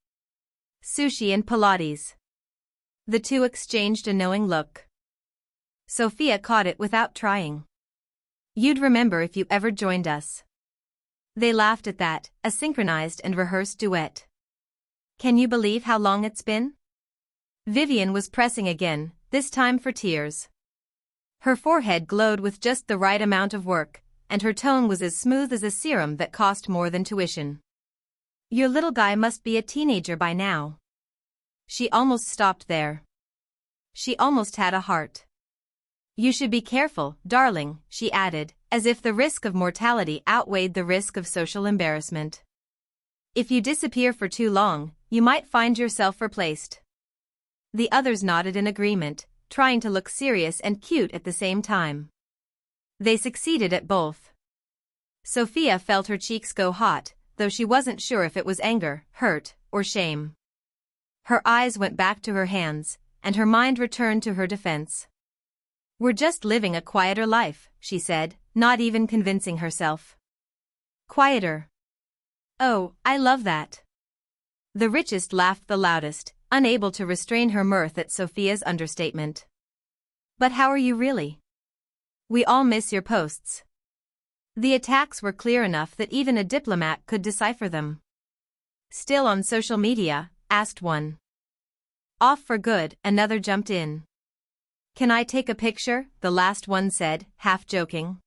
Sushi and Pilates. The two exchanged a knowing look. Sophia caught it without trying. You'd remember if you ever joined us. They laughed at that, a synchronized and rehearsed duet. Can you believe how long it's been? Vivian was pressing again, this time for tears. Her forehead glowed with just the right amount of work, and her tone was as smooth as a serum that cost more than tuition. Your little guy must be a teenager by now. She almost stopped there. She almost had a heart. You should be careful, darling, she added, as if the risk of mortality outweighed the risk of social embarrassment. If you disappear for too long, you might find yourself replaced. The others nodded in agreement, trying to look serious and cute at the same time. They succeeded at both. Sophia felt her cheeks go hot, though she wasn't sure if it was anger, hurt, or shame. Her eyes went back to her hands, and her mind returned to her defense. We're just living a quieter life, she said, not even convincing herself. Quieter. Oh, I love that. The richest laughed the loudest, unable to restrain her mirth at Sophia's understatement. But how are you really? We all miss your posts. The attacks were clear enough that even a diplomat could decipher them. Still on social media, asked one. Off for good, another jumped in. Can I take a picture? The last one said, half joking.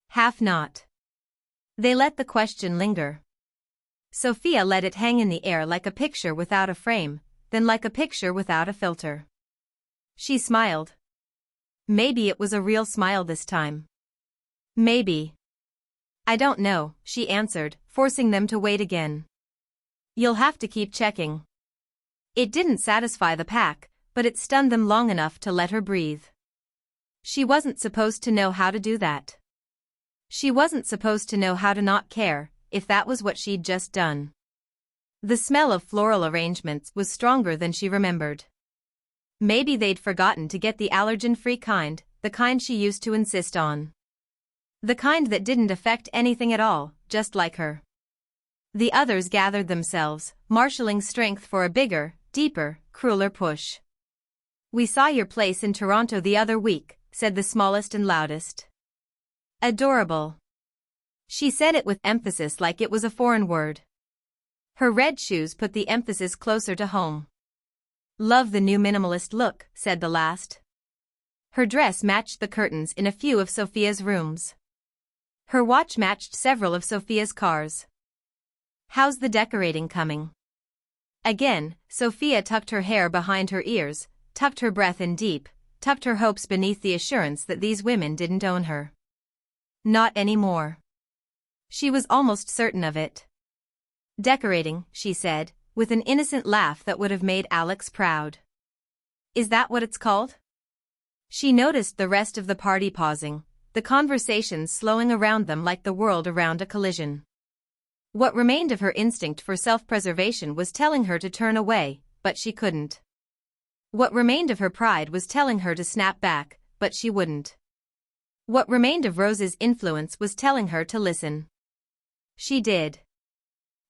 Half not. They let the question linger. Sophia let it hang in the air like a picture without a frame, then like a picture without a filter. She smiled. Maybe it was a real smile this time. Maybe. I don't know, she answered, forcing them to wait again. You'll have to keep checking. It didn't satisfy the pack, but it stunned them long enough to let her breathe. She wasn't supposed to know how to do that. She wasn't supposed to know how to not care, if that was what she'd just done. The smell of floral arrangements was stronger than she remembered. Maybe they'd forgotten to get the allergen-free kind, the kind she used to insist on. The kind that didn't affect anything at all, just like her. The others gathered themselves, marshalling strength for a bigger, deeper, crueler push. "We saw your place in Toronto the other week," said the smallest and loudest. "Adorable." She said it with emphasis like it was a foreign word. Her red shoes put the emphasis closer to home. "Love the new minimalist look," said the last. Her dress matched the curtains in a few of Sophia's rooms. Her watch matched several of Sophia's cars. "How's the decorating coming?" Again, Sophia tucked her hair behind her ears, tucked her breath in deep, tucked her hopes beneath the assurance that these women didn't own her. Not anymore. She was almost certain of it. "Decorating," she said, with an innocent laugh that would have made Alex proud. "Is that what it's called?" She noticed the rest of the party pausing, the conversations slowing around them like the world around a collision. What remained of her instinct for self-preservation was telling her to turn away, but she couldn't. What remained of her pride was telling her to snap back, but she wouldn't. What remained of Rose's influence was telling her to listen. She did.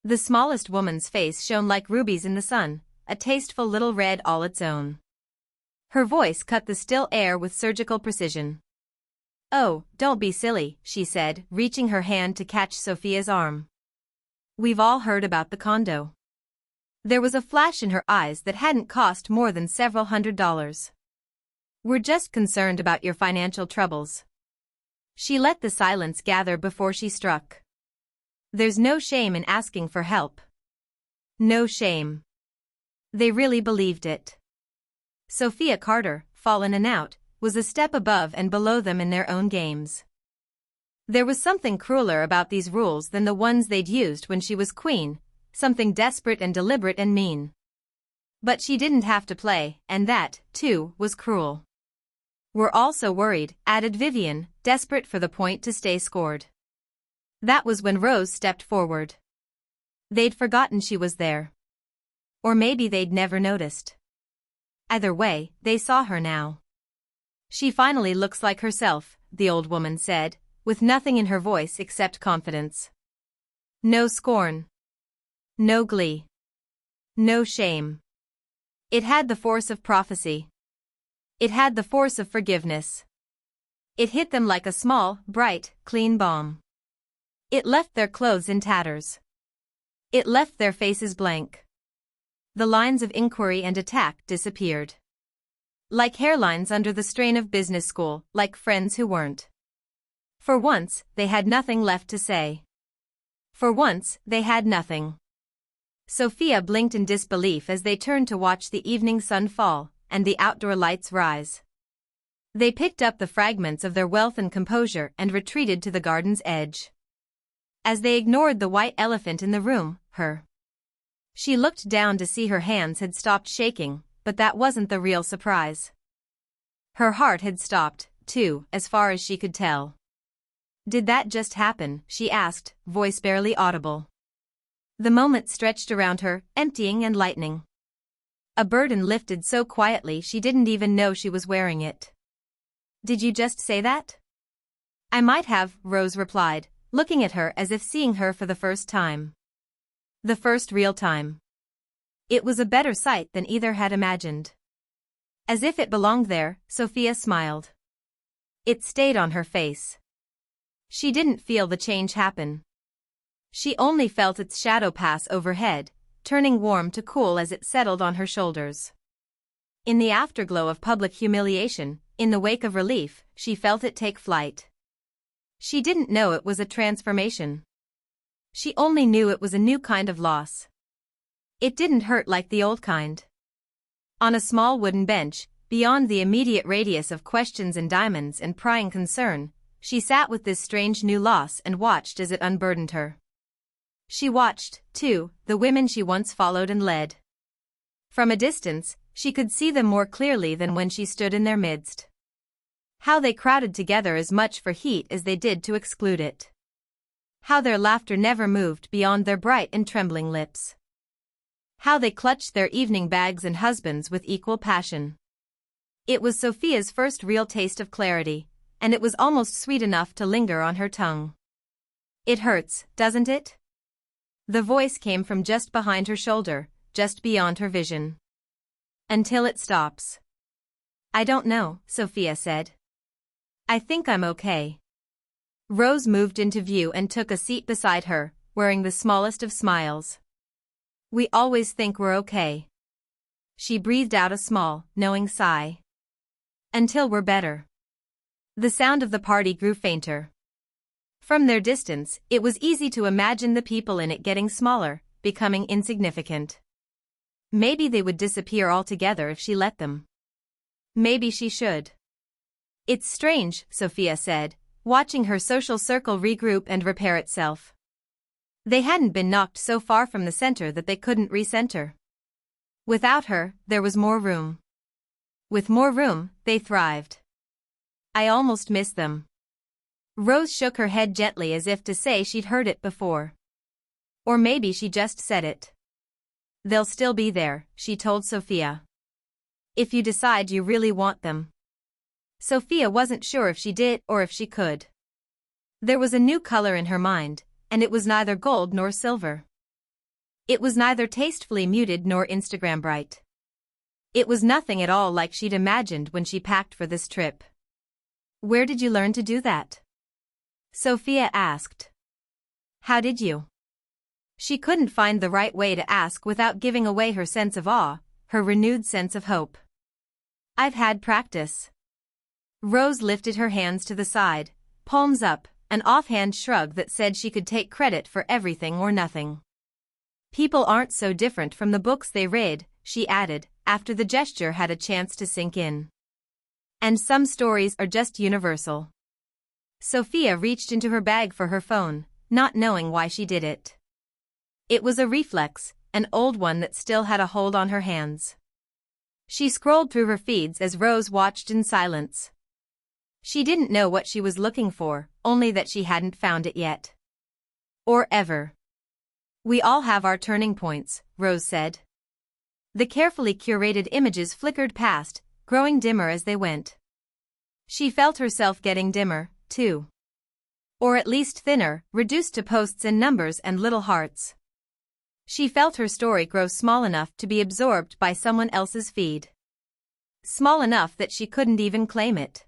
The smallest woman's face shone like rubies in the sun, a tasteful little red all its own. Her voice cut the still air with surgical precision. "Oh, don't be silly," she said, reaching her hand to catch Sophia's arm. "We've all heard about the condo." There was a flash in her eyes that hadn't cost more than several $100s. "We're just concerned about your financial troubles." She let the silence gather before she struck. "There's no shame in asking for help. No shame." They really believed it. Sophia Carter, fallen and out, was a step above and below them in their own games. There was something crueler about these rules than the ones they'd used when she was queen, something desperate and deliberate and mean. But she didn't have to play, and that, too, was cruel. "We're all so worried," added Vivian, desperate for the point to stay scored. That was when Rose stepped forward. They'd forgotten she was there. Or maybe they'd never noticed. Either way, they saw her now. "She finally looks like herself," the old woman said, with nothing in her voice except confidence. No scorn. No glee. No shame. It had the force of prophecy. It had the force of forgiveness. It hit them like a small, bright, clean bomb. It left their clothes in tatters. It left their faces blank. The lines of inquiry and attack disappeared. Like hairlines under the strain of business school, like friends who weren't. For once, they had nothing left to say. For once, they had nothing. Sophia blinked in disbelief as they turned to watch the evening sun fall, and the outdoor lights rise. They picked up the fragments of their wealth and composure and retreated to the garden's edge. As they ignored the white elephant in the room, her. She looked down to see her hands had stopped shaking, but that wasn't the real surprise. Her heart had stopped, too, as far as she could tell. "Did that just happen?" she asked, voice barely audible. The moment stretched around her, emptying and lightening. A burden lifted so quietly she didn't even know she was wearing it. "Did you just say that?" "I might have," Rose replied, looking at her as if seeing her for the first time. The first real time. It was a better sight than either had imagined. As if it belonged there, Sophia smiled. It stayed on her face. She didn't feel the change happen. She only felt its shadow pass overhead, turning warm to cool as it settled on her shoulders. In the afterglow of public humiliation, in the wake of relief, she felt it take flight. She didn't know it was a transformation. She only knew it was a new kind of loss. It didn't hurt like the old kind. On a small wooden bench, beyond the immediate radius of questions and diamonds and prying concern, she sat with this strange new loss and watched as it unburdened her. She watched, too, the women she once followed and led. From a distance, she could see them more clearly than when she stood in their midst. How they crowded together as much for heat as they did to exclude it. How their laughter never moved beyond their bright and trembling lips. How they clutched their evening bags and husbands with equal passion. It was Sophia's first real taste of clarity, and it was almost sweet enough to linger on her tongue. "It hurts, doesn't it?" The voice came from just behind her shoulder, just beyond her vision. "Until it stops." "I don't know," Sophia said. "I think I'm okay." Rose moved into view and took a seat beside her, wearing the smallest of smiles. "We always think we're okay." She breathed out a small, knowing sigh. "Until we're better." The sound of the party grew fainter. From their distance, it was easy to imagine the people in it getting smaller, becoming insignificant. Maybe they would disappear altogether if she let them. Maybe she should. "It's strange," Sophia said, watching her social circle regroup and repair itself. They hadn't been knocked so far from the center that they couldn't recenter. Without her, there was more room. With more room, they thrived. "I almost miss them." Rose shook her head gently as if to say she'd heard it before. Or maybe she just said it. "They'll still be there," she told Sophia. "If you decide you really want them." Sophia wasn't sure if she did or if she could. There was a new color in her mind, and it was neither gold nor silver. It was neither tastefully muted nor Instagram bright. It was nothing at all like she'd imagined when she packed for this trip. "Where did you learn to do that?" Sophia asked. "How did you?" She couldn't find the right way to ask without giving away her sense of awe, her renewed sense of hope. "I've had practice." Rose lifted her hands to the side, palms up, an offhand shrug that said she could take credit for everything or nothing. "People aren't so different from the books they read," she added, after the gesture had a chance to sink in. "And some stories are just universal." Sophia reached into her bag for her phone, not knowing why she did it. It was a reflex, an old one that still had a hold on her hands. She scrolled through her feeds as Rose watched in silence. She didn't know what she was looking for, only that she hadn't found it yet. Or ever. "We all have our turning points," Rose said. The carefully curated images flickered past, growing dimmer as they went. She felt herself getting dimmer, too. Or at least thinner, reduced to posts and numbers and little hearts. She felt her story grow small enough to be absorbed by someone else's feed. Small enough that she couldn't even claim it.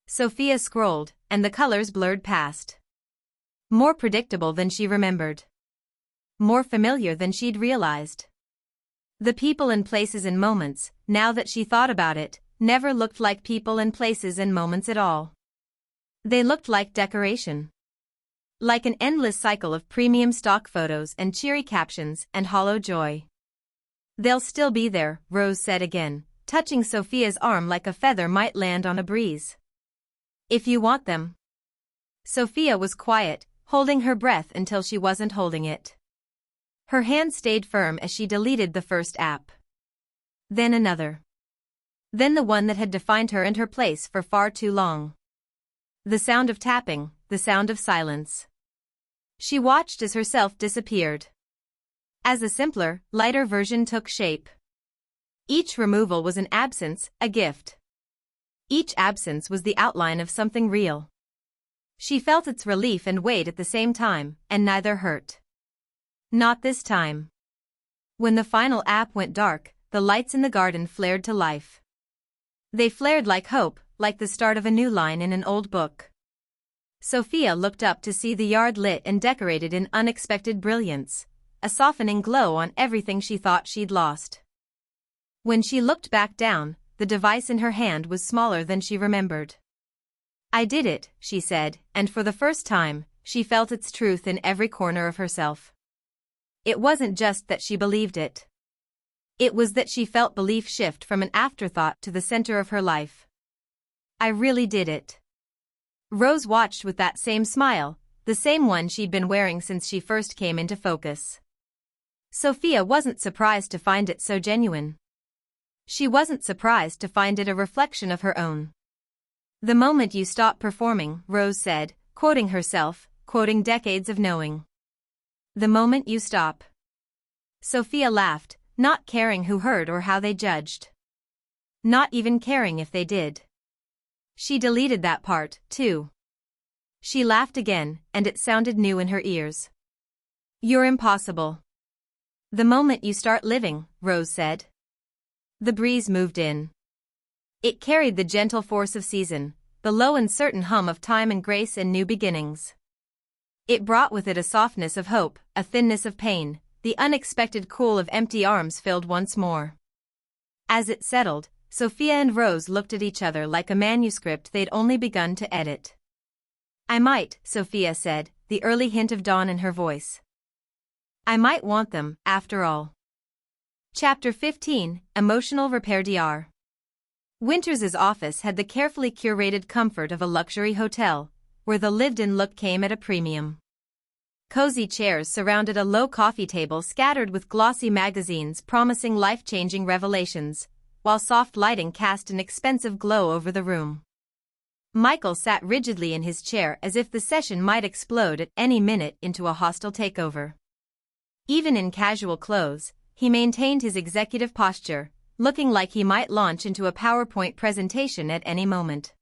Sophia scrolled, and the colors blurred past. More predictable than she remembered. More familiar than she'd realized. The people and places and moments, now that she thought about it, never looked like people and places and moments at all. They looked like decoration. Like an endless cycle of premium stock photos and cheery captions and hollow joy. "They'll still be there," Rose said again, touching Sophia's arm like a feather might land on a breeze. "If you want them." Sophia was quiet, holding her breath until she wasn't holding it. Her hand stayed firm as she deleted the first app. Then another. Then the one that had defined her and her place for far too long. The sound of tapping, the sound of silence. She watched as herself disappeared. As a simpler, lighter version took shape. Each removal was an absence, a gift. Each absence was the outline of something real. She felt its relief and weight at the same time, and neither hurt. Not this time. When the final app went dark, the lights in the garden flared to life. They flared like hope, like the start of a new line in an old book. Sophia looked up to see the yard lit and decorated in unexpected brilliance, a softening glow on everything she thought she'd lost. When she looked back down, the device in her hand was smaller than she remembered. "I did it," she said, and for the first time, she felt its truth in every corner of herself. It wasn't just that she believed it. It was that she felt belief shift from an afterthought to the center of her life. "I really did it." Rose watched with that same smile, the same one she'd been wearing since she first came into focus. Sophia wasn't surprised to find it so genuine. She wasn't surprised to find it a reflection of her own. The moment you stop performing, Rose said, quoting herself, quoting decades of knowing. The moment you stop. Sophia laughed, not caring who heard or how they judged. Not even caring if they did. She deleted that part, too. She laughed again, and it sounded new in her ears. You're impossible. The moment you start living, Rose said. The breeze moved in. It carried the gentle force of season, the low and certain hum of time and grace and new beginnings. It brought with it a softness of hope, a thinness of pain, the unexpected cool of empty arms filled once more. As it settled, Sophia and Rose looked at each other like a manuscript they'd only begun to edit. I might, Sophia said, the early hint of dawn in her voice. I might want them, after all. Chapter 15, Emotional Repair Dr. Winters's office had the carefully curated comfort of a luxury hotel, where the lived-in look came at a premium. Cozy chairs surrounded a low coffee table scattered with glossy magazines promising life-changing revelations, while soft lighting cast an expensive glow over the room. Michael sat rigidly in his chair as if the session might explode at any minute into a hostile takeover. Even in casual clothes, he maintained his executive posture, looking like he might launch into a PowerPoint presentation at any moment.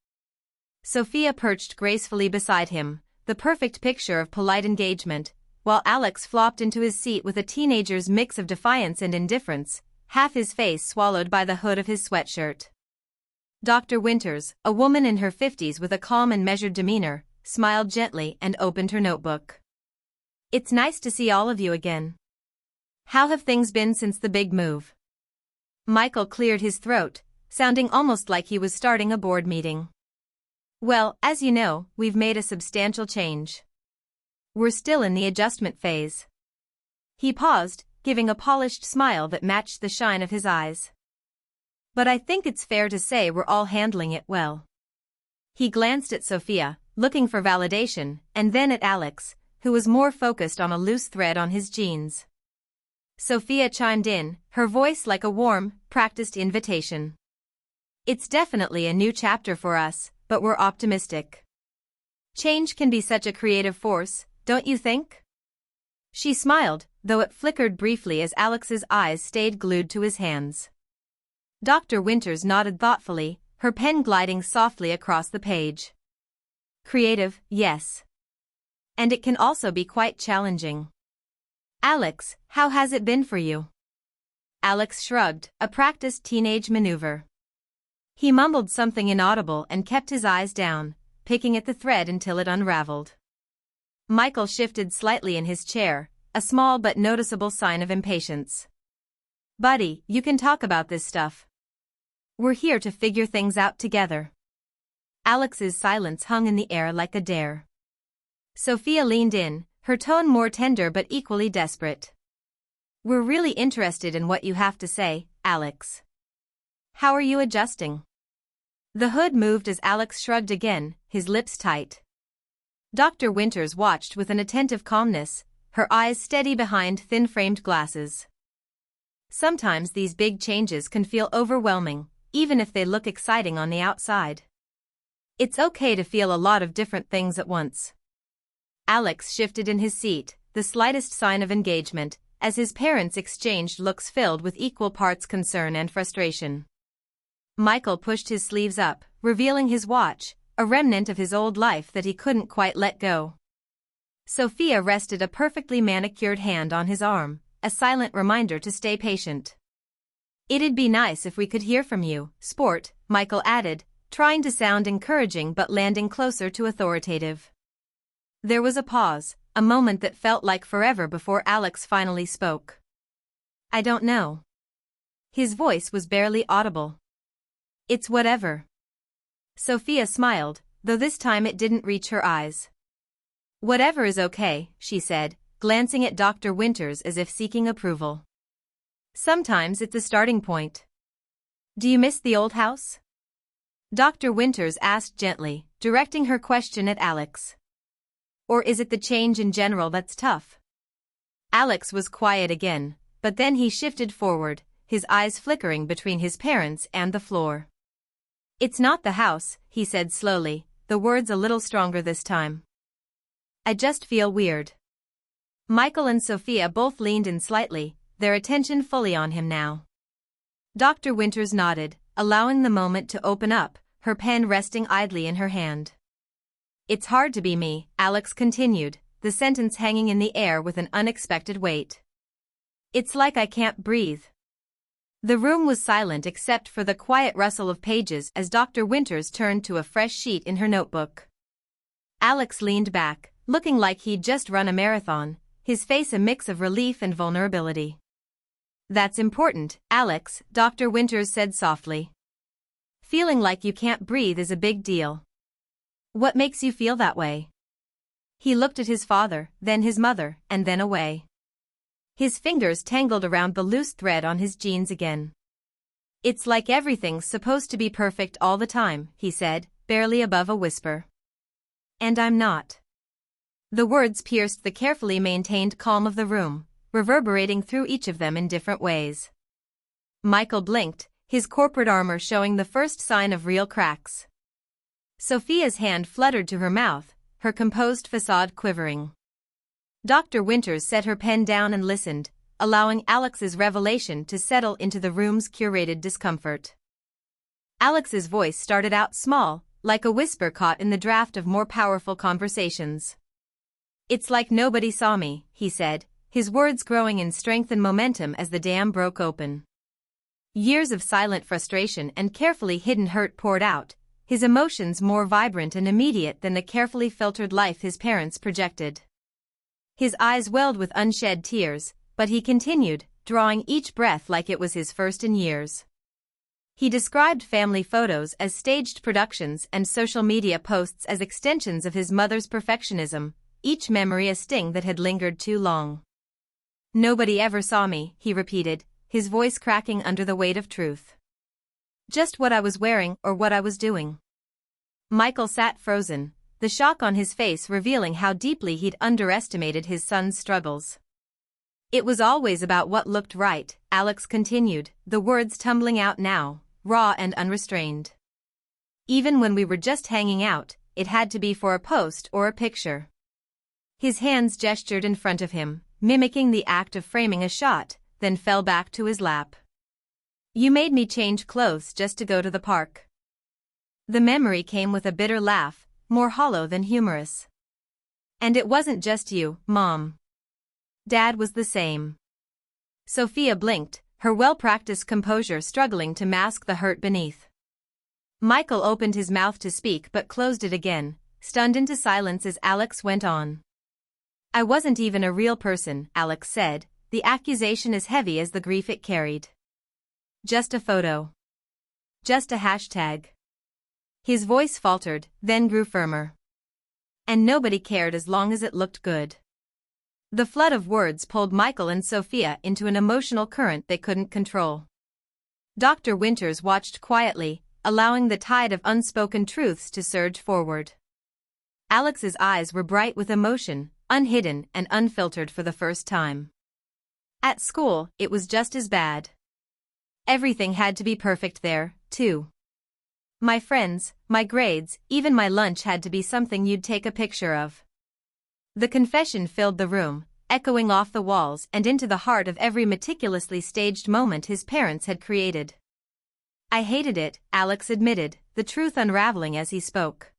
Sophia perched gracefully beside him, the perfect picture of polite engagement, while Alex flopped into his seat with a teenager's mix of defiance and indifference, half his face swallowed by the hood of his sweatshirt. Dr. Winters, a woman in her 50s with a calm and measured demeanor, smiled gently and opened her notebook. It's nice to see all of you again. How have things been since the big move? Michael cleared his throat, sounding almost like he was starting a board meeting. Well, as you know, we've made a substantial change. We're still in the adjustment phase. He paused, giving a polished smile that matched the shine of his eyes. But I think it's fair to say we're all handling it well. He glanced at Sophia, looking for validation, and then at Alex, who was more focused on a loose thread on his jeans. Sophia chimed in, her voice like a warm, practiced invitation. It's definitely a new chapter for us, but we're optimistic. Change can be such a creative force, don't you think? She smiled, though it flickered briefly as Alex's eyes stayed glued to his hands. Dr. Winters nodded thoughtfully, her pen gliding softly across the page. Creative, yes. And it can also be quite challenging. Alex, how has it been for you? Alex shrugged, a practiced teenage maneuver. He mumbled something inaudible and kept his eyes down, picking at the thread until it unraveled. Michael shifted slightly in his chair, a small but noticeable sign of impatience. Buddy, you can talk about this stuff. We're here to figure things out together. Alex's silence hung in the air like a dare. Sophia leaned in, her tone more tender but equally desperate. We're really interested in what you have to say, Alex. How are you adjusting? The hood moved as Alex shrugged again, his lips tight. Dr. Winters watched with an attentive calmness, her eyes steady behind thin-framed glasses. Sometimes these big changes can feel overwhelming, even if they look exciting on the outside. It's okay to feel a lot of different things at once. Alex shifted in his seat, the slightest sign of engagement, as his parents exchanged looks filled with equal parts concern and frustration. Michael pushed his sleeves up, revealing his watch, a remnant of his old life that he couldn't quite let go. Sophia rested a perfectly manicured hand on his arm, a silent reminder to stay patient. It'd be nice if we could hear from you, Sport, Michael added, trying to sound encouraging but landing closer to authoritative. There was a pause, a moment that felt like forever before Alex finally spoke. I don't know. His voice was barely audible. It's whatever. Sophia smiled, though this time it didn't reach her eyes. Whatever is okay, she said, glancing at Dr. Winters as if seeking approval. Sometimes it's a starting point. Do you miss the old house? Dr. Winters asked gently, directing her question at Alex. Or is it the change in general that's tough? Alex was quiet again, but then he shifted forward, his eyes flickering between his parents and the floor. It's not the house, he said slowly, the words a little stronger this time. I just feel weird. Michael and Sophia both leaned in slightly, their attention fully on him now. Dr. Winters nodded, allowing the moment to open up, her pen resting idly in her hand. It's hard to be me, Alex continued, the sentence hanging in the air with an unexpected weight. It's like I can't breathe. The room was silent except for the quiet rustle of pages as Dr. Winters turned to a fresh sheet in her notebook. Alex leaned back, looking like he'd just run a marathon, his face a mix of relief and vulnerability. That's important, Alex, Dr. Winters said softly. Feeling like you can't breathe is a big deal. What makes you feel that way? He looked at his father, then his mother, and then away. His fingers tangled around the loose thread on his jeans again. It's like everything's supposed to be perfect all the time, he said, barely above a whisper. And I'm not. The words pierced the carefully maintained calm of the room, reverberating through each of them in different ways. Michael blinked, his corporate armor showing the first sign of real cracks. Sophia's hand fluttered to her mouth, her composed facade quivering. Dr. Winters set her pen down and listened, allowing Alex's revelation to settle into the room's curated discomfort. Alex's voice started out small, like a whisper caught in the draft of more powerful conversations. It's like nobody saw me, he said, his words growing in strength and momentum as the dam broke open. Years of silent frustration and carefully hidden hurt poured out, his emotions more vibrant and immediate than the carefully filtered life his parents projected. His eyes welled with unshed tears, but he continued, drawing each breath like it was his first in years. He described family photos as staged productions and social media posts as extensions of his mother's perfectionism, each memory a sting that had lingered too long. Nobody ever saw me, he repeated, his voice cracking under the weight of truth. Just what I was wearing or what I was doing. Michael sat frozen, the shock on his face revealing how deeply he'd underestimated his son's struggles. It was always about what looked right, Alex continued, the words tumbling out now, raw and unrestrained. Even when we were just hanging out, it had to be for a post or a picture. His hands gestured in front of him, mimicking the act of framing a shot, then fell back to his lap. You made me change clothes just to go to the park. The memory came with a bitter laugh, more hollow than humorous. And it wasn't just you, Mom. Dad was the same. Sophia blinked, her well-practiced composure struggling to mask the hurt beneath. Michael opened his mouth to speak but closed it again, stunned into silence as Alex went on. I wasn't even a real person, Alex said, the accusation as heavy as the grief it carried. Just a photo. Just a hashtag. His voice faltered, then grew firmer. And nobody cared as long as it looked good. The flood of words pulled Michael and Sophia into an emotional current they couldn't control. Dr. Winters watched quietly, allowing the tide of unspoken truths to surge forward. Alex's eyes were bright with emotion, unhidden and unfiltered for the first time. At school, it was just as bad. Everything had to be perfect there, too. My friends, my grades, even my lunch had to be something you'd take a picture of. The confession filled the room, echoing off the walls and into the heart of every meticulously staged moment his parents had created. I hated it, Alex admitted, the truth unraveling as he spoke.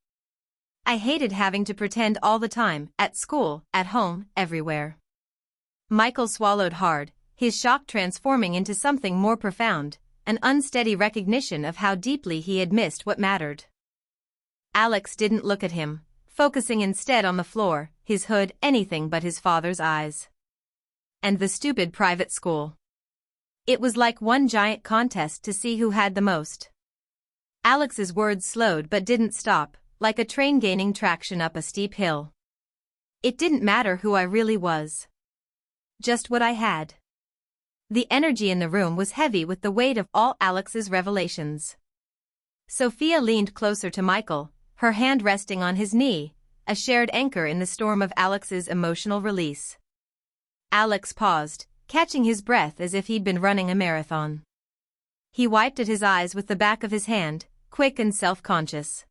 I hated having to pretend all the time, at school, at home, everywhere. Michael swallowed hard, his shock transforming into something more profound, an unsteady recognition of how deeply he had missed what mattered. Alex didn't look at him, focusing instead on the floor, his hood anything but his father's eyes. And the stupid private school. It was like one giant contest to see who had the most. Alex's words slowed but didn't stop, like a train gaining traction up a steep hill. It didn't matter who I really was. Just what I had. The energy in the room was heavy with the weight of all Alex's revelations. Sophia leaned closer to Michael, her hand resting on his knee, a shared anchor in the storm of Alex's emotional release. Alex paused, catching his breath as if he'd been running a marathon. He wiped at his eyes with the back of his hand, quick and self-conscious.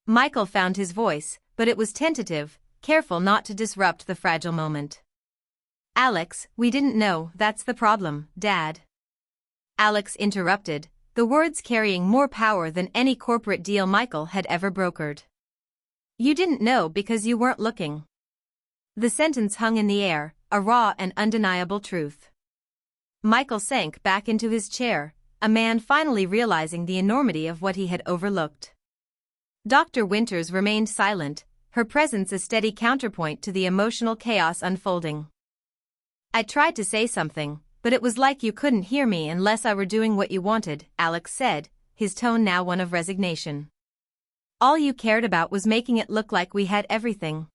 Michael found his voice, but it was tentative, careful not to disrupt the fragile moment. "Alex, we didn't know, that's the problem, Dad." Alex interrupted, the words carrying more power than any corporate deal Michael had ever brokered. "You didn't know because you weren't looking." The sentence hung in the air, a raw and undeniable truth. Michael sank back into his chair, a man finally realizing the enormity of what he had overlooked. Dr. Winters remained silent, her presence a steady counterpoint to the emotional chaos unfolding. "I tried to say something, but it was like you couldn't hear me unless I were doing what you wanted," Alex said, his tone now one of resignation. "All you cared about was making it look like we had everything."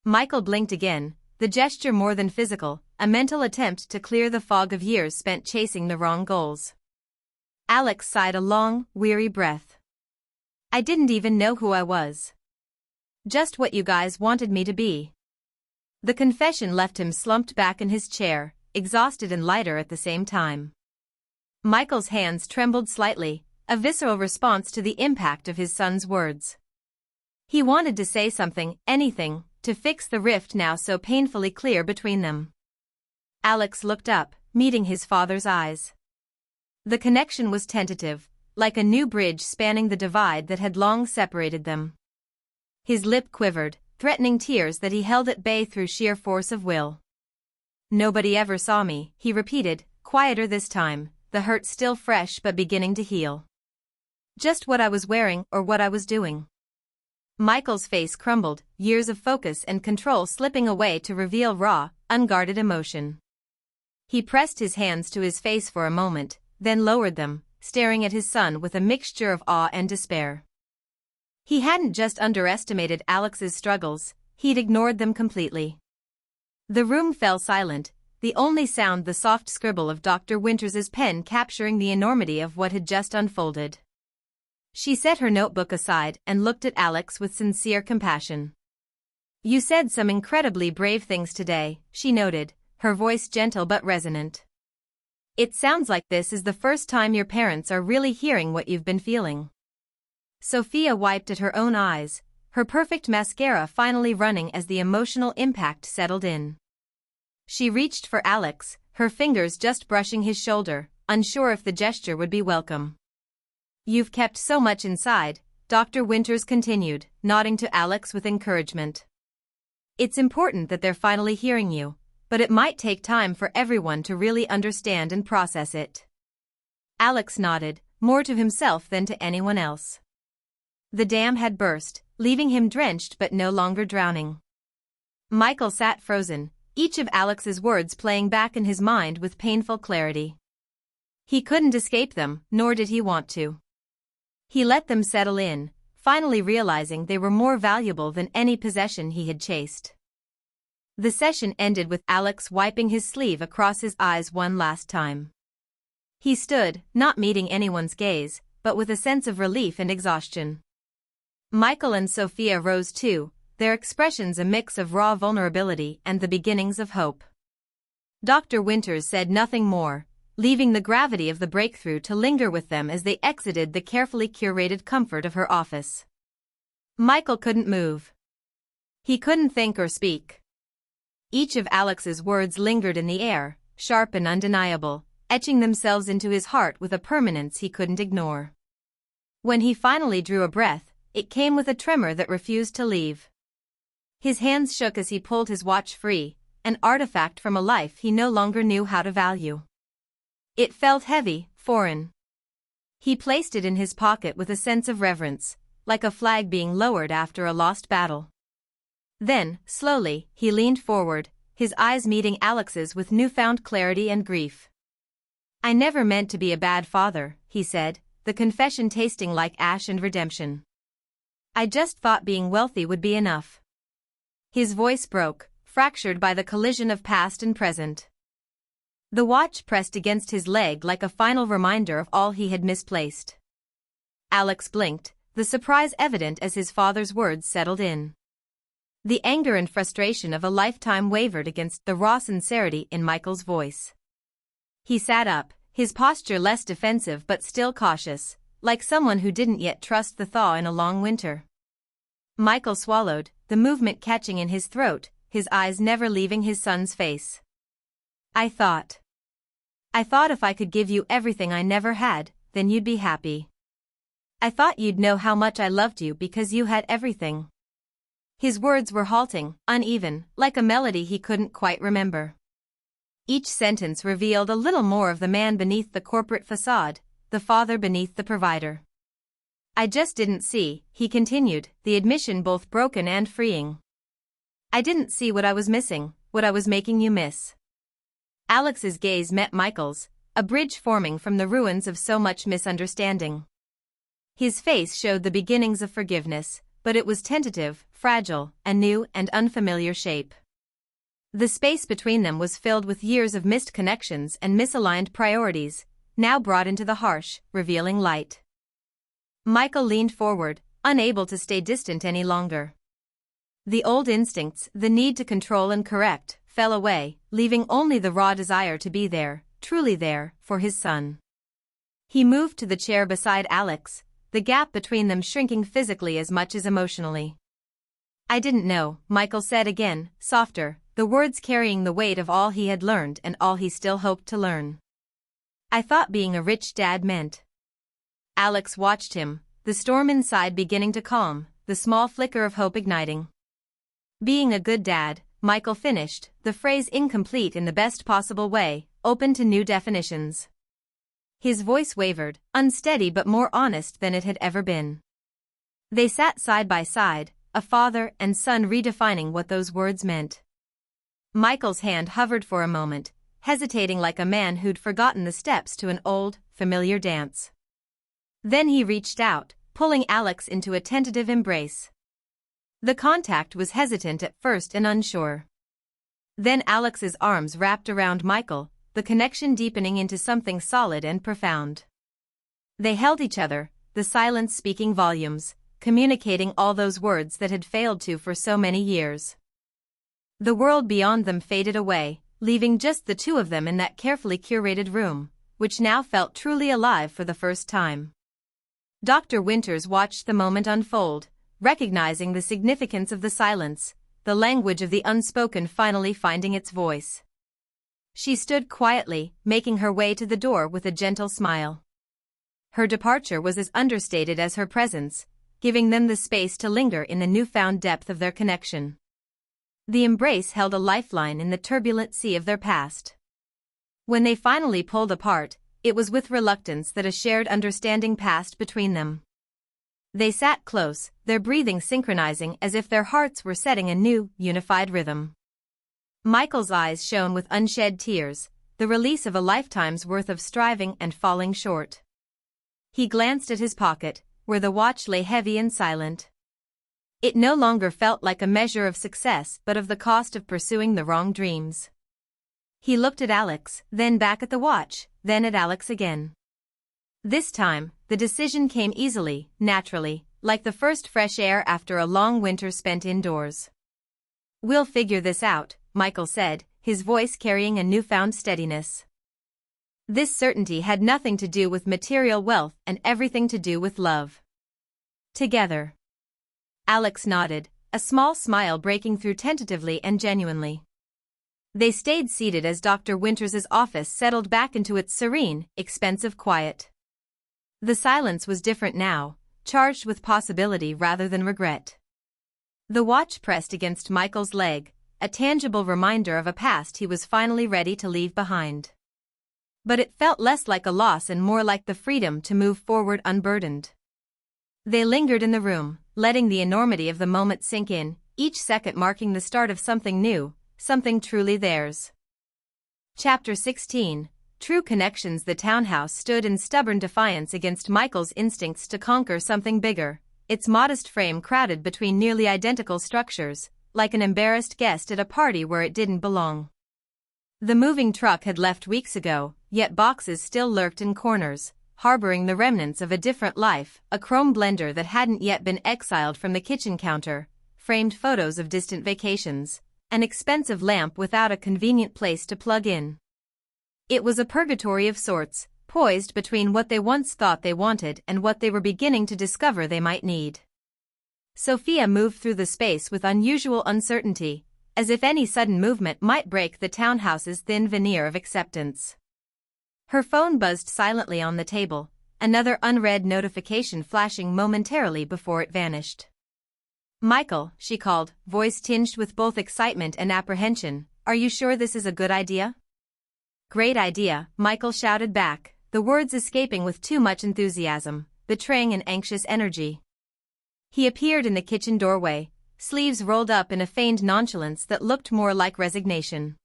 Michael blinked again, the gesture more than physical, a mental attempt to clear the fog of years spent chasing the wrong goals. Alex sighed a long, weary breath. "I didn't even know who I was. Just what you guys wanted me to be." The confession left him slumped back in his chair, exhausted and lighter at the same time. Michael's hands trembled slightly, a visceral response to the impact of his son's words. He wanted to say something, anything, to fix the rift now so painfully clear between them. Alex looked up, meeting his father's eyes. The connection was tentative, like a new bridge spanning the divide that had long separated them. His lip quivered, threatening tears that he held at bay through sheer force of will. "Nobody ever saw me," he repeated, quieter this time, the hurt still fresh but beginning to heal. "Just what I was wearing or what I was doing." Michael's face crumbled, years of focus and control slipping away to reveal raw, unguarded emotion. He pressed his hands to his face for a moment, then lowered them, staring at his son with a mixture of awe and despair. He hadn't just underestimated Alex's struggles, he'd ignored them completely. The room fell silent, the only sound the soft scribble of Dr. Winters's pen capturing the enormity of what had just unfolded. She set her notebook aside and looked at Alex with sincere compassion. "You said some incredibly brave things today," she noted, her voice gentle but resonant. "It sounds like this is the first time your parents are really hearing what you've been feeling." Sophia wiped at her own eyes, her perfect mascara finally running as the emotional impact settled in. She reached for Alex, her fingers just brushing his shoulder, unsure if the gesture would be welcome. "You've kept so much inside," Dr. Winters continued, nodding to Alex with encouragement. "It's important that they're finally hearing you, but it might take time for everyone to really understand and process it." Alex nodded, more to himself than to anyone else. The dam had burst, leaving him drenched but no longer drowning. Michael sat frozen, each of Alex's words playing back in his mind with painful clarity. He couldn't escape them, nor did he want to. He let them settle in, finally realizing they were more valuable than any possession he had chased. The session ended with Alex wiping his sleeve across his eyes one last time. He stood, not meeting anyone's gaze, but with a sense of relief and exhaustion. Michael and Sophia rose too, their expressions a mix of raw vulnerability and the beginnings of hope. Dr. Winters said nothing more, leaving the gravity of the breakthrough to linger with them as they exited the carefully curated comfort of her office. Michael couldn't move. He couldn't think or speak. Each of Alex's words lingered in the air, sharp and undeniable, etching themselves into his heart with a permanence he couldn't ignore. When he finally drew a breath, it came with a tremor that refused to leave. His hands shook as he pulled his watch free, an artifact from a life he no longer knew how to value. It felt heavy, foreign. He placed it in his pocket with a sense of reverence, like a flag being lowered after a lost battle. Then, slowly, he leaned forward, his eyes meeting Alex's with newfound clarity and grief. "I never meant to be a bad father," he said, the confession tasting like ash and redemption. "I just thought being wealthy would be enough." His voice broke, fractured by the collision of past and present. The watch pressed against his leg like a final reminder of all he had misplaced. Alex blinked, the surprise evident as his father's words settled in. The anger and frustration of a lifetime wavered against the raw sincerity in Michael's voice. He sat up, his posture less defensive but still cautious, like someone who didn't yet trust the thaw in a long winter. Michael swallowed, the movement catching in his throat, his eyes never leaving his son's face. I thought if I could give you everything I never had, then you'd be happy. I thought you'd know how much I loved you because you had everything. His words were halting, uneven, like a melody he couldn't quite remember. Each sentence revealed a little more of the man beneath the corporate facade, the father beneath the provider. I just didn't see, he continued, the admission both broken and freeing. I didn't see what I was missing, what I was making you miss. Alex's gaze met Michael's, a bridge forming from the ruins of so much misunderstanding. His face showed the beginnings of forgiveness, but it was tentative, fragile, a new and unfamiliar shape. The space between them was filled with years of missed connections and misaligned priorities, now brought into the harsh, revealing light. Michael leaned forward, unable to stay distant any longer. The old instincts, the need to control and correct, fell away, leaving only the raw desire to be there, truly there, for his son. He moved to the chair beside Alex, the gap between them shrinking physically as much as emotionally. I didn't know, Michael said again, softer, the words carrying the weight of all he had learned and all he still hoped to learn. I thought being a rich dad meant. Alex watched him, the storm inside beginning to calm, the small flicker of hope igniting. Being a good dad, Michael finished, the phrase incomplete in the best possible way, open to new definitions. His voice wavered, unsteady but more honest than it had ever been. They sat side by side, a father and son redefining what those words meant. Michael's hand hovered for a moment, hesitating like a man who'd forgotten the steps to an old, familiar dance. Then he reached out, pulling Alex into a tentative embrace. The contact was hesitant at first and unsure. Then Alex's arms wrapped around Michael, the connection deepening into something solid and profound. They held each other, the silence speaking volumes, communicating all those words that had failed to for so many years. The world beyond them faded away, leaving just the two of them in that carefully curated room, which now felt truly alive for the first time. Dr. Winters watched the moment unfold, recognizing the significance of the silence, the language of the unspoken finally finding its voice. She stood quietly, making her way to the door with a gentle smile. Her departure was as understated as her presence, giving them the space to linger in the newfound depth of their connection. The embrace held a lifeline in the turbulent sea of their past. When they finally pulled apart, it was with reluctance that a shared understanding passed between them. They sat close, their breathing synchronizing as if their hearts were setting a new, unified rhythm. Michael's eyes shone with unshed tears, the release of a lifetime's worth of striving and falling short. He glanced at his pocket, where the watch lay heavy and silent. It no longer felt like a measure of success but of the cost of pursuing the wrong dreams. He looked at Alex, then back at the watch, then at Alex again. This time, the decision came easily, naturally, like the first fresh air after a long winter spent indoors. "We'll figure this out," Michael said, his voice carrying a newfound steadiness. This certainty had nothing to do with material wealth and everything to do with love. Together. Alex nodded, a small smile breaking through tentatively and genuinely. They stayed seated as Dr. Winters's office settled back into its serene, expensive quiet. The silence was different now, charged with possibility rather than regret. The watch pressed against Michael's leg, a tangible reminder of a past he was finally ready to leave behind. But it felt less like a loss and more like the freedom to move forward unburdened. They lingered in the room, letting the enormity of the moment sink in, each second marking the start of something new, something truly theirs. Chapter 16. True Connections. The townhouse stood in stubborn defiance against Michael's instincts to conquer something bigger, its modest frame crowded between nearly identical structures, like an embarrassed guest at a party where it didn't belong. The moving truck had left weeks ago, yet boxes still lurked in corners, harboring the remnants of a different life, a chrome blender that hadn't yet been exiled from the kitchen counter, framed photos of distant vacations, an expensive lamp without a convenient place to plug in. It was a purgatory of sorts, poised between what they once thought they wanted and what they were beginning to discover they might need. Sophia moved through the space with unusual uncertainty, as if any sudden movement might break the townhouse's thin veneer of acceptance. Her phone buzzed silently on the table, another unread notification flashing momentarily before it vanished. "Michael," she called, voice tinged with both excitement and apprehension, "are you sure this is a good idea?" "Great idea," Michael shouted back, the words escaping with too much enthusiasm, betraying an anxious energy. He appeared in the kitchen doorway, sleeves rolled up in a feigned nonchalance that looked more like resignation.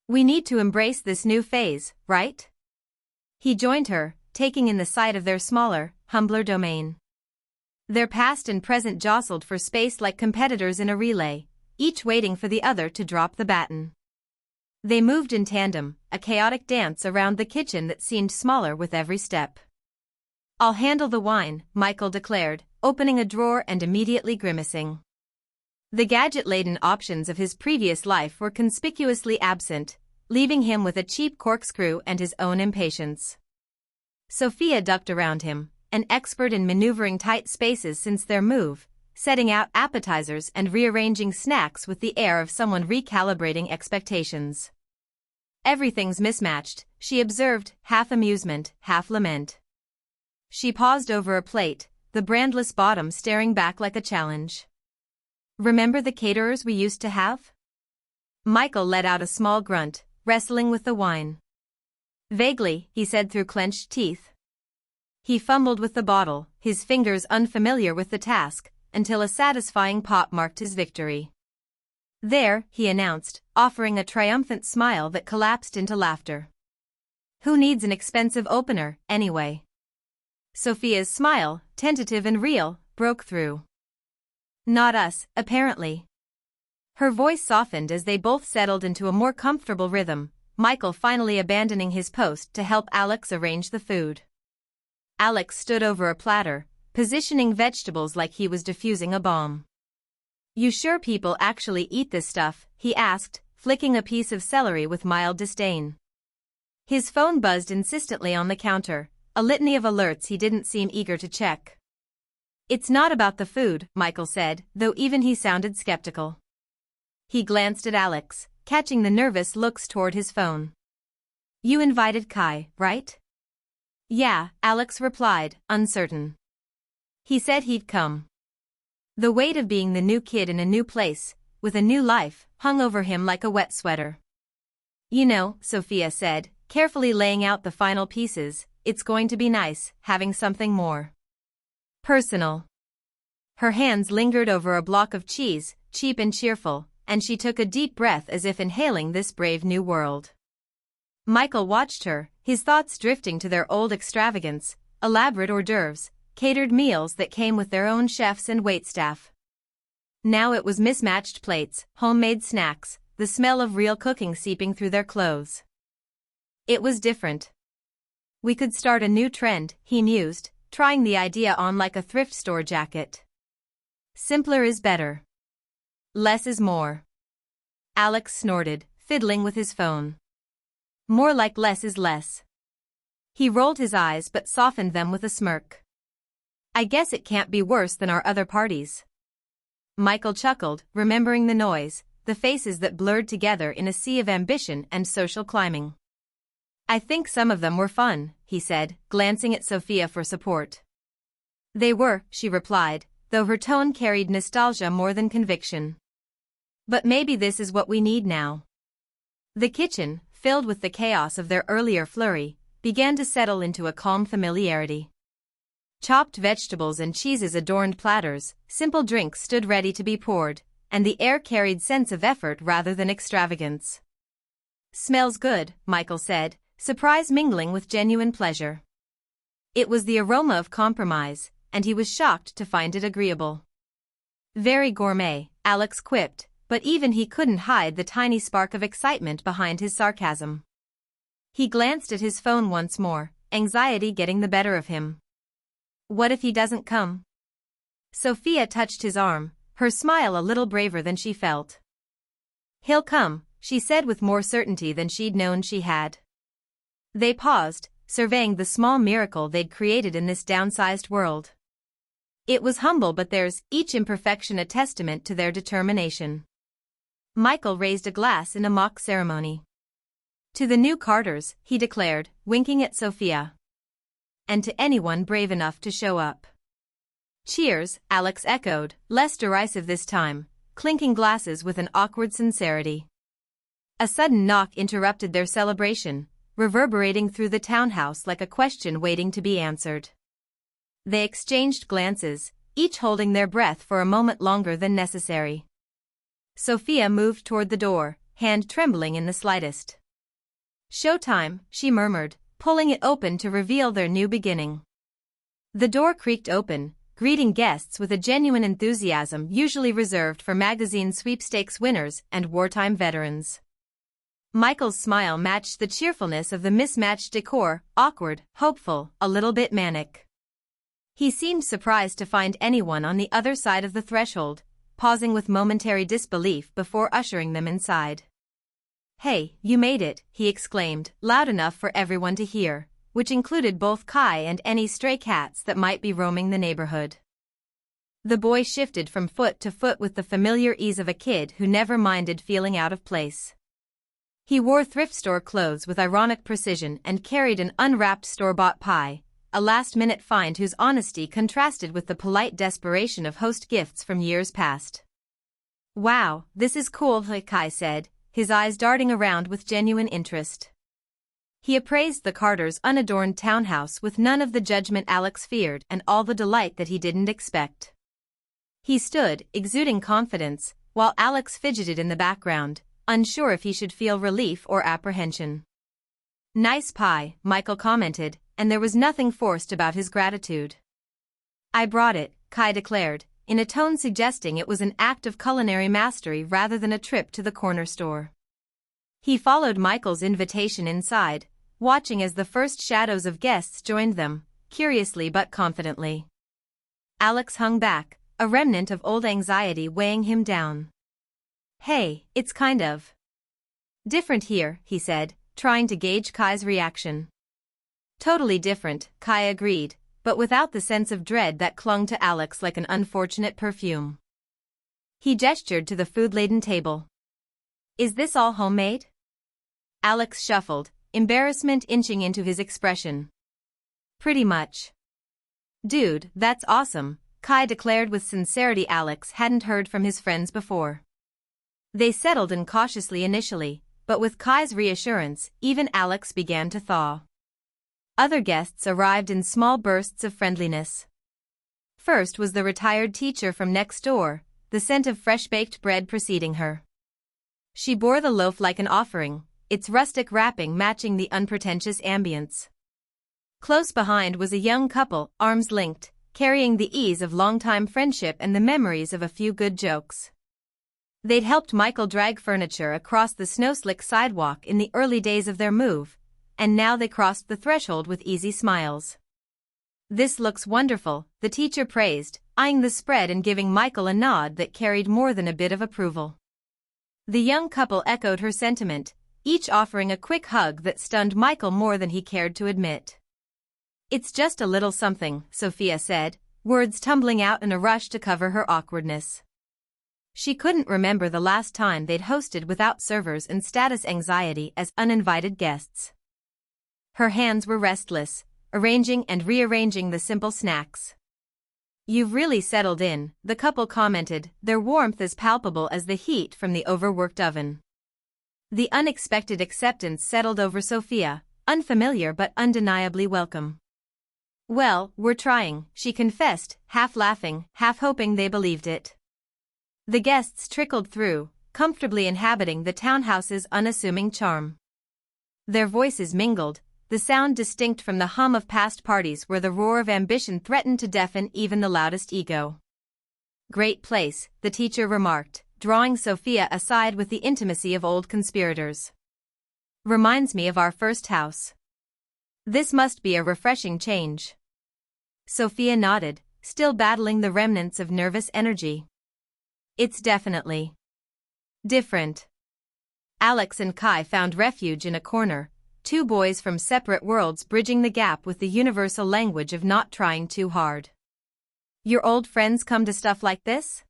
"We need to embrace this new phase, right?" He joined her, taking in the sight of their smaller, humbler domain. Their past and present jostled for space like competitors in a relay, each waiting for the other to drop the baton. They moved in tandem, a chaotic dance around the kitchen that seemed smaller with every step. "I'll handle the wine," Michael declared, opening a drawer and immediately grimacing. The gadget-laden options of his previous life were conspicuously absent, leaving him with a cheap corkscrew and his own impatience. Sophia ducked around him, an expert in maneuvering tight spaces since their move, setting out appetizers and rearranging snacks with the air of someone recalibrating expectations. "Everything's mismatched," she observed, half amusement, half lament. She paused over a plate, the brandless bottom staring back like a challenge. "Remember the caterers we used to have?" Michael let out a small grunt, wrestling with the wine. "Vaguely," he said through clenched teeth. He fumbled with the bottle, his fingers unfamiliar with the task, until a satisfying pop marked his victory. "There," he announced, offering a triumphant smile that collapsed into laughter. "Who needs an expensive opener, anyway?" Sophia's smile, tentative and real, broke through. "Not us, apparently." Her voice softened as they both settled into a more comfortable rhythm, Michael finally abandoning his post to help Alex arrange the food. Alex stood over a platter, positioning vegetables like he was defusing a bomb. "You sure people actually eat this stuff?" he asked, flicking a piece of celery with mild disdain. His phone buzzed insistently on the counter, a litany of alerts he didn't seem eager to check. "It's not about the food," Michael said, though even he sounded skeptical. He glanced at Alex, catching the nervous looks toward his phone. "You invited Kai, right?" "Yeah," Alex replied, uncertain. "He said he'd come." The weight of being the new kid in a new place, with a new life, hung over him like a wet sweater. "You know," Sophia said, carefully laying out the final pieces, "it's going to be nice, having something more personal." Her hands lingered over a block of cheese, cheap and cheerful, and she took a deep breath as if inhaling this brave new world. Michael watched her, his thoughts drifting to their old extravagance, elaborate hors d'oeuvres, catered meals that came with their own chefs and waitstaff. Now it was mismatched plates, homemade snacks, the smell of real cooking seeping through their clothes. It was different. "We could start a new trend," he mused, trying the idea on like a thrift store jacket. "Simpler is better. Less is more." Alex snorted, fiddling with his phone. "More like less is less." He rolled his eyes but softened them with a smirk. "I guess it can't be worse than our other parties." Michael chuckled, remembering the noise, the faces that blurred together in a sea of ambition and social climbing. "I think some of them were fun," he said, glancing at Sophia for support. "They were," she replied, though her tone carried nostalgia more than conviction. "But maybe this is what we need now." The kitchen, filled with the chaos of their earlier flurry, began to settle into a calm familiarity. Chopped vegetables and cheeses adorned platters, simple drinks stood ready to be poured, and the air carried sense of effort rather than extravagance. "Smells good," Michael said, surprise mingling with genuine pleasure. It was the aroma of compromise, and he was shocked to find it agreeable. "Very gourmet," Alex quipped, but even he couldn't hide the tiny spark of excitement behind his sarcasm. He glanced at his phone once more, anxiety getting the better of him. What if he doesn't come? Sophia touched his arm, her smile a little braver than she felt. "He'll come," she said with more certainty than she'd known she had. They paused, surveying the small miracle they'd created in this downsized world. It was humble but theirs, each imperfection a testament to their determination. Michael raised a glass in a mock ceremony. To the new Carters, he declared, winking at Sophia. And to anyone brave enough to show up. Cheers, Alex echoed, less derisive this time, clinking glasses with an awkward sincerity. A sudden knock interrupted their celebration, reverberating through the townhouse like a question waiting to be answered. They exchanged glances, each holding their breath for a moment longer than necessary. Sophia moved toward the door, hand trembling in the slightest. "Showtime," she murmured, pulling it open to reveal their new beginning. The door creaked open, greeting guests with a genuine enthusiasm usually reserved for magazine sweepstakes winners and wartime veterans. Michael's smile matched the cheerfulness of the mismatched decor, awkward, hopeful, a little bit manic. He seemed surprised to find anyone on the other side of the threshold, pausing with momentary disbelief before ushering them inside. "Hey, you made it," he exclaimed, loud enough for everyone to hear, which included both Kai and any stray cats that might be roaming the neighborhood. The boy shifted from foot to foot with the familiar ease of a kid who never minded feeling out of place. He wore thrift store clothes with ironic precision and carried an unwrapped store-bought pie, a last-minute find whose honesty contrasted with the polite desperation of host gifts from years past. "Wow, this is cool," Kai said, his eyes darting around with genuine interest. He appraised the Carters' unadorned townhouse with none of the judgment Alex feared and all the delight that he didn't expect. He stood, exuding confidence, while Alex fidgeted in the background, unsure if he should feel relief or apprehension. "Nice pie," Michael commented, and there was nothing forced about his gratitude. "I brought it," Kai declared, in a tone suggesting it was an act of culinary mastery rather than a trip to the corner store. He followed Michael's invitation inside, watching as the first shadows of guests joined them, curiously but confidently. Alex hung back, a remnant of old anxiety weighing him down. "Hey, it's kind of different here," he said, trying to gauge Kai's reaction. "Totally different," Kai agreed, but without the sense of dread that clung to Alex like an unfortunate perfume. He gestured to the food-laden table. "Is this all homemade?" Alex shuffled, embarrassment inching into his expression. "Pretty much." "Dude, that's awesome," Kai declared with sincerity Alex hadn't heard from his friends before. They settled in cautiously initially, but with Kai's reassurance, even Alex began to thaw. Other guests arrived in small bursts of friendliness. First was the retired teacher from next door, the scent of fresh-baked bread preceding her. She bore the loaf like an offering, its rustic wrapping matching the unpretentious ambience. Close behind was a young couple, arms linked, carrying the ease of longtime friendship and the memories of a few good jokes. They'd helped Michael drag furniture across the snow-slick sidewalk in the early days of their move, and now they crossed the threshold with easy smiles. "This looks wonderful," the teacher praised, eyeing the spread and giving Michael a nod that carried more than a bit of approval. The young couple echoed her sentiment, each offering a quick hug that stunned Michael more than he cared to admit. "It's just a little something," Sophia said, words tumbling out in a rush to cover her awkwardness. She couldn't remember the last time they'd hosted without servers and status anxiety as uninvited guests. Her hands were restless, arranging and rearranging the simple snacks. "You've really settled in," the couple commented, their warmth as palpable as the heat from the overworked oven. The unexpected acceptance settled over Sophia, unfamiliar but undeniably welcome. "Well, we're trying," she confessed, half laughing, half hoping they believed it. The guests trickled through, comfortably inhabiting the townhouse's unassuming charm. Their voices mingled, the sound distinct from the hum of past parties where the roar of ambition threatened to deafen even the loudest ego. "Great place," the teacher remarked, drawing Sophia aside with the intimacy of old conspirators. "Reminds me of our first house. This must be a refreshing change." Sophia nodded, still battling the remnants of nervous energy. "It's definitely different." Alex and Kai found refuge in a corner, two boys from separate worlds bridging the gap with the universal language of not trying too hard. Your old friends come to stuff like this?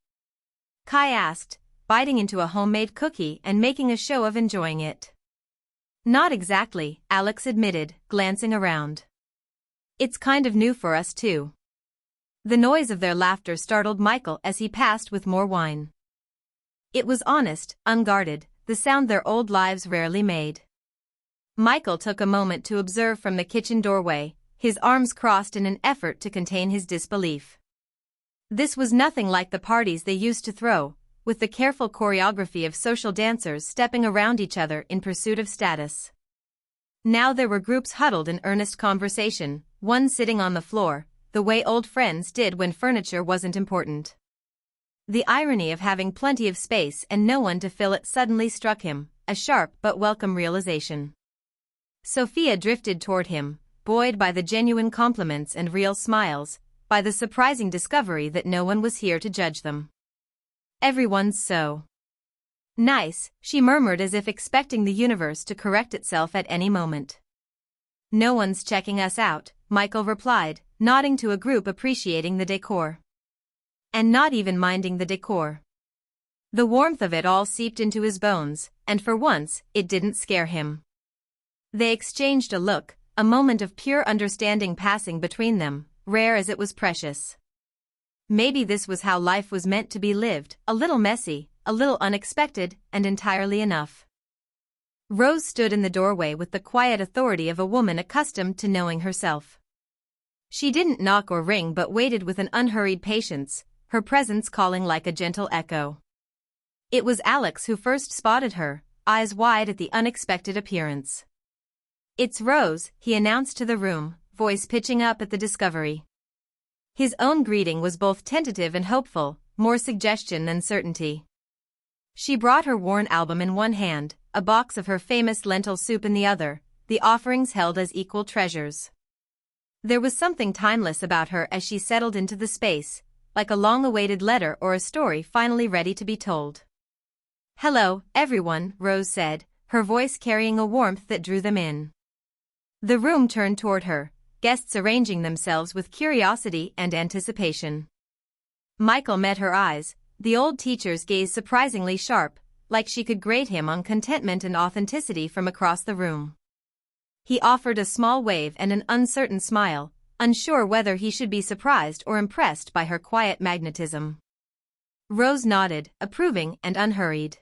Kai asked, biting into a homemade cookie and making a show of enjoying it. Not exactly, Alex admitted, glancing around. It's kind of new for us too. The noise of their laughter startled Michael as he passed with more wine. It was honest, unguarded, the sound their old lives rarely made. Michael took a moment to observe from the kitchen doorway, his arms crossed in an effort to contain his disbelief. This was nothing like the parties they used to throw, with the careful choreography of social dancers stepping around each other in pursuit of status. Now there were groups huddled in earnest conversation, one sitting on the floor, the way old friends did when furniture wasn't important. The irony of having plenty of space and no one to fill it suddenly struck him, a sharp but welcome realization. Sophia drifted toward him, buoyed by the genuine compliments and real smiles, by the surprising discovery that no one was here to judge them. Everyone's so nice, she murmured as if expecting the universe to correct itself at any moment. No one's checking us out, Michael replied, nodding to a group appreciating the decor. And not even minding the decor. The warmth of it all seeped into his bones, and for once, it didn't scare him. They exchanged a look, a moment of pure understanding passing between them, rare as it was precious. Maybe this was how life was meant to be lived, a little messy, a little unexpected, and entirely enough. Rose stood in the doorway with the quiet authority of a woman accustomed to knowing herself. She didn't knock or ring but waited with an unhurried patience, her presence calling like a gentle echo. It was Alex who first spotted her, eyes wide at the unexpected appearance. "It's Rose," he announced to the room, voice pitching up at the discovery. His own greeting was both tentative and hopeful, more suggestion than certainty. She brought her worn album in one hand, a box of her famous lentil soup in the other, the offerings held as equal treasures. There was something timeless about her as she settled into the space, like a long-awaited letter or a story finally ready to be told. "Hello, everyone," Rose said, her voice carrying a warmth that drew them in. The room turned toward her, guests arranging themselves with curiosity and anticipation. Michael met her eyes, the old teacher's gaze surprisingly sharp, like she could grade him on contentment and authenticity from across the room. He offered a small wave and an uncertain smile, unsure whether he should be surprised or impressed by her quiet magnetism. Rose nodded, approving and unhurried.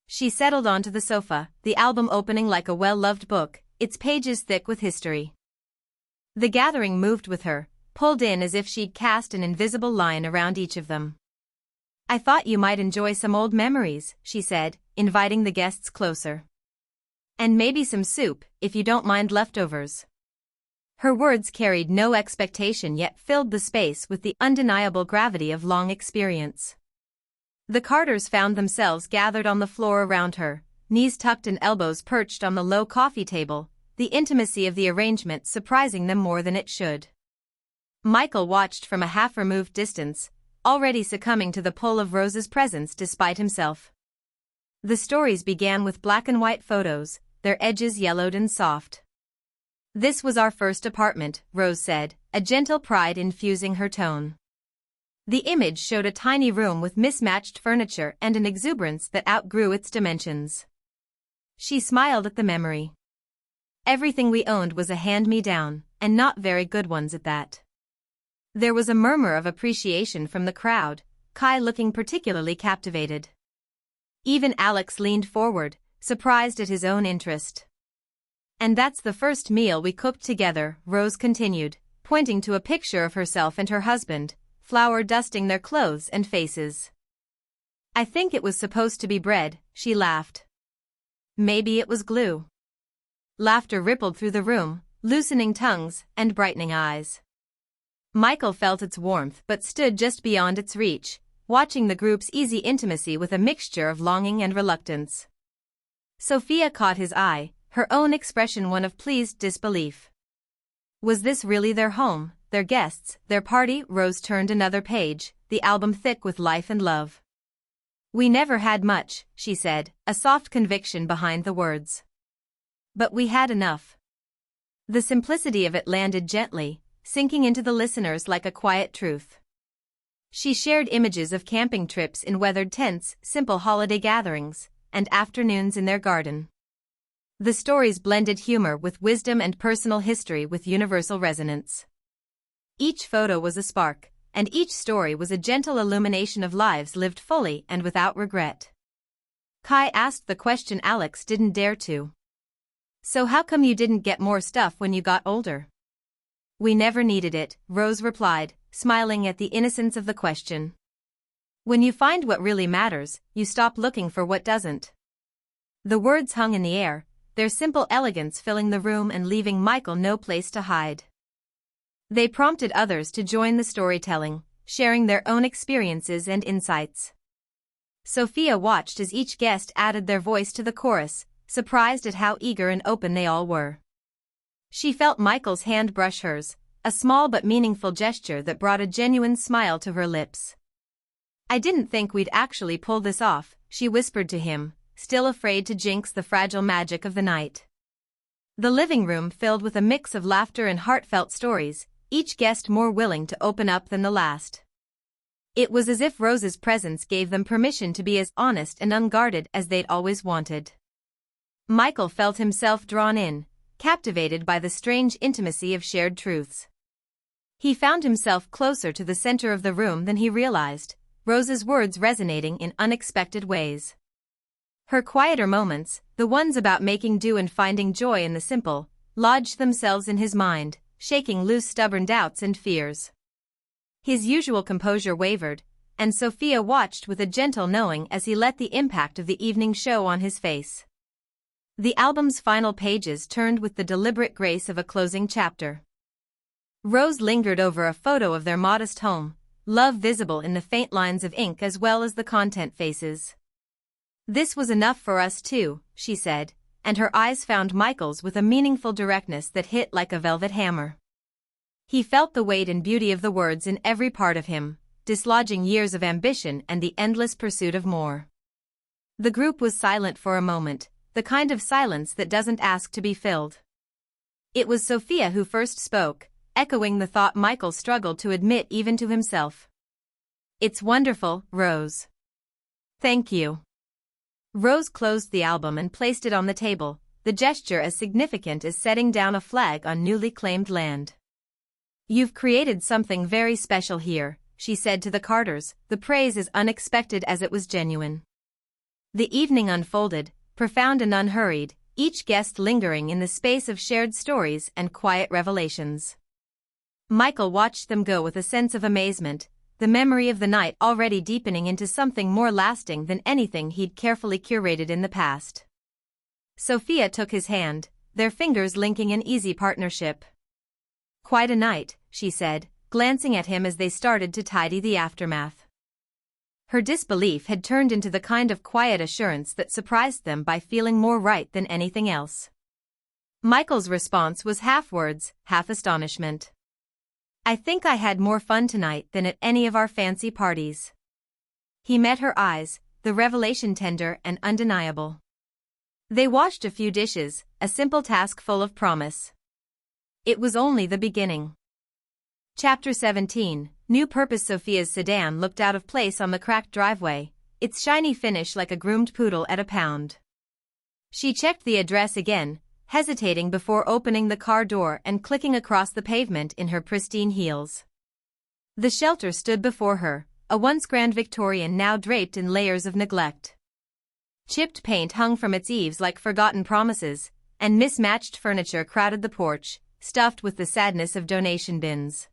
She settled onto the sofa, the album opening like a well-loved book, its pages thick with history. The gathering moved with her, pulled in as if she'd cast an invisible line around each of them. "I thought you might enjoy some old memories," she said, inviting the guests closer. "And maybe some soup, if you don't mind leftovers." Her words carried no expectation yet filled the space with the undeniable gravity of long experience. The Carters found themselves gathered on the floor around her, knees tucked and elbows perched on the low coffee table, the intimacy of the arrangement surprising them more than it should. Michael watched from a half-removed distance, already succumbing to the pull of Rose's presence despite himself. The stories began with black and white photos, their edges yellowed and soft. "This was our first apartment," Rose said, a gentle pride infusing her tone. The image showed a tiny room with mismatched furniture and an exuberance that outgrew its dimensions. She smiled at the memory. "Everything we owned was a hand-me-down, and not very good ones at that." There was a murmur of appreciation from the crowd, Kai looking particularly captivated. Even Alex leaned forward, surprised at his own interest. "And that's the first meal we cooked together," Rose continued, pointing to a picture of herself and her husband, flour dusting their clothes and faces. "I think it was supposed to be bread," she laughed. "Maybe it was glue." Laughter rippled through the room, loosening tongues and brightening eyes. Michael felt its warmth but stood just beyond its reach, watching the group's easy intimacy with a mixture of longing and reluctance. Sophia caught his eye, her own expression one of pleased disbelief. Was this really their home, their guests, their party? Rose turned another page, the album thick with life and love. "We never had much," she said, a soft conviction behind the words. But we had enough. The simplicity of it landed gently, sinking into the listeners like a quiet truth. She shared images of camping trips in weathered tents, simple holiday gatherings, and afternoons in their garden. The stories blended humor with wisdom and personal history with universal resonance. Each photo was a spark, and each story was a gentle illumination of lives lived fully and without regret. Kai asked the question Alex didn't dare to. So how come you didn't get more stuff when you got older? We never needed it, Rose replied, smiling at the innocence of the question. When you find what really matters, you stop looking for what doesn't. The words hung in the air, their simple elegance filling the room and leaving Michael no place to hide. They prompted others to join the storytelling, sharing their own experiences and insights. Sophia watched as each guest added their voice to the chorus, surprised at how eager and open they all were. She felt Michael's hand brush hers, a small but meaningful gesture that brought a genuine smile to her lips. I didn't think we'd actually pull this off, she whispered to him, still afraid to jinx the fragile magic of the night. The living room filled with a mix of laughter and heartfelt stories, each guest more willing to open up than the last. It was as if Rose's presence gave them permission to be as honest and unguarded as they'd always wanted. Michael felt himself drawn in, captivated by the strange intimacy of shared truths. He found himself closer to the center of the room than he realized, Rose's words resonating in unexpected ways. Her quieter moments, the ones about making do and finding joy in the simple, lodged themselves in his mind, shaking loose stubborn doubts and fears. His usual composure wavered, and Sophia watched with a gentle knowing as he let the impact of the evening show on his face. The album's final pages turned with the deliberate grace of a closing chapter. Rose lingered over a photo of their modest home, love visible in the faint lines of ink as well as the content faces. This was enough for us too, she said, and her eyes found Michael's with a meaningful directness that hit like a velvet hammer. He felt the weight and beauty of the words in every part of him, dislodging years of ambition and the endless pursuit of more. The group was silent for a moment, the kind of silence that doesn't ask to be filled. It was Sophia who first spoke, echoing the thought Michael struggled to admit even to himself. It's wonderful, Rose. Thank you. Rose closed the album and placed it on the table, the gesture as significant as setting down a flag on newly claimed land. You've created something very special here, she said to the Carters, the praise as unexpected as it was genuine. The evening unfolded, profound and unhurried, each guest lingering in the space of shared stories and quiet revelations. Michael watched them go with a sense of amazement, the memory of the night already deepening into something more lasting than anything he'd carefully curated in the past. Sophia took his hand, their fingers linking in easy partnership. Quite a night, she said, glancing at him as they started to tidy the aftermath. Her disbelief had turned into the kind of quiet assurance that surprised them by feeling more right than anything else. Michael's response was half words, half astonishment. I think I had more fun tonight than at any of our fancy parties. He met her eyes, the revelation tender and undeniable. They washed a few dishes, a simple task full of promise. It was only the beginning. Chapter 17, New Purpose. Sophia's sedan looked out of place on the cracked driveway, its shiny finish like a groomed poodle at a pound. She checked the address again, hesitating before opening the car door and clicking across the pavement in her pristine heels. The shelter stood before her, a once grand Victorian now draped in layers of neglect. Chipped paint hung from its eaves like forgotten promises, and mismatched furniture crowded the porch, stuffed with the sadness of donation bins.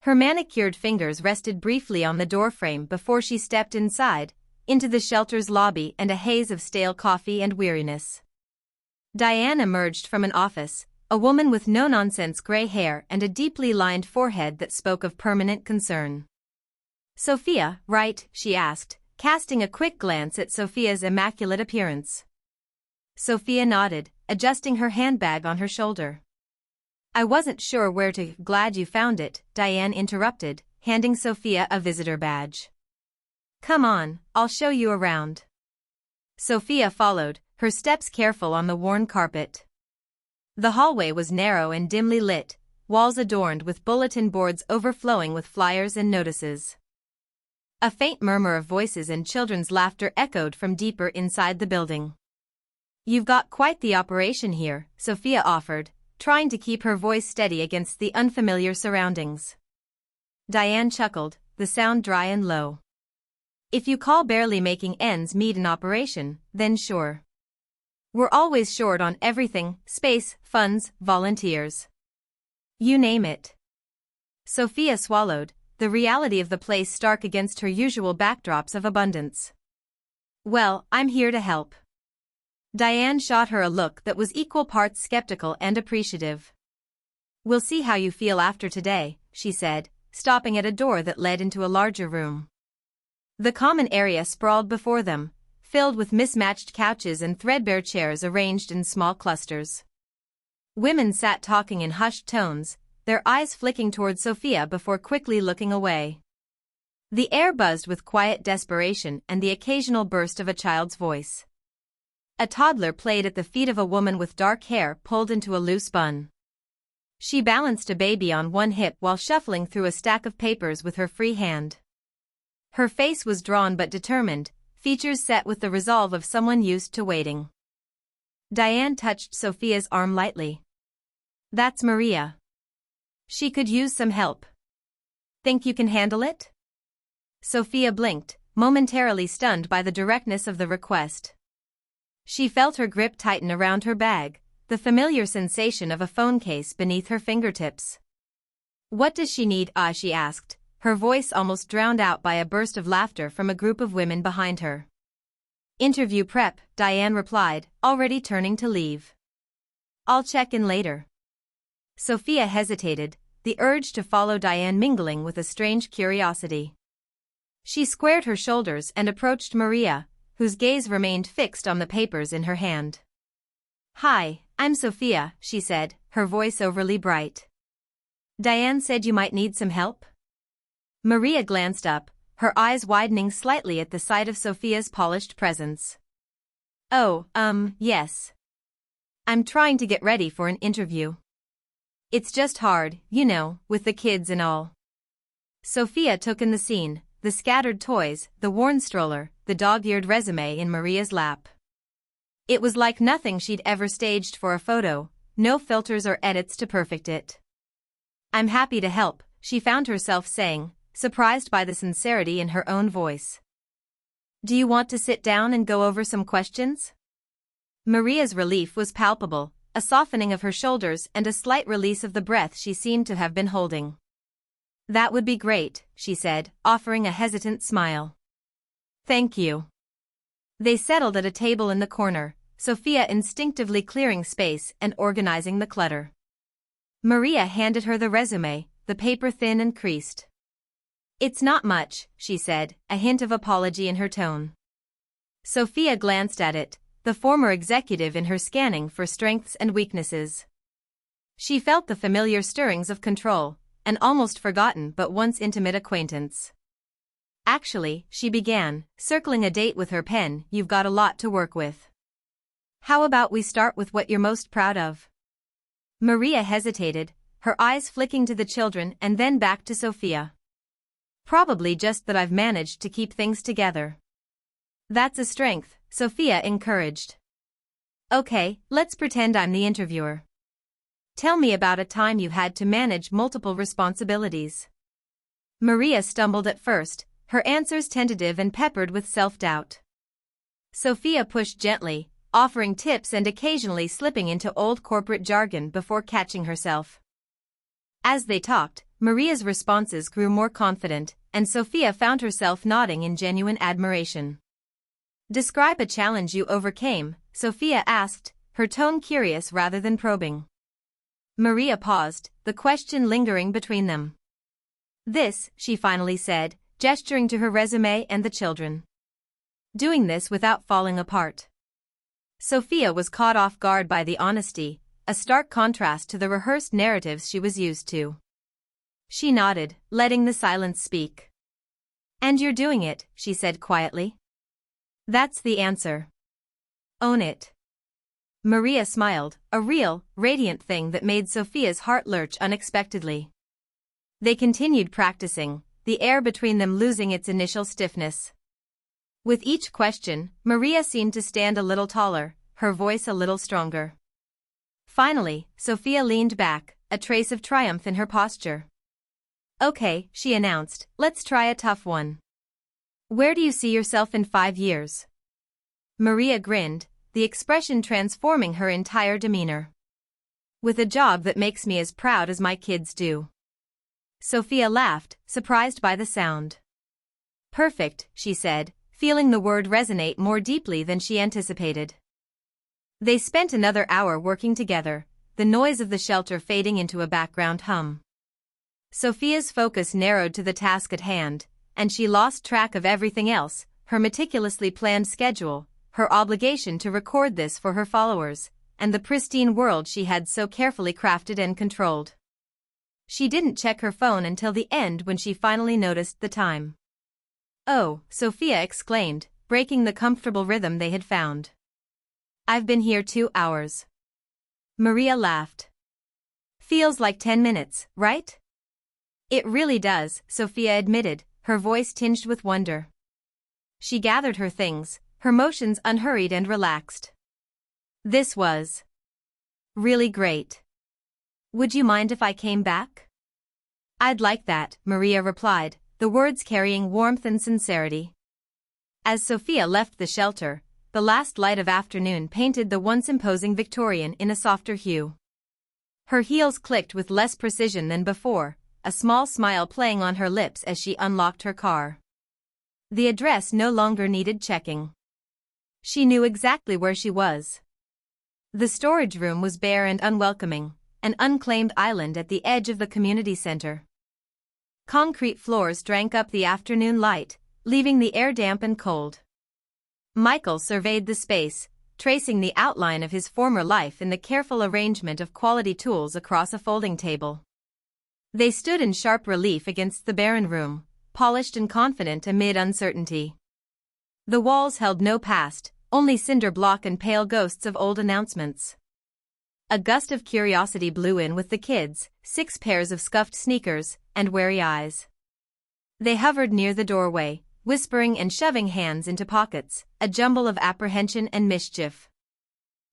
Her manicured fingers rested briefly on the doorframe before she stepped inside, into the shelter's lobby and a haze of stale coffee and weariness. Diane emerged from an office, a woman with no-nonsense gray hair and a deeply lined forehead that spoke of permanent concern. Sophia, right? She asked, casting a quick glance at Sophia's immaculate appearance. Sophia nodded, adjusting her handbag on her shoulder. I wasn't sure where to. Glad you found it, Diane interrupted, handing Sophia a visitor badge. Come on, I'll show you around. Sophia followed, her steps careful on the worn carpet. The hallway was narrow and dimly lit, walls adorned with bulletin boards overflowing with flyers and notices. A faint murmur of voices and children's laughter echoed from deeper inside the building. "You've got quite the operation here," Sophia offered, trying to keep her voice steady against the unfamiliar surroundings. Diane chuckled, the sound dry and low. "If you call barely making ends meet an operation, then sure. We're always short on everything: space, funds, volunteers. You name it." Sophia swallowed, the reality of the place stark against her usual backdrops of abundance. "Well, I'm here to help." Diane shot her a look that was equal parts skeptical and appreciative. "We'll see how you feel after today," she said, stopping at a door that led into a larger room. The common area sprawled before them, filled with mismatched couches and threadbare chairs arranged in small clusters. Women sat talking in hushed tones, their eyes flicking toward Sophia before quickly looking away. The air buzzed with quiet desperation and the occasional burst of a child's voice. A toddler played at the feet of a woman with dark hair pulled into a loose bun. She balanced a baby on one hip while shuffling through a stack of papers with her free hand. Her face was drawn but determined, features set with the resolve of someone used to waiting. Diane touched Sophia's arm lightly. "That's Maria. She could use some help. Think you can handle it?" Sophia blinked, momentarily stunned by the directness of the request. She felt her grip tighten around her bag, the familiar sensation of a phone case beneath her fingertips. "What does she need?" she asked, her voice almost drowned out by a burst of laughter from a group of women behind her. "Interview prep," Diane replied, already turning to leave. "I'll check in later." Sophia hesitated, the urge to follow Diane mingling with a strange curiosity. She squared her shoulders and approached Maria, whose gaze remained fixed on the papers in her hand. "Hi, I'm Sophia," she said, her voice overly bright. "Diane said you might need some help?" Maria glanced up, her eyes widening slightly at the sight of Sophia's polished presence. "Oh, yes. I'm trying to get ready for an interview. It's just hard, you know, with the kids and all." Sophia took in the scene, the scattered toys, the worn stroller, the dog-eared resume in Maria's lap. It was like nothing she'd ever staged for a photo, no filters or edits to perfect it. "I'm happy to help," she found herself saying, surprised by the sincerity in her own voice. "Do you want to sit down and go over some questions?" Maria's relief was palpable, a softening of her shoulders and a slight release of the breath she seemed to have been holding. "That would be great," she said, offering a hesitant smile. "Thank you." They settled at a table in the corner, Sophia instinctively clearing space and organizing the clutter. Maria handed her the resume, the paper thin and creased. "It's not much," she said, a hint of apology in her tone. Sophia glanced at it, the former executive in her scanning for strengths and weaknesses. She felt the familiar stirrings of control, an almost forgotten but once intimate acquaintance. "Actually," she began, circling a date with her pen, "you've got a lot to work with. How about we start with what you're most proud of?" Maria hesitated, her eyes flicking to the children and then back to Sophia. "Probably just that I've managed to keep things together." "That's a strength," Sophia encouraged. "Okay, let's pretend I'm the interviewer. Tell me about a time you had to manage multiple responsibilities." Maria stumbled at first, her answers tentative and peppered with self-doubt. Sophia pushed gently, offering tips and occasionally slipping into old corporate jargon before catching herself. As they talked, Maria's responses grew more confident, and Sophia found herself nodding in genuine admiration. "Describe a challenge you overcame," Sophia asked, her tone curious rather than probing. Maria paused, the question lingering between them. "This," she finally said, gesturing to her resume and the children. "Doing this without falling apart." Sophia was caught off guard by the honesty, a stark contrast to the rehearsed narratives she was used to. She nodded, letting the silence speak. "And you're doing it," she said quietly. "That's the answer." Own it. Maria smiled, a real, radiant thing that made Sophia's heart lurch unexpectedly. They continued practicing, the air between them losing its initial stiffness. With each question, Maria seemed to stand a little taller, her voice a little stronger. Finally, Sophia leaned back, a trace of triumph in her posture. Okay, she announced, let's try a tough one. Where do you see yourself in 5 years? Maria grinned, the expression transforming her entire demeanor. With a job that makes me as proud as my kids do. Sophia laughed, surprised by the sound. Perfect, she said, feeling the word resonate more deeply than she anticipated. They spent another hour working together, the noise of the shelter fading into a background hum. Sophia's focus narrowed to the task at hand, and she lost track of everything else, her meticulously planned schedule, her obligation to record this for her followers, and the pristine world she had so carefully crafted and controlled. She didn't check her phone until the end when she finally noticed the time. Oh, Sophia exclaimed, breaking the comfortable rhythm they had found. I've been here 2 hours. Maria laughed. Feels like 10 minutes, right? It really does, Sophia admitted, her voice tinged with wonder. She gathered her things, her motions unhurried and relaxed. This was really great. Would you mind if I came back? I'd like that, Maria replied, the words carrying warmth and sincerity. As Sophia left the shelter, the last light of afternoon painted the once imposing Victorian in a softer hue. Her heels clicked with less precision than before, a small smile playing on her lips as she unlocked her car. The address no longer needed checking. She knew exactly where she was. The storage room was bare and unwelcoming, an unclaimed island at the edge of the community center. Concrete floors drank up the afternoon light, leaving the air damp and cold. Michael surveyed the space, tracing the outline of his former life in the careful arrangement of quality tools across a folding table. They stood in sharp relief against the barren room, polished and confident amid uncertainty. The walls held no past, only cinder block and pale ghosts of old announcements. A gust of curiosity blew in with the kids, 6 pairs of scuffed sneakers, and wary eyes. They hovered near the doorway, whispering and shoving hands into pockets, a jumble of apprehension and mischief.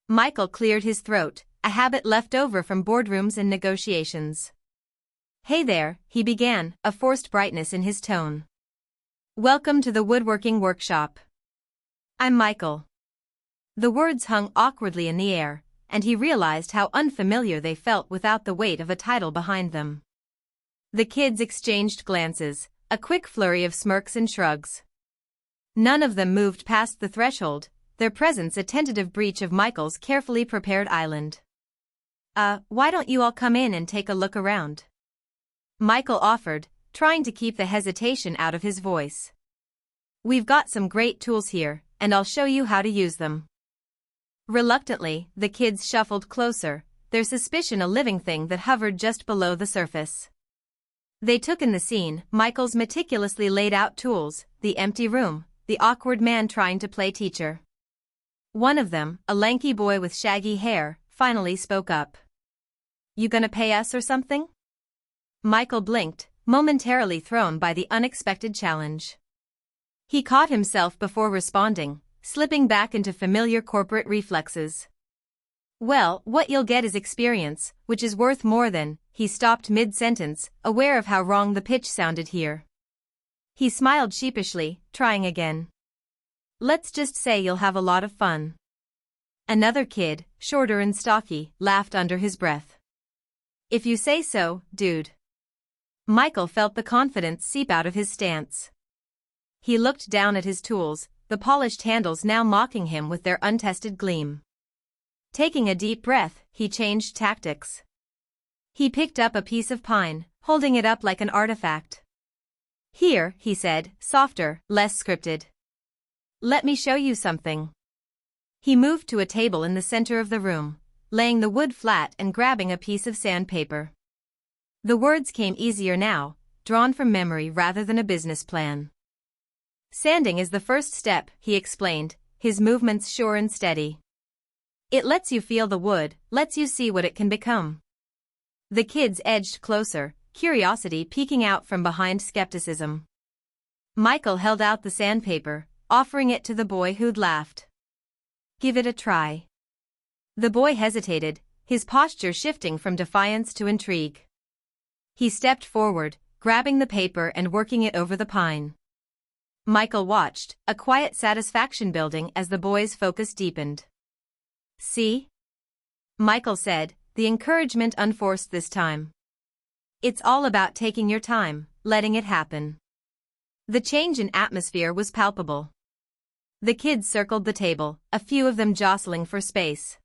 Michael cleared his throat, a habit left over from boardrooms and negotiations. Hey there, he began, a forced brightness in his tone. Welcome to the woodworking workshop. I'm Michael. The words hung awkwardly in the air, and he realized how unfamiliar they felt without the weight of a title behind them. The kids exchanged glances, a quick flurry of smirks and shrugs. None of them moved past the threshold, their presence a tentative breach of Michael's carefully prepared island. Why don't you all come in and take a look around? Michael offered, trying to keep the hesitation out of his voice. We've got some great tools here, and I'll show you how to use them. Reluctantly, the kids shuffled closer, their suspicion a living thing that hovered just below the surface. They took in the scene, Michael's meticulously laid out tools, the empty room, the awkward man trying to play teacher. One of them, a lanky boy with shaggy hair, finally spoke up. You gonna pay us or something? Michael blinked, momentarily thrown by the unexpected challenge. He caught himself before responding, slipping back into familiar corporate reflexes. Well, what you'll get is experience, which is worth more than, he stopped mid-sentence, aware of how wrong the pitch sounded here. He smiled sheepishly, trying again. Let's just say you'll have a lot of fun. Another kid, shorter and stocky, laughed under his breath. If you say so, dude. Michael felt the confidence seep out of his stance. He looked down at his tools, the polished handles now mocking him with their untested gleam. Taking a deep breath, he changed tactics. He picked up a piece of pine, holding it up like an artifact. Here, he said, softer, less scripted. Let me show you something. He moved to a table in the center of the room, laying the wood flat and grabbing a piece of sandpaper. The words came easier now, drawn from memory rather than a business plan. Sanding is the first step, he explained, his movements sure and steady. It lets you feel the wood, lets you see what it can become. The kids edged closer, curiosity peeking out from behind skepticism. Michael held out the sandpaper, offering it to the boy who'd laughed. "Give it a try." The boy hesitated, his posture shifting from defiance to intrigue. He stepped forward, grabbing the paper and working it over the pine. Michael watched, a quiet satisfaction building as the boy's focus deepened. "See?" Michael said, the encouragement unforced this time. "It's all about taking your time, letting it happen." The change in atmosphere was palpable. The kids circled the table, a few of them jostling for space.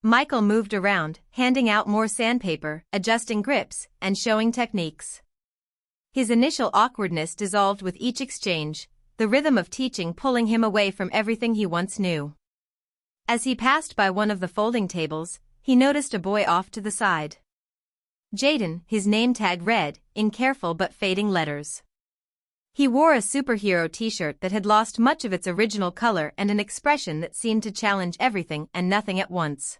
Michael moved around, handing out more sandpaper, adjusting grips, and showing techniques. His initial awkwardness dissolved with each exchange, the rhythm of teaching pulling him away from everything he once knew. As he passed by one of the folding tables, he noticed a boy off to the side. Jaden, his name tag read, in careful but fading letters. He wore a superhero t-shirt that had lost much of its original color and an expression that seemed to challenge everything and nothing at once.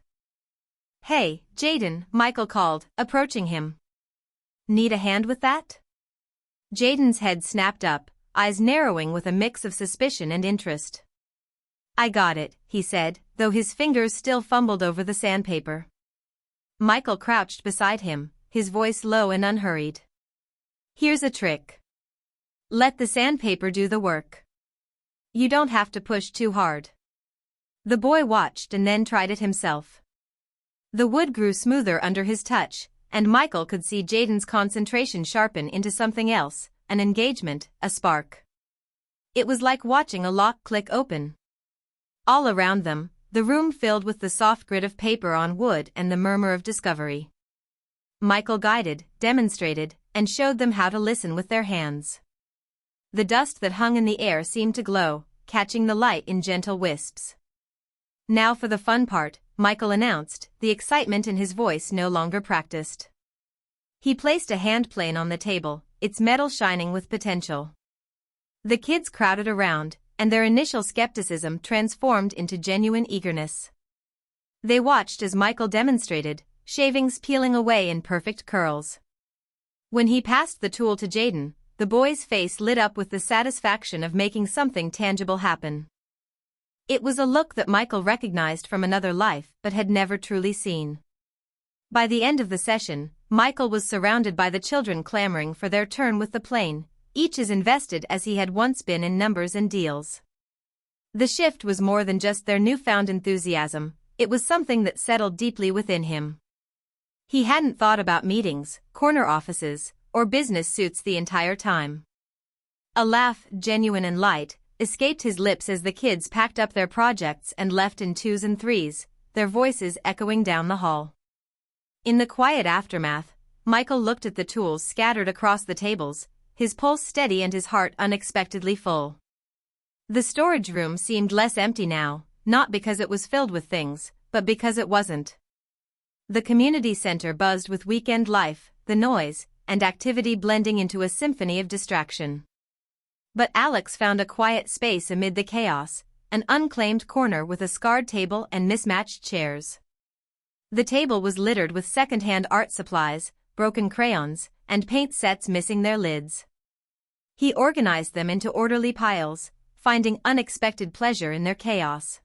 "Hey, Jaden," Michael called, approaching him. "Need a hand with that?" Jaden's head snapped up, eyes narrowing with a mix of suspicion and interest. "I got it," he said, though his fingers still fumbled over the sandpaper. Michael crouched beside him, his voice low and unhurried. "Here's a trick. Let the sandpaper do the work. You don't have to push too hard." The boy watched and then tried it himself. The wood grew smoother under his touch, and Michael could see Jaden's concentration sharpen into something else, an engagement, a spark. It was like watching a lock click open. All around them, the room filled with the soft grit of paper on wood and the murmur of discovery. Michael guided, demonstrated, and showed them how to listen with their hands. The dust that hung in the air seemed to glow, catching the light in gentle wisps. "Now for the fun part," Michael announced, the excitement in his voice no longer practiced. He placed a hand plane on the table, its metal shining with potential. The kids crowded around, and their initial skepticism transformed into genuine eagerness. They watched as Michael demonstrated, shavings peeling away in perfect curls. When he passed the tool to Jaden, the boy's face lit up with the satisfaction of making something tangible happen. It was a look that Michael recognized from another life but had never truly seen. By the end of the session, Michael was surrounded by the children clamoring for their turn with the plane, each as invested as he had once been in numbers and deals. The shift was more than just their newfound enthusiasm, it was something that settled deeply within him. He hadn't thought about meetings, corner offices, or business suits the entire time. A laugh, genuine and light, escaped his lips as the kids packed up their projects and left in twos and threes, their voices echoing down the hall. In the quiet aftermath, Michael looked at the tools scattered across the tables, his pulse steady and his heart unexpectedly full. The storage room seemed less empty now, not because it was filled with things, but because it wasn't. The community center buzzed with weekend life, the noise, and activity blending into a symphony of distraction. But Alex found a quiet space amid the chaos, an unclaimed corner with a scarred table and mismatched chairs. The table was littered with second-hand art supplies, broken crayons, and paint sets missing their lids. He organized them into orderly piles, finding unexpected pleasure in their chaos.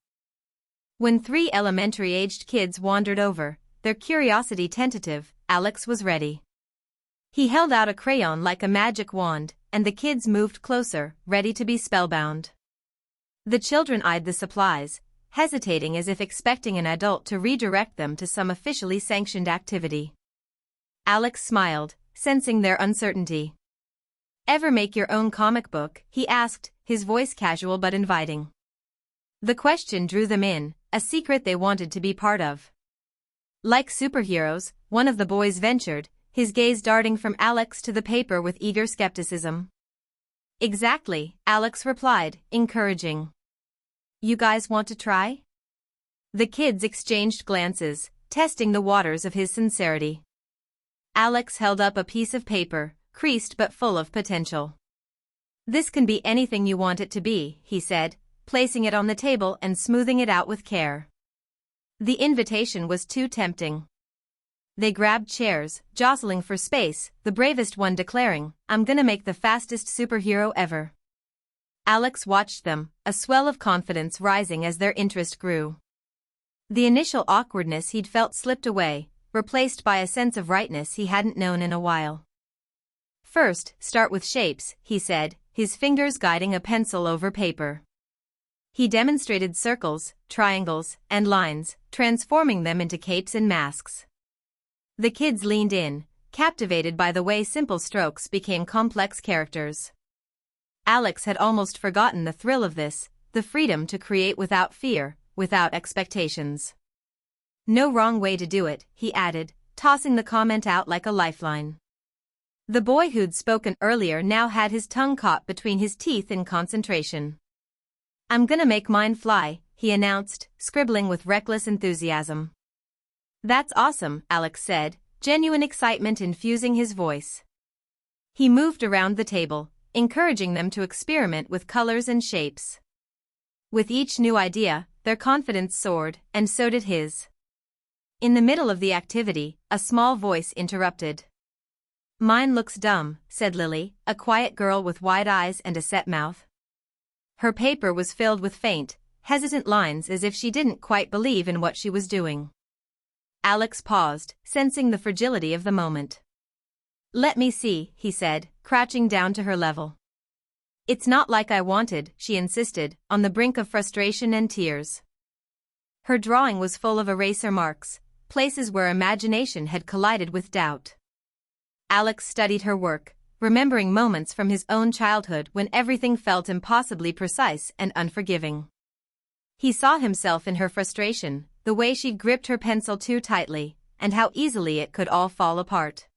When 3 elementary-aged kids wandered over, their curiosity tentative, Alex was ready. He held out a crayon like a magic wand, and the kids moved closer, ready to be spellbound. The children eyed the supplies, hesitating as if expecting an adult to redirect them to some officially sanctioned activity. Alex smiled, sensing their uncertainty. "Ever make your own comic book?" he asked, his voice casual but inviting. The question drew them in, a secret they wanted to be part of. Like superheroes, one of the boys ventured, his gaze darting from Alex to the paper with eager skepticism. "Exactly," Alex replied, encouraging. "You guys want to try?" The kids exchanged glances, testing the waters of his sincerity. Alex held up a piece of paper, creased but full of potential. "This can be anything you want it to be," he said, placing it on the table and smoothing it out with care. The invitation was too tempting. They grabbed chairs, jostling for space, the bravest one declaring, "I'm gonna make the fastest superhero ever." Alex watched them, a swell of confidence rising as their interest grew. The initial awkwardness he'd felt slipped away, replaced by a sense of rightness he hadn't known in a while. "First, start with shapes," he said, his fingers guiding a pencil over paper. He demonstrated circles, triangles, and lines, transforming them into capes and masks. The kids leaned in, captivated by the way simple strokes became complex characters. Alex had almost forgotten the thrill of this, the freedom to create without fear, without expectations. "No wrong way to do it," he added, tossing the comment out like a lifeline. The boy who'd spoken earlier now had his tongue caught between his teeth in concentration. "I'm gonna make mine fly," he announced, scribbling with reckless enthusiasm. "That's awesome," Alex said, genuine excitement infusing his voice. He moved around the table, encouraging them to experiment with colors and shapes. With each new idea, their confidence soared, and so did his. In the middle of the activity, a small voice interrupted. "Mine looks dumb," said Lily, a quiet girl with wide eyes and a set mouth. Her paper was filled with faint, hesitant lines as if she didn't quite believe in what she was doing. Alex paused, sensing the fragility of the moment. "Let me see," he said, crouching down to her level. "It's not like I wanted," she insisted, on the brink of frustration and tears. Her drawing was full of eraser marks, places where imagination had collided with doubt. Alex studied her work, remembering moments from his own childhood when everything felt impossibly precise and unforgiving. He saw himself in her frustration, the way she'd gripped her pencil too tightly, and how easily it could all fall apart.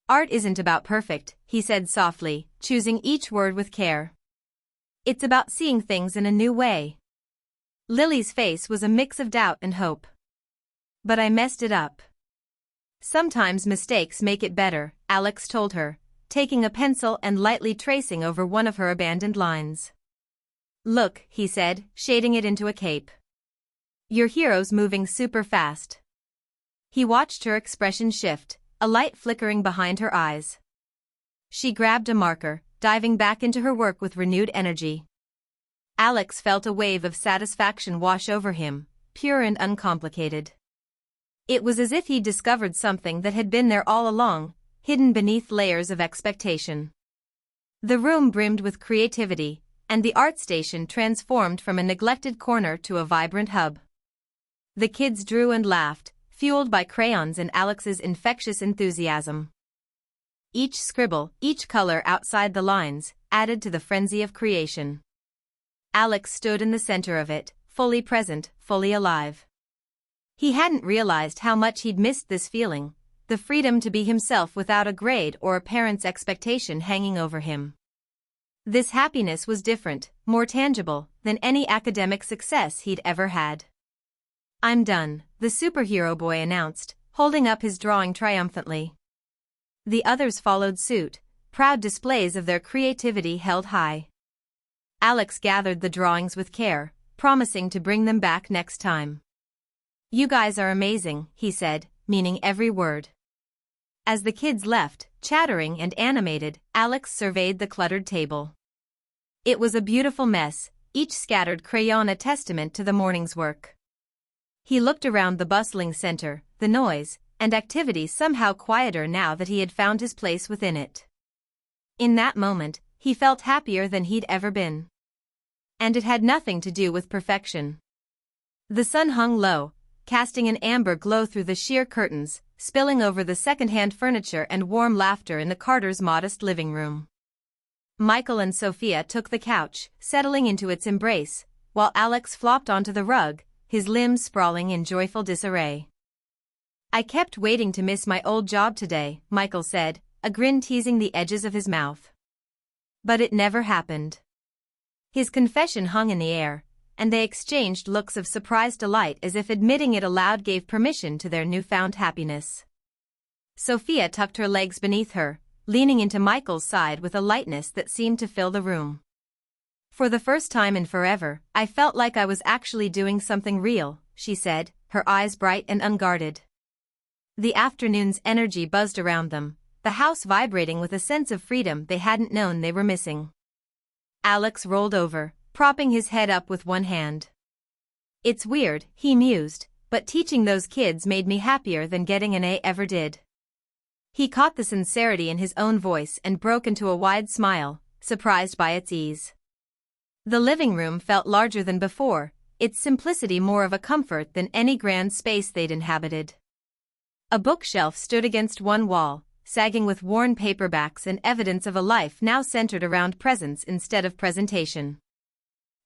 "Art isn't about perfect," he said softly, choosing each word with care. "It's about seeing things in a new way." Lily's face was a mix of doubt and hope. "But I messed it up." "Sometimes mistakes make it better," Alex told her, taking a pencil and lightly tracing over one of her abandoned lines. "Look," he said, shading it into a cape. "Your hero's moving super fast." He watched her expression shift, a light flickering behind her eyes. She grabbed a marker, diving back into her work with renewed energy. Alex felt a wave of satisfaction wash over him, pure and uncomplicated. It was as if he'd discovered something that had been there all along, hidden beneath layers of expectation. The room brimmed with creativity, and the art station transformed from a neglected corner to a vibrant hub. The kids drew and laughed, fueled by crayons and Alex's infectious enthusiasm. Each scribble, each color outside the lines, added to the frenzy of creation. Alex stood in the center of it, fully present, fully alive. He hadn't realized how much he'd missed this feeling, the freedom to be himself without a grade or a parent's expectation hanging over him. This happiness was different, more tangible, than any academic success he'd ever had. "I'm done," the superhero boy announced, holding up his drawing triumphantly. The others followed suit, proud displays of their creativity held high. Alex gathered the drawings with care, promising to bring them back next time. "You guys are amazing," he said, meaning every word. As the kids left, chattering and animated, Alex surveyed the cluttered table. It was a beautiful mess, each scattered crayon a testament to the morning's work. He looked around the bustling center, the noise and activity somehow quieter now that he had found his place within it. In that moment, he felt happier than he'd ever been. And it had nothing to do with perfection. The sun hung low, casting an amber glow through the sheer curtains, spilling over the second-hand furniture and warm laughter in the Carters' modest living room. Michael and Sophia took the couch, settling into its embrace, while Alex flopped onto the rug, his limbs sprawling in joyful disarray. "I kept waiting to miss my old job today," Michael said, a grin teasing the edges of his mouth. But it never happened. His confession hung in the air, and they exchanged looks of surprised delight as if admitting it aloud gave permission to their newfound happiness. Sophia tucked her legs beneath her, leaning into Michael's side with a lightness that seemed to fill the room. For the first time in forever, I felt like I was actually doing something real, she said, her eyes bright and unguarded. The afternoon's energy buzzed around them, the house vibrating with a sense of freedom they hadn't known they were missing. Alex rolled over, propping his head up with one hand. It's weird, he mused, but teaching those kids made me happier than getting an A ever did. He caught the sincerity in his own voice and broke into a wide smile, surprised by its ease. The living room felt larger than before, its simplicity more of a comfort than any grand space they'd inhabited. A bookshelf stood against one wall, sagging with worn paperbacks and evidence of a life now centered around presence instead of presentation.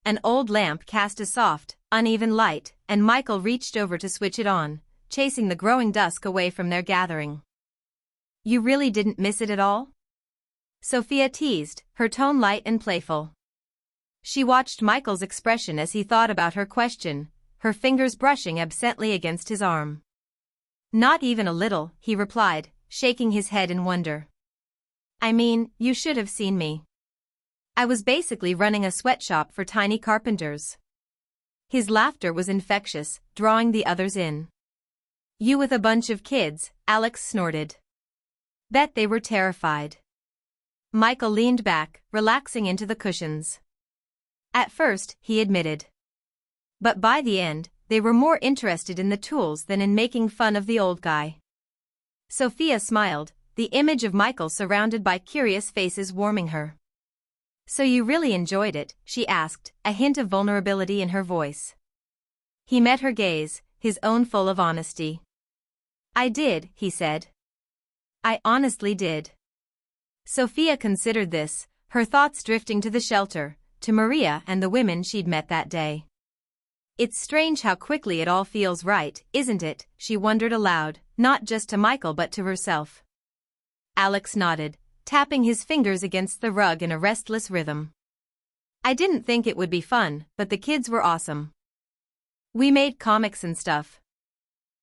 An old lamp cast a soft, uneven light, and Michael reached over to switch it on, chasing the growing dusk away from their gathering. You really didn't miss it at all? Sophia teased, her tone light and playful. She watched Michael's expression as he thought about her question, her fingers brushing absently against his arm. Not even a little, he replied, shaking his head in wonder. I mean, you should have seen me. I was basically running a sweatshop for tiny carpenters. His laughter was infectious, drawing the others in. You with a bunch of kids, Alex snorted. Bet they were terrified. Michael leaned back, relaxing into the cushions. At first, he admitted. But by the end, they were more interested in the tools than in making fun of the old guy. Sophia smiled, the image of Michael surrounded by curious faces warming her. So you really enjoyed it, she asked, a hint of vulnerability in her voice. He met her gaze, his own full of honesty. I did, he said. I honestly did. Sophia considered this, her thoughts drifting to the shelter, to Maria and the women she'd met that day. It's strange how quickly it all feels right, isn't it? She wondered aloud, not just to Michael but to herself. Alex nodded, tapping his fingers against the rug in a restless rhythm. I didn't think it would be fun, but the kids were awesome. We made comics and stuff.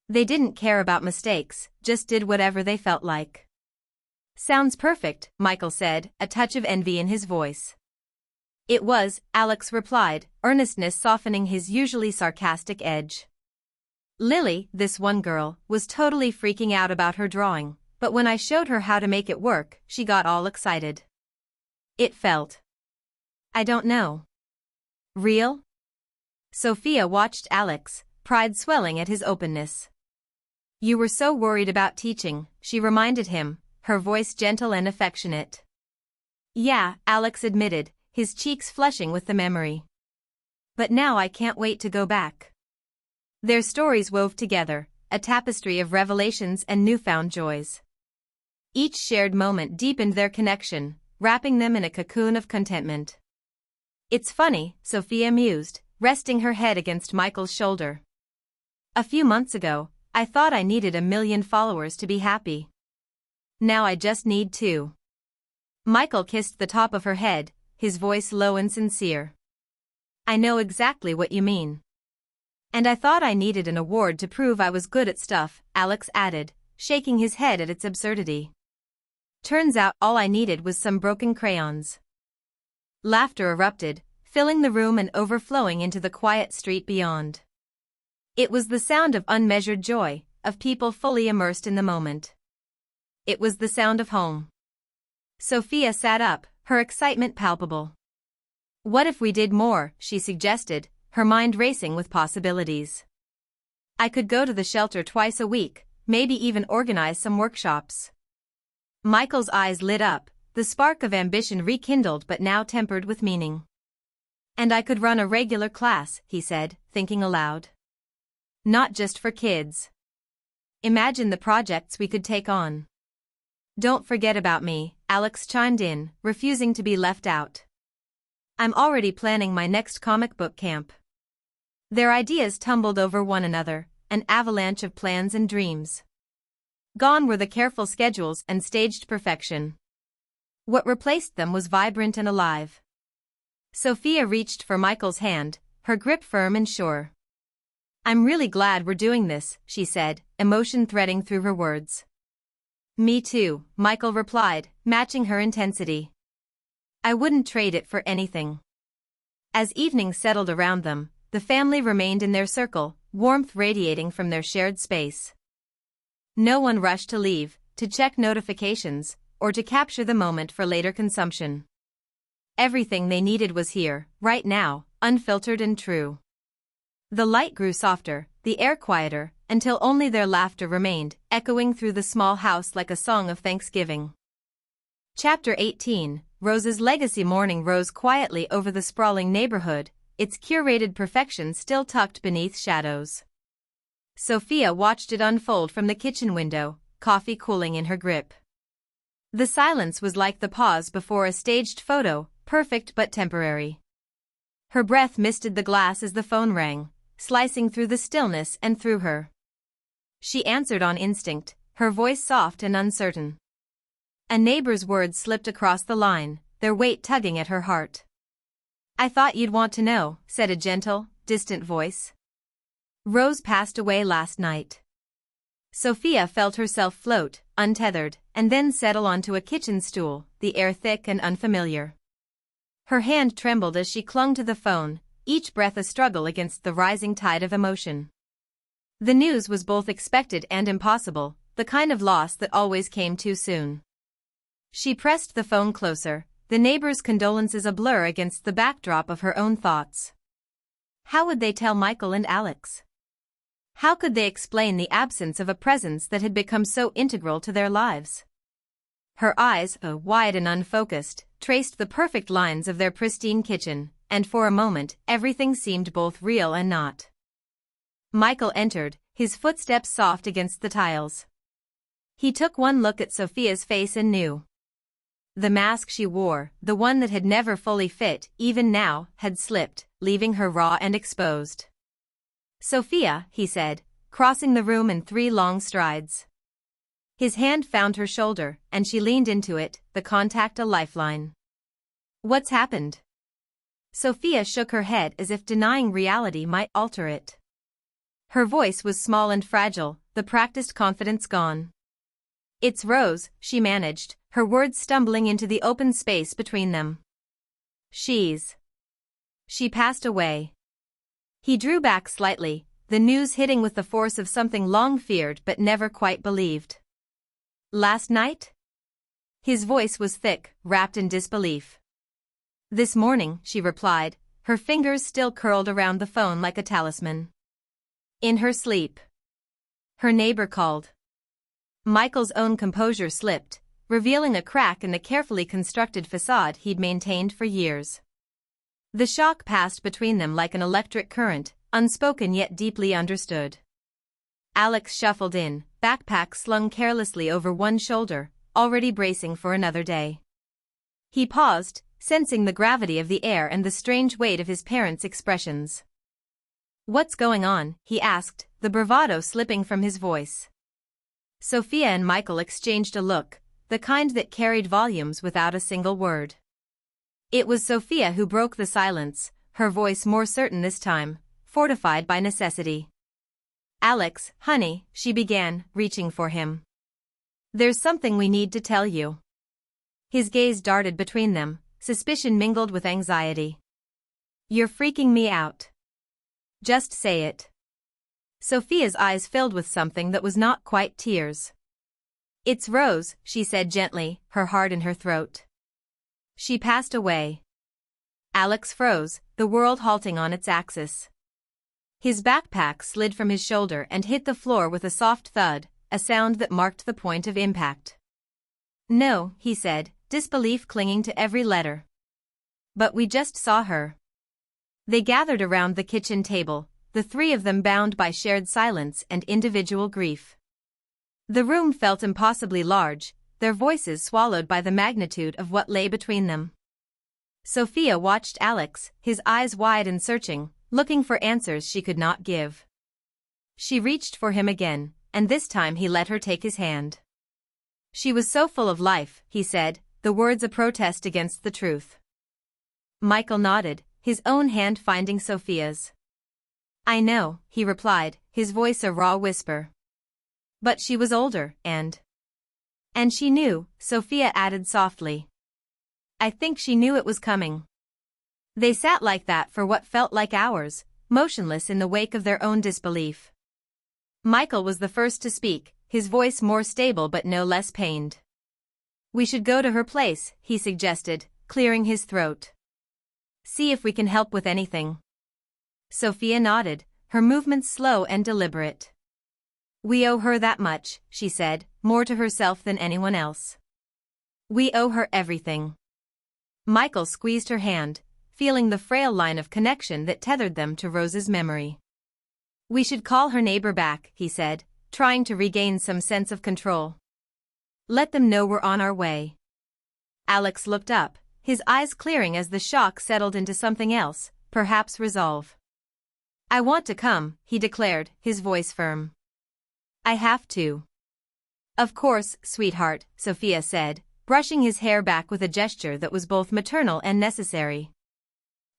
They didn't care about mistakes, just did whatever they felt like. Sounds perfect, Michael said, a touch of envy in his voice. It was, Alex replied, earnestness softening his usually sarcastic edge. Lily, this one girl, was totally freaking out about her drawing, but when I showed her how to make it work, she got all excited. It felt. I don't know. Real? Sophia watched Alex, pride swelling at his openness. You were so worried about teaching, she reminded him, her voice gentle and affectionate. Yeah, Alex admitted, his cheeks flushing with the memory. But now I can't wait to go back. Their stories wove together, a tapestry of revelations and newfound joys. Each shared moment deepened their connection, wrapping them in a cocoon of contentment. It's funny, Sophia mused, resting her head against Michael's shoulder. A few months ago, I thought I needed 1 million followers to be happy. Now I just need 2. Michael kissed the top of her head, his voice low and sincere. I know exactly what you mean. And I thought I needed an award to prove I was good at stuff, Alex added, shaking his head at its absurdity. Turns out all I needed was some broken crayons. Laughter erupted, filling the room and overflowing into the quiet street beyond. It was the sound of unmeasured joy, of people fully immersed in the moment. It was the sound of home. Sophia sat up, her excitement palpable. What if we did more, she suggested, her mind racing with possibilities. I could go to the shelter twice a week, maybe even organize some workshops. Michael's eyes lit up, the spark of ambition rekindled but now tempered with meaning. And I could run a regular class, he said, thinking aloud. Not just for kids. Imagine the projects we could take on. Don't forget about me, Alex chimed in, refusing to be left out. I'm already planning my next comic book camp. Their ideas tumbled over one another, an avalanche of plans and dreams. Gone were the careful schedules and staged perfection. What replaced them was vibrant and alive. Sophia reached for Michael's hand, her grip firm and sure. I'm really glad we're doing this, she said, emotion threading through her words. Me too, Michael replied, matching her intensity. I wouldn't trade it for anything. As evening settled around them, the family remained in their circle, warmth radiating from their shared space. No one rushed to leave, to check notifications, or to capture the moment for later consumption. Everything they needed was here, right now, unfiltered and true. The light grew softer, the air quieter, until only their laughter remained, echoing through the small house like a song of thanksgiving. Chapter 18, Rose's legacy. Morning rose quietly over the sprawling neighborhood, its curated perfection still tucked beneath shadows. Sophia watched it unfold from the kitchen window, coffee cooling in her grip. The silence was like the pause before a staged photo, perfect but temporary. Her breath misted the glass as the phone rang, slicing through the stillness and through her. She answered on instinct, her voice soft and uncertain. A neighbor's words slipped across the line, their weight tugging at her heart. "I thought you'd want to know," said a gentle, distant voice. "Rose passed away last night." Sophia felt herself float, untethered, and then settle onto a kitchen stool, the air thick and unfamiliar. Her hand trembled as she clung to the phone, each breath a struggle against the rising tide of emotion. The news was both expected and impossible, the kind of loss that always came too soon. She pressed the phone closer, the neighbor's condolences a blur against the backdrop of her own thoughts. How would they tell Michael and Alex? How could they explain the absence of a presence that had become so integral to their lives? Her eyes, wide and unfocused, traced the perfect lines of their pristine kitchen, and for a moment, everything seemed both real and not. Michael entered, his footsteps soft against the tiles. He took one look at Sophia's face and knew. The mask she wore, the one that had never fully fit, even now, had slipped, leaving her raw and exposed. "Sophia," he said, crossing the room in 3 long strides. His hand found her shoulder, and she leaned into it, the contact a lifeline. "What's happened?" Sophia shook her head as if denying reality might alter it. Her voice was small and fragile, the practiced confidence gone. "It's Rose," she managed, her words stumbling into the open space between them. She passed away." He drew back slightly, the news hitting with the force of something long feared but never quite believed. "Last night?" His voice was thick, wrapped in disbelief. "This morning," she replied, her fingers still curled around the phone like a talisman. "In her sleep." Her neighbor called. Michael's own composure slipped, revealing a crack in the carefully constructed facade he'd maintained for years. The shock passed between them like an electric current, unspoken yet deeply understood. Alex shuffled in, backpack slung carelessly over one shoulder, already bracing for another day. He paused, sensing the gravity of the air and the strange weight of his parents' expressions. "What's going on?" he asked, the bravado slipping from his voice. Sophia and Michael exchanged a look, the kind that carried volumes without a single word. It was Sophia who broke the silence, her voice more certain this time, fortified by necessity. "Alex, honey," she began, reaching for him. "There's something we need to tell you." His gaze darted between them, suspicion mingled with anxiety. "You're freaking me out. Just say it." Sophia's eyes filled with something that was not quite tears. "It's Rose," she said gently, her heart in her throat. "She passed away." Alex froze, the world halting on its axis. His backpack slid from his shoulder and hit the floor with a soft thud, a sound that marked the point of impact. "No," he said, disbelief clinging to every letter. "But we just saw her." They gathered around the kitchen table, the 3 of them bound by shared silence and individual grief. The room felt impossibly large, their voices swallowed by the magnitude of what lay between them. Sophia watched Alex, his eyes wide and searching, looking for answers she could not give. She reached for him again, and this time he let her take his hand. "She was so full of life," he said, the words a protest against the truth. Michael nodded, his own hand finding Sophia's. "I know," he replied, his voice a raw whisper. "But she was older, and she knew," Sophia added softly. "I think she knew it was coming." They sat like that for what felt like hours, motionless in the wake of their own disbelief. Michael was the first to speak, his voice more stable but no less pained. "We should go to her place," he suggested, clearing his throat. "See if we can help with anything." Sophia nodded, her movements slow and deliberate. "We owe her that much," she said, more to herself than anyone else. "We owe her everything." Michael squeezed her hand, feeling the frail line of connection that tethered them to Rose's memory. "We should call her neighbor back," he said, trying to regain some sense of control. "Let them know we're on our way." Alex looked up, his eyes clearing as the shock settled into something else, perhaps resolve. "I want to come," he declared, his voice firm. "I have to." "Of course, sweetheart," Sophia said, brushing his hair back with a gesture that was both maternal and necessary.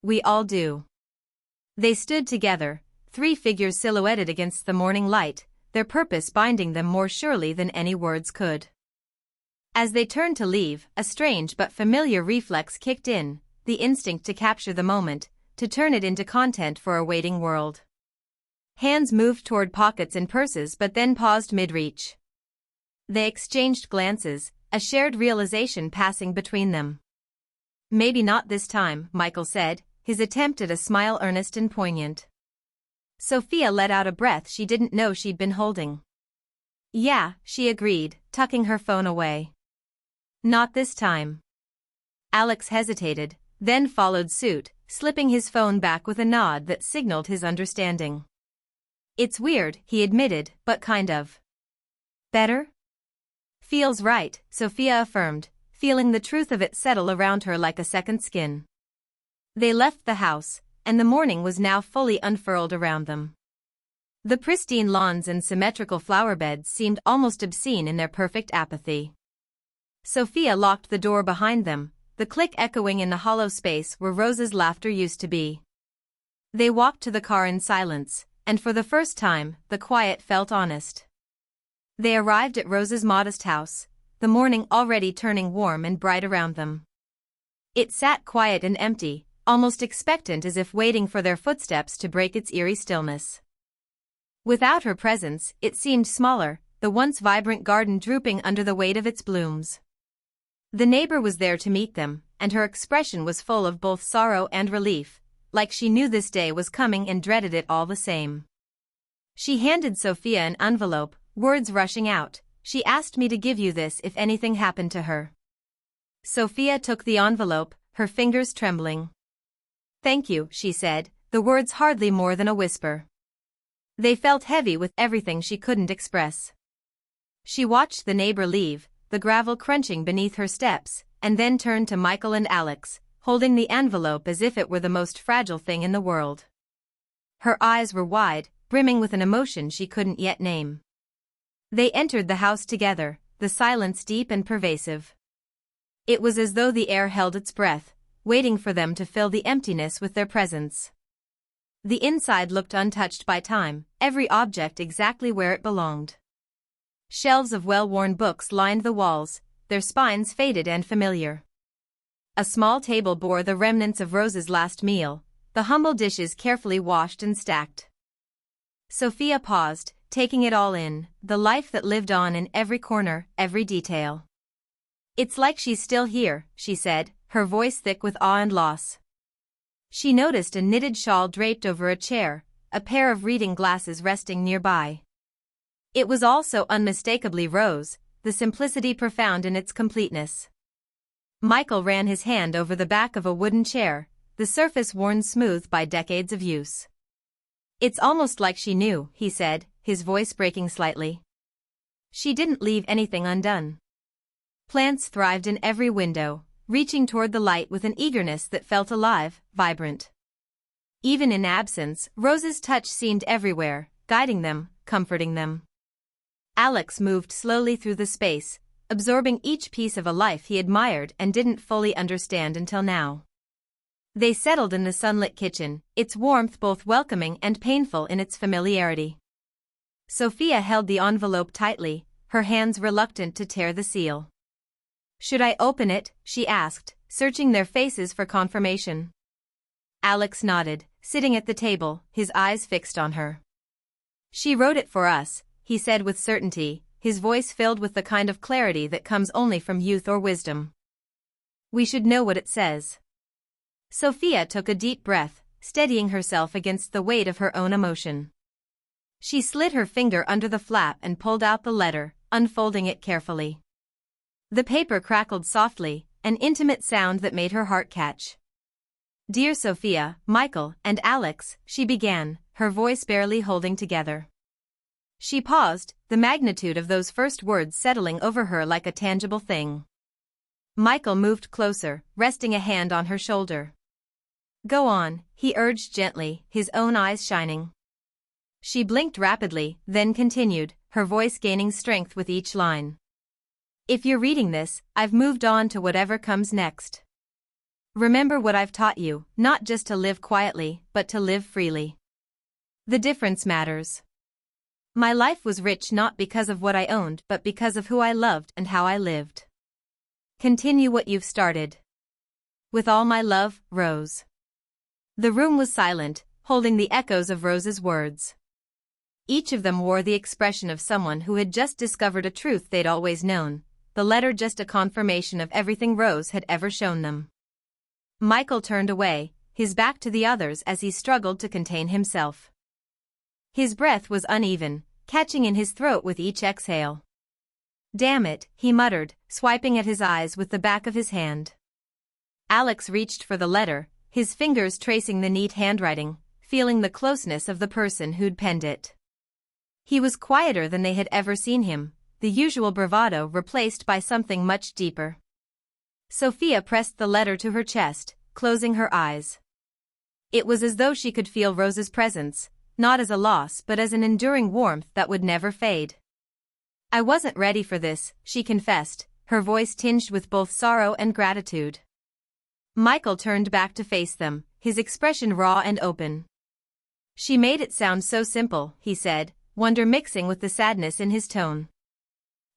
"We all do." They stood together, three figures silhouetted against the morning light, their purpose binding them more surely than any words could. As they turned to leave, a strange but familiar reflex kicked in, the instinct to capture the moment, to turn it into content for a waiting world. Hands moved toward pockets and purses but then paused mid-reach. They exchanged glances, a shared realization passing between them. "Maybe not this time," Michael said, his attempt at a smile earnest and poignant. Sophia let out a breath she didn't know she'd been holding. "Yeah," she agreed, tucking her phone away. "Not this time." Alex hesitated, then followed suit, slipping his phone back with a nod that signaled his understanding. "It's weird," he admitted, "but kind of better?" "Feels right," Sophia affirmed, feeling the truth of it settle around her like a second skin. They left the house, and the morning was now fully unfurled around them. The pristine lawns and symmetrical flower beds seemed almost obscene in their perfect apathy. Sophia locked the door behind them, the click echoing in the hollow space where Rose's laughter used to be. They walked to the car in silence, and for the first time, the quiet felt honest. They arrived at Rose's modest house, the morning already turning warm and bright around them. It sat quiet and empty, almost expectant as if waiting for their footsteps to break its eerie stillness. Without her presence, it seemed smaller, the once vibrant garden drooping under the weight of its blooms. The neighbor was there to meet them, and her expression was full of both sorrow and relief, like she knew this day was coming and dreaded it all the same. She handed Sophia an envelope, words rushing out. "She asked me to give you this if anything happened to her." Sophia took the envelope, her fingers trembling. "Thank you," she said, the words hardly more than a whisper. They felt heavy with everything she couldn't express. She watched the neighbor leave, the gravel crunching beneath her steps, and then turned to Michael and Alex, holding the envelope as if it were the most fragile thing in the world. Her eyes were wide, brimming with an emotion she couldn't yet name. They entered the house together, the silence deep and pervasive. It was as though the air held its breath, waiting for them to fill the emptiness with their presence. The inside looked untouched by time, every object exactly where it belonged. Shelves of well-worn books lined the walls, their spines faded and familiar. A small table bore the remnants of Rose's last meal, the humble dishes carefully washed and stacked. Sophia paused, taking it all in, the life that lived on in every corner, every detail. "It's like she's still here," she said, her voice thick with awe and loss. She noticed a knitted shawl draped over a chair, a pair of reading glasses resting nearby. It was all so unmistakably Rose, the simplicity profound in its completeness. Michael ran his hand over the back of a wooden chair, the surface worn smooth by decades of use. "It's almost like she knew," he said, his voice breaking slightly. "She didn't leave anything undone." Plants thrived in every window, reaching toward the light with an eagerness that felt alive, vibrant. Even in absence, Rose's touch seemed everywhere, guiding them, comforting them. Alex moved slowly through the space, absorbing each piece of a life he admired and didn't fully understand until now. They settled in the sunlit kitchen, its warmth both welcoming and painful in its familiarity. Sophia held the envelope tightly, her hands reluctant to tear the seal. "Should I open it?" she asked, searching their faces for confirmation. Alex nodded, sitting at the table, his eyes fixed on her. She wrote it for us, he said with certainty, his voice filled with the kind of clarity that comes only from youth or wisdom. We should know what it says. Sophia took a deep breath, steadying herself against the weight of her own emotion. She slid her finger under the flap and pulled out the letter, unfolding it carefully. The paper crackled softly, an intimate sound that made her heart catch. "Dear Sophia, Michael, and Alex," she began, her voice barely holding together. She paused, the magnitude of those first words settling over her like a tangible thing. Michael moved closer, resting a hand on her shoulder. "Go on," he urged gently, his own eyes shining. She blinked rapidly, then continued, her voice gaining strength with each line. "If you're reading this, I've moved on to whatever comes next. Remember what I've taught you, not just to live quietly, but to live freely. The difference matters. My life was rich not because of what I owned but because of who I loved and how I lived. Continue what you've started. With all my love, Rose." The room was silent, holding the echoes of Rose's words. Each of them wore the expression of someone who had just discovered a truth they'd always known, the letter just a confirmation of everything Rose had ever shown them. Michael turned away, his back to the others as he struggled to contain himself. His breath was uneven, catching in his throat with each exhale. "Damn it," he muttered, swiping at his eyes with the back of his hand. Alex reached for the letter, his fingers tracing the neat handwriting, feeling the closeness of the person who'd penned it. He was quieter than they had ever seen him, the usual bravado replaced by something much deeper. Sophia pressed the letter to her chest, closing her eyes. It was as though she could feel Rose's presence, not as a loss but as an enduring warmth that would never fade. "I wasn't ready for this," she confessed, her voice tinged with both sorrow and gratitude. Michael turned back to face them, his expression raw and open. "She made it sound so simple," he said, wonder mixing with the sadness in his tone.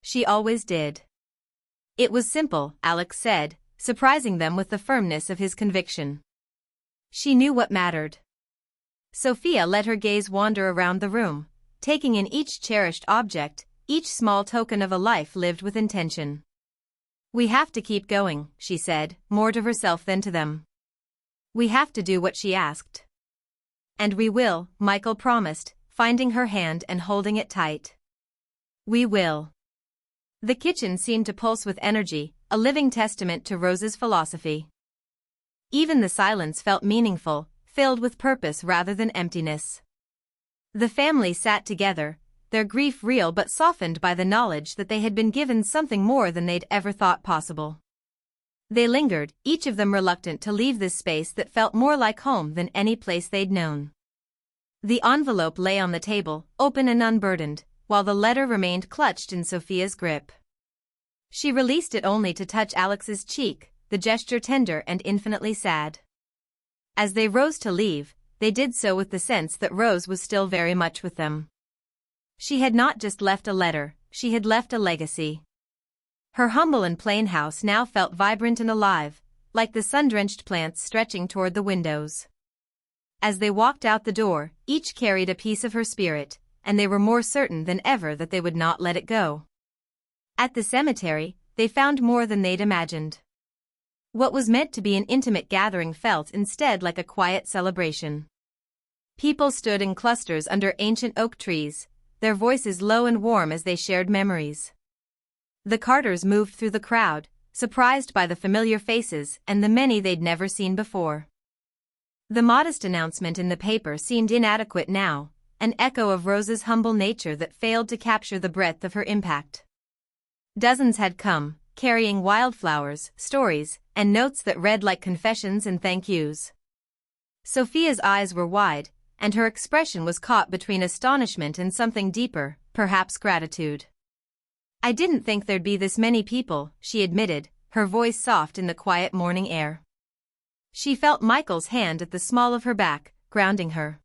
"She always did." "It was simple," Alex said, surprising them with the firmness of his conviction. "She knew what mattered." Sophia let her gaze wander around the room, taking in each cherished object, each small token of a life lived with intention. "We have to keep going," she said, more to herself than to them. "We have to do what she asked." "And we will," Michael promised, finding her hand and holding it tight. "We will." The kitchen seemed to pulse with energy, a living testament to Rose's philosophy. Even the silence felt meaningful, filled with purpose rather than emptiness. The family sat together, their grief real but softened by the knowledge that they had been given something more than they'd ever thought possible. They lingered, each of them reluctant to leave this space that felt more like home than any place they'd known. The envelope lay on the table, open and unburdened, while the letter remained clutched in Sophia's grip. She released it only to touch Alex's cheek, the gesture tender and infinitely sad. As they rose to leave, they did so with the sense that Rose was still very much with them. She had not just left a letter, she had left a legacy. Her humble and plain house now felt vibrant and alive, like the sun-drenched plants stretching toward the windows. As they walked out the door, each carried a piece of her spirit, and they were more certain than ever that they would not let it go. At the cemetery, they found more than they'd imagined. What was meant to be an intimate gathering felt instead like a quiet celebration. People stood in clusters under ancient oak trees, their voices low and warm as they shared memories. The Carters moved through the crowd, surprised by the familiar faces and the many they'd never seen before. The modest announcement in the paper seemed inadequate now, an echo of Rose's humble nature that failed to capture the breadth of her impact. Dozens had come, carrying wildflowers, stories, and notes that read like confessions and thank yous. Sophia's eyes were wide, and her expression was caught between astonishment and something deeper, perhaps gratitude. "I didn't think there'd be this many people," she admitted, her voice soft in the quiet morning air. She felt Michael's hand at the small of her back, grounding her.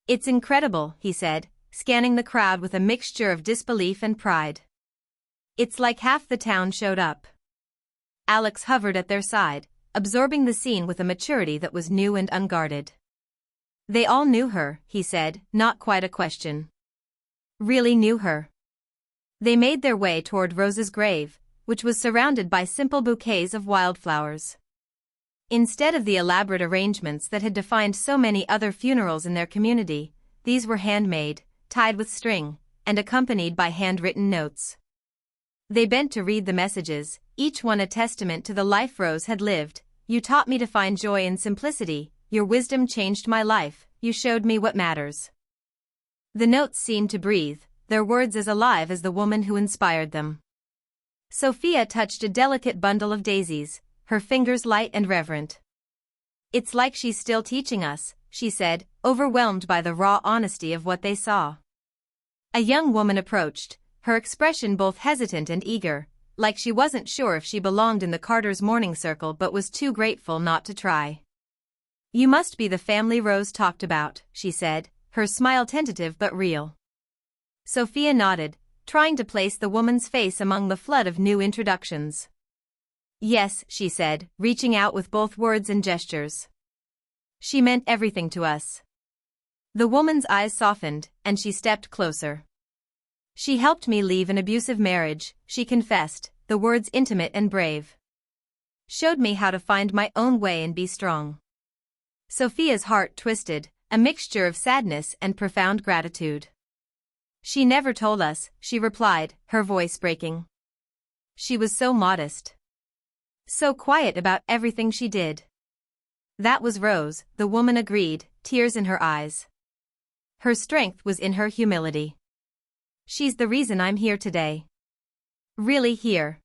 "It's incredible," he said, scanning the crowd with a mixture of disbelief and pride. "It's like half the town showed up." Alex hovered at their side, absorbing the scene with a maturity that was new and unguarded. They all knew her, he said, not quite a question. Really knew her. They made their way toward Rose's grave, which was surrounded by simple bouquets of wildflowers. Instead of the elaborate arrangements that had defined so many other funerals in their community, these were handmade, tied with string, and accompanied by handwritten notes. They bent to read the messages, each one a testament to the life Rose had lived. You taught me to find joy in simplicity, your wisdom changed my life, you showed me what matters. The notes seemed to breathe, their words as alive as the woman who inspired them. Sophia touched a delicate bundle of daisies, her fingers light and reverent. It's like she's still teaching us, she said, overwhelmed by the raw honesty of what they saw. A young woman approached, her expression both hesitant and eager, like she wasn't sure if she belonged in the Carter's mourning circle but was too grateful not to try. You must be the family Rose talked about, she said, her smile tentative but real. Sophia nodded, trying to place the woman's face among the flood of new introductions. Yes, she said, reaching out with both words and gestures. She meant everything to us. The woman's eyes softened, and she stepped closer. She helped me leave an abusive marriage, she confessed, the words intimate and brave. Showed me how to find my own way and be strong. Sophia's heart twisted, a mixture of sadness and profound gratitude. She never told us, she replied, her voice breaking. She was so modest. So quiet about everything she did. That was Rose, the woman agreed, tears in her eyes. Her strength was in her humility. She's the reason I'm here today. Really here.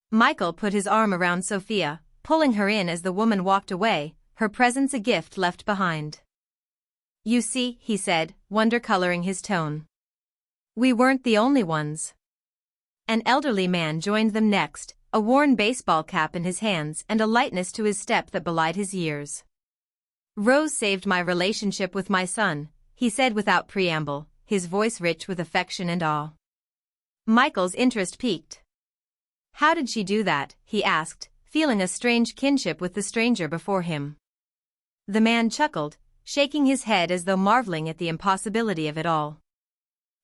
Michael put his arm around Sophia, pulling her in as the woman walked away, her presence a gift left behind. You see, he said, wonder coloring his tone. We weren't the only ones. An elderly man joined them next, a worn baseball cap in his hands and a lightness to his step that belied his years. Rose saved my relationship with my son, he said without preamble, his voice rich with affection and awe. Michael's interest piqued. How did she do that, he asked, feeling a strange kinship with the stranger before him. The man chuckled, shaking his head as though marveling at the impossibility of it all.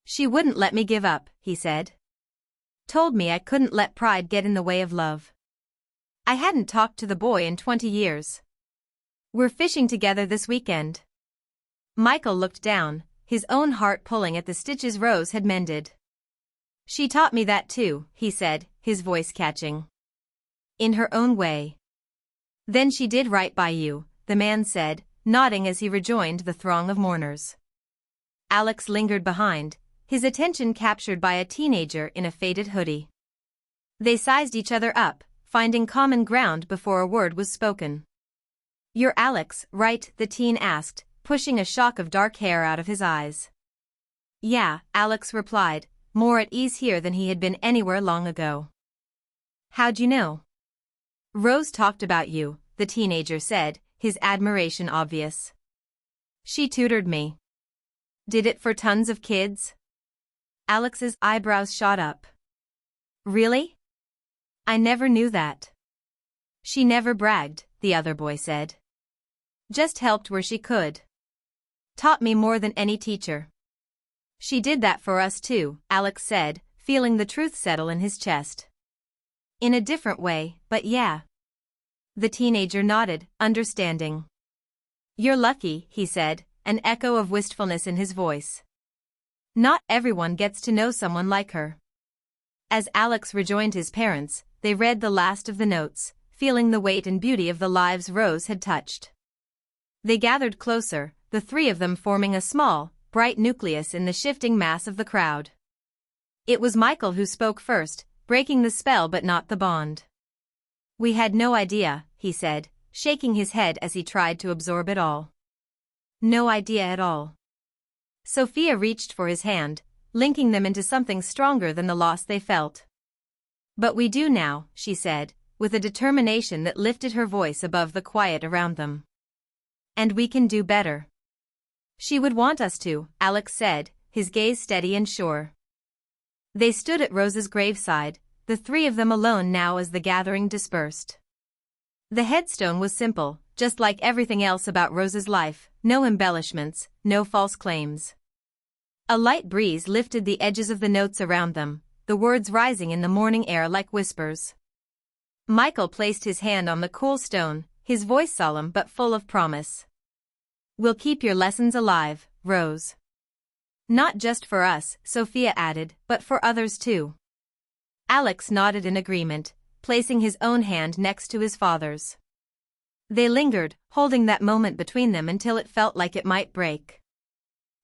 She wouldn't let me give up, he said. Told me I couldn't let pride get in the way of love. I hadn't talked to the boy in 20 years. We're fishing together this weekend. Michael looked down, his own heart pulling at the stitches Rose had mended. She taught me that too, he said, his voice catching. In her own way. Then she did right by you, the man said, nodding as he rejoined the throng of mourners. Alex lingered behind, his attention captured by a teenager in a faded hoodie. They sized each other up, finding common ground before a word was spoken. You're Alex, right? The teen asked, pushing a shock of dark hair out of his eyes. Yeah, Alex replied, more at ease here than he had been anywhere long ago. How'd you know? Rose talked about you, the teenager said, his admiration obvious. She tutored me. Did it for tons of kids? Alex's eyebrows shot up. Really? I never knew that. She never bragged, the other boy said. Just helped where she could. Taught me more than any teacher. She did that for us too, Alex said, feeling the truth settle in his chest. In a different way, but yeah. The teenager nodded, understanding. You're lucky, he said, an echo of wistfulness in his voice. Not everyone gets to know someone like her. As Alex rejoined his parents, they read the last of the notes, feeling the weight and beauty of the lives Rose had touched. They gathered closer, the three of them forming a small, bright nucleus in the shifting mass of the crowd. It was Michael who spoke first, breaking the spell but not the bond. We had no idea, he said, shaking his head as he tried to absorb it all. No idea at all. Sophia reached for his hand, linking them into something stronger than the loss they felt. But we do now, she said, with a determination that lifted her voice above the quiet around them. And we can do better. She would want us to, Alex said, his gaze steady and sure. They stood at Rose's graveside, the three of them alone now as the gathering dispersed. The headstone was simple, just like everything else about Rose's life, no embellishments, no false claims. A light breeze lifted the edges of the notes around them, the words rising in the morning air like whispers. Michael placed his hand on the cool stone, his voice solemn but full of promise. "We'll keep your lessons alive, Rose." "Not just for us," Sophia added, "but for others too." Alex nodded in agreement, placing his own hand next to his father's. They lingered, holding that moment between them until it felt like it might break.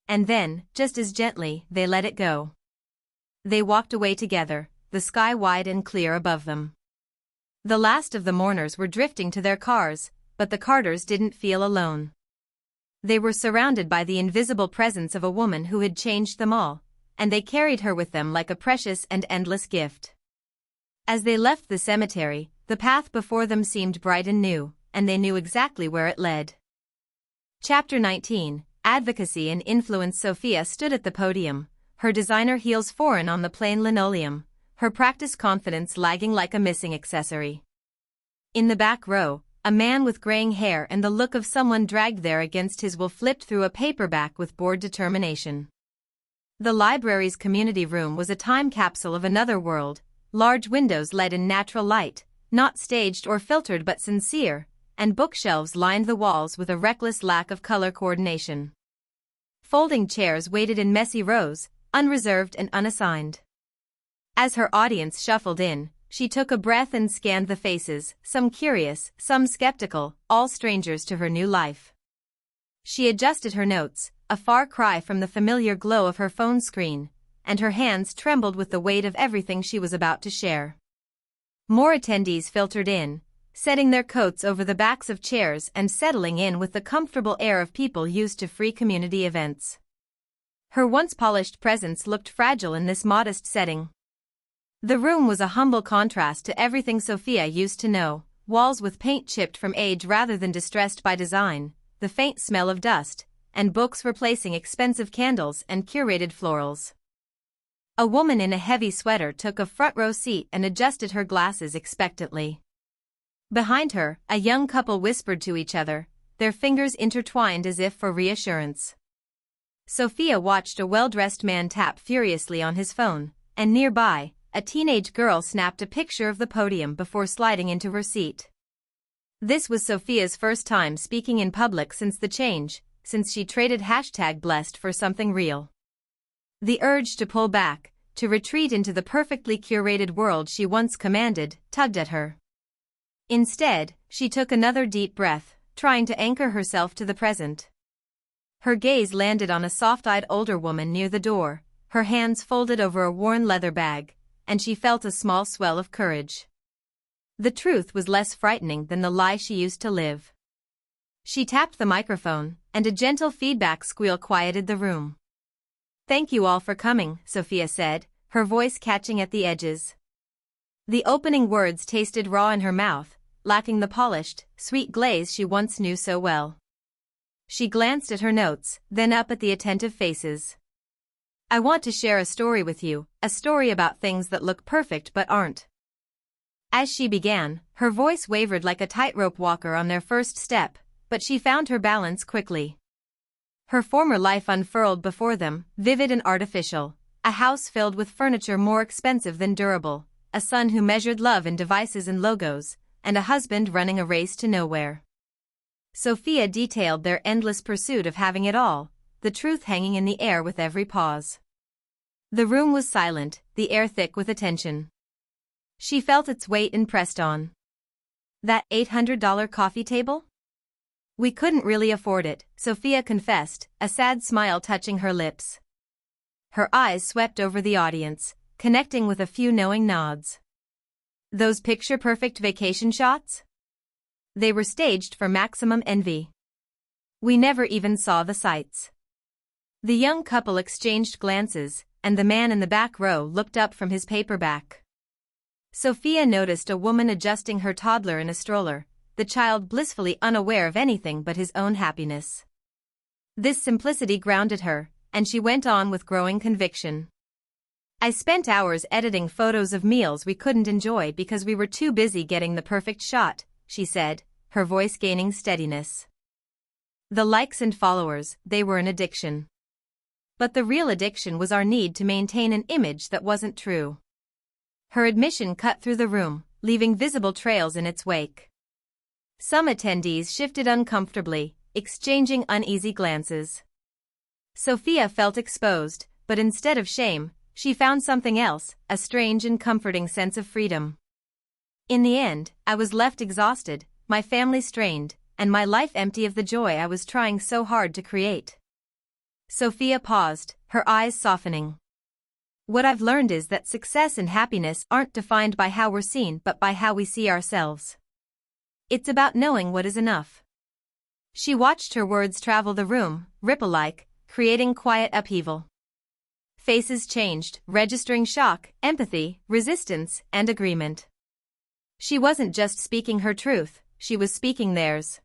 And then, just as gently, they let it go. They walked away together, the sky wide and clear above them. The last of the mourners were drifting to their cars, but the Carters didn't feel alone. They were surrounded by the invisible presence of a woman who had changed them all, and they carried her with them like a precious and endless gift. As they left the cemetery, the path before them seemed bright and new, and they knew exactly where it led. Chapter 19, Advocacy and Influence. Sophia stood at the podium, her designer heels foreign on the plain linoleum, her practice confidence lagging like a missing accessory. In the back row, a man with graying hair and the look of someone dragged there against his will flipped through a paperback with bored determination. The library's community room was a time capsule of another world, large windows let in natural light, not staged or filtered but sincere, and bookshelves lined the walls with a reckless lack of color coordination. Folding chairs waited in messy rows, unreserved and unassigned. As her audience shuffled in, she took a breath and scanned the faces, some curious, some skeptical, all strangers to her new life. She adjusted her notes, a far cry from the familiar glow of her phone screen, and her hands trembled with the weight of everything she was about to share. More attendees filtered in, setting their coats over the backs of chairs and settling in with the comfortable air of people used to free community events. Her once polished presence looked fragile in this modest setting. The room was a humble contrast to everything Sophia used to know, walls with paint chipped from age rather than distressed by design, the faint smell of dust, and books replacing expensive candles and curated florals. A woman in a heavy sweater took a front-row seat and adjusted her glasses expectantly. Behind her, a young couple whispered to each other, their fingers intertwined as if for reassurance. Sophia watched a well-dressed man tap furiously on his phone, and nearby, a teenage girl snapped a picture of the podium before sliding into her seat. This was Sophia's first time speaking in public since the change, since she traded #blessed for something real. The urge to pull back, to retreat into the perfectly curated world she once commanded, tugged at her. Instead, she took another deep breath, trying to anchor herself to the present. Her gaze landed on a soft-eyed older woman near the door, her hands folded over a worn leather bag, and she felt a small swell of courage. The truth was less frightening than the lie she used to live. She tapped the microphone, and a gentle feedback squeal quieted the room. "Thank you all for coming," Sophia said, her voice catching at the edges. The opening words tasted raw in her mouth, lacking the polished, sweet glaze she once knew so well. She glanced at her notes, then up at the attentive faces. "I want to share a story with you, a story about things that look perfect but aren't." As she began, her voice wavered like a tightrope walker on their first step, but she found her balance quickly. Her former life unfurled before them, vivid and artificial, a house filled with furniture more expensive than durable, a son who measured love in devices and logos, and a husband running a race to nowhere. Sophia detailed their endless pursuit of having it all, the truth hanging in the air with every pause. The room was silent, the air thick with attention. She felt its weight impressed on. "That $800 coffee table? We couldn't really afford it," Sophia confessed, a sad smile touching her lips. Her eyes swept over the audience, connecting with a few knowing nods. "Those picture-perfect vacation shots? They were staged for maximum envy. We never even saw the sights." The young couple exchanged glances, and the man in the back row looked up from his paperback. Sophia noticed a woman adjusting her toddler in a stroller, the child blissfully unaware of anything but his own happiness. This simplicity grounded her, and she went on with growing conviction. "I spent hours editing photos of meals we couldn't enjoy because we were too busy getting the perfect shot, she said, her voice gaining steadiness. The likes and followers, they were an addiction. But the real addiction was our need to maintain an image that wasn't true. Her admission cut through the room, leaving visible trails in its wake. Some attendees shifted uncomfortably, exchanging uneasy glances. Sophia felt exposed, but instead of shame, she found something else, a strange and comforting sense of freedom. In the end, I was left exhausted, my family strained, and my life empty of the joy I was trying so hard to create. Sophia paused, her eyes softening. What I've learned is that success and happiness aren't defined by how we're seen but by how we see ourselves. It's about knowing what is enough. She watched her words travel the room, ripple-like, creating quiet upheaval. Faces changed, registering shock, empathy, resistance, and agreement. She wasn't just speaking her truth, she was speaking theirs.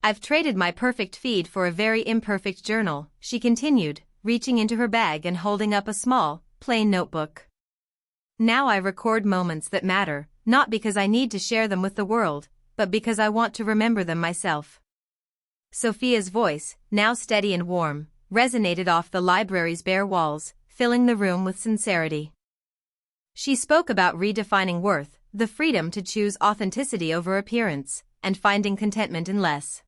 I've traded my perfect feed for a very imperfect journal, she continued, reaching into her bag and holding up a small, plain notebook. Now I record moments that matter, not because I need to share them with the world, but because I want to remember them myself. Sophia's voice, now steady and warm, resonated off the library's bare walls, filling the room with sincerity. She spoke about redefining worth, the freedom to choose authenticity over appearance, and finding contentment in less.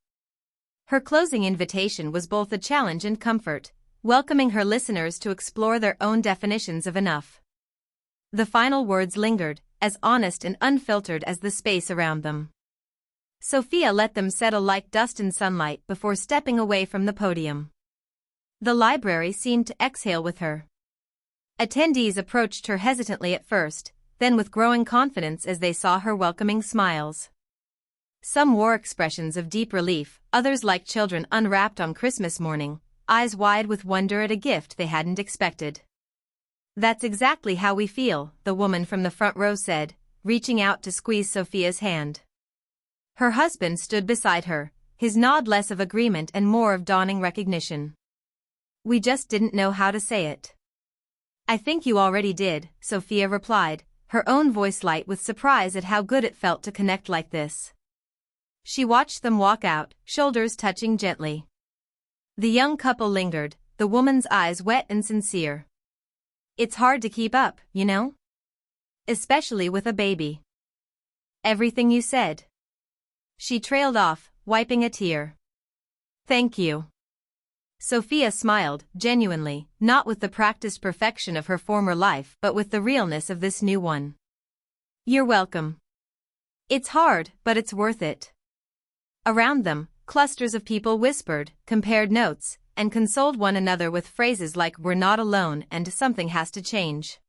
Her closing invitation was both a challenge and comfort, welcoming her listeners to explore their own definitions of enough. The final words lingered, as honest and unfiltered as the space around them. Sophia let them settle like dust in sunlight before stepping away from the podium. The library seemed to exhale with her. Attendees approached her hesitantly at first, then with growing confidence as they saw her welcoming smiles. Some wore expressions of deep relief, others like children unwrapped on Christmas morning, eyes wide with wonder at a gift they hadn't expected. That's exactly how we feel, the woman from the front row said, reaching out to squeeze Sophia's hand. Her husband stood beside her, his nod less of agreement and more of dawning recognition. We just didn't know how to say it. I think you already did, Sophia replied, her own voice light with surprise at how good it felt to connect like this. She watched them walk out, shoulders touching gently. The young couple lingered, the woman's eyes wet and sincere. It's hard to keep up, you know? Especially with a baby. Everything you said. She trailed off, wiping a tear. Thank you. Sophia smiled, genuinely, not with the practiced perfection of her former life but with the realness of this new one. You're welcome. It's hard, but it's worth it. Around them, clusters of people whispered, compared notes, and consoled one another with phrases like "we're not alone" and "something has to change."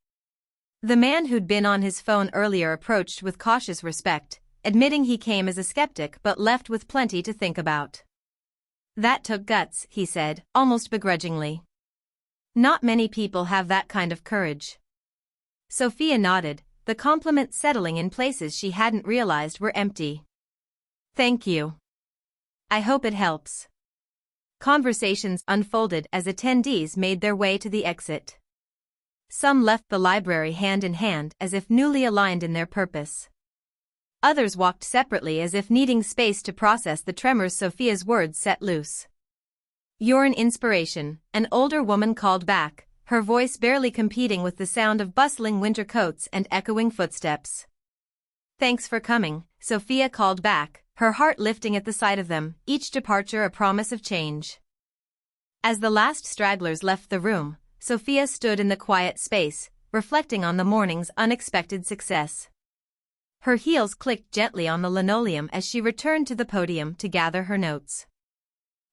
The man who'd been on his phone earlier approached with cautious respect, admitting he came as a skeptic but left with plenty to think about. That took guts, he said, almost begrudgingly. Not many people have that kind of courage. Sophia nodded, the compliments settling in places she hadn't realized were empty. Thank you. I hope it helps. Conversations unfolded as attendees made their way to the exit. Some left the library hand in hand as if newly aligned in their purpose. Others walked separately as if needing space to process the tremors Sophia's words set loose. You're an inspiration, an older woman called back, her voice barely competing with the sound of bustling winter coats and echoing footsteps. Thanks for coming, Sophia called back, her heart lifting at the sight of them, each departure a promise of change. As the last stragglers left the room, Sophia stood in the quiet space, reflecting on the morning's unexpected success. Her heels clicked gently on the linoleum as she returned to the podium to gather her notes.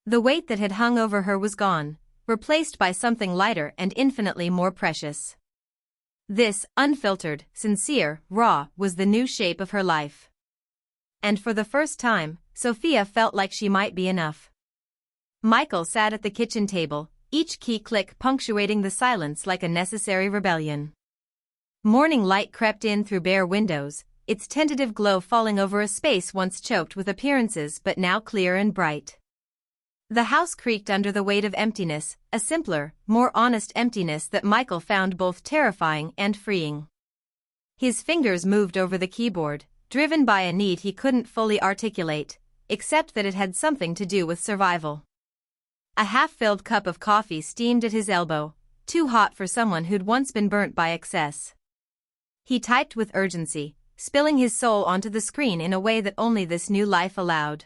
The weight that had hung over her was gone, replaced by something lighter and infinitely more precious. This, unfiltered, sincere, raw, was the new shape of her life. And for the first time, Sophia felt like she might be enough. Michael sat at the kitchen table, each key click punctuating the silence like a necessary rebellion. Morning light crept in through bare windows, its tentative glow falling over a space once choked with appearances but now clear and bright. The house creaked under the weight of emptiness, a simpler, more honest emptiness that Michael found both terrifying and freeing. His fingers moved over the keyboard, driven by a need he couldn't fully articulate, except that it had something to do with survival. A half-filled cup of coffee steamed at his elbow, too hot for someone who'd once been burnt by excess. He typed with urgency, spilling his soul onto the screen in a way that only this new life allowed.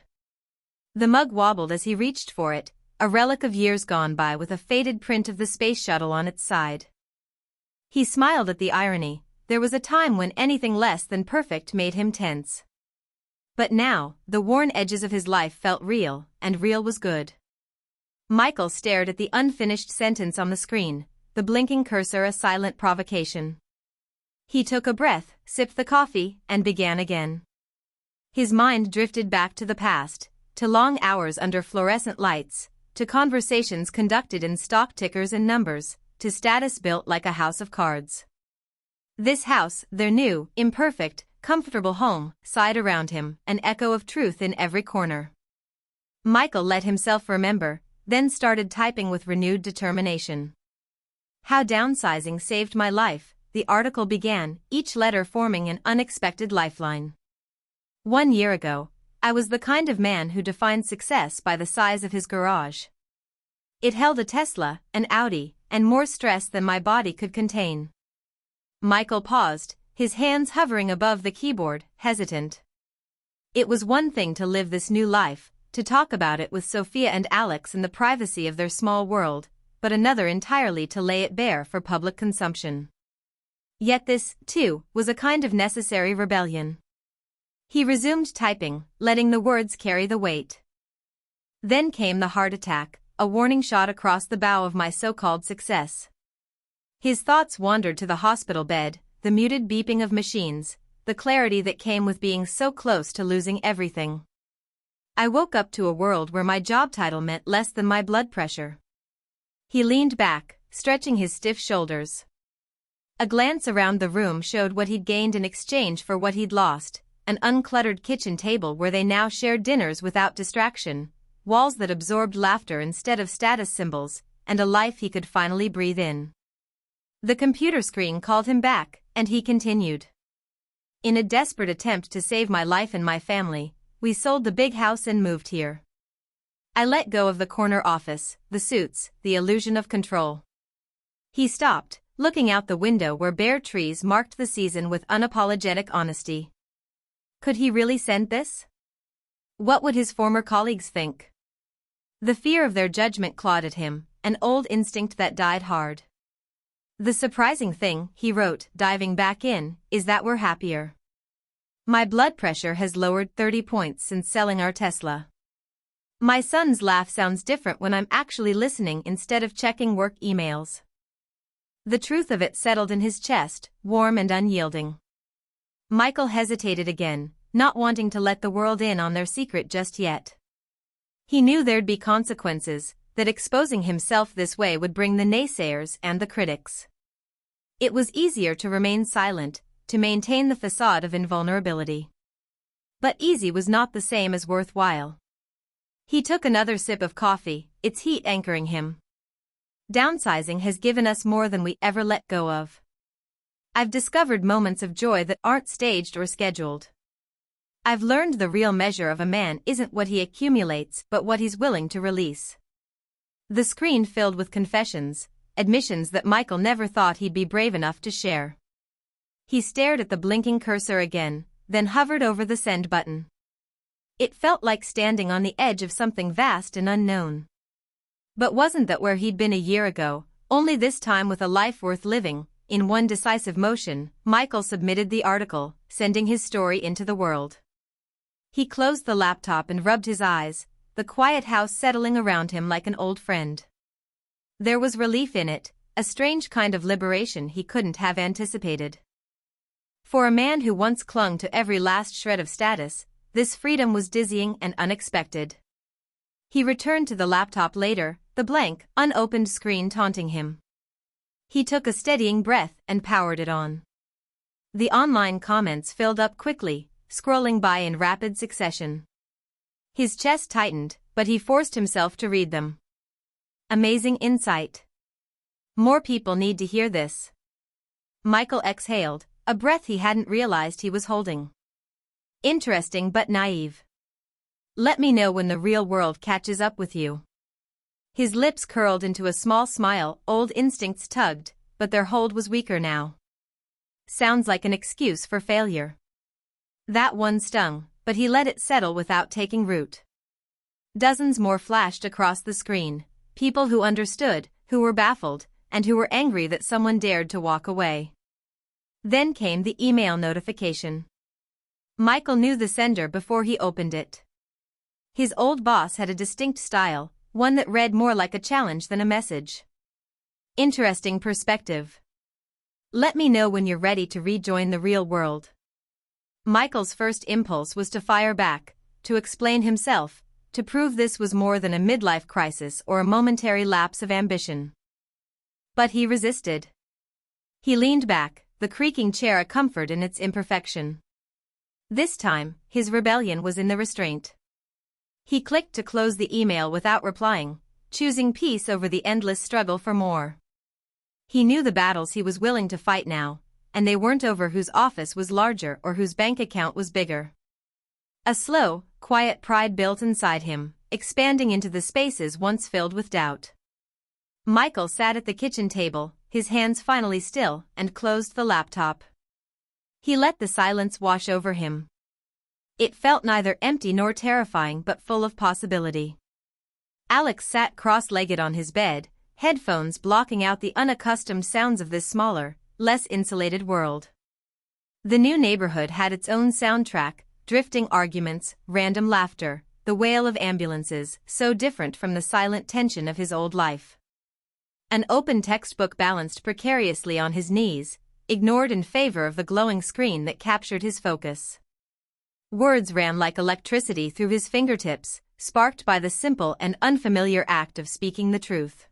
The mug wobbled as he reached for it, a relic of years gone by with a faded print of the space shuttle on its side. He smiled at the irony. There was a time when anything less than perfect made him tense. But now, the worn edges of his life felt real, and real was good. Michael stared at the unfinished sentence on the screen, the blinking cursor a silent provocation. He took a breath, sipped the coffee, and began again. His mind drifted back to the past, to long hours under fluorescent lights, to conversations conducted in stock tickers and numbers, to status built like a house of cards. This house, their new, imperfect, comfortable home, sighed around him, an echo of truth in every corner. Michael let himself remember, then started typing with renewed determination. How downsizing saved my life, the article began, each letter forming an unexpected lifeline. 1 year ago, I was the kind of man who defined success by the size of his garage. It held a Tesla, an Audi, and more stress than my body could contain. Michael paused, his hands hovering above the keyboard, hesitant. It was one thing to live this new life, to talk about it with Sophia and Alex in the privacy of their small world, but another entirely to lay it bare for public consumption. Yet this, too, was a kind of necessary rebellion. He resumed typing, letting the words carry the weight. Then came the heart attack, a warning shot across the bow of my so-called success. His thoughts wandered to the hospital bed, the muted beeping of machines, the clarity that came with being so close to losing everything. I woke up to a world where my job title meant less than my blood pressure. He leaned back, stretching his stiff shoulders. A glance around the room showed what he'd gained in exchange for what he'd lost, an uncluttered kitchen table where they now shared dinners without distraction, walls that absorbed laughter instead of status symbols, and a life he could finally breathe in. The computer screen called him back, and he continued. In a desperate attempt to save my life and my family, we sold the big house and moved here. I let go of the corner office, the suits, the illusion of control. He stopped, looking out the window where bare trees marked the season with unapologetic honesty. Could he really send this? What would his former colleagues think? The fear of their judgment clawed at him, an old instinct that died hard. The surprising thing, he wrote, diving back in, is that we're happier. My blood pressure has lowered 30 points since selling our Tesla. My son's laugh sounds different when I'm actually listening instead of checking work emails. The truth of it settled in his chest, warm and unyielding. Michael hesitated again, not wanting to let the world in on their secret just yet. He knew there'd be consequences, that exposing himself this way would bring the naysayers and the critics. It was easier to remain silent, to maintain the facade of invulnerability. But easy was not the same as worthwhile. He took another sip of coffee, its heat anchoring him. Downsizing has given us more than we ever let go of. I've discovered moments of joy that aren't staged or scheduled. I've learned the real measure of a man isn't what he accumulates but what he's willing to release. The screen filled with confessions, admissions that Michael never thought he'd be brave enough to share. He stared at the blinking cursor again, then hovered over the send button. It felt like standing on the edge of something vast and unknown. But wasn't that where he'd been a year ago, only this time with a life worth living? In one decisive motion, Michael submitted the article, sending his story into the world. He closed the laptop and rubbed his eyes, the quiet house settling around him like an old friend. There was relief in it, a strange kind of liberation he couldn't have anticipated. For a man who once clung to every last shred of status, this freedom was dizzying and unexpected. He returned to the laptop later, the blank, unopened screen taunting him. He took a steadying breath and powered it on. The online comments filled up quickly, scrolling by in rapid succession. His chest tightened, but he forced himself to read them. Amazing insight. More people need to hear this. Michael exhaled, a breath he hadn't realized he was holding. Interesting but naive. Let me know when the real world catches up with you. His lips curled into a small smile. Old instincts tugged, but their hold was weaker now. Sounds like an excuse for failure. That one stung, but he let it settle without taking root. Dozens more flashed across the screen, people who understood, who were baffled, and who were angry that someone dared to walk away. Then came the email notification. Michael knew the sender before he opened it. His old boss had a distinct style, one that read more like a challenge than a message. Interesting perspective. Let me know when you're ready to rejoin the real world. Michael's first impulse was to fire back, to explain himself, to prove this was more than a midlife crisis or a momentary lapse of ambition. But he resisted. He leaned back, the creaking chair a comfort in its imperfection. This time, his rebellion was in the restraint. He clicked to close the email without replying, choosing peace over the endless struggle for more. He knew the battles he was willing to fight now, and they weren't over whose office was larger or whose bank account was bigger. A slow, quiet pride built inside him, expanding into the spaces once filled with doubt. Michael sat at the kitchen table, his hands finally still, and closed the laptop. He let the silence wash over him. It felt neither empty nor terrifying but full of possibility. Alex sat cross-legged on his bed, headphones blocking out the unaccustomed sounds of this smaller, less insulated world. The new neighborhood had its own soundtrack, drifting arguments, random laughter, the wail of ambulances, so different from the silent tension of his old life. An open textbook balanced precariously on his knees, ignored in favor of the glowing screen that captured his focus. Words ran like electricity through his fingertips, sparked by the simple and unfamiliar act of speaking the truth.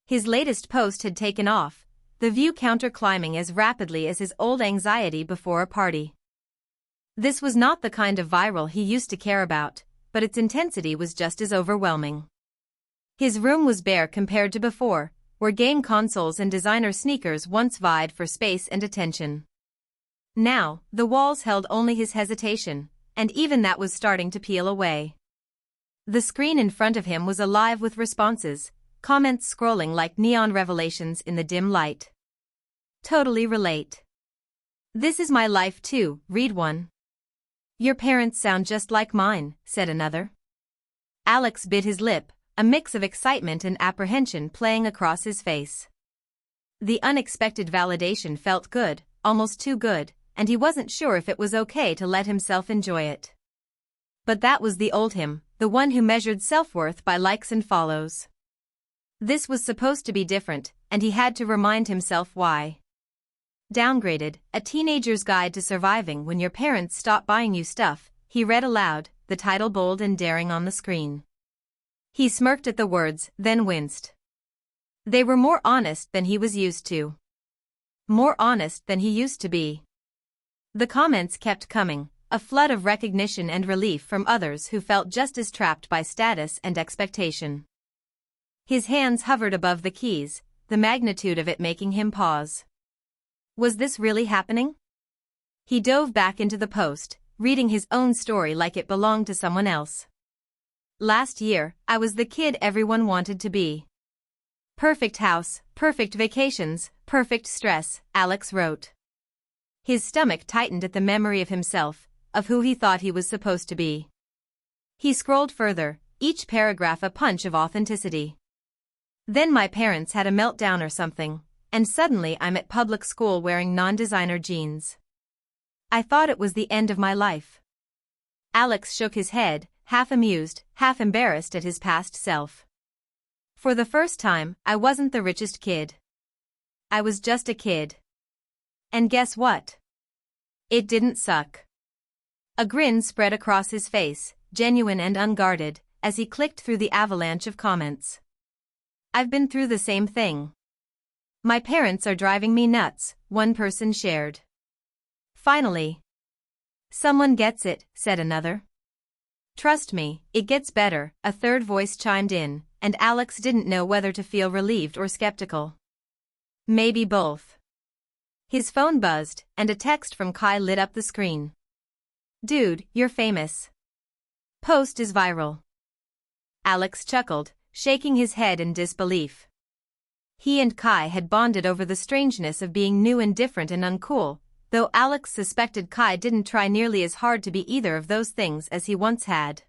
His latest post had taken off, the view counter climbing as rapidly as his old anxiety before a party. This was not the kind of viral he used to care about, but its intensity was just as overwhelming. His room was bare compared to before, where game consoles and designer sneakers once vied for space and attention. Now, the walls held only his hesitation, and even that was starting to peel away. The screen in front of him was alive with responses, comments scrolling like neon revelations in the dim light. Totally relate. This is my life too, read one. Your parents sound just like mine, said another. Alex bit his lip, a mix of excitement and apprehension playing across his face. The unexpected validation felt good, almost too good, and he wasn't sure if it was okay to let himself enjoy it. But that was the old him, the one who measured self-worth by likes and follows. This was supposed to be different, and he had to remind himself why. Downgraded, A Teenager's Guide to Surviving When Your Parents Stop Buying You Stuff, he read aloud, the title bold and daring on the screen. He smirked at the words, then winced. They were more honest than he was used to. More honest than he used to be. The comments kept coming, a flood of recognition and relief from others who felt just as trapped by status and expectation. His hands hovered above the keys, the magnitude of it making him pause. Was this really happening? He dove back into the post, reading his own story like it belonged to someone else. Last year, I was the kid everyone wanted to be. Perfect house, perfect vacations, perfect stress, Alex wrote. His stomach tightened at the memory of himself, of who he thought he was supposed to be. He scrolled further, each paragraph a punch of authenticity. Then my parents had a meltdown or something, and suddenly I'm at public school wearing non-designer jeans. I thought it was the end of my life. Alex shook his head, half amused, half embarrassed at his past self. For the first time, I wasn't the richest kid. I was just a kid. And guess what? It didn't suck. A grin spread across his face, genuine and unguarded, as he clicked through the avalanche of comments. I've been through the same thing. My parents are driving me nuts, one person shared. Finally. Someone gets it, said another. Trust me, it gets better, a third voice chimed in, and Alex didn't know whether to feel relieved or skeptical. Maybe both. His phone buzzed, and a text from Kai lit up the screen. Dude, you're famous. Post is viral. Alex chuckled, shaking his head in disbelief. He and Kai had bonded over the strangeness of being new and different and uncool, though Alex suspected Kai didn't try nearly as hard to be either of those things as he once had.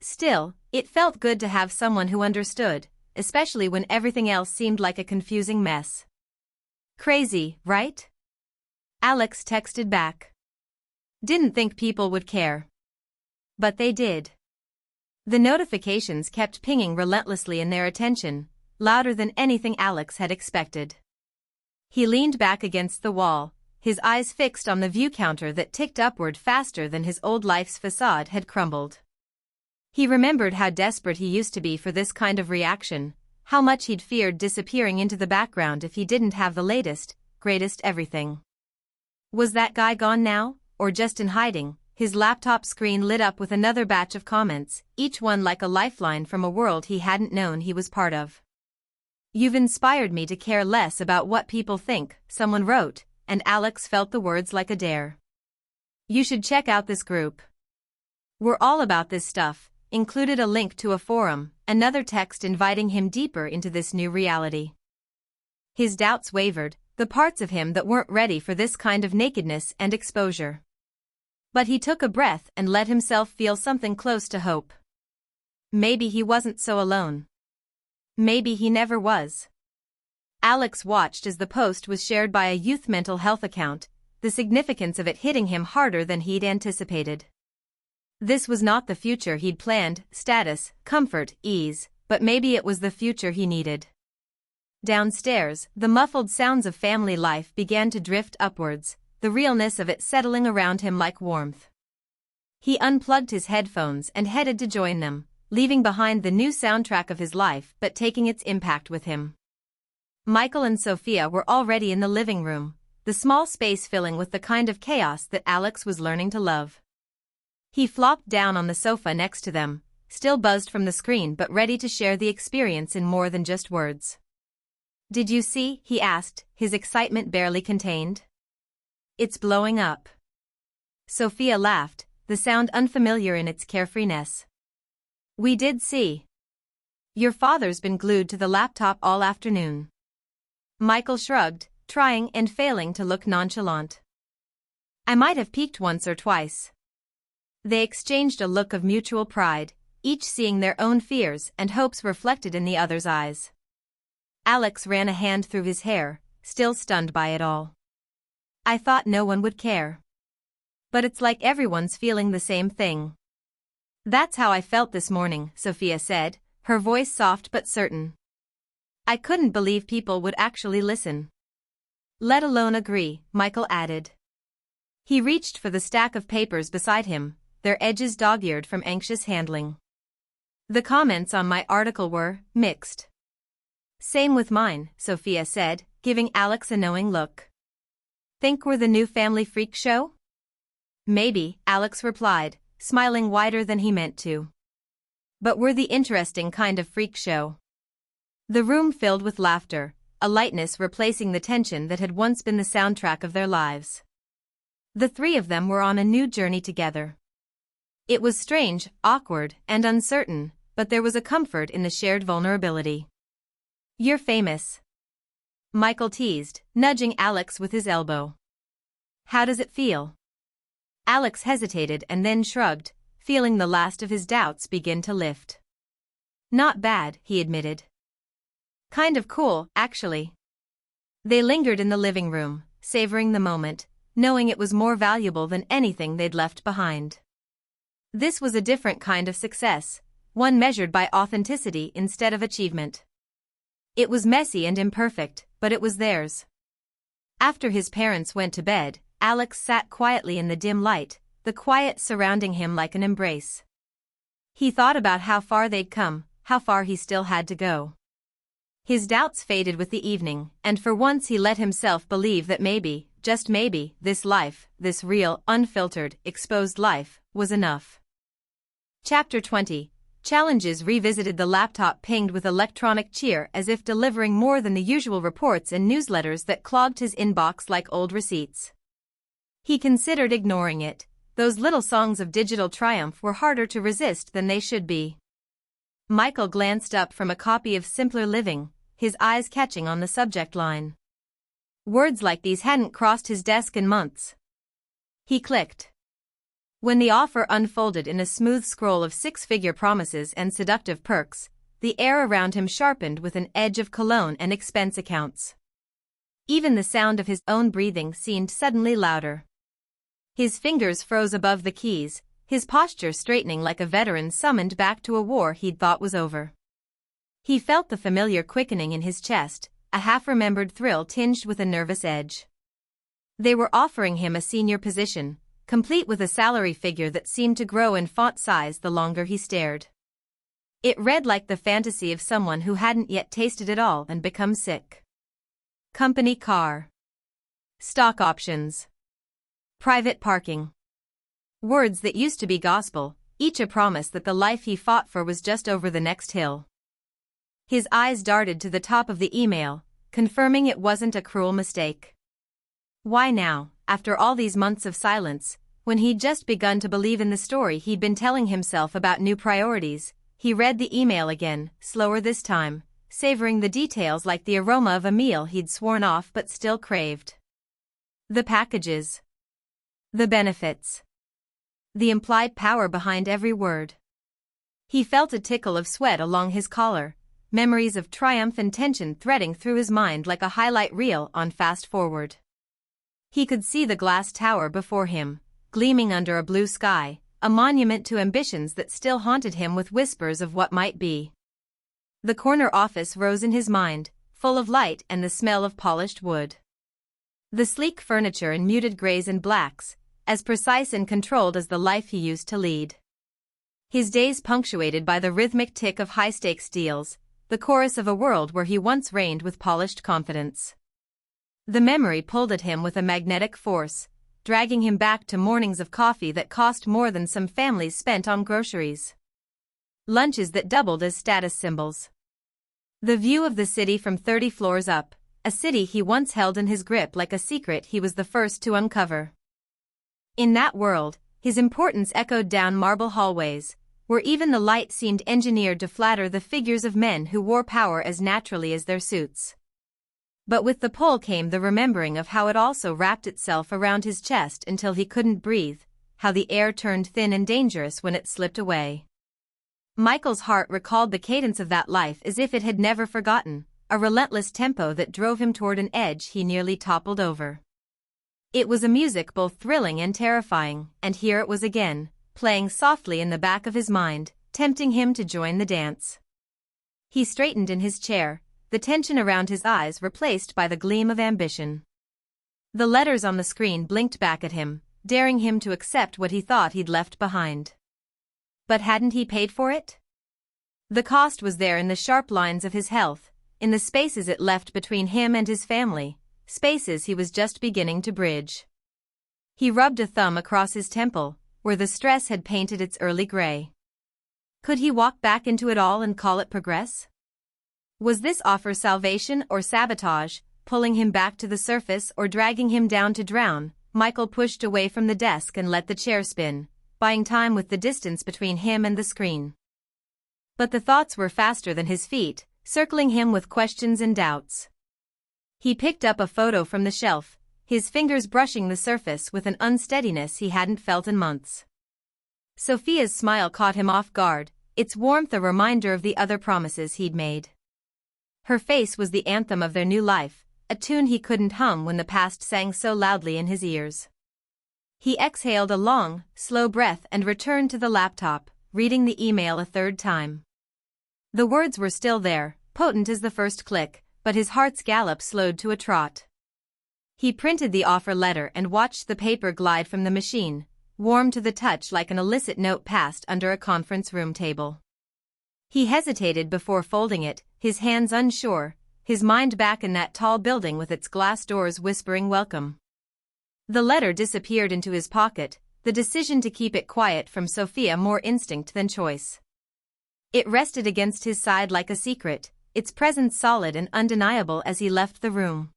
Still, it felt good to have someone who understood, especially when everything else seemed like a confusing mess. Crazy, right? Alex texted back. Didn't think people would care. But they did. The notifications kept pinging relentlessly in their attention, louder than anything Alex had expected. He leaned back against the wall, his eyes fixed on the view counter that ticked upward faster than his old life's facade had crumbled. He remembered how desperate he used to be for this kind of reaction, how much he'd feared disappearing into the background if he didn't have the latest, greatest everything. Was that guy gone now, or just in hiding? His laptop screen lit up with another batch of comments, each one like a lifeline from a world he hadn't known he was part of. You've inspired me to care less about what people think, someone wrote, and Alex felt the words like a dare. You should check out this group. We're all about this stuff, included a link to a forum, another text inviting him deeper into this new reality. His doubts wavered, the parts of him that weren't ready for this kind of nakedness and exposure. But he took a breath and let himself feel something close to hope. Maybe he wasn't so alone. Maybe he never was. Alex watched as the post was shared by a youth mental health account, the significance of it hitting him harder than he'd anticipated. This was not the future he'd planned, status, comfort, ease, but maybe it was the future he needed. Downstairs, the muffled sounds of family life began to drift upwards, the realness of it settling around him like warmth. He unplugged his headphones and headed to join them, leaving behind the new soundtrack of his life but taking its impact with him. Michael and Sophia were already in the living room, the small space filling with the kind of chaos that Alex was learning to love. He flopped down on the sofa next to them, still buzzed from the screen but ready to share the experience in more than just words. Did you see? He asked, his excitement barely contained. It's blowing up. Sophia laughed, the sound unfamiliar in its carefreeness. We did see. Your father's been glued to the laptop all afternoon. Michael shrugged, trying and failing to look nonchalant. I might have peeked once or twice. They exchanged a look of mutual pride, each seeing their own fears and hopes reflected in the other's eyes. Alex ran a hand through his hair, still stunned by it all. I thought no one would care. But it's like everyone's feeling the same thing. That's how I felt this morning, Sophia said, her voice soft but certain. I couldn't believe people would actually listen. Let alone agree, Michael added. He reached for the stack of papers beside him, their edges dog-eared from anxious handling. The comments on my article were mixed. Same with mine, Sophia said, giving Alex a knowing look. Think we're the new family freak show? Maybe, Alex replied, smiling wider than he meant to. But we're the interesting kind of freak show. The room filled with laughter, a lightness replacing the tension that had once been the soundtrack of their lives. The three of them were on a new journey together. It was strange, awkward, and uncertain, but there was a comfort in the shared vulnerability. You're famous. Michael teased, nudging Alex with his elbow. How does it feel? Alex hesitated and then shrugged, feeling the last of his doubts begin to lift. Not bad, he admitted. Kind of cool, actually. They lingered in the living room, savoring the moment, knowing it was more valuable than anything they'd left behind. This was a different kind of success, one measured by authenticity instead of achievement. It was messy and imperfect, but it was theirs. After his parents went to bed, Alex sat quietly in the dim light, the quiet surrounding him like an embrace. He thought about how far they'd come, how far he still had to go. His doubts faded with the evening, and for once he let himself believe that maybe, just maybe, this life, this real, unfiltered, exposed life, was enough. Chapter 20. Challenges revisited. The laptop pinged with electronic cheer as if delivering more than the usual reports and newsletters that clogged his inbox like old receipts. He considered ignoring it, Those little songs of digital triumph were harder to resist than they should be. Michael glanced up from a copy of Simpler Living, his eyes catching on the subject line. Words like these hadn't crossed his desk in months. He clicked. When the offer unfolded in a smooth scroll of six-figure promises and seductive perks, the air around him sharpened with an edge of cologne and expense accounts. Even the sound of his own breathing seemed suddenly louder. His fingers froze above the keys, his posture straightening like a veteran summoned back to a war he'd thought was over. He felt the familiar quickening in his chest, a half-remembered thrill tinged with a nervous edge. They were offering him a senior position, complete with a salary figure that seemed to grow in font size the longer he stared. It read like the fantasy of someone who hadn't yet tasted it all and become sick. Company car. Stock options. Private parking. Words that used to be gospel, each a promise that the life he fought for was just over the next hill. His eyes darted to the top of the email, confirming it wasn't a cruel mistake. Why now, after all these months of silence, when he'd just begun to believe in the story he'd been telling himself about new priorities, he read the email again, slower this time, savoring the details like the aroma of a meal he'd sworn off but still craved. The packages. The benefits. The implied power behind every word. He felt a tickle of sweat along his collar, memories of triumph and tension threading through his mind like a highlight reel on fast forward. He could see the glass tower before him, gleaming under a blue sky, a monument to ambitions that still haunted him with whispers of what might be. The corner office rose in his mind, full of light and the smell of polished wood. The sleek furniture in muted grays and blacks, as precise and controlled as the life he used to lead. His days punctuated by the rhythmic tick of high-stakes deals, the chorus of a world where he once reigned with polished confidence. The memory pulled at him with a magnetic force, dragging him back to mornings of coffee that cost more than some families spent on groceries. Lunches that doubled as status symbols. The view of the city from 30 floors up, a city he once held in his grip like a secret he was the first to uncover. In that world, his importance echoed down marble hallways, where even the light seemed engineered to flatter the figures of men who wore power as naturally as their suits. But with the pull came the remembering of how it also wrapped itself around his chest until he couldn't breathe, how the air turned thin and dangerous when it slipped away. Michael's heart recalled the cadence of that life as if it had never forgotten, a relentless tempo that drove him toward an edge he nearly toppled over. It was a music both thrilling and terrifying, and here it was again, playing softly in the back of his mind, tempting him to join the dance. He straightened in his chair, the tension around his eyes replaced by the gleam of ambition. The letters on the screen blinked back at him, daring him to accept what he thought he'd left behind. But hadn't he paid for it? The cost was there in the sharp lines of his health, in the spaces it left between him and his family, spaces he was just beginning to bridge. He rubbed a thumb across his temple, where the stress had painted its early gray. Could he walk back into it all and call it progress? Was this offer salvation or sabotage, pulling him back to the surface or dragging him down to drown? Michael pushed away from the desk and let the chair spin, buying time with the distance between him and the screen. But the thoughts were faster than his feet, circling him with questions and doubts. He picked up a photo from the shelf, his fingers brushing the surface with an unsteadiness he hadn't felt in months. Sophia's smile caught him off guard, its warmth a reminder of the other promises he'd made. Her face was the anthem of their new life, a tune he couldn't hum when the past sang so loudly in his ears. He exhaled a long, slow breath and returned to the laptop, reading the email a third time. The words were still there, potent as the first click, but his heart's gallop slowed to a trot. He printed the offer letter and watched the paper glide from the machine, warm to the touch like an illicit note passed under a conference room table. He hesitated before folding it, his hands unsure, his mind back in that tall building with its glass doors whispering welcome. The letter disappeared into his pocket, the decision to keep it quiet from Sophia more instinct than choice. It rested against his side like a secret, its presence solid and undeniable as he left the room.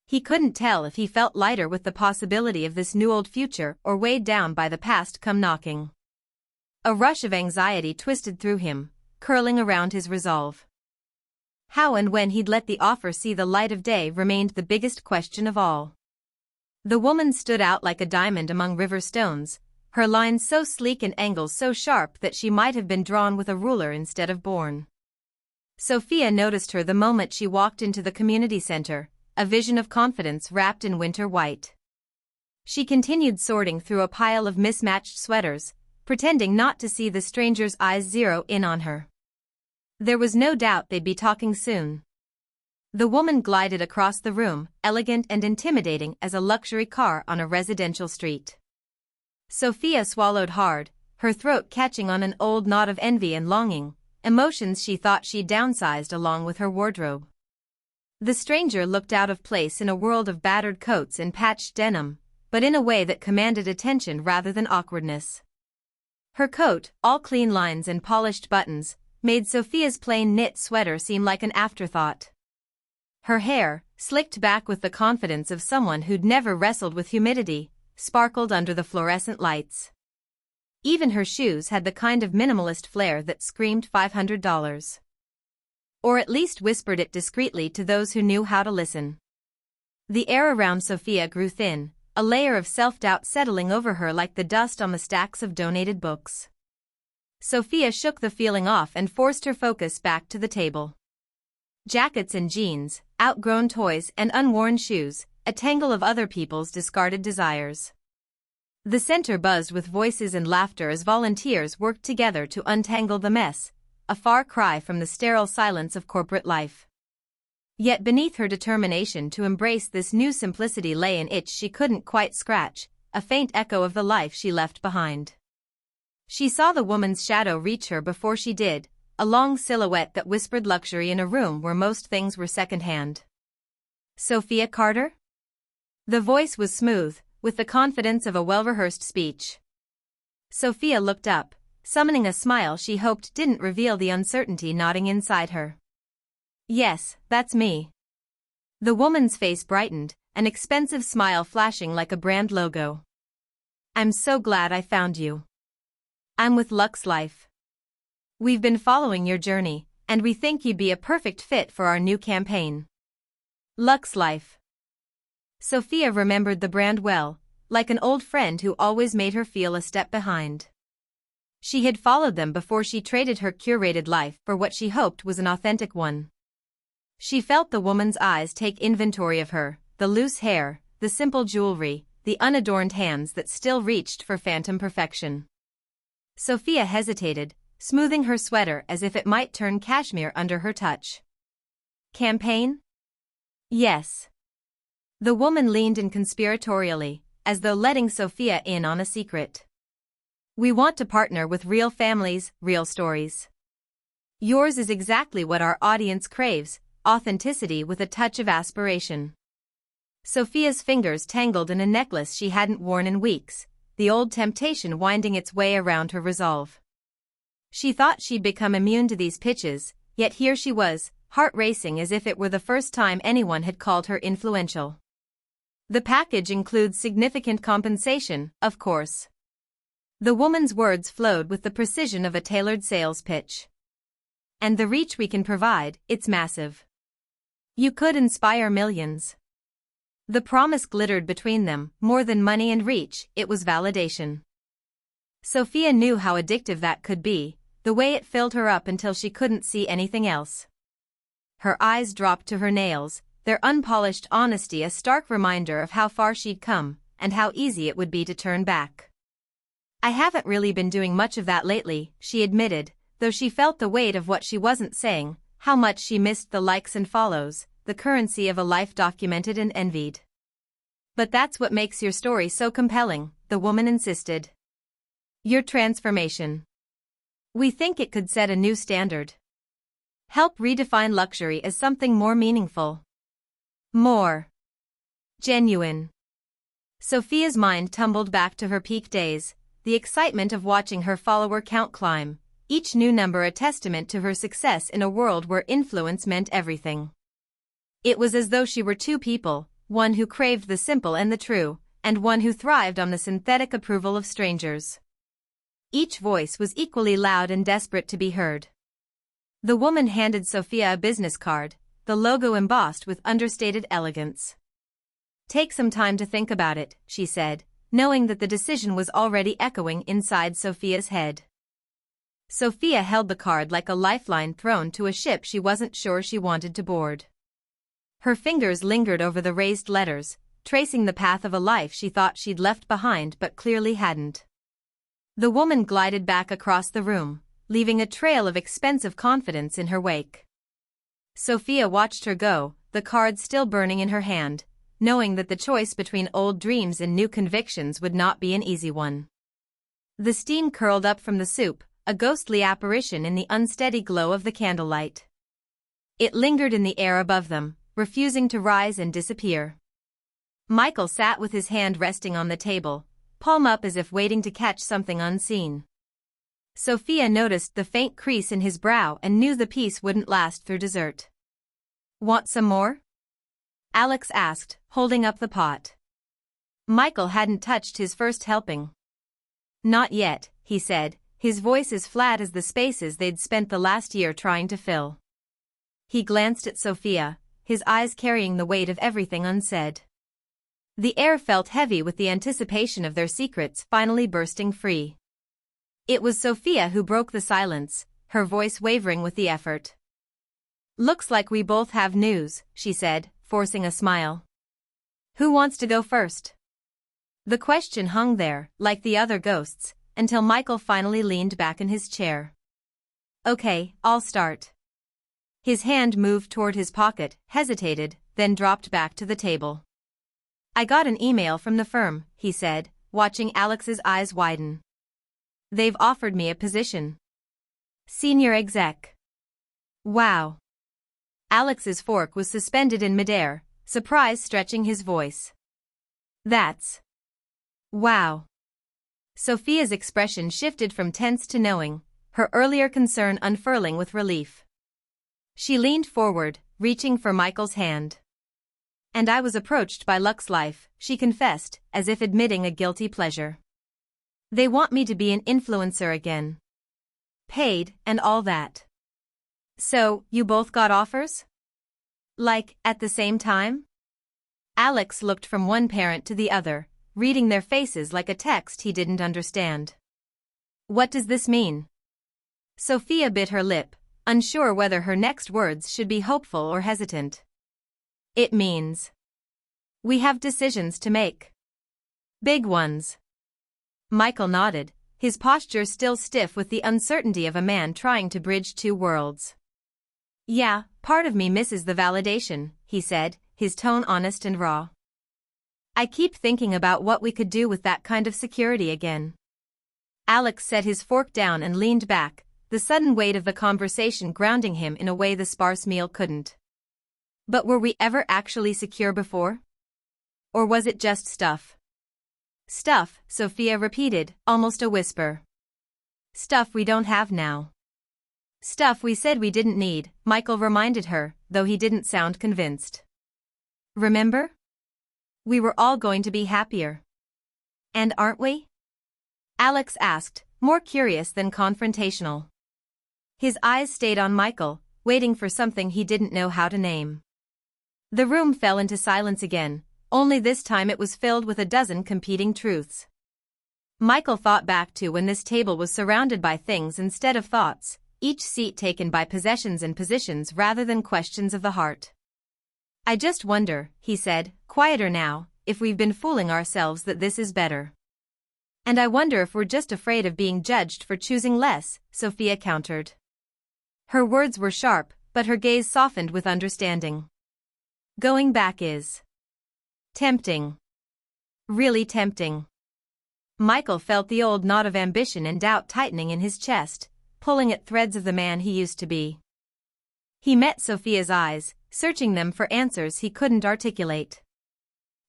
He couldn't tell if he felt lighter with the possibility of this new old future or weighed down by the past come knocking. A rush of anxiety twisted through him, curling around his resolve. How and when he'd let the offer see the light of day remained the biggest question of all. The woman stood out like a diamond among river stones, her lines so sleek and angles so sharp that she might have been drawn with a ruler instead of born. Sophia noticed her the moment she walked into the community center, a vision of confidence wrapped in winter white. She continued sorting through a pile of mismatched sweaters, pretending not to see the stranger's eyes zero in on her. There was no doubt they'd be talking soon. The woman glided across the room, elegant and intimidating as a luxury car on a residential street. Sophia swallowed hard, her throat catching on an old knot of envy and longing, emotions she thought she'd downsized along with her wardrobe. The stranger looked out of place in a world of battered coats and patched denim, but in a way that commanded attention rather than awkwardness. Her coat, all clean lines and polished buttons, made Sophia's plain knit sweater seem like an afterthought. Her hair, slicked back with the confidence of someone who'd never wrestled with humidity, sparkled under the fluorescent lights. Even her shoes had the kind of minimalist flair that screamed $500. Or at least whispered it discreetly to those who knew how to listen. The air around Sophia grew thin, a layer of self-doubt settling over her like the dust on the stacks of donated books. Sophia shook the feeling off and forced her focus back to the table. Jackets and jeans, outgrown toys and unworn shoes, a tangle of other people's discarded desires. The center buzzed with voices and laughter as volunteers worked together to untangle the mess, a far cry from the sterile silence of corporate life. Yet beneath her determination to embrace this new simplicity lay an itch she couldn't quite scratch, a faint echo of the life she left behind. She saw the woman's shadow reach her before she did, a long silhouette that whispered luxury in a room where most things were secondhand. Sophia Carter? The voice was smooth, with the confidence of a well-rehearsed speech. Sophia looked up, summoning a smile she hoped didn't reveal the uncertainty knotting inside her. Yes, that's me. The woman's face brightened, an expensive smile flashing like a brand logo. I'm so glad I found you. I'm with Lux Life. We've been following your journey, and we think you'd be a perfect fit for our new campaign. Lux Life. Sophia remembered the brand well, like an old friend who always made her feel a step behind. She had followed them before she traded her curated life for what she hoped was an authentic one. She felt the woman's eyes take inventory of her, the loose hair, the simple jewelry, the unadorned hands that still reached for phantom perfection. Sophia hesitated, smoothing her sweater as if it might turn cashmere under her touch. Campaign? Yes. The woman leaned in conspiratorially, as though letting Sophia in on a secret. We want to partner with real families, real stories. Yours is exactly what our audience craves, authenticity with a touch of aspiration. Sophia's fingers tangled in a necklace she hadn't worn in weeks, the old temptation winding its way around her resolve. She thought she'd become immune to these pitches, yet here she was, heart racing as if it were the first time anyone had called her influential. The package includes significant compensation, of course. The woman's words flowed with the precision of a tailored sales pitch. And the reach we can provide, it's massive. You could inspire millions. The promise glittered between them, more than money and reach, it was validation. Sophia knew how addictive that could be, the way it filled her up until she couldn't see anything else. Her eyes dropped to her nails, their unpolished honesty a stark reminder of how far she'd come, and how easy it would be to turn back. I haven't really been doing much of that lately, she admitted, though she felt the weight of what she wasn't saying, how much she missed the likes and follows, the currency of a life documented and envied. But that's what makes your story so compelling, the woman insisted. Your transformation. We think it could set a new standard. Help redefine luxury as something more meaningful. More genuine. Sophia's mind tumbled back to her peak days, the excitement of watching her follower count climb, each new number a testament to her success in a world where influence meant everything. It was as though she were two people, one who craved the simple and the true, and one who thrived on the synthetic approval of strangers. Each voice was equally loud and desperate to be heard. The woman handed Sophia a business card, the logo embossed with understated elegance. "Take some time to think about it," she said, knowing that the decision was already echoing inside Sophia's head. Sophia held the card like a lifeline thrown to a ship she wasn't sure she wanted to board. Her fingers lingered over the raised letters, tracing the path of a life she thought she'd left behind but clearly hadn't. The woman glided back across the room, leaving a trail of expensive confidence in her wake. Sophia watched her go, the card still burning in her hand, knowing that the choice between old dreams and new convictions would not be an easy one. The steam curled up from the soup, a ghostly apparition in the unsteady glow of the candlelight. It lingered in the air above them, refusing to rise and disappear. Michael sat with his hand resting on the table, palm up as if waiting to catch something unseen. Sophia noticed the faint crease in his brow and knew the peace wouldn't last through dessert. "Want some more?" Alex asked, holding up the pot. Michael hadn't touched his first helping. "Not yet," he said, his voice as flat as the spaces they'd spent the last year trying to fill. He glanced at Sophia, his eyes carrying the weight of everything unsaid. The air felt heavy with the anticipation of their secrets finally bursting free. It was Sophia who broke the silence, her voice wavering with the effort. "Looks like we both have news," she said, forcing a smile. "Who wants to go first?" The question hung there, like the other ghosts, until Michael finally leaned back in his chair. "Okay, I'll start." His hand moved toward his pocket, hesitated, then dropped back to the table. "I got an email from the firm," he said, watching Alex's eyes widen. "They've offered me a position. Senior exec." "Wow." Alex's fork was suspended in midair, surprise stretching his voice. "That's... wow." Sophia's expression shifted from tense to knowing, her earlier concern unfurling with relief. She leaned forward, reaching for Michael's hand. "And I was approached by Lux Life," she confessed, as if admitting a guilty pleasure. "They want me to be an influencer again. Paid, and all that." "So, you both got offers? Like, at the same time?" Alex looked from one parent to the other, reading their faces like a text he didn't understand. "What does this mean?" Sophia bit her lip, unsure whether her next words should be hopeful or hesitant. "It means we have decisions to make. Big ones." Michael nodded, his posture still stiff with the uncertainty of a man trying to bridge two worlds. "Yeah, part of me misses the validation," he said, his tone honest and raw. "I keep thinking about what we could do with that kind of security again." Alex set his fork down and leaned back, the sudden weight of the conversation grounding him in a way the sparse meal couldn't. "But were we ever actually secure before? Or was it just stuff?" "Stuff," Sophia repeated, almost a whisper. "Stuff we don't have now." "Stuff we said we didn't need," Michael reminded her, though he didn't sound convinced. "Remember? We were all going to be happier. And aren't we?" Alex asked, more curious than confrontational. His eyes stayed on Michael, waiting for something he didn't know how to name. The room fell into silence again, only this time it was filled with a dozen competing truths. Michael thought back to when this table was surrounded by things instead of thoughts, each seat taken by possessions and positions rather than questions of the heart. "I just wonder," he said, quieter now, "if we've been fooling ourselves that this is better. And I wonder if we're just afraid of being judged for choosing less," Sophia countered. Her words were sharp, but her gaze softened with understanding. "Going back is tempting. Really tempting." Michael felt the old knot of ambition and doubt tightening in his chest, pulling at threads of the man he used to be. He met Sophia's eyes, searching them for answers he couldn't articulate.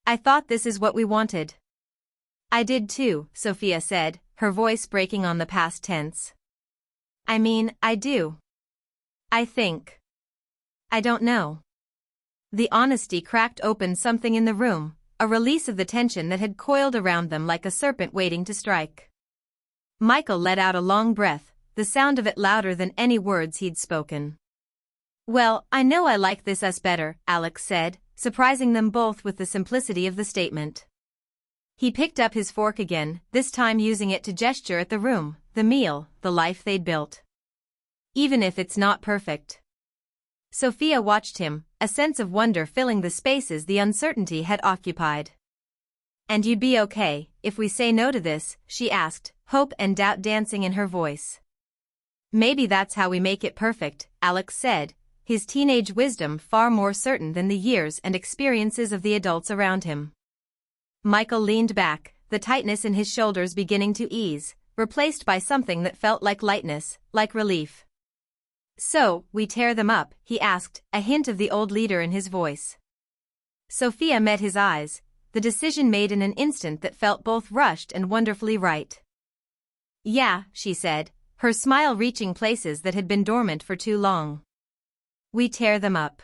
"I thought this is what we wanted." "I did too," Sophia said, her voice breaking on the past tense. "I mean, I do. I think. I don't know." The honesty cracked open something in the room, a release of the tension that had coiled around them like a serpent waiting to strike. Michael let out a long breath, the sound of it louder than any words he'd spoken. "Well, I know I like this us better," Alex said, surprising them both with the simplicity of the statement. He picked up his fork again, this time using it to gesture at the room, the meal, the life they'd built. "Even if it's not perfect." Sophia watched him, a sense of wonder filling the spaces the uncertainty had occupied. "And you'd be okay if we say no to this?" she asked, hope and doubt dancing in her voice. "Maybe that's how we make it perfect," Alex said, his teenage wisdom far more certain than the years and experiences of the adults around him. Michael leaned back, the tightness in his shoulders beginning to ease, replaced by something that felt like lightness, like relief. "So, we tear them up?" he asked, a hint of the old leader in his voice. Sophia met his eyes, the decision made in an instant that felt both rushed and wonderfully right. "Yeah," she said, her smile reaching places that had been dormant for too long. "We tear them up."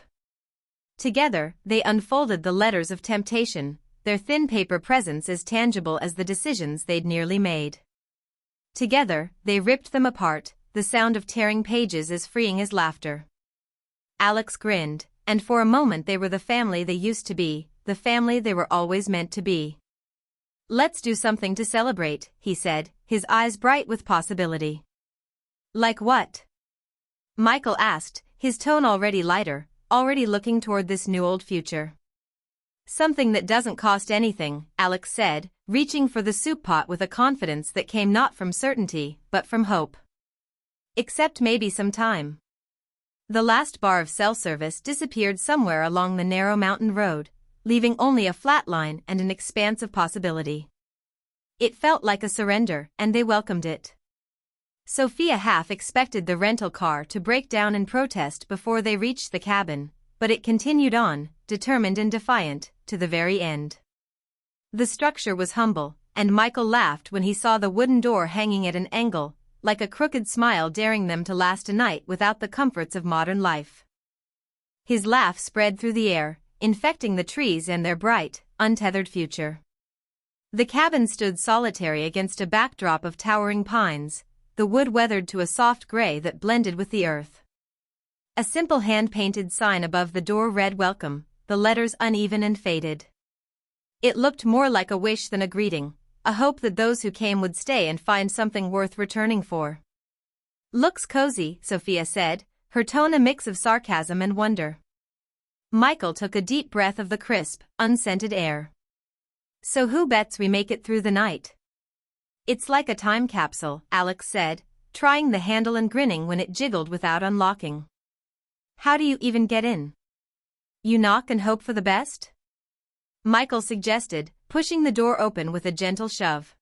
Together, they unfolded the letters of temptation, their thin paper presence as tangible as the decisions they'd nearly made. Together, they ripped them apart, the sound of tearing pages as freeing as laughter. Alex grinned, and for a moment they were the family they used to be, the family they were always meant to be. "Let's do something to celebrate," he said, his eyes bright with possibility. "Like what?" Michael asked, his tone already lighter, already looking toward this new old future. "Something that doesn't cost anything," Alex said, reaching for the soup pot with a confidence that came not from certainty, but from hope. "Except maybe some time." The last bar of cell service disappeared somewhere along the narrow mountain road, leaving only a flat line and an expanse of possibility. It felt like a surrender, and they welcomed it. Sophia half expected the rental car to break down in protest before they reached the cabin, but it continued on, determined and defiant, to the very end. The structure was humble, and Michael laughed when he saw the wooden door hanging at an angle, like a crooked smile daring them to last a night without the comforts of modern life. His laugh spread through the air, infecting the trees and their bright, untethered future. The cabin stood solitary against a backdrop of towering pines, the wood weathered to a soft gray that blended with the earth. A simple hand-painted sign above the door read "Welcome," the letters uneven and faded. It looked more like a wish than a greeting, a hope that those who came would stay and find something worth returning for. "Looks cozy," Sophia said, her tone a mix of sarcasm and wonder. Michael took a deep breath of the crisp, unscented air. "So who bets we make it through the night?" "It's like a time capsule," Alex said, trying the handle and grinning when it jiggled without unlocking. "How do you even get in?" "You knock and hope for the best?" Michael suggested, pushing the door open with a gentle shove.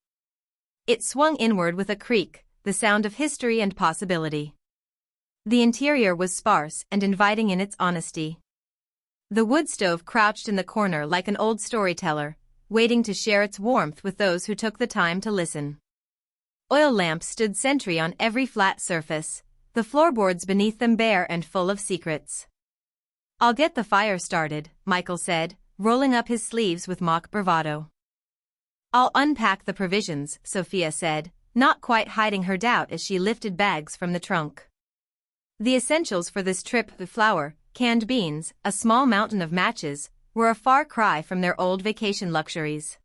It swung inward with a creak, the sound of history and possibility. The interior was sparse and inviting in its honesty. The wood stove crouched in the corner like an old storyteller, waiting to share its warmth with those who took the time to listen. Oil lamps stood sentry on every flat surface, the floorboards beneath them bare and full of secrets. "I'll get the fire started," Michael said, rolling up his sleeves with mock bravado. "I'll unpack the provisions," Sophia said, not quite hiding her doubt as she lifted bags from the trunk. The essentials for this trip, the flour, canned beans, a small mountain of matches, were a far cry from their old vacation luxuries.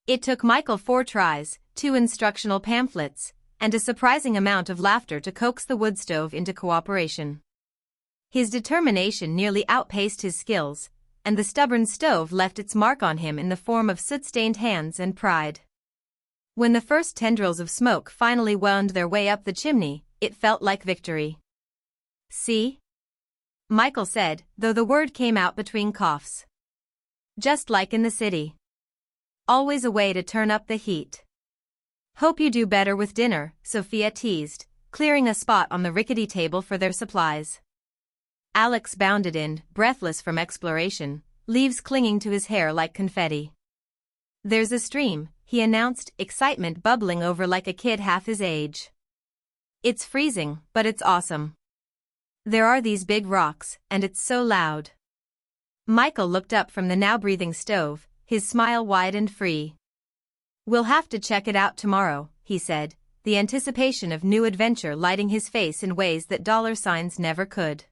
It took Michael 4 tries, 2 instructional pamphlets, and a surprising amount of laughter to coax the wood stove into cooperation. His determination nearly outpaced his skills, and the stubborn stove left its mark on him in the form of soot-stained hands and pride. When the first tendrils of smoke finally wound their way up the chimney, it felt like victory. "See?" Michael said, though the word came out between coughs. "Just like in the city. Always a way to turn up the heat." "Hope you do better with dinner," Sophia teased, clearing a spot on the rickety table for their supplies. Alex bounded in, breathless from exploration, leaves clinging to his hair like confetti. "There's a stream," he announced, excitement bubbling over like a kid half his age. "It's freezing, but it's awesome. There are these big rocks, and it's so loud." Michael looked up from the now-breathing stove, his smile wide and free. "We'll have to check it out tomorrow," he said, the anticipation of new adventure lighting his face in ways that dollar signs never could.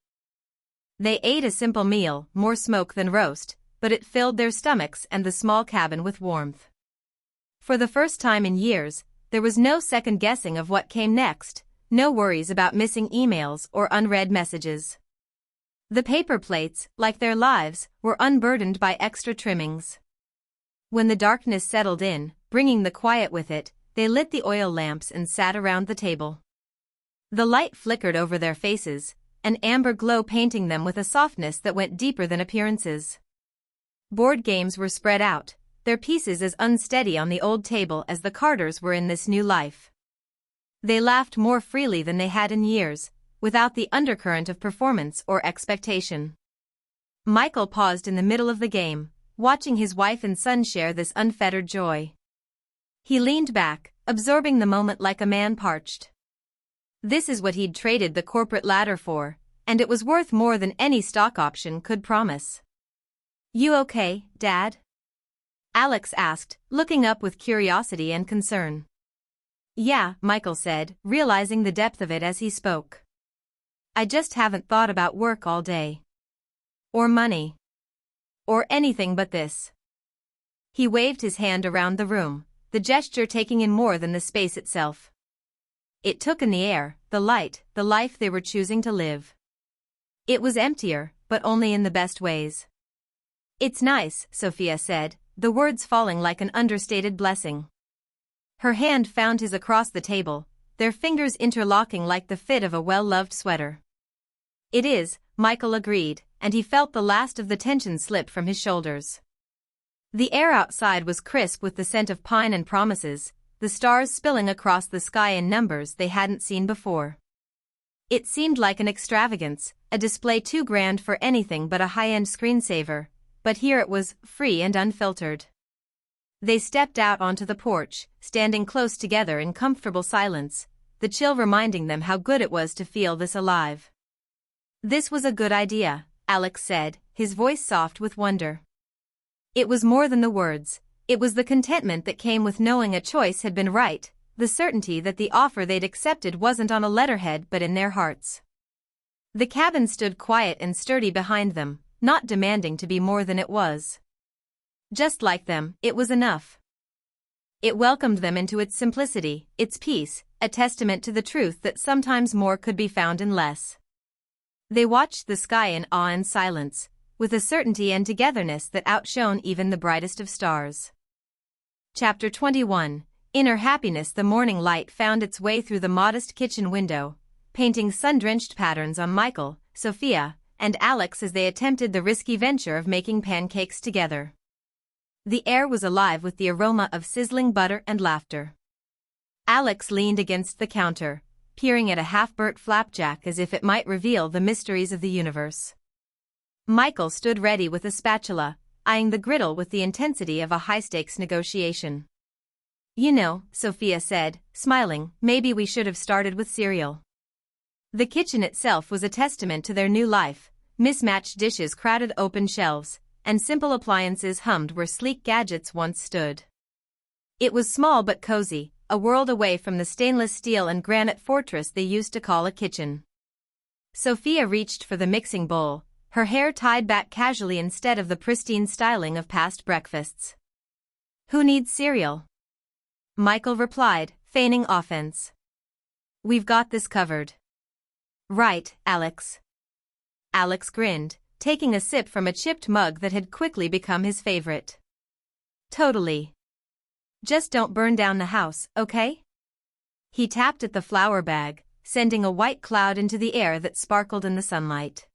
They ate a simple meal, more smoke than roast, but it filled their stomachs and the small cabin with warmth. For the first time in years, there was no second guessing of what came next, no worries about missing emails or unread messages. The paper plates, like their lives, were unburdened by extra trimmings. When the darkness settled in, bringing the quiet with it, they lit the oil lamps and sat around the table. The light flickered over their faces, an amber glow painting them with a softness that went deeper than appearances. Board games were spread out, their pieces as unsteady on the old table as the Carters were in this new life. They laughed more freely than they had in years, without the undercurrent of performance or expectation. Michael paused in the middle of the game, watching his wife and son share this unfettered joy. He leaned back, absorbing the moment like a man parched. This is what he'd traded the corporate ladder for, and it was worth more than any stock option could promise. "You okay, Dad?" Alex asked, looking up with curiosity and concern. "Yeah," Michael said, realizing the depth of it as he spoke. "I just haven't thought about work all day. Or money. Or anything but this." He waved his hand around the room, the gesture taking in more than the space itself. It took in the air, the light, the life they were choosing to live. It was emptier, but only in the best ways. "It's nice," Sophia said, the words falling like an understated blessing. Her hand found his across the table, their fingers interlocking like the fit of a well-loved sweater. "It is," Michael agreed, and he felt the last of the tension slip from his shoulders. The air outside was crisp with the scent of pine and promises, the stars spilling across the sky in numbers they hadn't seen before. It seemed like an extravagance, a display too grand for anything but a high-end screensaver, but here it was, free and unfiltered. They stepped out onto the porch, standing close together in comfortable silence, the chill reminding them how good it was to feel this alive. "This was a good idea," Alex said, his voice soft with wonder. It was more than the words, it was the contentment that came with knowing a choice had been right, the certainty that the offer they'd accepted wasn't on a letterhead but in their hearts. The cabin stood quiet and sturdy behind them, not demanding to be more than it was. Just like them, it was enough. It welcomed them into its simplicity, its peace, a testament to the truth that sometimes more could be found in less. They watched the sky in awe and silence, with a certainty and togetherness that outshone even the brightest of stars. Chapter 21. Inner happiness. The morning light found its way through the modest kitchen window, painting sun-drenched patterns on Michael, Sophia, and Alex as they attempted the risky venture of making pancakes together. The air was alive with the aroma of sizzling butter and laughter. Alex leaned against the counter, peering at a half-burnt flapjack as if it might reveal the mysteries of the universe. Michael stood ready with a spatula, eyeing the griddle with the intensity of a high-stakes negotiation. "You know," Sophia said, smiling, "maybe we should have started with cereal." The kitchen itself was a testament to their new life, mismatched dishes crowded open shelves, and simple appliances hummed where sleek gadgets once stood. It was small but cozy, a world away from the stainless steel and granite fortress they used to call a kitchen. Sophia reached for the mixing bowl, her hair tied back casually instead of the pristine styling of past breakfasts. "Who needs cereal?" Michael replied, feigning offense. "We've got this covered." "Right, Alex." Alex grinned, taking a sip from a chipped mug that had quickly become his favorite. "Totally. Just don't burn down the house, okay?" He tapped at the flour bag, sending a white cloud into the air that sparkled in the sunlight.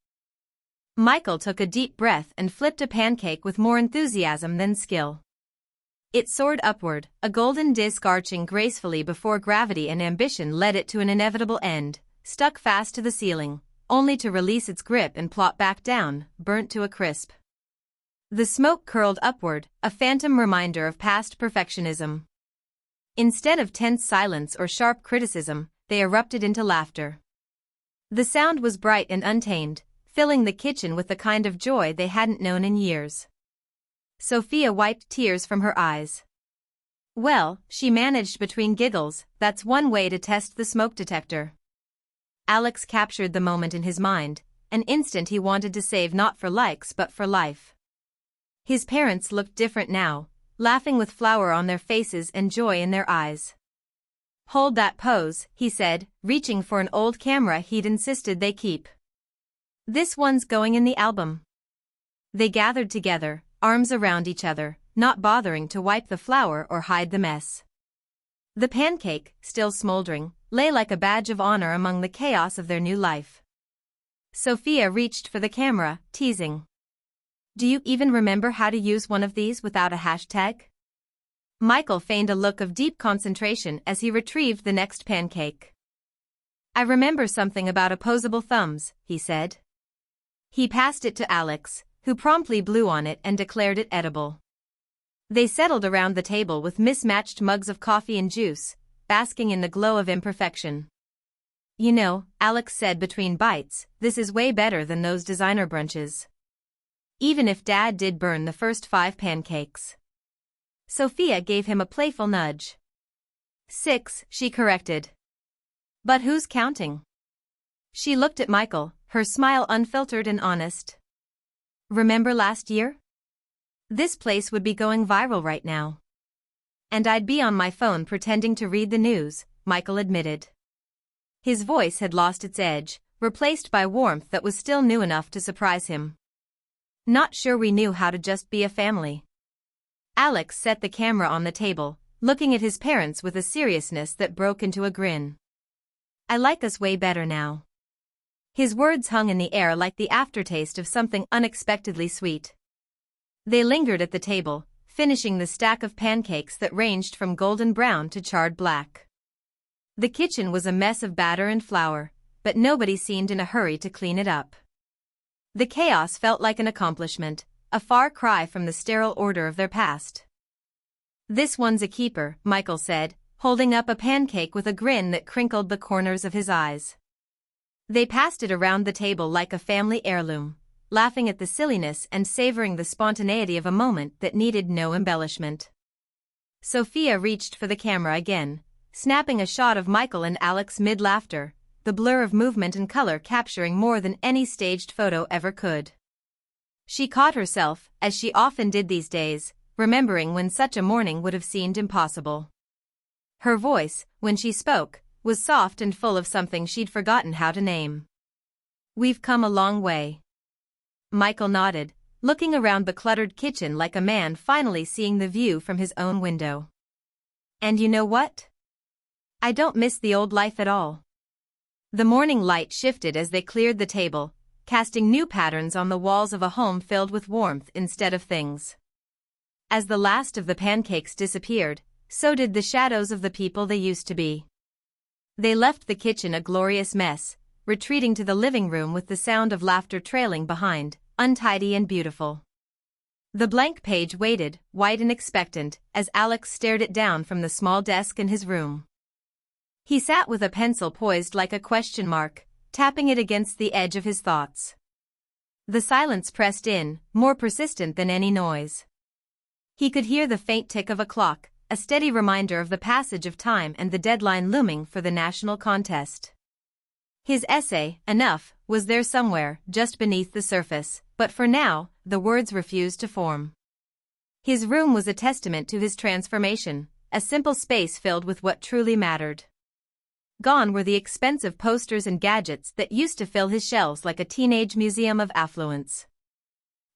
Michael took a deep breath and flipped a pancake with more enthusiasm than skill. It soared upward, a golden disc arching gracefully before gravity and ambition led it to an inevitable end, stuck fast to the ceiling, only to release its grip and plop back down, burnt to a crisp. The smoke curled upward, a phantom reminder of past perfectionism. Instead of tense silence or sharp criticism, they erupted into laughter. The sound was bright and untamed, filling the kitchen with the kind of joy they hadn't known in years. Sophia wiped tears from her eyes. "Well," she managed between giggles, "that's one way to test the smoke detector." Alex captured the moment in his mind, an instant he wanted to save not for likes but for life. His parents looked different now, laughing with flour on their faces and joy in their eyes. "Hold that pose," he said, reaching for an old camera he'd insisted they keep. "This one's going in the album." They gathered together, arms around each other, not bothering to wipe the flour or hide the mess. The pancake, still smoldering, lay like a badge of honor among the chaos of their new life. Sophia reached for the camera, teasing. "Do you even remember how to use one of these without a hashtag?" Michael feigned a look of deep concentration as he retrieved the next pancake. "I remember something about opposable thumbs," he said. He passed it to Alex, who promptly blew on it and declared it edible. They settled around the table with mismatched mugs of coffee and juice, basking in the glow of imperfection. "You know," Alex said between bites, "this is way better than those designer brunches." Even if Dad did burn the first 5 pancakes. Sophia gave him a playful nudge. 6, she corrected. "But who's counting?" She looked at Michael, her smile unfiltered and honest. "Remember last year? This place would be going viral right now." "And I'd be on my phone pretending to read the news," Michael admitted. His voice had lost its edge, replaced by warmth that was still new enough to surprise him. "Not sure we knew how to just be a family." Alex set the camera on the table, looking at his parents with a seriousness that broke into a grin. "I like us way better now." His words hung in the air like the aftertaste of something unexpectedly sweet. They lingered at the table, finishing the stack of pancakes that ranged from golden brown to charred black. The kitchen was a mess of batter and flour, but nobody seemed in a hurry to clean it up. The chaos felt like an accomplishment, a far cry from the sterile order of their past. "This one's a keeper," Michael said, holding up a pancake with a grin that crinkled the corners of his eyes. They passed it around the table like a family heirloom, laughing at the silliness and savoring the spontaneity of a moment that needed no embellishment. Sophia reached for the camera again, snapping a shot of Michael and Alex mid-laughter, the blur of movement and color capturing more than any staged photo ever could. She caught herself, as she often did these days, remembering when such a morning would have seemed impossible. Her voice, when she spoke, was soft and full of something she'd forgotten how to name. "We've come a long way." Michael nodded, looking around the cluttered kitchen like a man finally seeing the view from his own window. "And you know what? I don't miss the old life at all." The morning light shifted as they cleared the table, casting new patterns on the walls of a home filled with warmth instead of things. As the last of the pancakes disappeared, so did the shadows of the people they used to be. They left the kitchen a glorious mess, retreating to the living room with the sound of laughter trailing behind, untidy and beautiful. The blank page waited, white and expectant, as Alex stared it down from the small desk in his room. He sat with a pencil poised like a question mark, tapping it against the edge of his thoughts. The silence pressed in, more persistent than any noise. He could hear the faint tick of a clock, a steady reminder of the passage of time and the deadline looming for the national contest. His essay, Enough, was there somewhere, just beneath the surface, but for now, the words refused to form. His room was a testament to his transformation, a simple space filled with what truly mattered. Gone were the expensive posters and gadgets that used to fill his shelves like a teenage museum of affluence.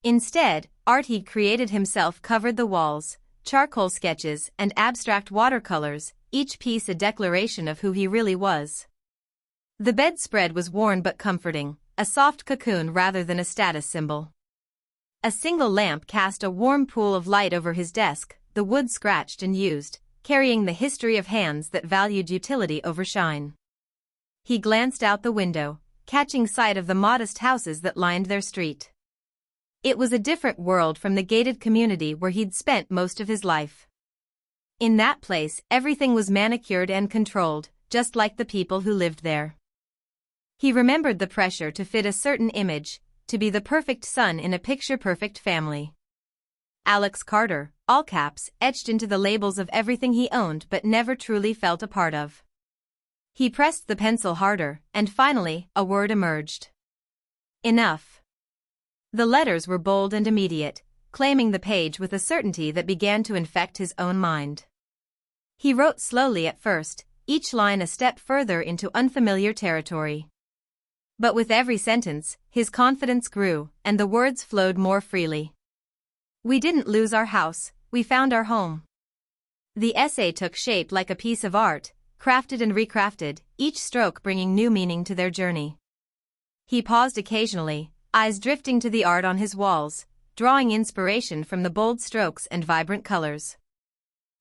Instead, art he'd created himself covered the walls, charcoal sketches and abstract watercolors, each piece a declaration of who he really was. The bedspread was worn but comforting, a soft cocoon rather than a status symbol. A single lamp cast a warm pool of light over his desk, the wood scratched and used, carrying the history of hands that valued utility over shine. He glanced out the window, catching sight of the modest houses that lined their street. It was a different world from the gated community where he'd spent most of his life. In that place, everything was manicured and controlled, just like the people who lived there. He remembered the pressure to fit a certain image, to be the perfect son in a picture-perfect family. Alex Carter, all caps, etched into the labels of everything he owned but never truly felt a part of. He pressed the pencil harder, and finally, a word emerged. Enough. The letters were bold and immediate, claiming the page with a certainty that began to infect his own mind. He wrote slowly at first, each line a step further into unfamiliar territory. But with every sentence, his confidence grew, and the words flowed more freely. We didn't lose our house, we found our home. The essay took shape like a piece of art, crafted and recrafted, each stroke bringing new meaning to their journey. He paused occasionally, eyes drifting to the art on his walls, drawing inspiration from the bold strokes and vibrant colors.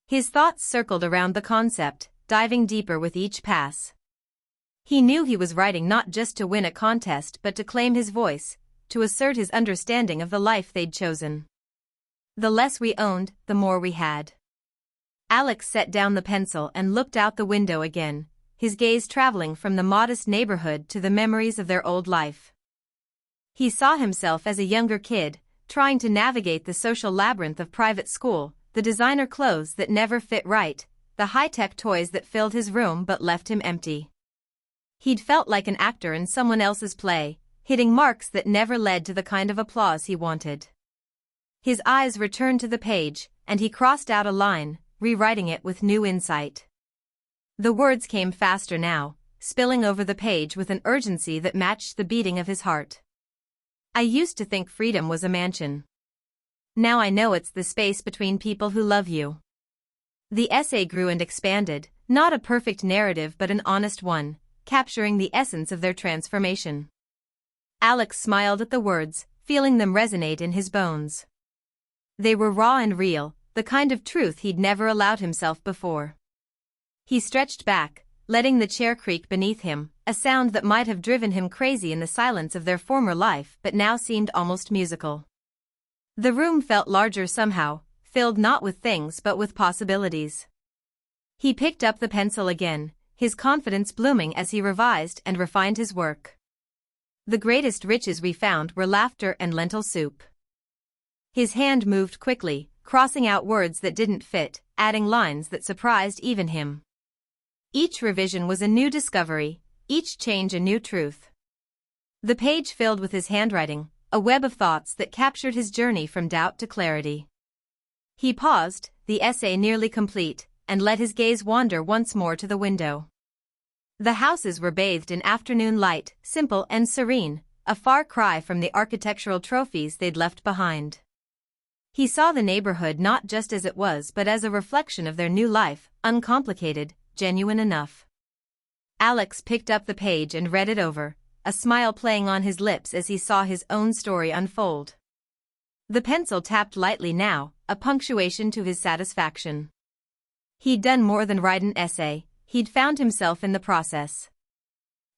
His thoughts circled around the concept, diving deeper with each pass. He knew he was writing not just to win a contest but to claim his voice, to assert his understanding of the life they'd chosen. The less we owned, the more we had. Alex set down the pencil and looked out the window again, his gaze traveling from the modest neighborhood to the memories of their old life. He saw himself as a younger kid, trying to navigate the social labyrinth of private school, the designer clothes that never fit right, the high-tech toys that filled his room but left him empty. He'd felt like an actor in someone else's play, hitting marks that never led to the kind of applause he wanted. His eyes returned to the page, and he crossed out a line, rewriting it with new insight. The words came faster now, spilling over the page with an urgency that matched the beating of his heart. I used to think freedom was a mansion. Now I know it's the space between people who love you. The essay grew and expanded, not a perfect narrative but an honest one, capturing the essence of their transformation. Alex smiled at the words, feeling them resonate in his bones. They were raw and real, the kind of truth he'd never allowed himself before. He stretched back, letting the chair creak beneath him, a sound that might have driven him crazy in the silence of their former life but now seemed almost musical. The room felt larger somehow, filled not with things but with possibilities. He picked up the pencil again, his confidence blooming as he revised and refined his work. The greatest riches we found were laughter and lentil soup. His hand moved quickly, crossing out words that didn't fit, adding lines that surprised even him. Each revision was a new discovery, each change a new truth. The page filled with his handwriting, a web of thoughts that captured his journey from doubt to clarity. He paused, the essay nearly complete, and let his gaze wander once more to the window. The houses were bathed in afternoon light, simple and serene, a far cry from the architectural trophies they'd left behind. He saw the neighborhood not just as it was but as a reflection of their new life, uncomplicated, genuine enough. Alex picked up the page and read it over, a smile playing on his lips as he saw his own story unfold. The pencil tapped lightly now, a punctuation to his satisfaction. He'd done more than write an essay, he'd found himself in the process.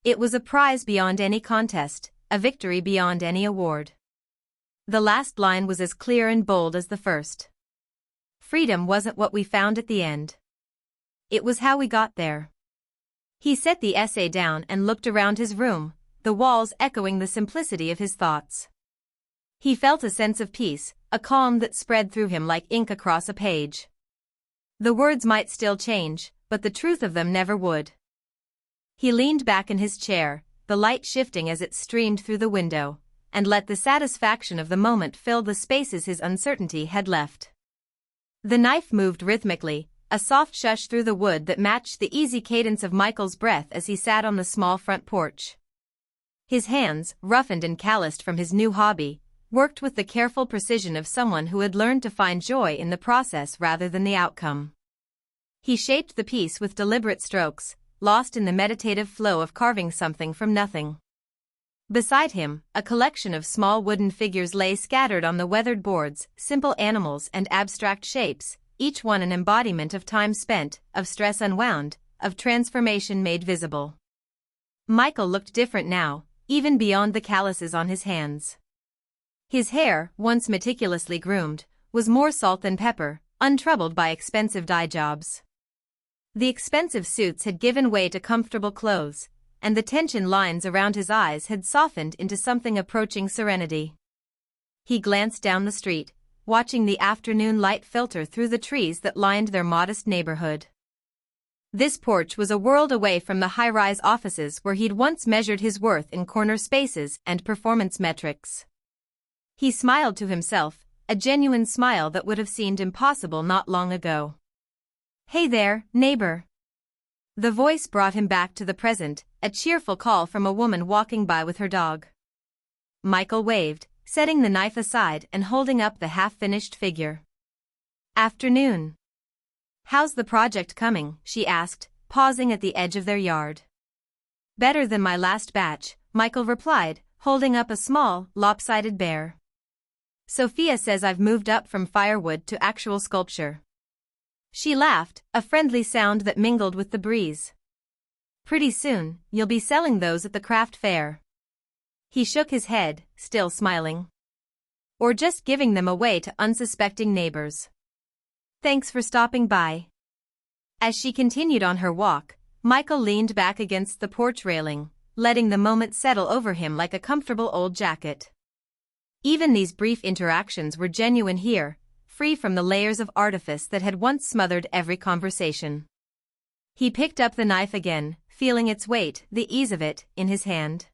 It was a prize beyond any contest, a victory beyond any award. The last line was as clear and bold as the first. Freedom wasn't what we found at the end. It was how we got there. He set the essay down and looked around his room, the walls echoing the simplicity of his thoughts. He felt a sense of peace, a calm that spread through him like ink across a page. The words might still change, but the truth of them never would. He leaned back in his chair, the light shifting as it streamed through the window, and let the satisfaction of the moment fill the spaces his uncertainty had left. The knife moved rhythmically, a soft shush through the wood that matched the easy cadence of Michael's breath as he sat on the small front porch. His hands, roughened and calloused from his new hobby, worked with the careful precision of someone who had learned to find joy in the process rather than the outcome. He shaped the piece with deliberate strokes, lost in the meditative flow of carving something from nothing. Beside him, a collection of small wooden figures lay scattered on the weathered boards, simple animals and abstract shapes, each one an embodiment of time spent, of stress unwound, of transformation made visible. Michael looked different now, even beyond the calluses on his hands. His hair, once meticulously groomed, was more salt than pepper, untroubled by expensive dye jobs. The expensive suits had given way to comfortable clothes, and the tension lines around his eyes had softened into something approaching serenity. He glanced down the street, watching the afternoon light filter through the trees that lined their modest neighborhood. This porch was a world away from the high-rise offices where he'd once measured his worth in corner spaces and performance metrics. He smiled to himself, a genuine smile that would have seemed impossible not long ago. "Hey there, neighbor." The voice brought him back to the present, a cheerful call from a woman walking by with her dog. Michael waved, setting the knife aside and holding up the half-finished figure. "Afternoon. How's the project coming?" she asked, pausing at the edge of their yard. "Better than my last batch," Michael replied, holding up a small, lopsided bear. "Sophia says I've moved up from firewood to actual sculpture." She laughed, a friendly sound that mingled with the breeze. "Pretty soon, you'll be selling those at the craft fair." He shook his head, still smiling. "Or just giving them away to unsuspecting neighbors." "Thanks for stopping by." As she continued on her walk, Michael leaned back against the porch railing, letting the moment settle over him like a comfortable old jacket. Even these brief interactions were genuine here, free from the layers of artifice that had once smothered every conversation. He picked up the knife again, feeling its weight, the ease of it, in his hand.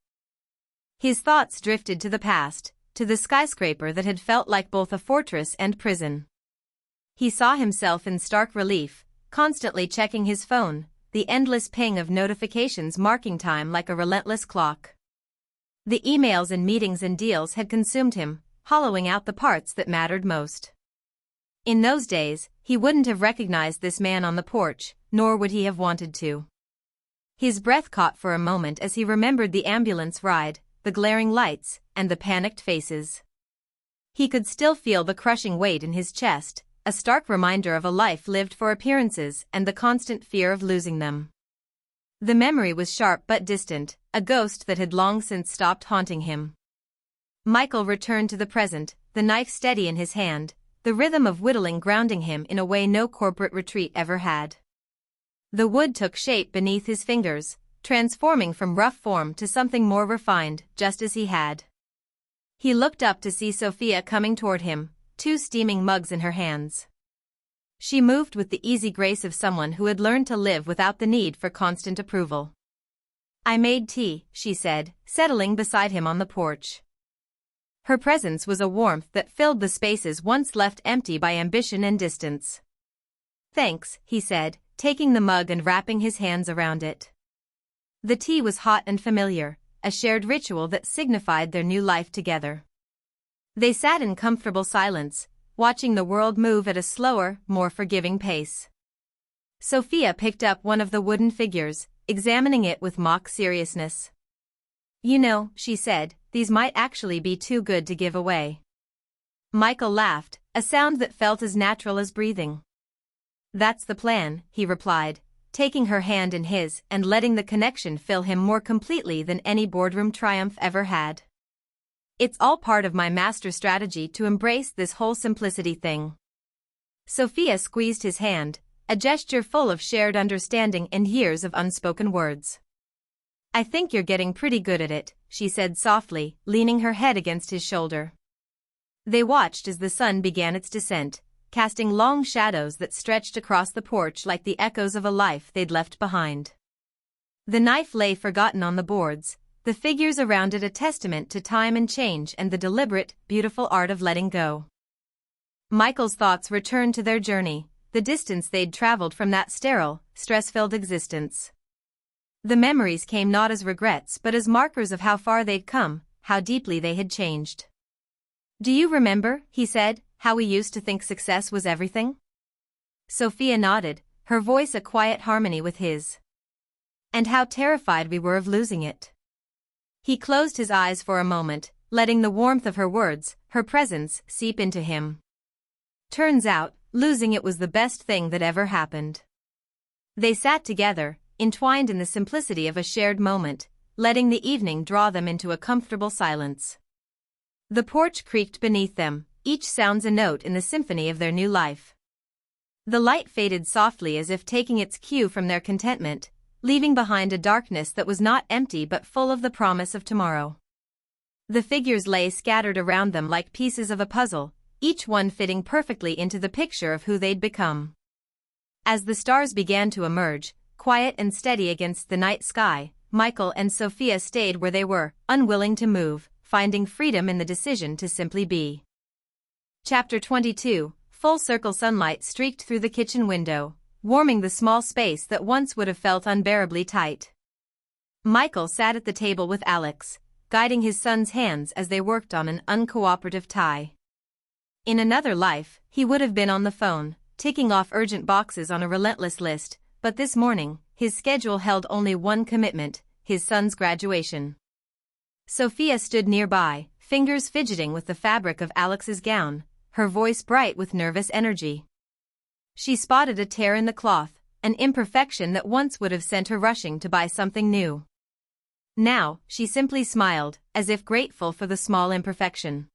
His thoughts drifted to the past, to the skyscraper that had felt like both a fortress and prison. He saw himself in stark relief, constantly checking his phone, the endless ping of notifications marking time like a relentless clock. The emails and meetings and deals had consumed him, hollowing out the parts that mattered most. In those days, he wouldn't have recognized this man on the porch, nor would he have wanted to. His breath caught for a moment as he remembered the ambulance ride, the glaring lights, and the panicked faces. He could still feel the crushing weight in his chest, a stark reminder of a life lived for appearances and the constant fear of losing them. The memory was sharp but distant, a ghost that had long since stopped haunting him. Michael returned to the present, the knife steady in his hand, the rhythm of whittling grounding him in a way no corporate retreat ever had. The wood took shape beneath his fingers, transforming from rough form to something more refined, just as he had. He looked up to see Sophia coming toward him, 2 steaming mugs in her hands. She moved with the easy grace of someone who had learned to live without the need for constant approval. "I made tea," she said, settling beside him on the porch. Her presence was a warmth that filled the spaces once left empty by ambition and distance. "Thanks," he said, taking the mug and wrapping his hands around it. The tea was hot and familiar, a shared ritual that signified their new life together. They sat in comfortable silence, watching the world move at a slower, more forgiving pace. Sophia picked up one of the wooden figures, examining it with mock seriousness. "You know," she said, "these might actually be too good to give away." Michael laughed, a sound that felt as natural as breathing. "That's the plan," he replied, taking her hand in his and letting the connection fill him more completely than any boardroom triumph ever had. "It's all part of my master strategy to embrace this whole simplicity thing." Sophia squeezed his hand, a gesture full of shared understanding and years of unspoken words. "I think you're getting pretty good at it," she said softly, leaning her head against his shoulder. They watched as the sun began its descent, casting long shadows that stretched across the porch like the echoes of a life they'd left behind. The knife lay forgotten on the boards, the figures around it a testament to time and change and the deliberate, beautiful art of letting go. Michael's thoughts returned to their journey, the distance they'd traveled from that sterile, stress-filled existence. The memories came not as regrets but as markers of how far they'd come, how deeply they had changed. "Do you remember," he said, "how we used to think success was everything?" Sophia nodded, her voice a quiet harmony with his. "And how terrified we were of losing it." He closed his eyes for a moment, letting the warmth of her words, her presence, seep into him. "Turns out, losing it was the best thing that ever happened." They sat together, entwined in the simplicity of a shared moment, letting the evening draw them into a comfortable silence. The porch creaked beneath them, each sounds a note in the symphony of their new life. The light faded softly as if taking its cue from their contentment, leaving behind a darkness that was not empty but full of the promise of tomorrow. The figures lay scattered around them like pieces of a puzzle, each one fitting perfectly into the picture of who they'd become. As the stars began to emerge, quiet and steady against the night sky, Michael and Sophia stayed where they were, unwilling to move, finding freedom in the decision to simply be. Chapter 22. Full circle sunlight streaked through the kitchen window, warming the small space that once would have felt unbearably tight. Michael sat at the table with Alex, guiding his son's hands as they worked on an uncooperative tie. In another life, he would have been on the phone, ticking off urgent boxes on a relentless list, but this morning, his schedule held only one commitment: his son's graduation. Sophia stood nearby, fingers fidgeting with the fabric of Alex's gown, her voice bright with nervous energy. She spotted a tear in the cloth, an imperfection that once would have sent her rushing to buy something new. Now, she simply smiled, as if grateful for the small imperfection.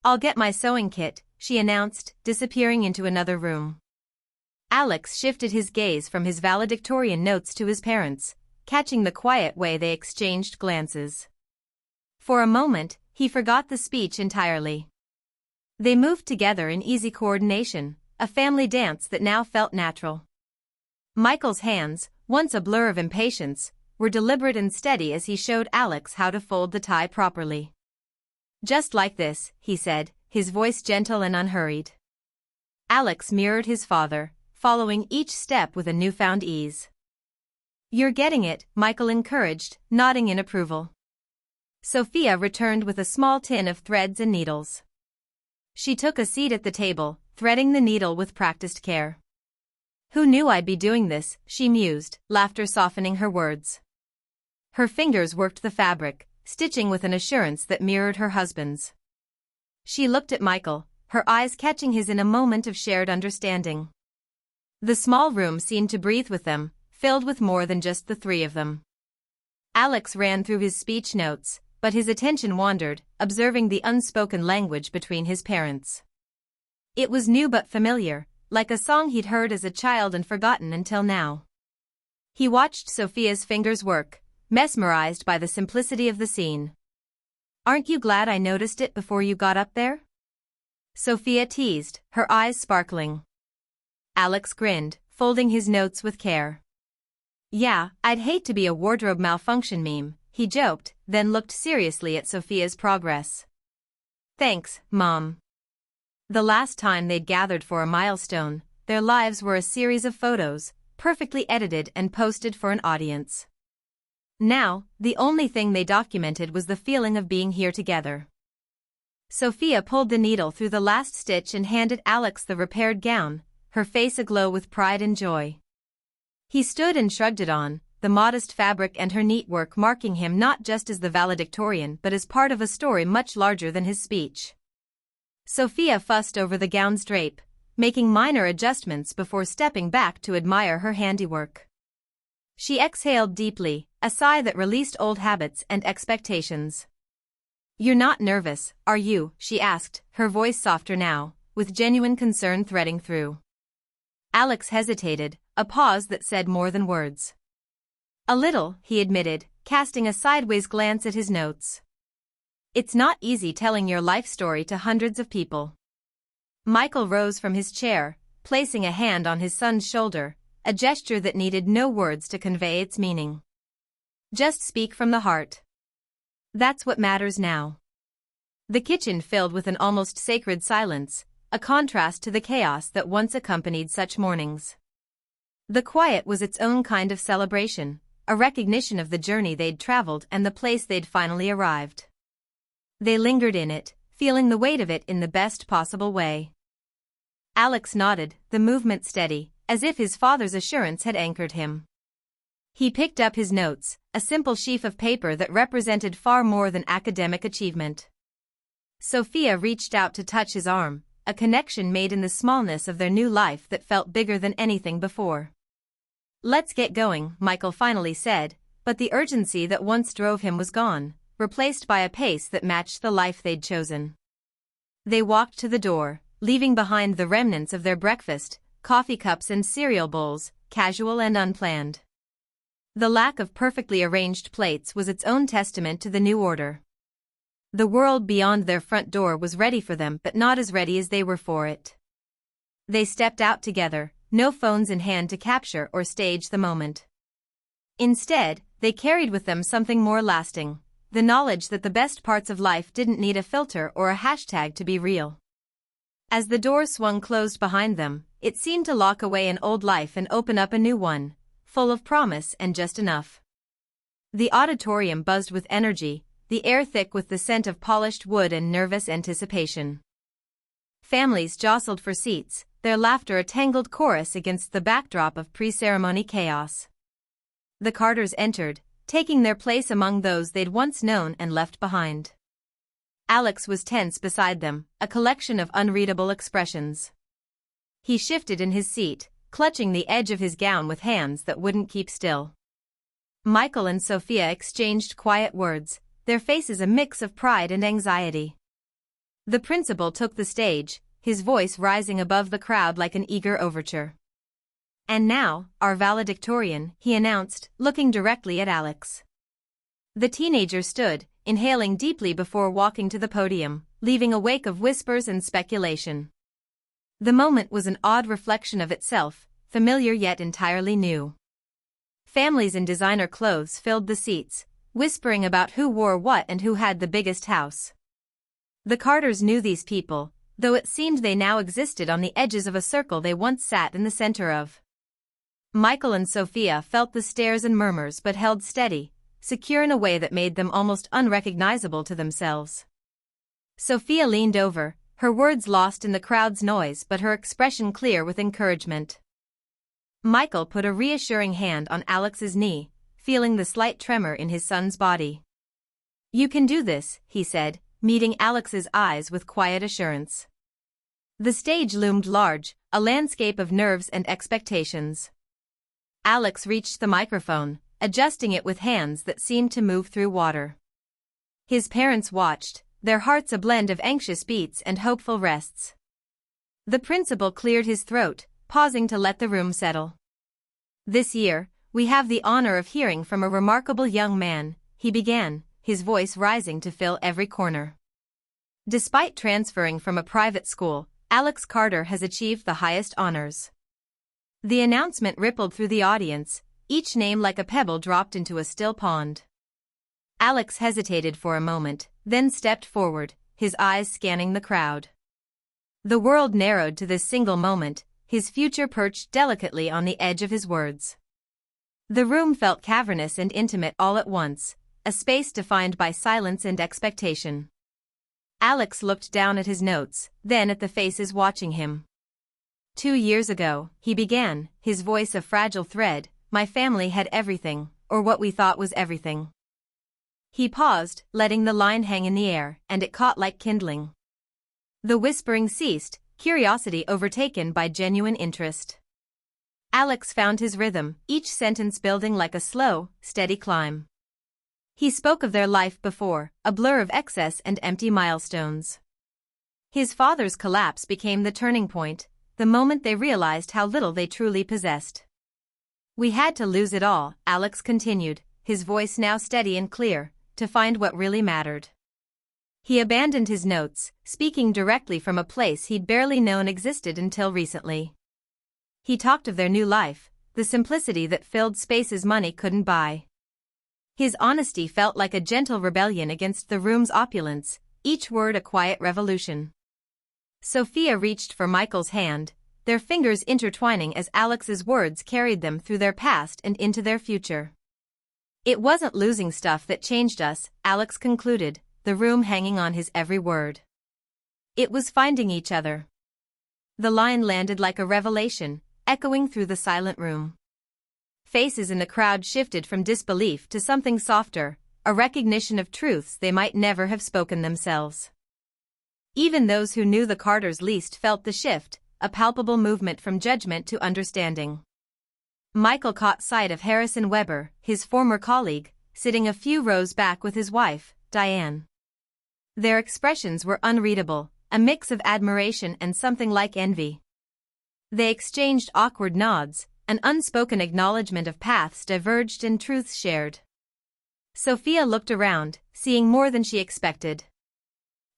"I'll get my sewing kit," she announced, disappearing into another room. Alex shifted his gaze from his valedictorian notes to his parents, catching the quiet way they exchanged glances. For a moment, he forgot the speech entirely. They moved together in easy coordination, a family dance that now felt natural. Michael's hands, once a blur of impatience, were deliberate and steady as he showed Alex how to fold the tie properly. "Just like this," he said, his voice gentle and unhurried. Alex mirrored his father, following each step with a newfound ease. "You're getting it," Michael encouraged, nodding in approval. Sophia returned with a small tin of threads and needles. She took a seat at the table, threading the needle with practiced care. "Who knew I'd be doing this?" she mused, laughter softening her words. Her fingers worked the fabric, stitching with an assurance that mirrored her husband's. She looked at Michael, her eyes catching his in a moment of shared understanding. The small room seemed to breathe with them, filled with more than just the three of them. Alex ran through his speech notes, but his attention wandered, observing the unspoken language between his parents. It was new but familiar, like a song he'd heard as a child and forgotten until now. He watched Sophia's fingers work, mesmerized by the simplicity of the scene. "Aren't you glad I noticed it before you got up there?" Sophia teased, her eyes sparkling. Alex grinned, folding his notes with care. "Yeah, I'd hate to be a wardrobe malfunction meme," he joked, then looked seriously at Sophia's progress. "Thanks, Mom." The last time they'd gathered for a milestone, their lives were a series of photos, perfectly edited and posted for an audience. Now, the only thing they documented was the feeling of being here together. Sophia pulled the needle through the last stitch and handed Alex the repaired gown, her face aglow with pride and joy. He stood and shrugged it on, the modest fabric and her neat work marking him not just as the valedictorian but as part of a story much larger than his speech. Sophia fussed over the gown's drape, making minor adjustments before stepping back to admire her handiwork. She exhaled deeply, a sigh that released old habits and expectations. "You're not nervous, are you?" she asked, her voice softer now, with genuine concern threading through. Alex hesitated, a pause that said more than words. "A little," he admitted, casting a sideways glance at his notes. "It's not easy telling your life story to hundreds of people." Michael rose from his chair, placing a hand on his son's shoulder, a gesture that needed no words to convey its meaning. "Just speak from the heart. That's what matters now." The kitchen filled with an almost sacred silence, a contrast to the chaos that once accompanied such mornings. The quiet was its own kind of celebration, a recognition of the journey they'd traveled and the place they'd finally arrived. They lingered in it, feeling the weight of it in the best possible way. Alex nodded, the movement steady, as if his father's assurance had anchored him. He picked up his notes, a simple sheaf of paper that represented far more than academic achievement. Sophia reached out to touch his arm, a connection made in the smallness of their new life that felt bigger than anything before. "Let's get going," Michael finally said, but the urgency that once drove him was gone, replaced by a pace that matched the life they'd chosen. They walked to the door, leaving behind the remnants of their breakfast, coffee cups and cereal bowls, casual and unplanned. The lack of perfectly arranged plates was its own testament to the new order. The world beyond their front door was ready for them, but not as ready as they were for it. They stepped out together, no phones in hand to capture or stage the moment. Instead, they carried with them something more lasting, the knowledge that the best parts of life didn't need a filter or a hashtag to be real. As the door swung closed behind them, it seemed to lock away an old life and open up a new one, full of promise and just enough. The auditorium buzzed with energy, the air thick with the scent of polished wood and nervous anticipation. Families jostled for seats, their laughter a tangled chorus against the backdrop of pre-ceremony chaos. The Carters entered, taking their place among those they'd once known and left behind. Alex was tense beside them, a collection of unreadable expressions. He shifted in his seat, clutching the edge of his gown with hands that wouldn't keep still. Michael and Sophia exchanged quiet words, their faces a mix of pride and anxiety. The principal took the stage, his voice rising above the crowd like an eager overture. "And now, our valedictorian," he announced, looking directly at Alex. The teenager stood, inhaling deeply before walking to the podium, leaving a wake of whispers and speculation. The moment was an odd reflection of itself, familiar yet entirely new. Families in designer clothes filled the seats, whispering about who wore what and who had the biggest house. The Carters knew these people, though it seemed they now existed on the edges of a circle they once sat in the center of. Michael and Sophia felt the stares and murmurs but held steady, secure in a way that made them almost unrecognizable to themselves. Sophia leaned over, her words lost in the crowd's noise but her expression clear with encouragement. Michael put a reassuring hand on Alex's knee, feeling the slight tremor in his son's body. "You can do this," he said, meeting Alex's eyes with quiet assurance. The stage loomed large, a landscape of nerves and expectations. Alex reached the microphone, adjusting it with hands that seemed to move through water. His parents watched, their hearts a blend of anxious beats and hopeful rests. The principal cleared his throat, pausing to let the room settle. "This year, we have the honor of hearing from a remarkable young man," he began, his voice rising to fill every corner. Despite transferring from a private school, Alex Carter has achieved the highest honors. The announcement rippled through the audience, each name like a pebble dropped into a still pond. Alex hesitated for a moment, then stepped forward, his eyes scanning the crowd. The world narrowed to this single moment, his future perched delicately on the edge of his words. The room felt cavernous and intimate all at once, a space defined by silence and expectation. Alex looked down at his notes, then at the faces watching him. 2 years ago, he began, his voice a fragile thread, "My family had everything, or what we thought was everything." He paused, letting the line hang in the air, and it caught like kindling. The whispering ceased, curiosity overtaken by genuine interest. Alex found his rhythm, each sentence building like a slow, steady climb. He spoke of their life before, a blur of excess and empty milestones. His father's collapse became the turning point, the moment they realized how little they truly possessed. "We had to lose it all," Alex continued, his voice now steady and clear, "to find what really mattered." He abandoned his notes, speaking directly from a place he'd barely known existed until recently. He talked of their new life, the simplicity that filled spaces money couldn't buy. His honesty felt like a gentle rebellion against the room's opulence, each word a quiet revolution. Sophia reached for Michael's hand, their fingers intertwining as Alex's words carried them through their past and into their future. "It wasn't losing stuff that changed us," Alex concluded, the room hanging on his every word. "It was finding each other." The line landed like a revelation, echoing through the silent room. Faces in the crowd shifted from disbelief to something softer, a recognition of truths they might never have spoken themselves. Even those who knew the Carters least felt the shift, a palpable movement from judgment to understanding. Michael caught sight of Harrison Weber, his former colleague, sitting a few rows back with his wife, Diane. Their expressions were unreadable, a mix of admiration and something like envy. They exchanged awkward nods, an unspoken acknowledgement of paths diverged and truths shared. Sophia looked around, seeing more than she expected.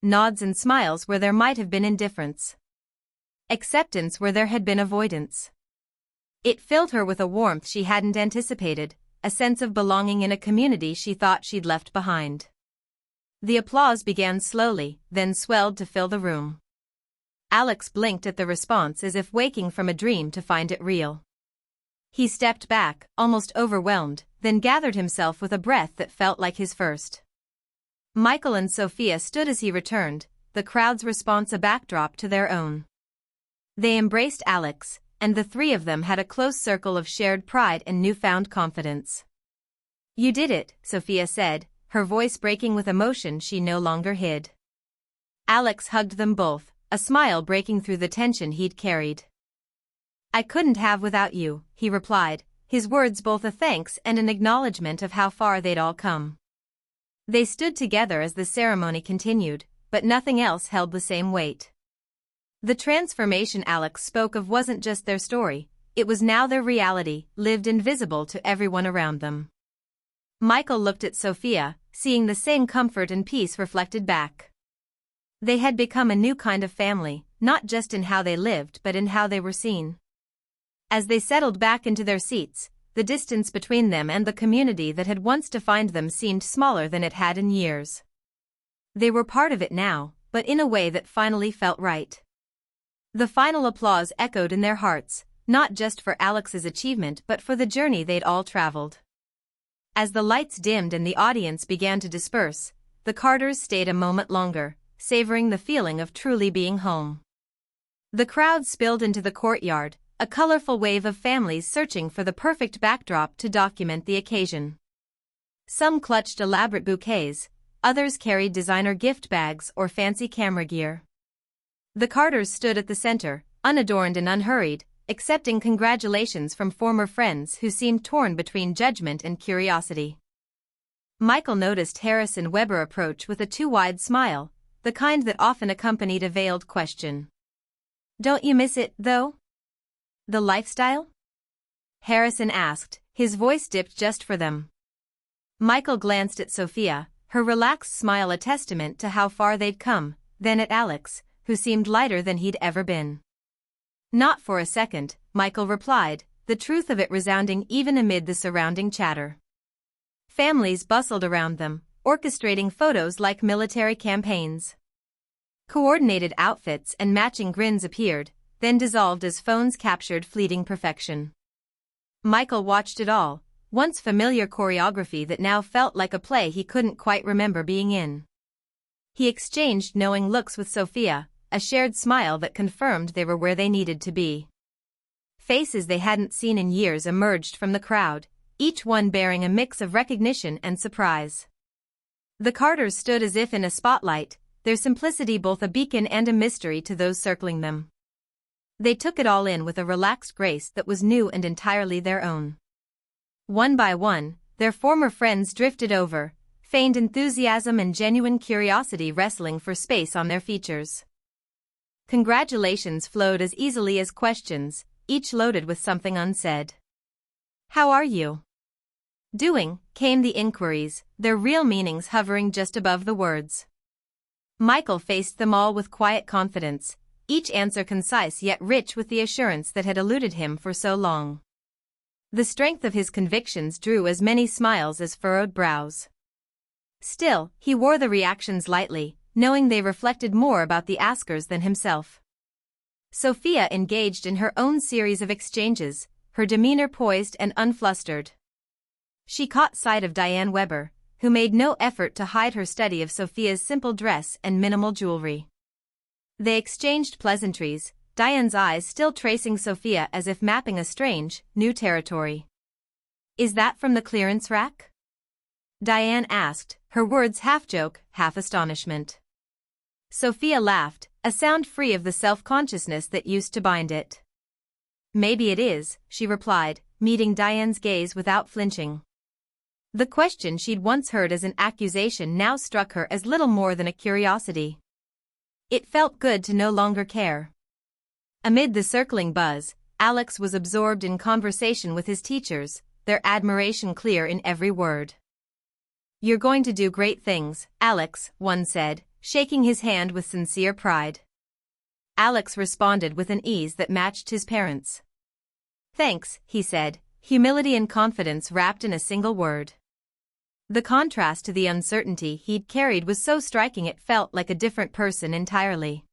Nods and smiles where there might have been indifference. Acceptance where there had been avoidance. It filled her with a warmth she hadn't anticipated, a sense of belonging in a community she thought she'd left behind. The applause began slowly, then swelled to fill the room. Alex blinked at the response as if waking from a dream to find it real. He stepped back, almost overwhelmed, then gathered himself with a breath that felt like his first. Michael and Sophia stood as he returned, the crowd's response a backdrop to their own. They embraced Alex, and the three of them had a close circle of shared pride and newfound confidence. "You did it," Sophia said, her voice breaking with emotion she no longer hid. Alex hugged them both, a smile breaking through the tension he'd carried. "I couldn't have without you," he replied, his words both a thanks and an acknowledgement of how far they'd all come. They stood together as the ceremony continued, but nothing else held the same weight. The transformation Alex spoke of wasn't just their story, it was now their reality, lived invisible to everyone around them. Michael looked at Sophia, seeing the same comfort and peace reflected back. They had become a new kind of family, not just in how they lived but in how they were seen. As they settled back into their seats, the distance between them and the community that had once defined them seemed smaller than it had in years. They were part of it now, but in a way that finally felt right. The final applause echoed in their hearts, not just for Alex's achievement but for the journey they'd all traveled. As the lights dimmed and the audience began to disperse, the Carters stayed a moment longer, savoring the feeling of truly being home. The crowd spilled into the courtyard, a colorful wave of families searching for the perfect backdrop to document the occasion. Some clutched elaborate bouquets, others carried designer gift bags or fancy camera gear. The Carters stood at the center, unadorned and unhurried, accepting congratulations from former friends who seemed torn between judgment and curiosity. Michael noticed Harris and Weber approach with a too-wide smile, the kind that often accompanied a veiled question. "Don't you miss it, though? The lifestyle?" Harrison asked, his voice dipped just for them. Michael glanced at Sophia, her relaxed smile a testament to how far they'd come, then at Alex, who seemed lighter than he'd ever been. "Not for a second," Michael replied, the truth of it resounding even amid the surrounding chatter. Families bustled around them, orchestrating photos like military campaigns. Coordinated outfits and matching grins appeared, then dissolved as phones captured fleeting perfection. Michael watched it all, once familiar choreography that now felt like a play he couldn't quite remember being in. He exchanged knowing looks with Sophia, a shared smile that confirmed they were where they needed to be. Faces they hadn't seen in years emerged from the crowd, each one bearing a mix of recognition and surprise. The Carters stood as if in a spotlight, their simplicity both a beacon and a mystery to those circling them. They took it all in with a relaxed grace that was new and entirely their own. One by one, their former friends drifted over, feigned enthusiasm and genuine curiosity wrestling for space on their features. Congratulations flowed as easily as questions, each loaded with something unsaid. "How are you doing?" came the inquiries, their real meanings hovering just above the words. Michael faced them all with quiet confidence, each answer concise yet rich with the assurance that had eluded him for so long. The strength of his convictions drew as many smiles as furrowed brows. Still, he wore the reactions lightly, knowing they reflected more about the askers than himself. Sophia engaged in her own series of exchanges, her demeanor poised and unflustered. She caught sight of Diane Weber, who made no effort to hide her study of Sophia's simple dress and minimal jewelry. They exchanged pleasantries, Diane's eyes still tracing Sophia as if mapping a strange, new territory. "Is that from the clearance rack?" Diane asked, her words half joke, half astonishment. Sophia laughed, a sound free of the self-consciousness that used to bind it. "Maybe it is," she replied, meeting Diane's gaze without flinching. The question she'd once heard as an accusation now struck her as little more than a curiosity. It felt good to no longer care. Amid the circling buzz, Alex was absorbed in conversation with his teachers, their admiration clear in every word. "You're going to do great things, Alex," one said, shaking his hand with sincere pride. Alex responded with an ease that matched his parents'. "Thanks," he said, humility and confidence wrapped in a single word. The contrast to the uncertainty he'd carried was so striking it felt like a different person entirely.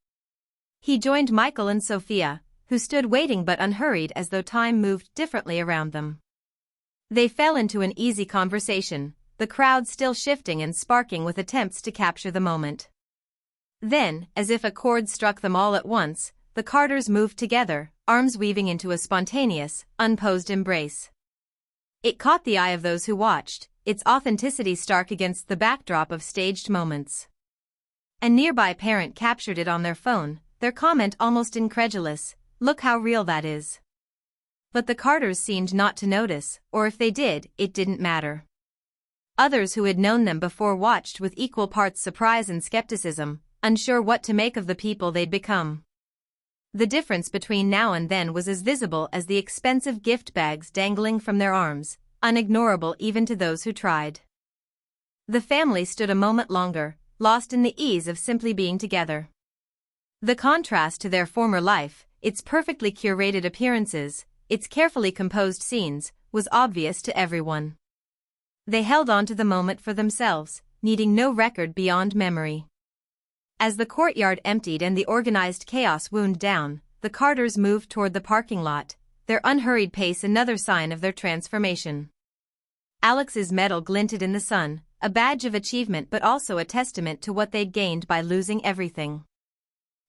He joined Michael and Sophia, who stood waiting but unhurried as though time moved differently around them. They fell into an easy conversation, the crowd still shifting and sparking with attempts to capture the moment. Then, as if a chord struck them all at once, the Carters moved together, arms weaving into a spontaneous, unposed embrace. It caught the eye of those who watched, its authenticity stark against the backdrop of staged moments. A nearby parent captured it on their phone, their comment almost incredulous, "Look how real that is." But the Carters seemed not to notice, or if they did, it didn't matter. Others who had known them before watched with equal parts surprise and skepticism, unsure what to make of the people they'd become. The difference between now and then was as visible as the expensive gift bags dangling from their arms, unignorable even to those who tried. The family stood a moment longer, lost in the ease of simply being together. The contrast to their former life, its perfectly curated appearances, its carefully composed scenes, was obvious to everyone. They held on to the moment for themselves, needing no record beyond memory. As the courtyard emptied and the organized chaos wound down, the Carters moved toward the parking lot, their unhurried pace another sign of their transformation. Alex's medal glinted in the sun, a badge of achievement but also a testament to what they'd gained by losing everything.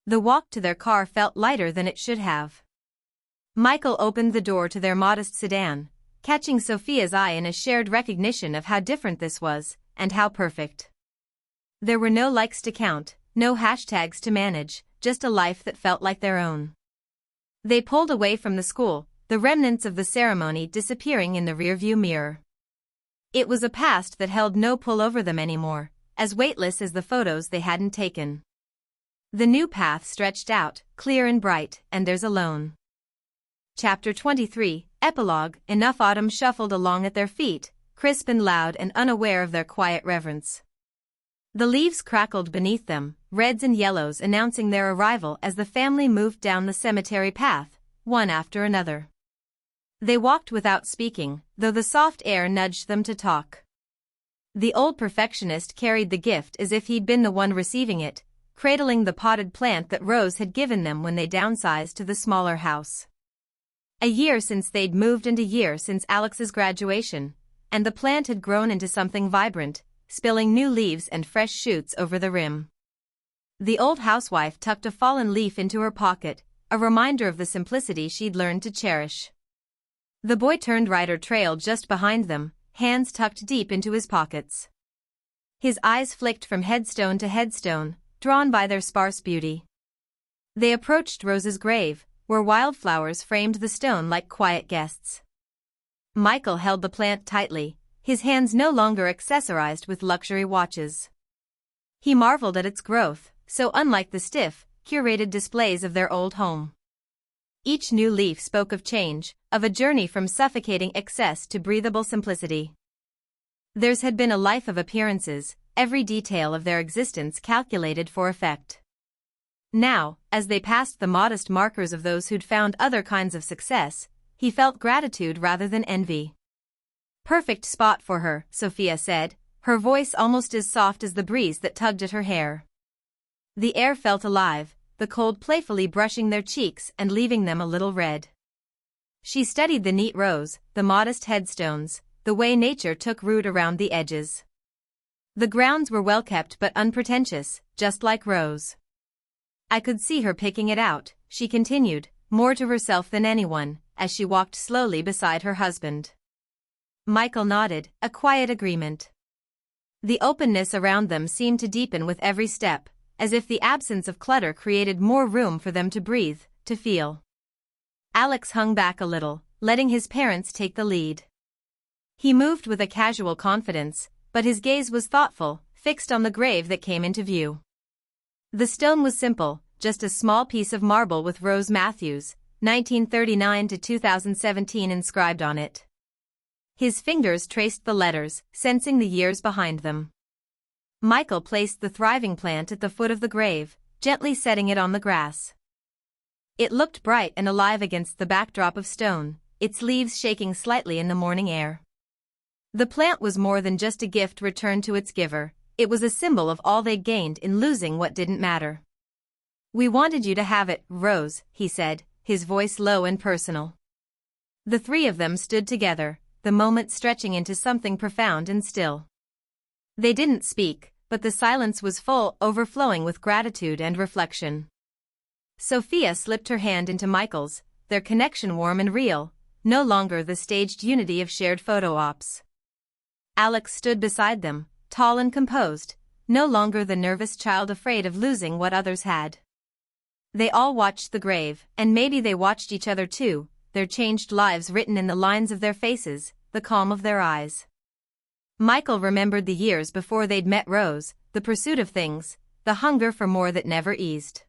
The walk to their car felt lighter than it should have. Michael opened the door to their modest sedan, catching Sophia's eye in a shared recognition of how different this was, and how perfect. There were no likes to count, no hashtags to manage, just a life that felt like their own. They pulled away from the school, the remnants of the ceremony disappearing in the rearview mirror. It was a past that held no pull over them anymore, as weightless as the photos they hadn't taken. The new path stretched out, clear and bright, and theirs alone. Chapter 23, Epilogue. Enough. Autumn shuffled along at their feet, crisp and loud and unaware of their quiet reverence. The leaves crackled beneath them, reds and yellows announcing their arrival as the family moved down the cemetery path, one after another. They walked without speaking, though the soft air nudged them to talk. The old perfectionist carried the gift as if he'd been the one receiving it, cradling the potted plant that Rose had given them when they downsized to the smaller house. A year since they'd moved and a year since Alex's graduation, and the plant had grown into something vibrant, spilling new leaves and fresh shoots over the rim. The old housewife tucked a fallen leaf into her pocket, a reminder of the simplicity she'd learned to cherish. The boy-turned-rider trailed just behind them, hands tucked deep into his pockets. His eyes flicked from headstone to headstone, drawn by their sparse beauty. They approached Rose's grave, where wildflowers framed the stone like quiet guests. Michael held the plant tightly, his hands no longer accessorized with luxury watches. He marveled at its growth, so unlike the stiff, curated displays of their old home. Each new leaf spoke of change, of a journey from suffocating excess to breathable simplicity. Theirs had been a life of appearances, every detail of their existence calculated for effect. Now, as they passed the modest markers of those who'd found other kinds of success, he felt gratitude rather than envy. "Perfect spot for her," Sophia said, her voice almost as soft as the breeze that tugged at her hair. The air felt alive, the cold playfully brushing their cheeks and leaving them a little red. She studied the neat rows, the modest headstones, the way nature took root around the edges. The grounds were well kept but unpretentious, just like Rose. "I could see her picking it out," she continued, more to herself than anyone, as she walked slowly beside her husband. Michael nodded, a quiet agreement. The openness around them seemed to deepen with every step, as if the absence of clutter created more room for them to breathe, to feel. Alex hung back a little, letting his parents take the lead. He moved with a casual confidence, but his gaze was thoughtful, fixed on the grave that came into view. The stone was simple, just a small piece of marble with Rose Matthews, 1939 to 2017 inscribed on it. His fingers traced the letters, sensing the years behind them. Michael placed the thriving plant at the foot of the grave, gently setting it on the grass. It looked bright and alive against the backdrop of stone, its leaves shaking slightly in the morning air. The plant was more than just a gift returned to its giver, it was a symbol of all they'd gained in losing what didn't matter. "We wanted you to have it, Rose," he said, his voice low and personal. The three of them stood together, the moment stretching into something profound and still. They didn't speak, but the silence was full, overflowing with gratitude and reflection. Sophia slipped her hand into Michael's, their connection warm and real, no longer the staged unity of shared photo ops. Alex stood beside them, tall and composed, no longer the nervous child afraid of losing what others had. They all watched the grave, and maybe they watched each other too, their changed lives written in the lines of their faces, the calm of their eyes. Michael remembered the years before they'd met Rose, the pursuit of things, the hunger for more that never eased.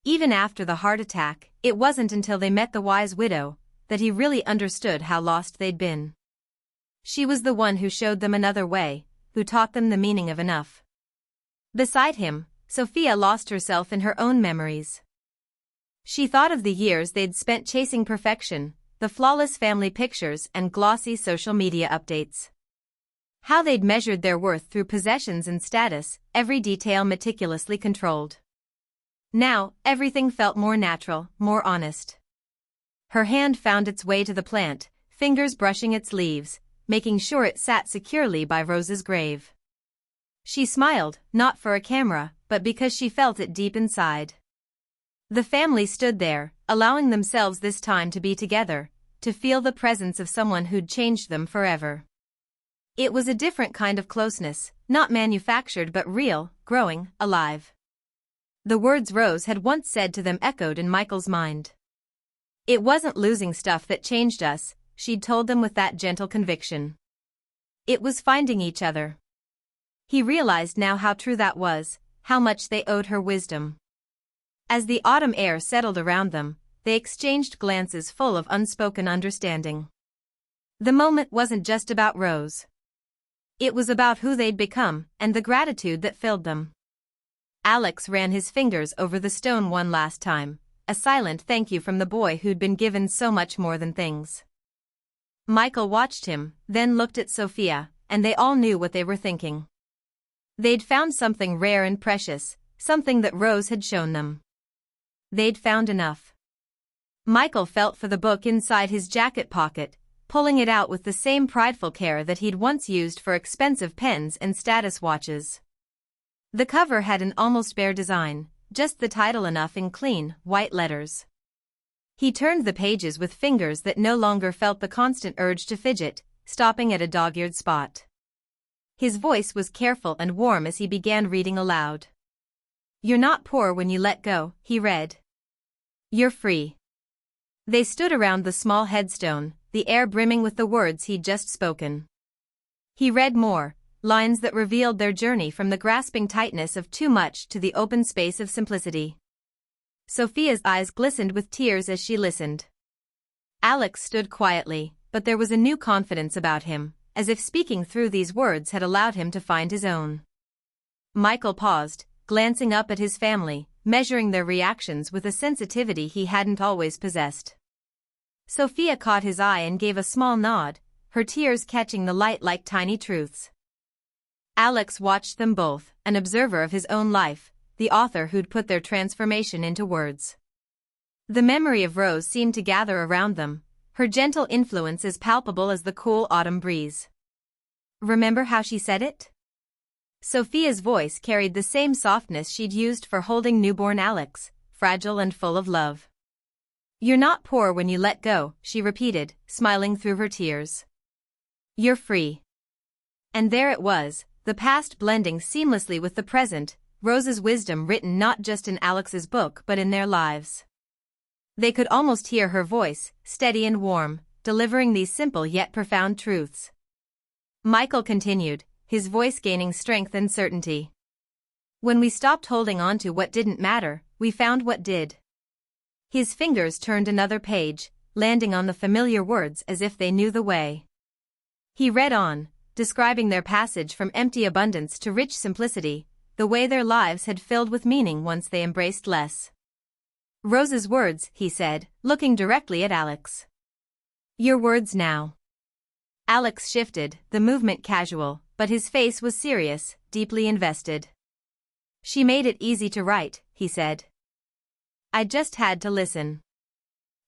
Even after the heart attack, it wasn't until they met the wise widow that he really understood how lost they'd been. She was the one who showed them another way, who taught them the meaning of enough. Beside him, Sophia lost herself in her own memories. She thought of the years they'd spent chasing perfection, the flawless family pictures and glossy social media updates. How they'd measured their worth through possessions and status, every detail meticulously controlled. Now, everything felt more natural, more honest. Her hand found its way to the plant, fingers brushing its leaves, making sure it sat securely by Rose's grave. She smiled, not for a camera, but because she felt it deep inside. The family stood there, allowing themselves this time to be together, to feel the presence of someone who'd changed them forever. It was a different kind of closeness, not manufactured but real, growing, alive. The words Rose had once said to them echoed in Michael's mind. "It wasn't losing stuff that changed us," she'd told them with that gentle conviction. "It was finding each other." He realized now how true that was, how much they owed her wisdom. As the autumn air settled around them, they exchanged glances full of unspoken understanding. The moment wasn't just about Rose. It was about who they'd become, and the gratitude that filled them. Alex ran his fingers over the stone one last time, a silent thank you from the boy who'd been given so much more than things. Michael watched him, then looked at Sophia, and they all knew what they were thinking. They'd found something rare and precious, something that Rose had shown them. They'd found enough. Michael felt for the book inside his jacket pocket, pulling it out with the same prideful care that he'd once used for expensive pens and status watches. The cover had an almost bare design, just the title enough in clean, white letters. He turned the pages with fingers that no longer felt the constant urge to fidget, stopping at a dog-eared spot. His voice was careful and warm as he began reading aloud. "You're not poor when you let go," he read. "You're free." They stood around the small headstone, the air brimming with the words he'd just spoken. He read more, lines that revealed their journey from the grasping tightness of too much to the open space of simplicity. Sophia's eyes glistened with tears as she listened. Alex stood quietly, but there was a new confidence about him, as if speaking through these words had allowed him to find his own. Michael paused, glancing up at his family, measuring their reactions with a sensitivity he hadn't always possessed. Sophia caught his eye and gave a small nod, her tears catching the light like tiny truths. Alex watched them both, an observer of his own life, the author who'd put their transformation into words. The memory of Rose seemed to gather around them, her gentle influence as palpable as the cool autumn breeze. "Remember how she said it?" Sophia's voice carried the same softness she'd used for holding newborn Alex, fragile and full of love. "You're not poor when you let go," she repeated, smiling through her tears. "You're free." And there it was, the past blending seamlessly with the present, Rose's wisdom written not just in Alex's book but in their lives. They could almost hear her voice, steady and warm, delivering these simple yet profound truths. Michael continued, his voice gaining strength and certainty. "When we stopped holding on to what didn't matter, we found what did." His fingers turned another page, landing on the familiar words as if they knew the way. He read on, describing their passage from empty abundance to rich simplicity, the way their lives had filled with meaning once they embraced less. Rose's words, he said, looking directly at Alex. Your words now. Alex shifted, the movement casual, but his face was serious, deeply invested. She made it easy to write, he said. I just had to listen.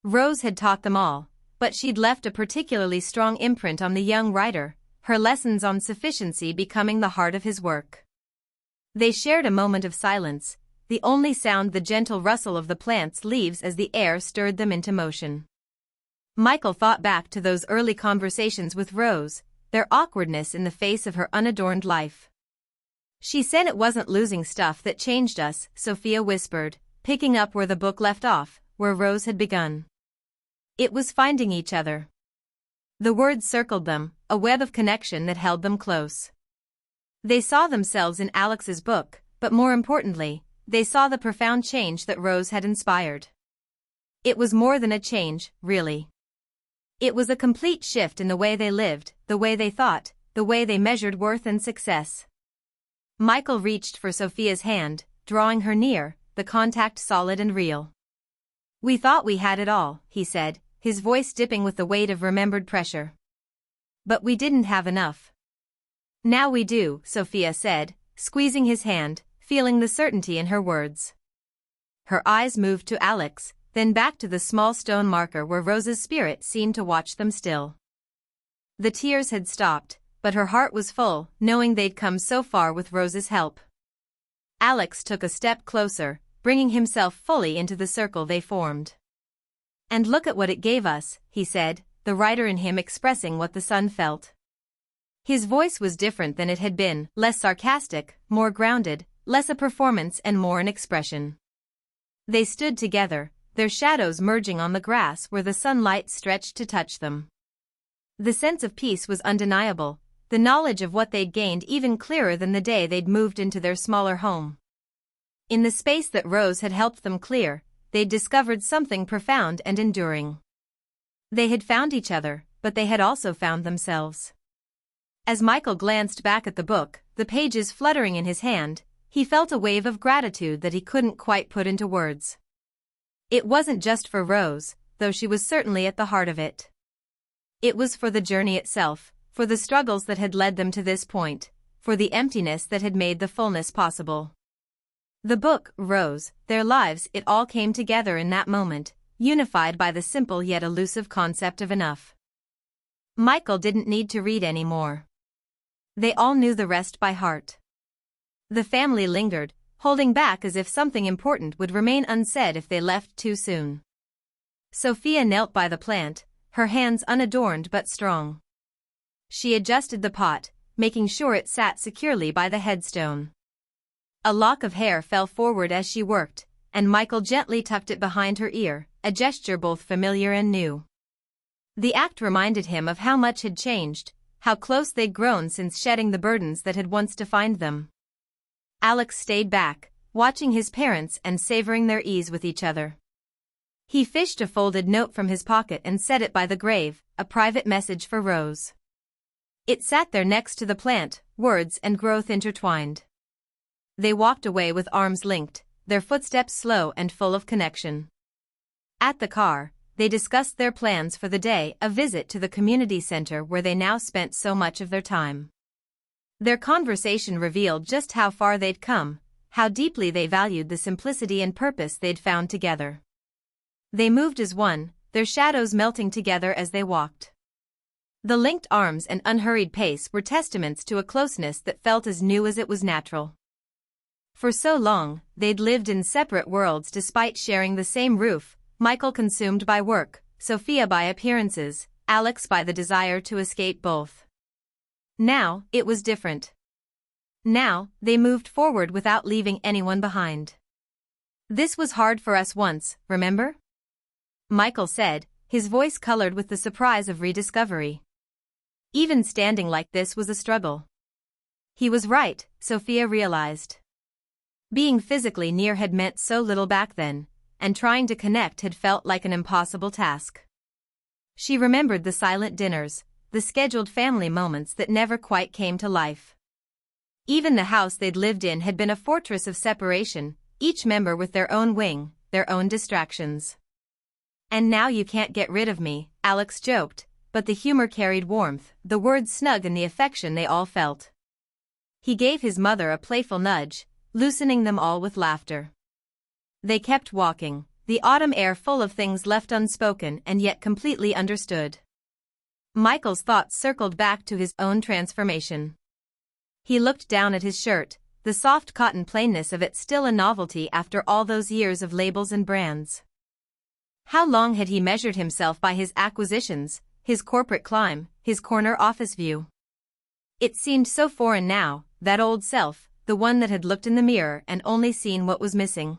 Rose had taught them all, but she'd left a particularly strong imprint on the young writer, her lessons on sufficiency becoming the heart of his work. They shared a moment of silence, the only sound the gentle rustle of the plant's leaves as the air stirred them into motion. Michael thought back to those early conversations with Rose, their awkwardness in the face of her unadorned life. She said it wasn't losing stuff that changed us, Sophia whispered, picking up where the book left off, where Rose had begun. It was finding each other. The words circled them, a web of connection that held them close. They saw themselves in Alex's book, but more importantly, they saw the profound change that Rose had inspired. It was more than a change, really. It was a complete shift in the way they lived, the way they thought, the way they measured worth and success. Michael reached for Sophia's hand, drawing her near, the contact solid and real. We thought we had it all, he said, his voice dipping with the weight of remembered pressure. But we didn't have enough. Now we do, Sophia said, squeezing his hand, feeling the certainty in her words. Her eyes moved to Alex, then back to the small stone marker where Rose's spirit seemed to watch them still. The tears had stopped, but her heart was full, knowing they'd come so far with Rose's help. Alex took a step closer, bringing himself fully into the circle they formed. And look at what it gave us, he said, the writer in him expressing what the son felt. His voice was different than it had been, less sarcastic, more grounded, less a performance and more an expression. They stood together, their shadows merging on the grass where the sunlight stretched to touch them. The sense of peace was undeniable, the knowledge of what they'd gained even clearer than the day they'd moved into their smaller home. In the space that Rose had helped them clear, they'd discovered something profound and enduring. They had found each other, but they had also found themselves. As Michael glanced back at the book, the pages fluttering in his hand, he felt a wave of gratitude that he couldn't quite put into words. It wasn't just for Rose, though she was certainly at the heart of it. It was for the journey itself, for the struggles that had led them to this point, for the emptiness that had made the fullness possible. The book, Rose, their lives, it all came together in that moment, unified by the simple yet elusive concept of enough. Michael didn't need to read any more. They all knew the rest by heart. The family lingered, holding back as if something important would remain unsaid if they left too soon. Sophia knelt by the plant, her hands unadorned but strong. She adjusted the pot, making sure it sat securely by the headstone. A lock of hair fell forward as she worked, and Michael gently tucked it behind her ear, a gesture both familiar and new. The act reminded him of how much had changed, how close they'd grown since shedding the burdens that had once defined them. Alex stayed back, watching his parents and savoring their ease with each other. He fished a folded note from his pocket and set it by the grave, a private message for Rose. It sat there next to the plant, words and growth intertwined. They walked away with arms linked, their footsteps slow and full of connection. At the car, they discussed their plans for the day, a visit to the community center where they now spent so much of their time. Their conversation revealed just how far they'd come, how deeply they valued the simplicity and purpose they'd found together. They moved as one, their shadows melting together as they walked. The linked arms and unhurried pace were testaments to a closeness that felt as new as it was natural. For so long, they'd lived in separate worlds despite sharing the same roof, Michael consumed by work, Sophia by appearances, Alex by the desire to escape both. Now, it was different. Now, they moved forward without leaving anyone behind. This was hard for us once, remember? Michael said, his voice colored with the surprise of rediscovery. Even standing like this was a struggle. He was right, Sophia realized. Being physically near had meant so little back then, and trying to connect had felt like an impossible task. She remembered the silent dinners, the scheduled family moments that never quite came to life. Even the house they'd lived in had been a fortress of separation, each member with their own wing, their own distractions. "And now you can't get rid of me," Alex joked, but the humor carried warmth, the words snug in the affection they all felt. He gave his mother a playful nudge, loosening them all with laughter. They kept walking, the autumn air full of things left unspoken and yet completely understood. Michael's thoughts circled back to his own transformation. He looked down at his shirt, the soft cotton plainness of it still a novelty after all those years of labels and brands. How long had he measured himself by his acquisitions, his corporate climb, his corner office view? It seemed so foreign now, that old self, the one that had looked in the mirror and only seen what was missing.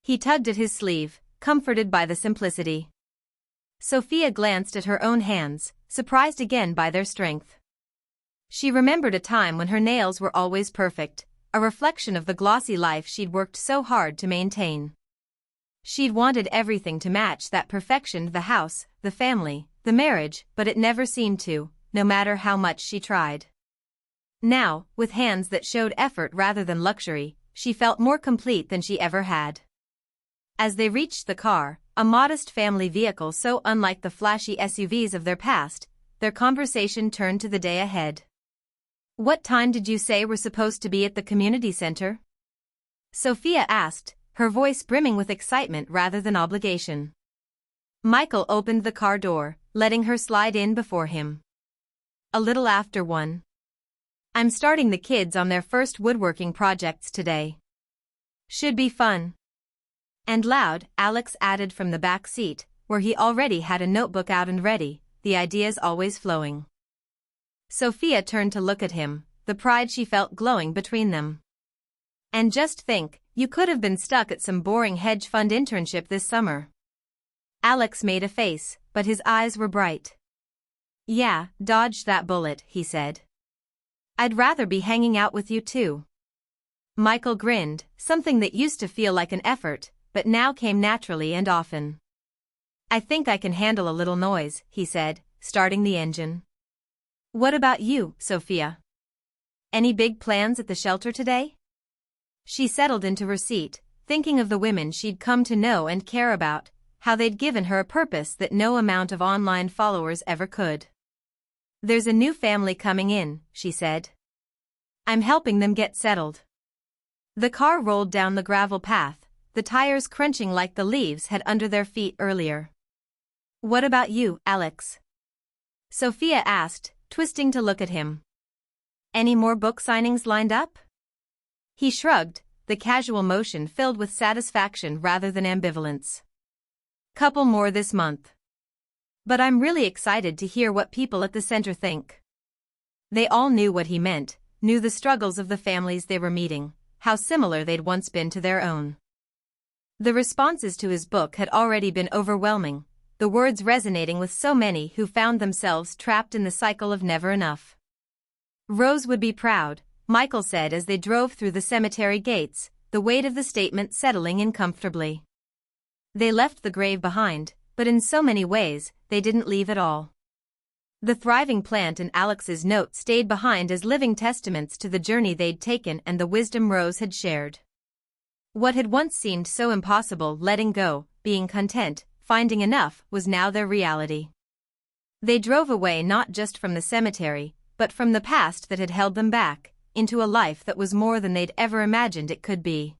He tugged at his sleeve, comforted by the simplicity. Sophia glanced at her own hands, surprised again by their strength. She remembered a time when her nails were always perfect, a reflection of the glossy life she'd worked so hard to maintain. She'd wanted everything to match that perfection, the house, the family, the marriage, but it never seemed to, no matter how much she tried. Now, with hands that showed effort rather than luxury, she felt more complete than she ever had. As they reached the car, a modest family vehicle so unlike the flashy SUVs of their past, their conversation turned to the day ahead. "What time did you say we're supposed to be at the community center?" Sophia asked, her voice brimming with excitement rather than obligation. Michael opened the car door, letting her slide in before him. "A little after 1. I'm starting the kids on their first woodworking projects today. Should be fun." And loud, Alex added from the back seat, where he already had a notebook out and ready, the ideas always flowing. Sophia turned to look at him, the pride she felt glowing between them. "And just think, you could have been stuck at some boring hedge fund internship this summer." Alex made a face, but his eyes were bright. "Yeah, dodged that bullet," he said. "I'd rather be hanging out with you too." Michael grinned, something that used to feel like an effort, but now came naturally and often. "I think I can handle a little noise," he said, starting the engine. "What about you, Sophia? Any big plans at the shelter today?" She settled into her seat, thinking of the women she'd come to know and care about, how they'd given her a purpose that no amount of online followers ever could. "There's a new family coming in," she said. "I'm helping them get settled." The car rolled down the gravel path, the tires crunching like the leaves had under their feet earlier. "What about you, Alex?" Sophia asked, twisting to look at him. "Any more book signings lined up?" He shrugged, the casual motion filled with satisfaction rather than ambivalence. "Couple more this month. But I'm really excited to hear what people at the center think." They all knew what he meant, knew the struggles of the families they were meeting, how similar they'd once been to their own. The responses to his book had already been overwhelming, the words resonating with so many who found themselves trapped in the cycle of never enough. "Rose would be proud," Michael said as they drove through the cemetery gates, the weight of the statement settling in comfortably. They left the grave behind, but in so many ways, they didn't leave at all. The thriving plant and Alex's note stayed behind as living testaments to the journey they'd taken and the wisdom Rose had shared. What had once seemed so impossible, letting go, being content, finding enough, was now their reality. They drove away not just from the cemetery, but from the past that had held them back, into a life that was more than they'd ever imagined it could be.